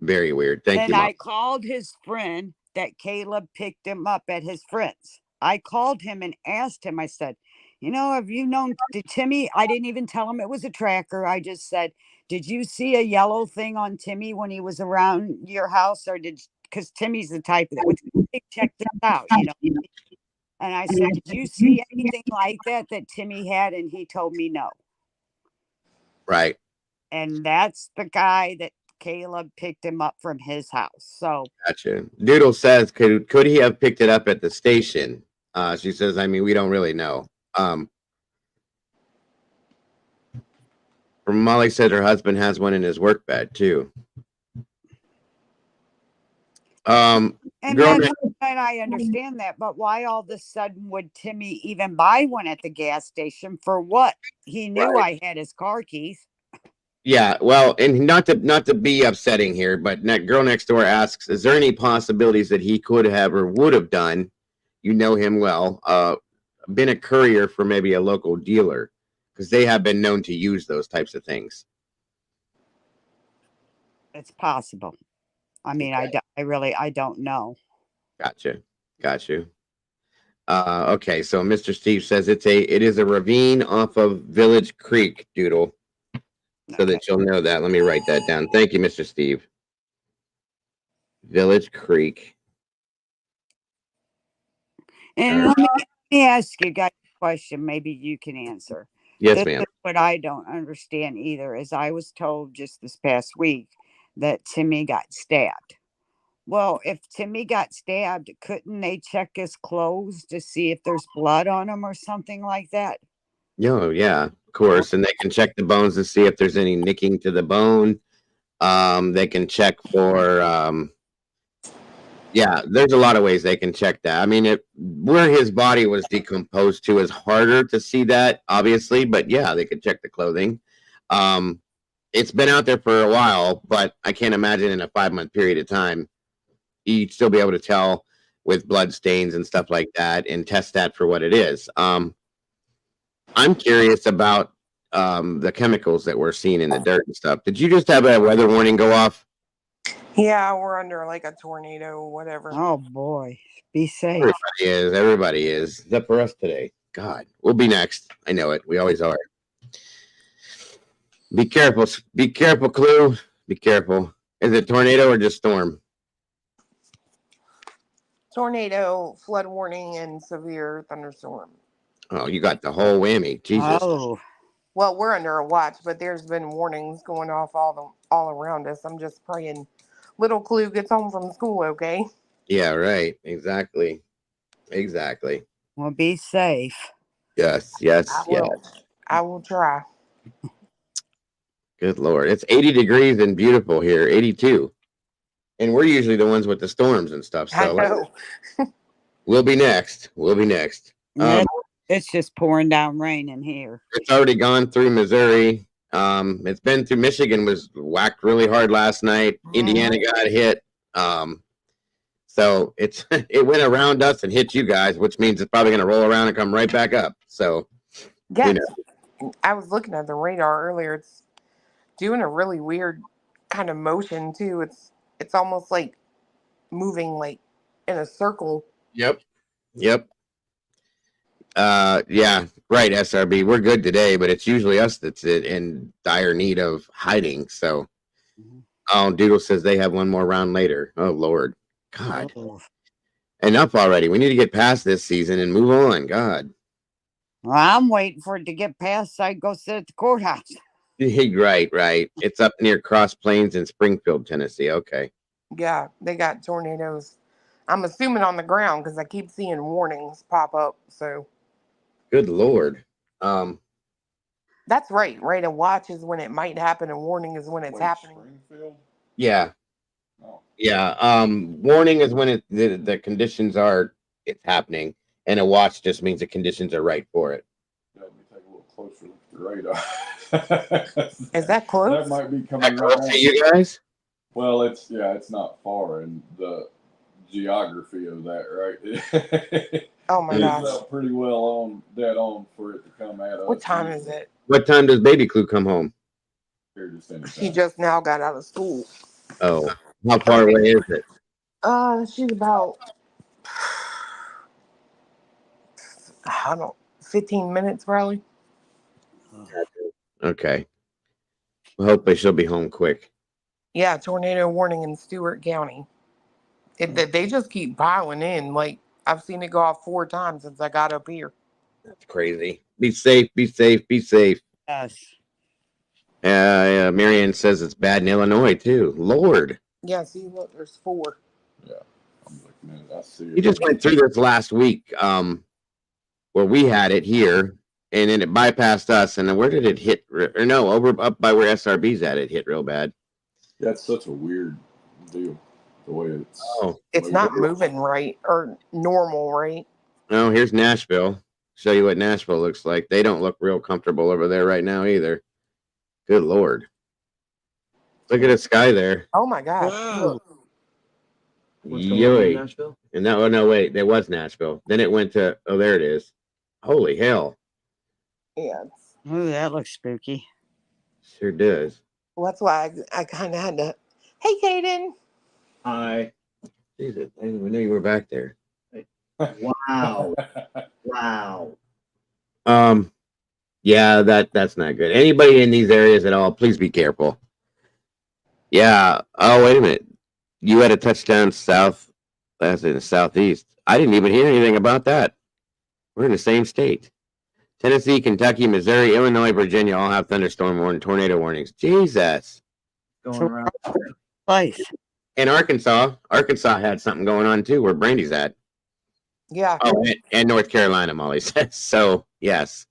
Very weird. Thank you, Mom. And I called his friend that Caleb picked him up at his friend's. I called him and asked him, I said, have you known Timmy? I didn't even tell him it was a tracker. I just said, did you see a yellow thing on Timmy when he was around your house? Or because Timmy's the type that would check this out, And I said, did you see anything like that Timmy had? And he told me no. Right. And that's the guy that Caleb picked him up from his house. So gotcha. Doodle says, could he have picked it up at the station? She says, we don't really know. Molly said her husband has one in his work bed too. And And I understand that, but why all of a sudden would Timmy even buy one at the gas station? For what? He knew Right. I had his car keys. Yeah, well, and not to be upsetting here, but girl next door asks, is there any possibilities that he could have or would have done? You know him well. Been a courier for maybe a local dealer, because they have been known to use those types of things. It's possible. I mean, I don't know. Gotcha. Okay, so Mr. Steve says it is a ravine off of Village Creek, Doodle. So that you'll know that. Let me write that down. Thank you, Mr. Steve. Village Creek. And let me ask you guys a question. Maybe you can answer. Yes, This ma'am. is what I don't understand either. Is I was told just this past week that Timmy got stabbed. Well, if Timmy got stabbed, couldn't they check his clothes to see if there's blood on him or something like that? Oh, yeah, of course. And they can check the bones to see if there's any nicking to the bone. They can check for yeah, there's a lot of ways they can check that. I mean, where his body was decomposed to is harder to see that, obviously, but yeah, they could check the clothing. It's been out there for a while, but I can't imagine in a 5-month period of time you'd still be able to tell with blood stains and stuff like that and test that for what it is. I'm curious about the chemicals that we're seeing in the dirt and stuff. Did you just have a weather warning go off? Yeah, we're under like a tornado, whatever. Oh boy, be safe. Everybody is, except for us today. God, we'll be next. I know it. We always are. Be careful, Clue. Be careful. Is it tornado or just storm? Tornado, flood warning, and severe thunderstorm. Oh, you got the whole whammy. Jesus. Oh. Well, we're under a watch, but there's been warnings going off all around us. I'm just praying little Clue gets home from school, okay? Yeah, right. Exactly. Well, be safe. Yes. I will try. Good Lord. It's 80 degrees and beautiful here, 82. And we're usually the ones with the storms and stuff. So I know. We'll be next. It's just pouring down rain in here. It's already gone through Missouri. It's been through Michigan, was whacked really hard last night. Indiana got hit. So it went around us and hit you guys, which means it's probably going to roll around and come right back up. So, yeah, I was looking at the radar earlier. It's doing a really weird kind of motion too. It's almost like moving like in a circle. Yep. Yeah, right, SRB. We're good today, but it's usually us that's in dire need of hiding. So, oh, Doodle says they have one more round later. Oh, Lord. God. Enough already. We need to get past this season and move on. God. Well, I'm waiting for it to get past so I can go sit at the courthouse. Right. It's up near Cross Plains in Springfield, Tennessee. Okay. Yeah, they got tornadoes. I'm assuming on the ground because I keep seeing warnings pop up. So. Good Lord. That's right. Right. A watch is when it might happen. A warning is when it's happening. Springfield? Yeah. Oh. Yeah. Warning is when the conditions are it's happening, and a watch just means the conditions are right for it. Let me take a little closer look at the radar. Is that close? That might be coming right close to you guys? Well, it's not far in the geography of that, right? Oh my gosh. It's pretty well dead on for it to come at us. What time is it? What time does Baby Clue come home? She just now got out of school. Oh, how far away is it? She's about 15 minutes probably. Okay. Well, hopefully she'll be home quick. Yeah, tornado warning in Stewart County. They just keep piling in. Like I've seen it go off 4 times since I got up here. That's crazy. Be safe. Yes. Marianne says it's bad in Illinois too. Lord. Yeah, see, look, there's 4. Yeah, I'm looking at it. I see it. You just went through this last week, where we had it here, and then it bypassed us. And then where did it hit? Or no, up by where SRB's at, it hit real bad. That's such a weird deal. The way it's. Oh, It's not moving right or normal, right? no, here's Nashville. Show you what Nashville looks like. They don't look real comfortable over there right now either. Good Lord. Look at the sky there. Oh my gosh. What's going on in Nashville? And that, oh no, wait, there was Nashville. Then it went to, oh, there it is. Holy hell. Yeah. Ooh, that looks spooky. Sure does. Well, that's why I kind of had to. Hey, Kaden. Hi. Jesus, I didn't even know you were back there. Wow. Wow. Yeah, that's not good. Anybody in these areas at all, please be careful. Yeah. Oh, wait a minute. You had a touchdown south, that's in the southeast. I didn't even hear anything about that. We're in the same state. Tennessee, Kentucky, Missouri, Illinois, Virginia all have thunderstorm warning, tornado warnings. Jesus. Going around. Life. In Arkansas had something going on too, where Brandy's at. Yeah. Oh, and North Carolina, Molly says. So, yes.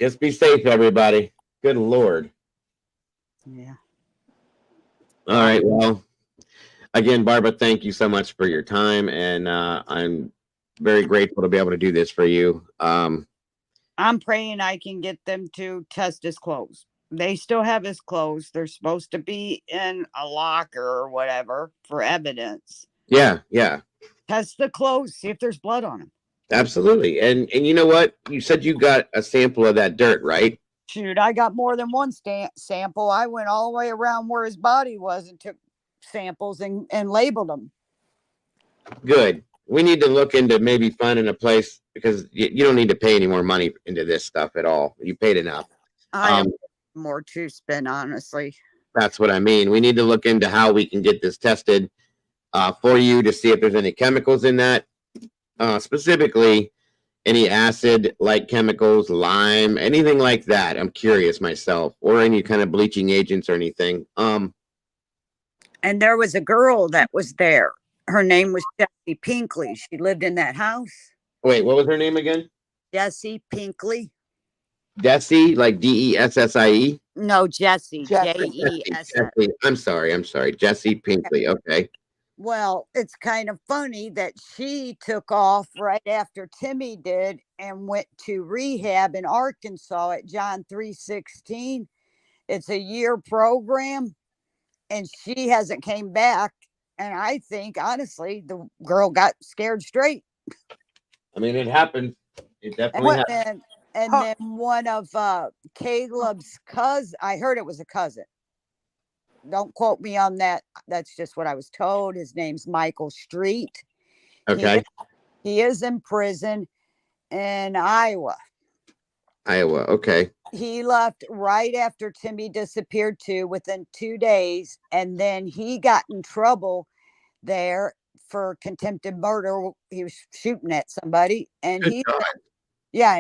Just be safe, everybody. Good Lord. Yeah. All right. Well, again, Barbara, thank you so much for your time. And I'm very grateful to be able to do this for you. I'm praying I can get them to test his clothes. They still have his clothes. They're supposed to be in a locker or whatever for evidence. Yeah, yeah. Test the clothes, see if there's blood on them. Absolutely. And you know what? You said you got a sample of that dirt, right? Shoot, I got more than one sample. I went all the way around where his body was and took samples and labeled them. Good. We need to look into maybe finding a place, because you don't need to pay any more money into this stuff at all. You paid enough. I have more to spend, honestly. That's what I mean. We need to look into how we can get this tested for you to see if there's any chemicals in that. Specifically, any acid-like chemicals, lime, anything like that. I'm curious myself, or any kind of bleaching agents or anything. And there was a girl that was there. Her name was Jessie Pinkley. She lived in that house. Wait, what was her name again? Jessie Pinkley. Dessie, like Dessie? No, Jessie. Jessie. I'm sorry. Jessie Pinkley. Okay. Well, it's kind of funny that she took off right after Timmy did and went to rehab in Arkansas at John 3:16. It's a year program, and she hasn't came back. And I think, honestly, the girl got scared straight. I mean, it happened. It definitely happened. And then one of Caleb's cousins, I heard it was a cousin. Don't quote me on that. That's just what I was told. His name's Michael Street. Okay. He is in prison in Iowa. Okay. He left right after Timmy disappeared too, within 2 days. And then he got in trouble there for contempt of murder. He was shooting at somebody. And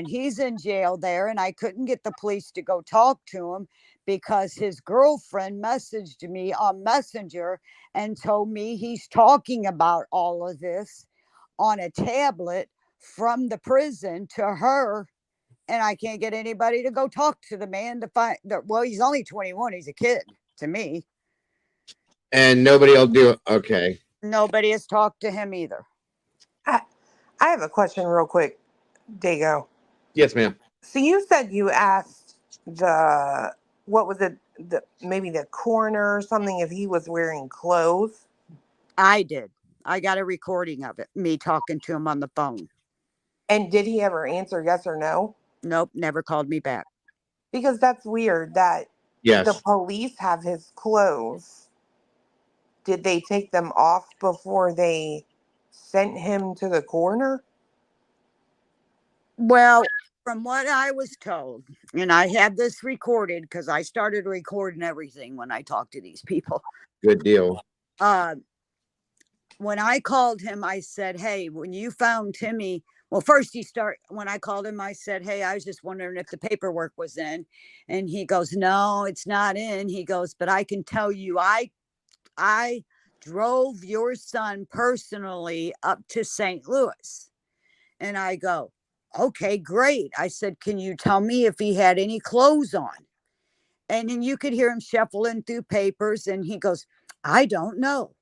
he's in jail there. And I couldn't get the police to go talk to him because his girlfriend messaged me on Messenger and told me he's talking about all of this on a tablet from the prison to her. And I can't get anybody to go talk to the man to find that. Well, he's only 21. He's a kid to me. And nobody will do it. Okay. Nobody has talked to him either. I have a question real quick, Dago. Yes, ma'am. So you said you asked maybe the coroner or something if he was wearing clothes? I did. I got a recording of it, me talking to him on the phone. And did he ever answer yes or no? Nope, never called me back. Because that's weird that the police have his clothes. Did they take them off before they sent him to the coroner? Well, from what I was told, and I have this recorded because I started recording everything when I talked to these people. Good deal. When I called him, I said, hey, when you found Timmy, well, first when I called him, I said, hey, I was just wondering if the paperwork was in. And he goes, no, it's not in. He goes, but I can tell you, I drove your son personally up to St. Louis. And I go, okay, great. I said, can you tell me if he had any clothes on? And then you could hear him shuffling through papers. And he goes, I don't know.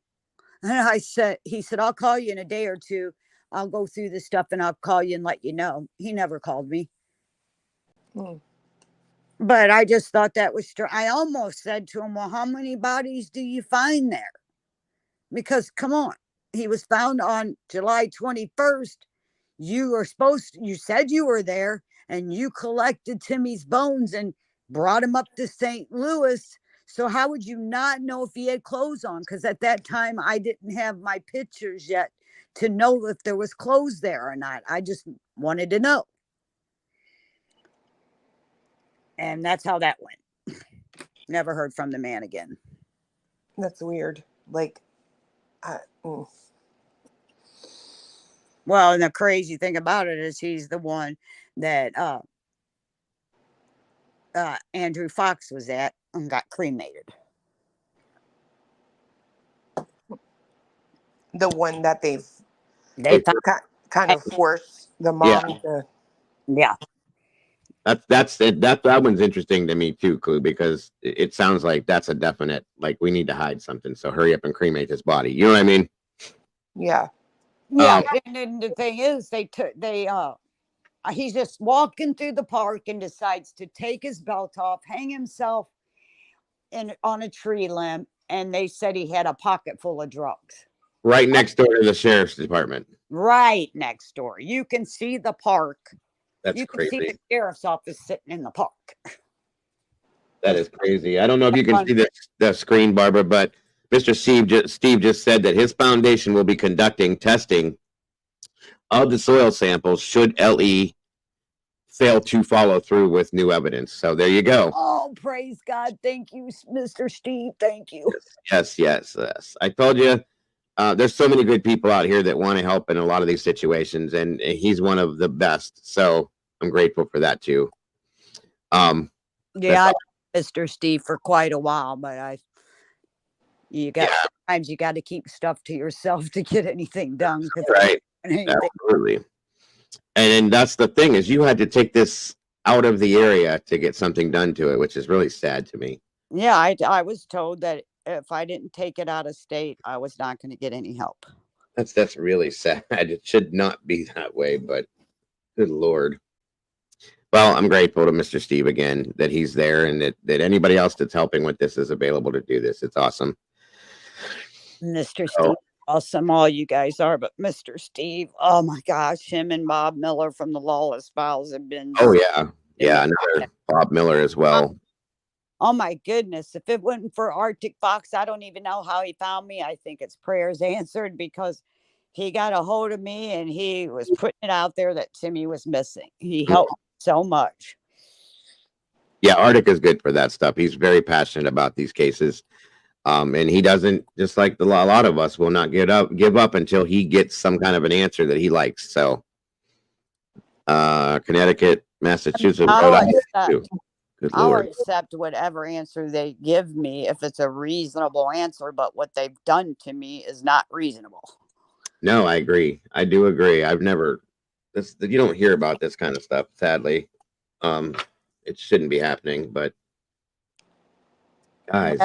And he said, I'll call you in a day or two. I'll go through this stuff and I'll call you and let you know. He never called me. But I just thought that was strange. I almost said to him, well, how many bodies do you find there? Because come on, he was found on July 21st. You said you were there and you collected Timmy's bones and brought him up to St. Louis. So how would you not know if he had clothes on? Because at that time, I didn't have my pictures yet to know if there was clothes there or not. I just wanted to know. And that's how that went. Never heard from the man again. That's weird. Like, Well, and the crazy thing about it is he's the one that Andrew Fox was at and got cremated. the one that they found, kind of forced the mom to. Yeah. That's it. That one's interesting to me too, Clue, because it sounds like that's a definite, like, we need to hide something, so hurry up and cremate his body. You know what I mean? Yeah. Yeah. And then the thing is, he's just walking through the park and decides to take his belt off, hang himself on a tree limb, and they said he had a pocket full of drugs. Right next door to the sheriff's department. Right next door. You can see the park. That's you can see crazy. the sheriff's office sitting in the park. That is crazy. I don't know if you can see the screen, Barbara, but Mr. Steve just said that his foundation will be conducting testing of the soil samples should LE fail to follow through with new evidence. So there you go. Oh, praise God. Thank you, Mr. Steve. Thank you. Yes. I told you, there's so many good people out here that want to help in a lot of these situations, and he's one of the best. So I'm grateful for that too. Yeah, I know Mr. Steve for quite a while, but sometimes you got to keep stuff to yourself to get anything done. Right. Absolutely. And that's the thing, is you had to take this out of the area to get something done to it, which is really sad to me. Yeah, I was told that if I didn't take it out of state, I was not going to get any help. That's really sad. It should not be that way, but good Lord. Well, I'm grateful to Mr. Steve again that he's there, and that anybody else that's helping with this is available to do this. It's awesome. Mr. Steve, awesome. All you guys are, but Mr. Steve, oh my gosh, him and Bob Miller from the Lawless Files have been. Oh yeah. Yeah. Another Bob Miller as well. Oh my goodness. If it wasn't for Arctic Fox, I don't even know how he found me. I think it's prayers answered, because he got a hold of me and he was putting it out there that Timmy was missing. He helped so much. Yeah, Arctic is good for that stuff. He's very passionate about these cases. And he doesn't, just like a lot of us, will not give up until he gets some kind of an answer that he likes. So Connecticut, Massachusetts, Rhode Island too. Good Lord. I'll accept whatever answer they give me if it's a reasonable answer, but what they've done to me is not reasonable. No, I agree. I do agree. I've never, you don't hear about this kind of stuff, sadly. It shouldn't be happening, but guys,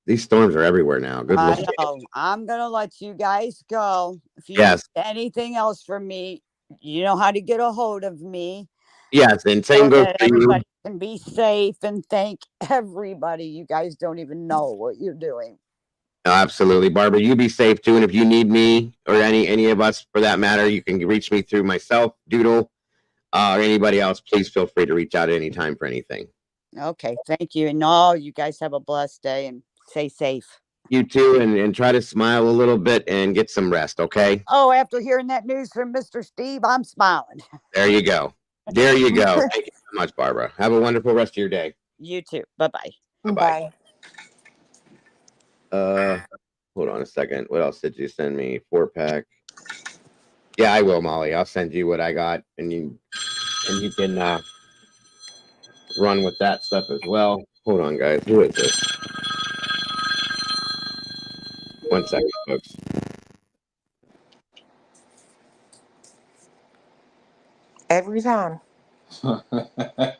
these storms are everywhere now. Good Lord. I know. I'm going to let you guys go. If you Yes. need anything else from me, you know how to get a hold of me. Yes, and same goes that for you. everybody can be safe, and thank everybody. You guys don't even know what you're doing. No, absolutely, Barbara. You be safe too, and if you need me or any of us for that matter, you can reach me through myself, Doodle, or anybody else. Please feel free to reach out at any time for anything. Okay, thank you, and all you guys have a blessed day and stay safe. You too, and try to smile a little bit and get some rest. Okay. Oh, after hearing that news from Mr. Steve, I'm smiling. There you go. There you go. Thank you so much, Barbara. Have a wonderful rest of your day. You too. Bye-bye. Bye. Hold on a second. What else did you send me? 4-pack. Yeah, I will, Molly. I'll send you what I got, and you can run with that stuff as well. Hold on, guys. Who is this? 1 second, folks. Every time.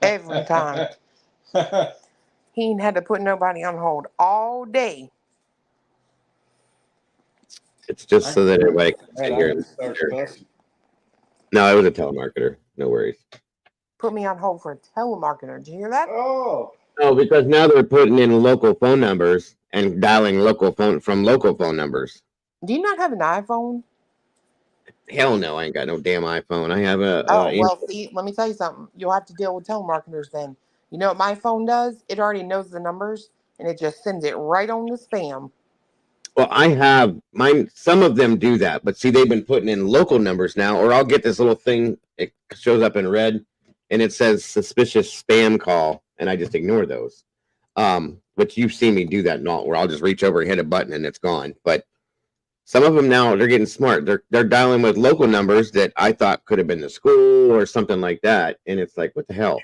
Every time. He ain't had to put nobody on hold all day. It's just so that everybody can Man, sit I here can and start hear. cussing. No, it was a telemarketer. No worries. Put me on hold for a telemarketer. Did you hear that? Oh. No, because now they're putting in local phone numbers and dialing local phone numbers. Do you not have an iPhone? Hell no, I ain't got no damn iPhone. I have a Oh, well, see, let me tell you something. You'll have to deal with telemarketers then. You know what my phone does? It already knows the numbers, and it just sends it right on the spam. Well, I have mine. Some of them do that, but see, they've been putting in local numbers now, or I'll get this little thing. It shows up in red, and it says suspicious spam call, and I just ignore those. But you've seen me do that, not where I'll just reach over and hit a button and it's gone. But some of them now they're getting smart. They're dialing with local numbers that I thought could have been the school or something like that, and it's like, what the hell?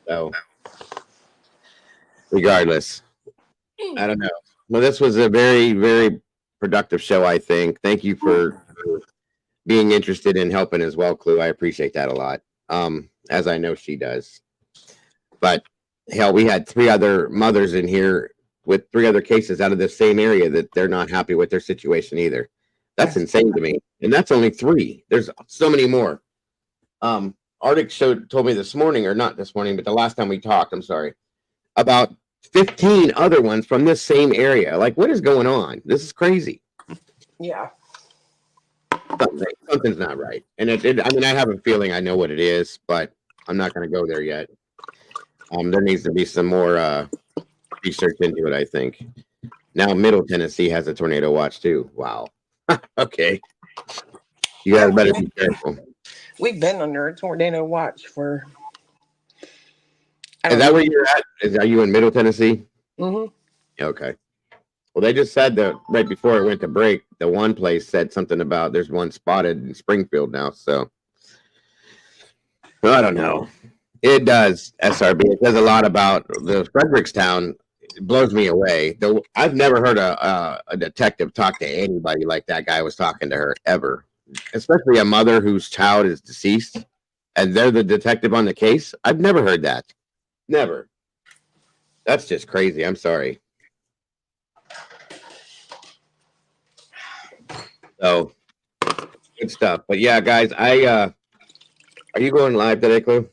So, regardless, I don't know. Well, this was a very, very productive show, I think. Thank you for being interested in helping as well, Clue. I appreciate that a lot, as I know she does. But, hell, we had 3 other mothers in here with 3 other cases out of the same area that they're not happy with their situation either. That's insane to me. And that's only 3. There's so many more. Arctic told me this morning, or not this morning, but the last time we talked, I'm sorry, about 15 other ones from this same area. Like, what is going on? This is crazy. Yeah. Something's not right. And I mean, I have a feeling I know what it is, but I'm not going to go there yet. There needs to be some more research into it, I think. Now, Middle Tennessee has a tornado watch too. Wow. Okay. You guys better be careful. We've been under a tornado watch for. Is that where you're at? Are you in Middle Tennessee? Mm-hmm. Okay. Well, they just said that right before it went to break, the one place said something about there's one spotted in Springfield now. So I don't know. It does, SRB. It says a lot about the Frederickstown. It blows me away. Though I've never heard a detective talk to anybody like that guy was talking to her ever, especially a mother whose child is deceased, and they're the detective on the case. I've never heard that. Never. That's just crazy. I'm sorry. So good stuff. But yeah, guys, are you going live today, Clue?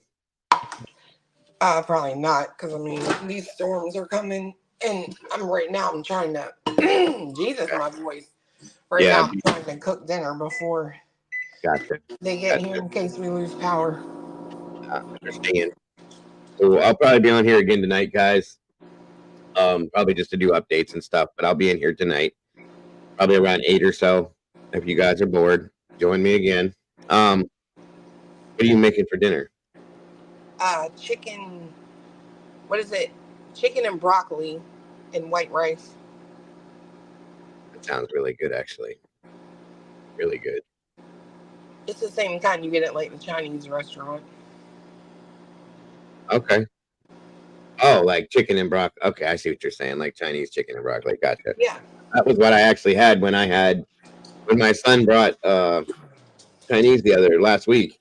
Probably not, because I mean these storms are coming, and I'm trying to Jesus, my voice. Right now I'm trying to cook dinner before they get here in case we lose power. I understand. So I'll probably be on here again tonight, guys. Probably just to do updates and stuff, but I'll be in here tonight, probably around 8 or so. If you guys are bored, join me again. What are you making for dinner? Chicken. What is it? Chicken and broccoli and white rice. That sounds really good, actually. Really good. It's the same kind you get at like the Chinese restaurant. Okay. Oh, like chicken and broccoli. Okay, I see what you're saying. Like Chinese chicken and broccoli. Gotcha. Yeah. That was what I actually had when my son brought Chinese last week.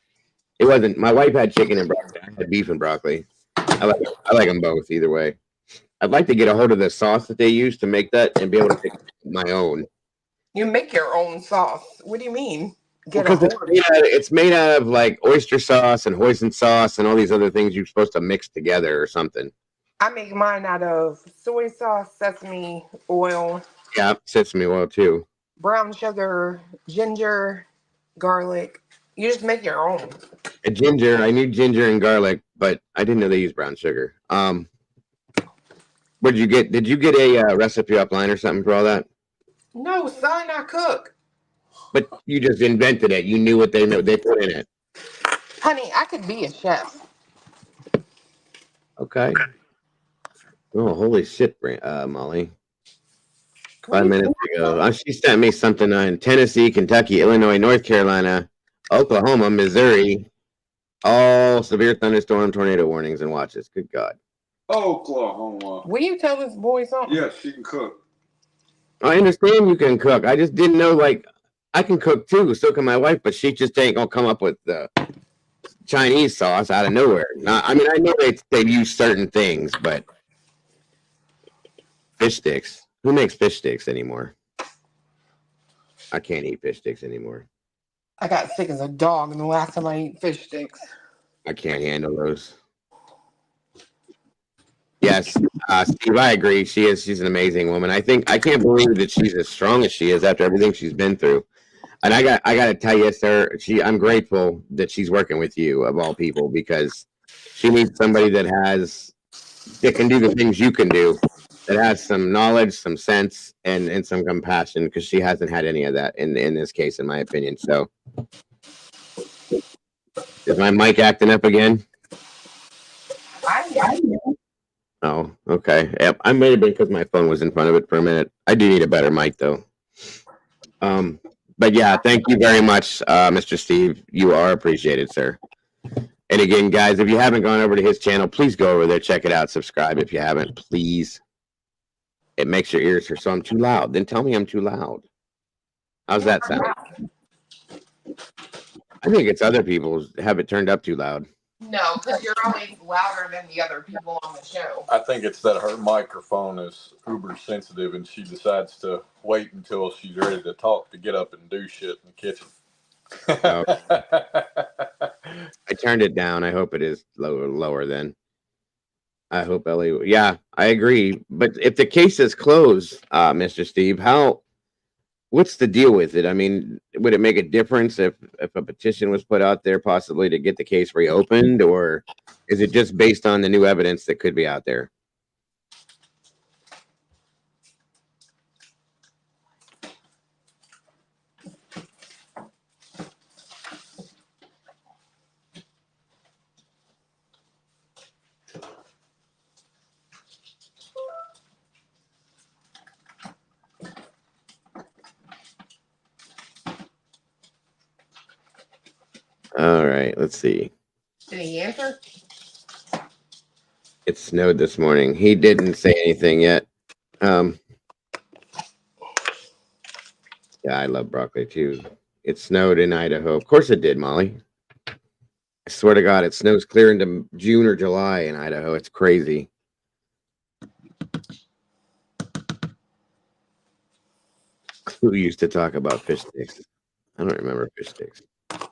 It wasn't. My wife had chicken and broccoli. I had beef and broccoli. I like them both either way. I'd like to get a hold of the sauce that they use to make that and be able to make my own. You make your own sauce. What do you mean? Because it's made out of like oyster sauce and hoisin sauce and all these other things you're supposed to mix together or something. I make mine out of soy sauce, sesame oil. Yeah, sesame oil too. Brown sugar, ginger, garlic. You just make your own. Ginger. I knew ginger and garlic, but I didn't know they use brown sugar. What did you get? Did you get a recipe offline or something for all that? No, son, I cook. But you just invented it. You knew what they put in it. Honey, I could be a chef. Okay. Oh, holy shit, Molly. 5 minutes ago. She sent me something on Tennessee, Kentucky, Illinois, North Carolina, Oklahoma, Missouri. All severe thunderstorm, tornado warnings and watches. Good God. Oklahoma. Will you tell this boy something? Yes, she can cook. I understand you can cook. I just didn't know, like, I can cook too. So can my wife, but she just ain't gonna come up with the Chinese sauce out of nowhere. I mean, I know they use certain things, but fish sticks. Who makes fish sticks anymore? I can't eat fish sticks anymore. I got sick as a dog, and the last time I ate fish sticks. I can't handle those. Yes, Steve, I agree. She's an amazing woman. I can't believe that she's as strong as she is after everything she's been through. And I got to tell you, sir, I'm grateful that she's working with you of all people, because she needs somebody that can do the things you can do, that has some knowledge, some sense, and some compassion, because she hasn't had any of that in this case, in my opinion. So, is my mic acting up again? Oh, okay. Yep, I may have been because my phone was in front of it for a minute. I do need a better mic, though. But yeah, thank you very much, Mr. Steve. You are appreciated, sir. And again, guys, if you haven't gone over to his channel, please go over there, check it out, subscribe if you haven't, please. It makes your ears hurt. So I'm too loud. Then tell me I'm too loud. How's that sound? I think it's other people have it turned up too loud. No, because you're always louder than the other people on the show. I think it's that her microphone is uber sensitive and she decides to wait until she's ready to talk to get up and do shit in the kitchen. Oh. I turned it down. I hope it is lower then. I hope Ellie. Yeah, I agree. But if the case is closed, Mr. Steve, what's the deal with it? I mean, would it make a difference if a petition was put out there possibly to get the case reopened, or is it just based on the new evidence that could be out there? All right, let's see. Did he answer? It snowed this morning. He didn't say anything yet. Yeah, I love broccoli too. It snowed in Idaho. Of course it did, Molly. I swear to God, it snows clear into June or July in Idaho. It's crazy. Who used to talk about fish sticks? I don't remember fish sticks.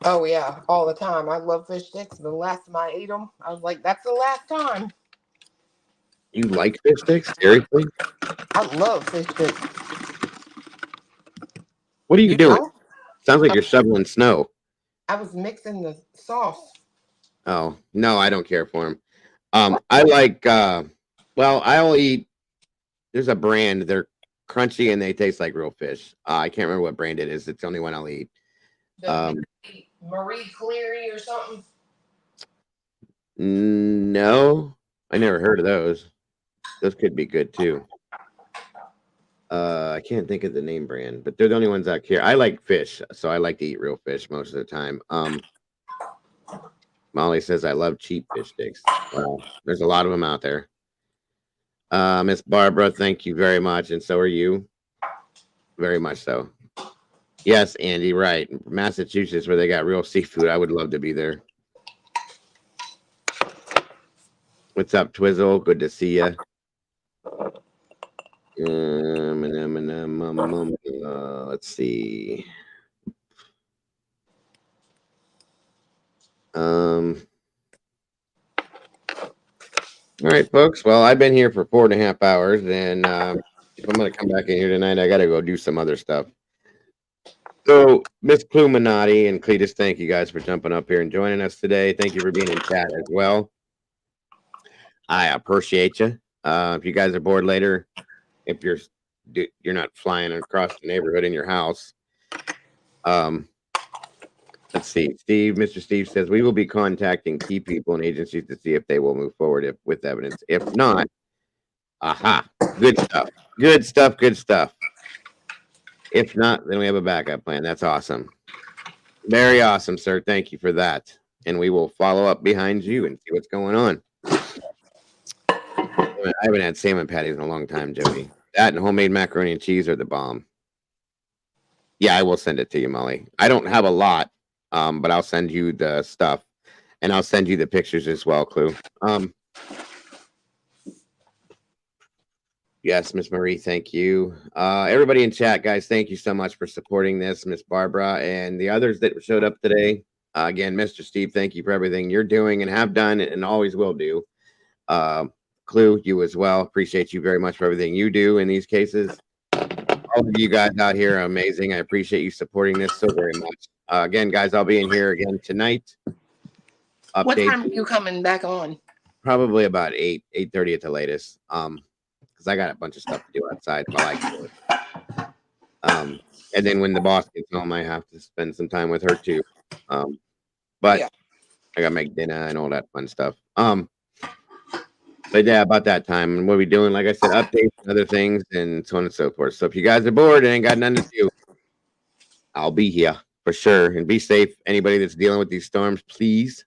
Oh, yeah, all the time. I love fish sticks. The last time I ate them, I was like, that's the last time. You like fish sticks? Seriously? I love fish sticks. What are you doing? Know? Sounds like you're shoveling snow. I was mixing the sauce. Oh, no, I don't care for them. I like, I'll eat, there's a brand, they're crunchy and they taste like real fish. I can't remember what brand it is. It's the only one I'll eat. Marie Cleary or something? No, I never heard of those. Those could be good too. I can't think of the name brand, but they're the only ones out here. I like fish, so I like to eat real fish most of the time. Molly says I love cheap fish sticks. Well, there's a lot of them out there. Miss Barbara, thank you very much, and so are you. Very much so. Yes, Andy, right. Massachusetts, where they got real seafood. I would love to be there. What's up, Twizzle? Good to see you. Let's see. All right, folks. Well, I've been here for 4.5 hours, and if I'm going to come back in here tonight, I got to go do some other stuff. So, Miss Pluminati and Cletus, thank you guys for jumping up here and joining us today. Thank you for being in chat as well. I appreciate you. If you guys are bored later, if you're not flying across the neighborhood in your house, let's see. Mr. Steve says we will be contacting key people and agencies to see if they will move forward with evidence. If not, good stuff. Good stuff. Good stuff. If not, then we have a backup plan. That's awesome. Very awesome, sir. Thank you for that. And we will follow up behind you and see what's going on. I haven't had salmon patties in a long time, Jody. That and homemade macaroni and cheese are the bomb. Yeah, I will send it to you, Molly. I don't have a lot, but I'll send you the stuff. And I'll send you the pictures as well, Clue. Yes, Miss Marie, thank you. Everybody in chat, guys, thank you so much for supporting this, Miss Barbara, and the others that showed up today. Again, Mr. Steve, thank you for everything you're doing and have done and always will do. Clue, you as well. Appreciate you very much for everything you do in these cases. All of you guys out here are amazing. I appreciate you supporting this so very much. Again, guys, I'll be in here again tonight. What Update time are you coming back on? probably about 8:30 at the latest. Because I got a bunch of stuff to do outside while I can do it. And then when the boss gets home, I have to spend some time with her too. But Yeah. I gotta make dinner and all that fun stuff. But yeah, about that time, and what we doing? Like I said, updates, and other things, and so on and so forth. So if you guys are bored and ain't got nothing to do, I'll be here for sure. And be safe. Anybody that's dealing with these storms, please.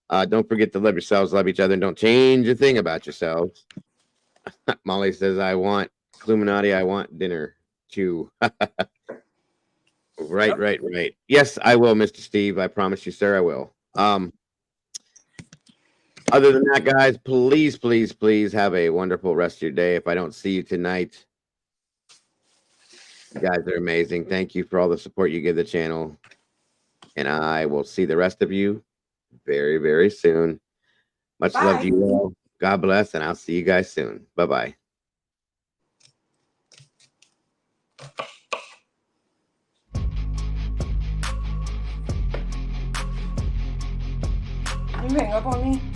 Don't forget to love yourselves, love each other, and don't change a thing about yourselves. Molly says, I want Illuminati, I want dinner too. Right. Yes, I will, Mr. Steve. I promise you, sir, I will. Other than that, guys, please have a wonderful rest of your day. If I don't see you tonight, you guys are amazing. Thank you for all the support you give the channel. And I will see the rest of you very, very soon. Much love to you all. God bless, and I'll see you guys soon. Bye-bye. You hang up on me?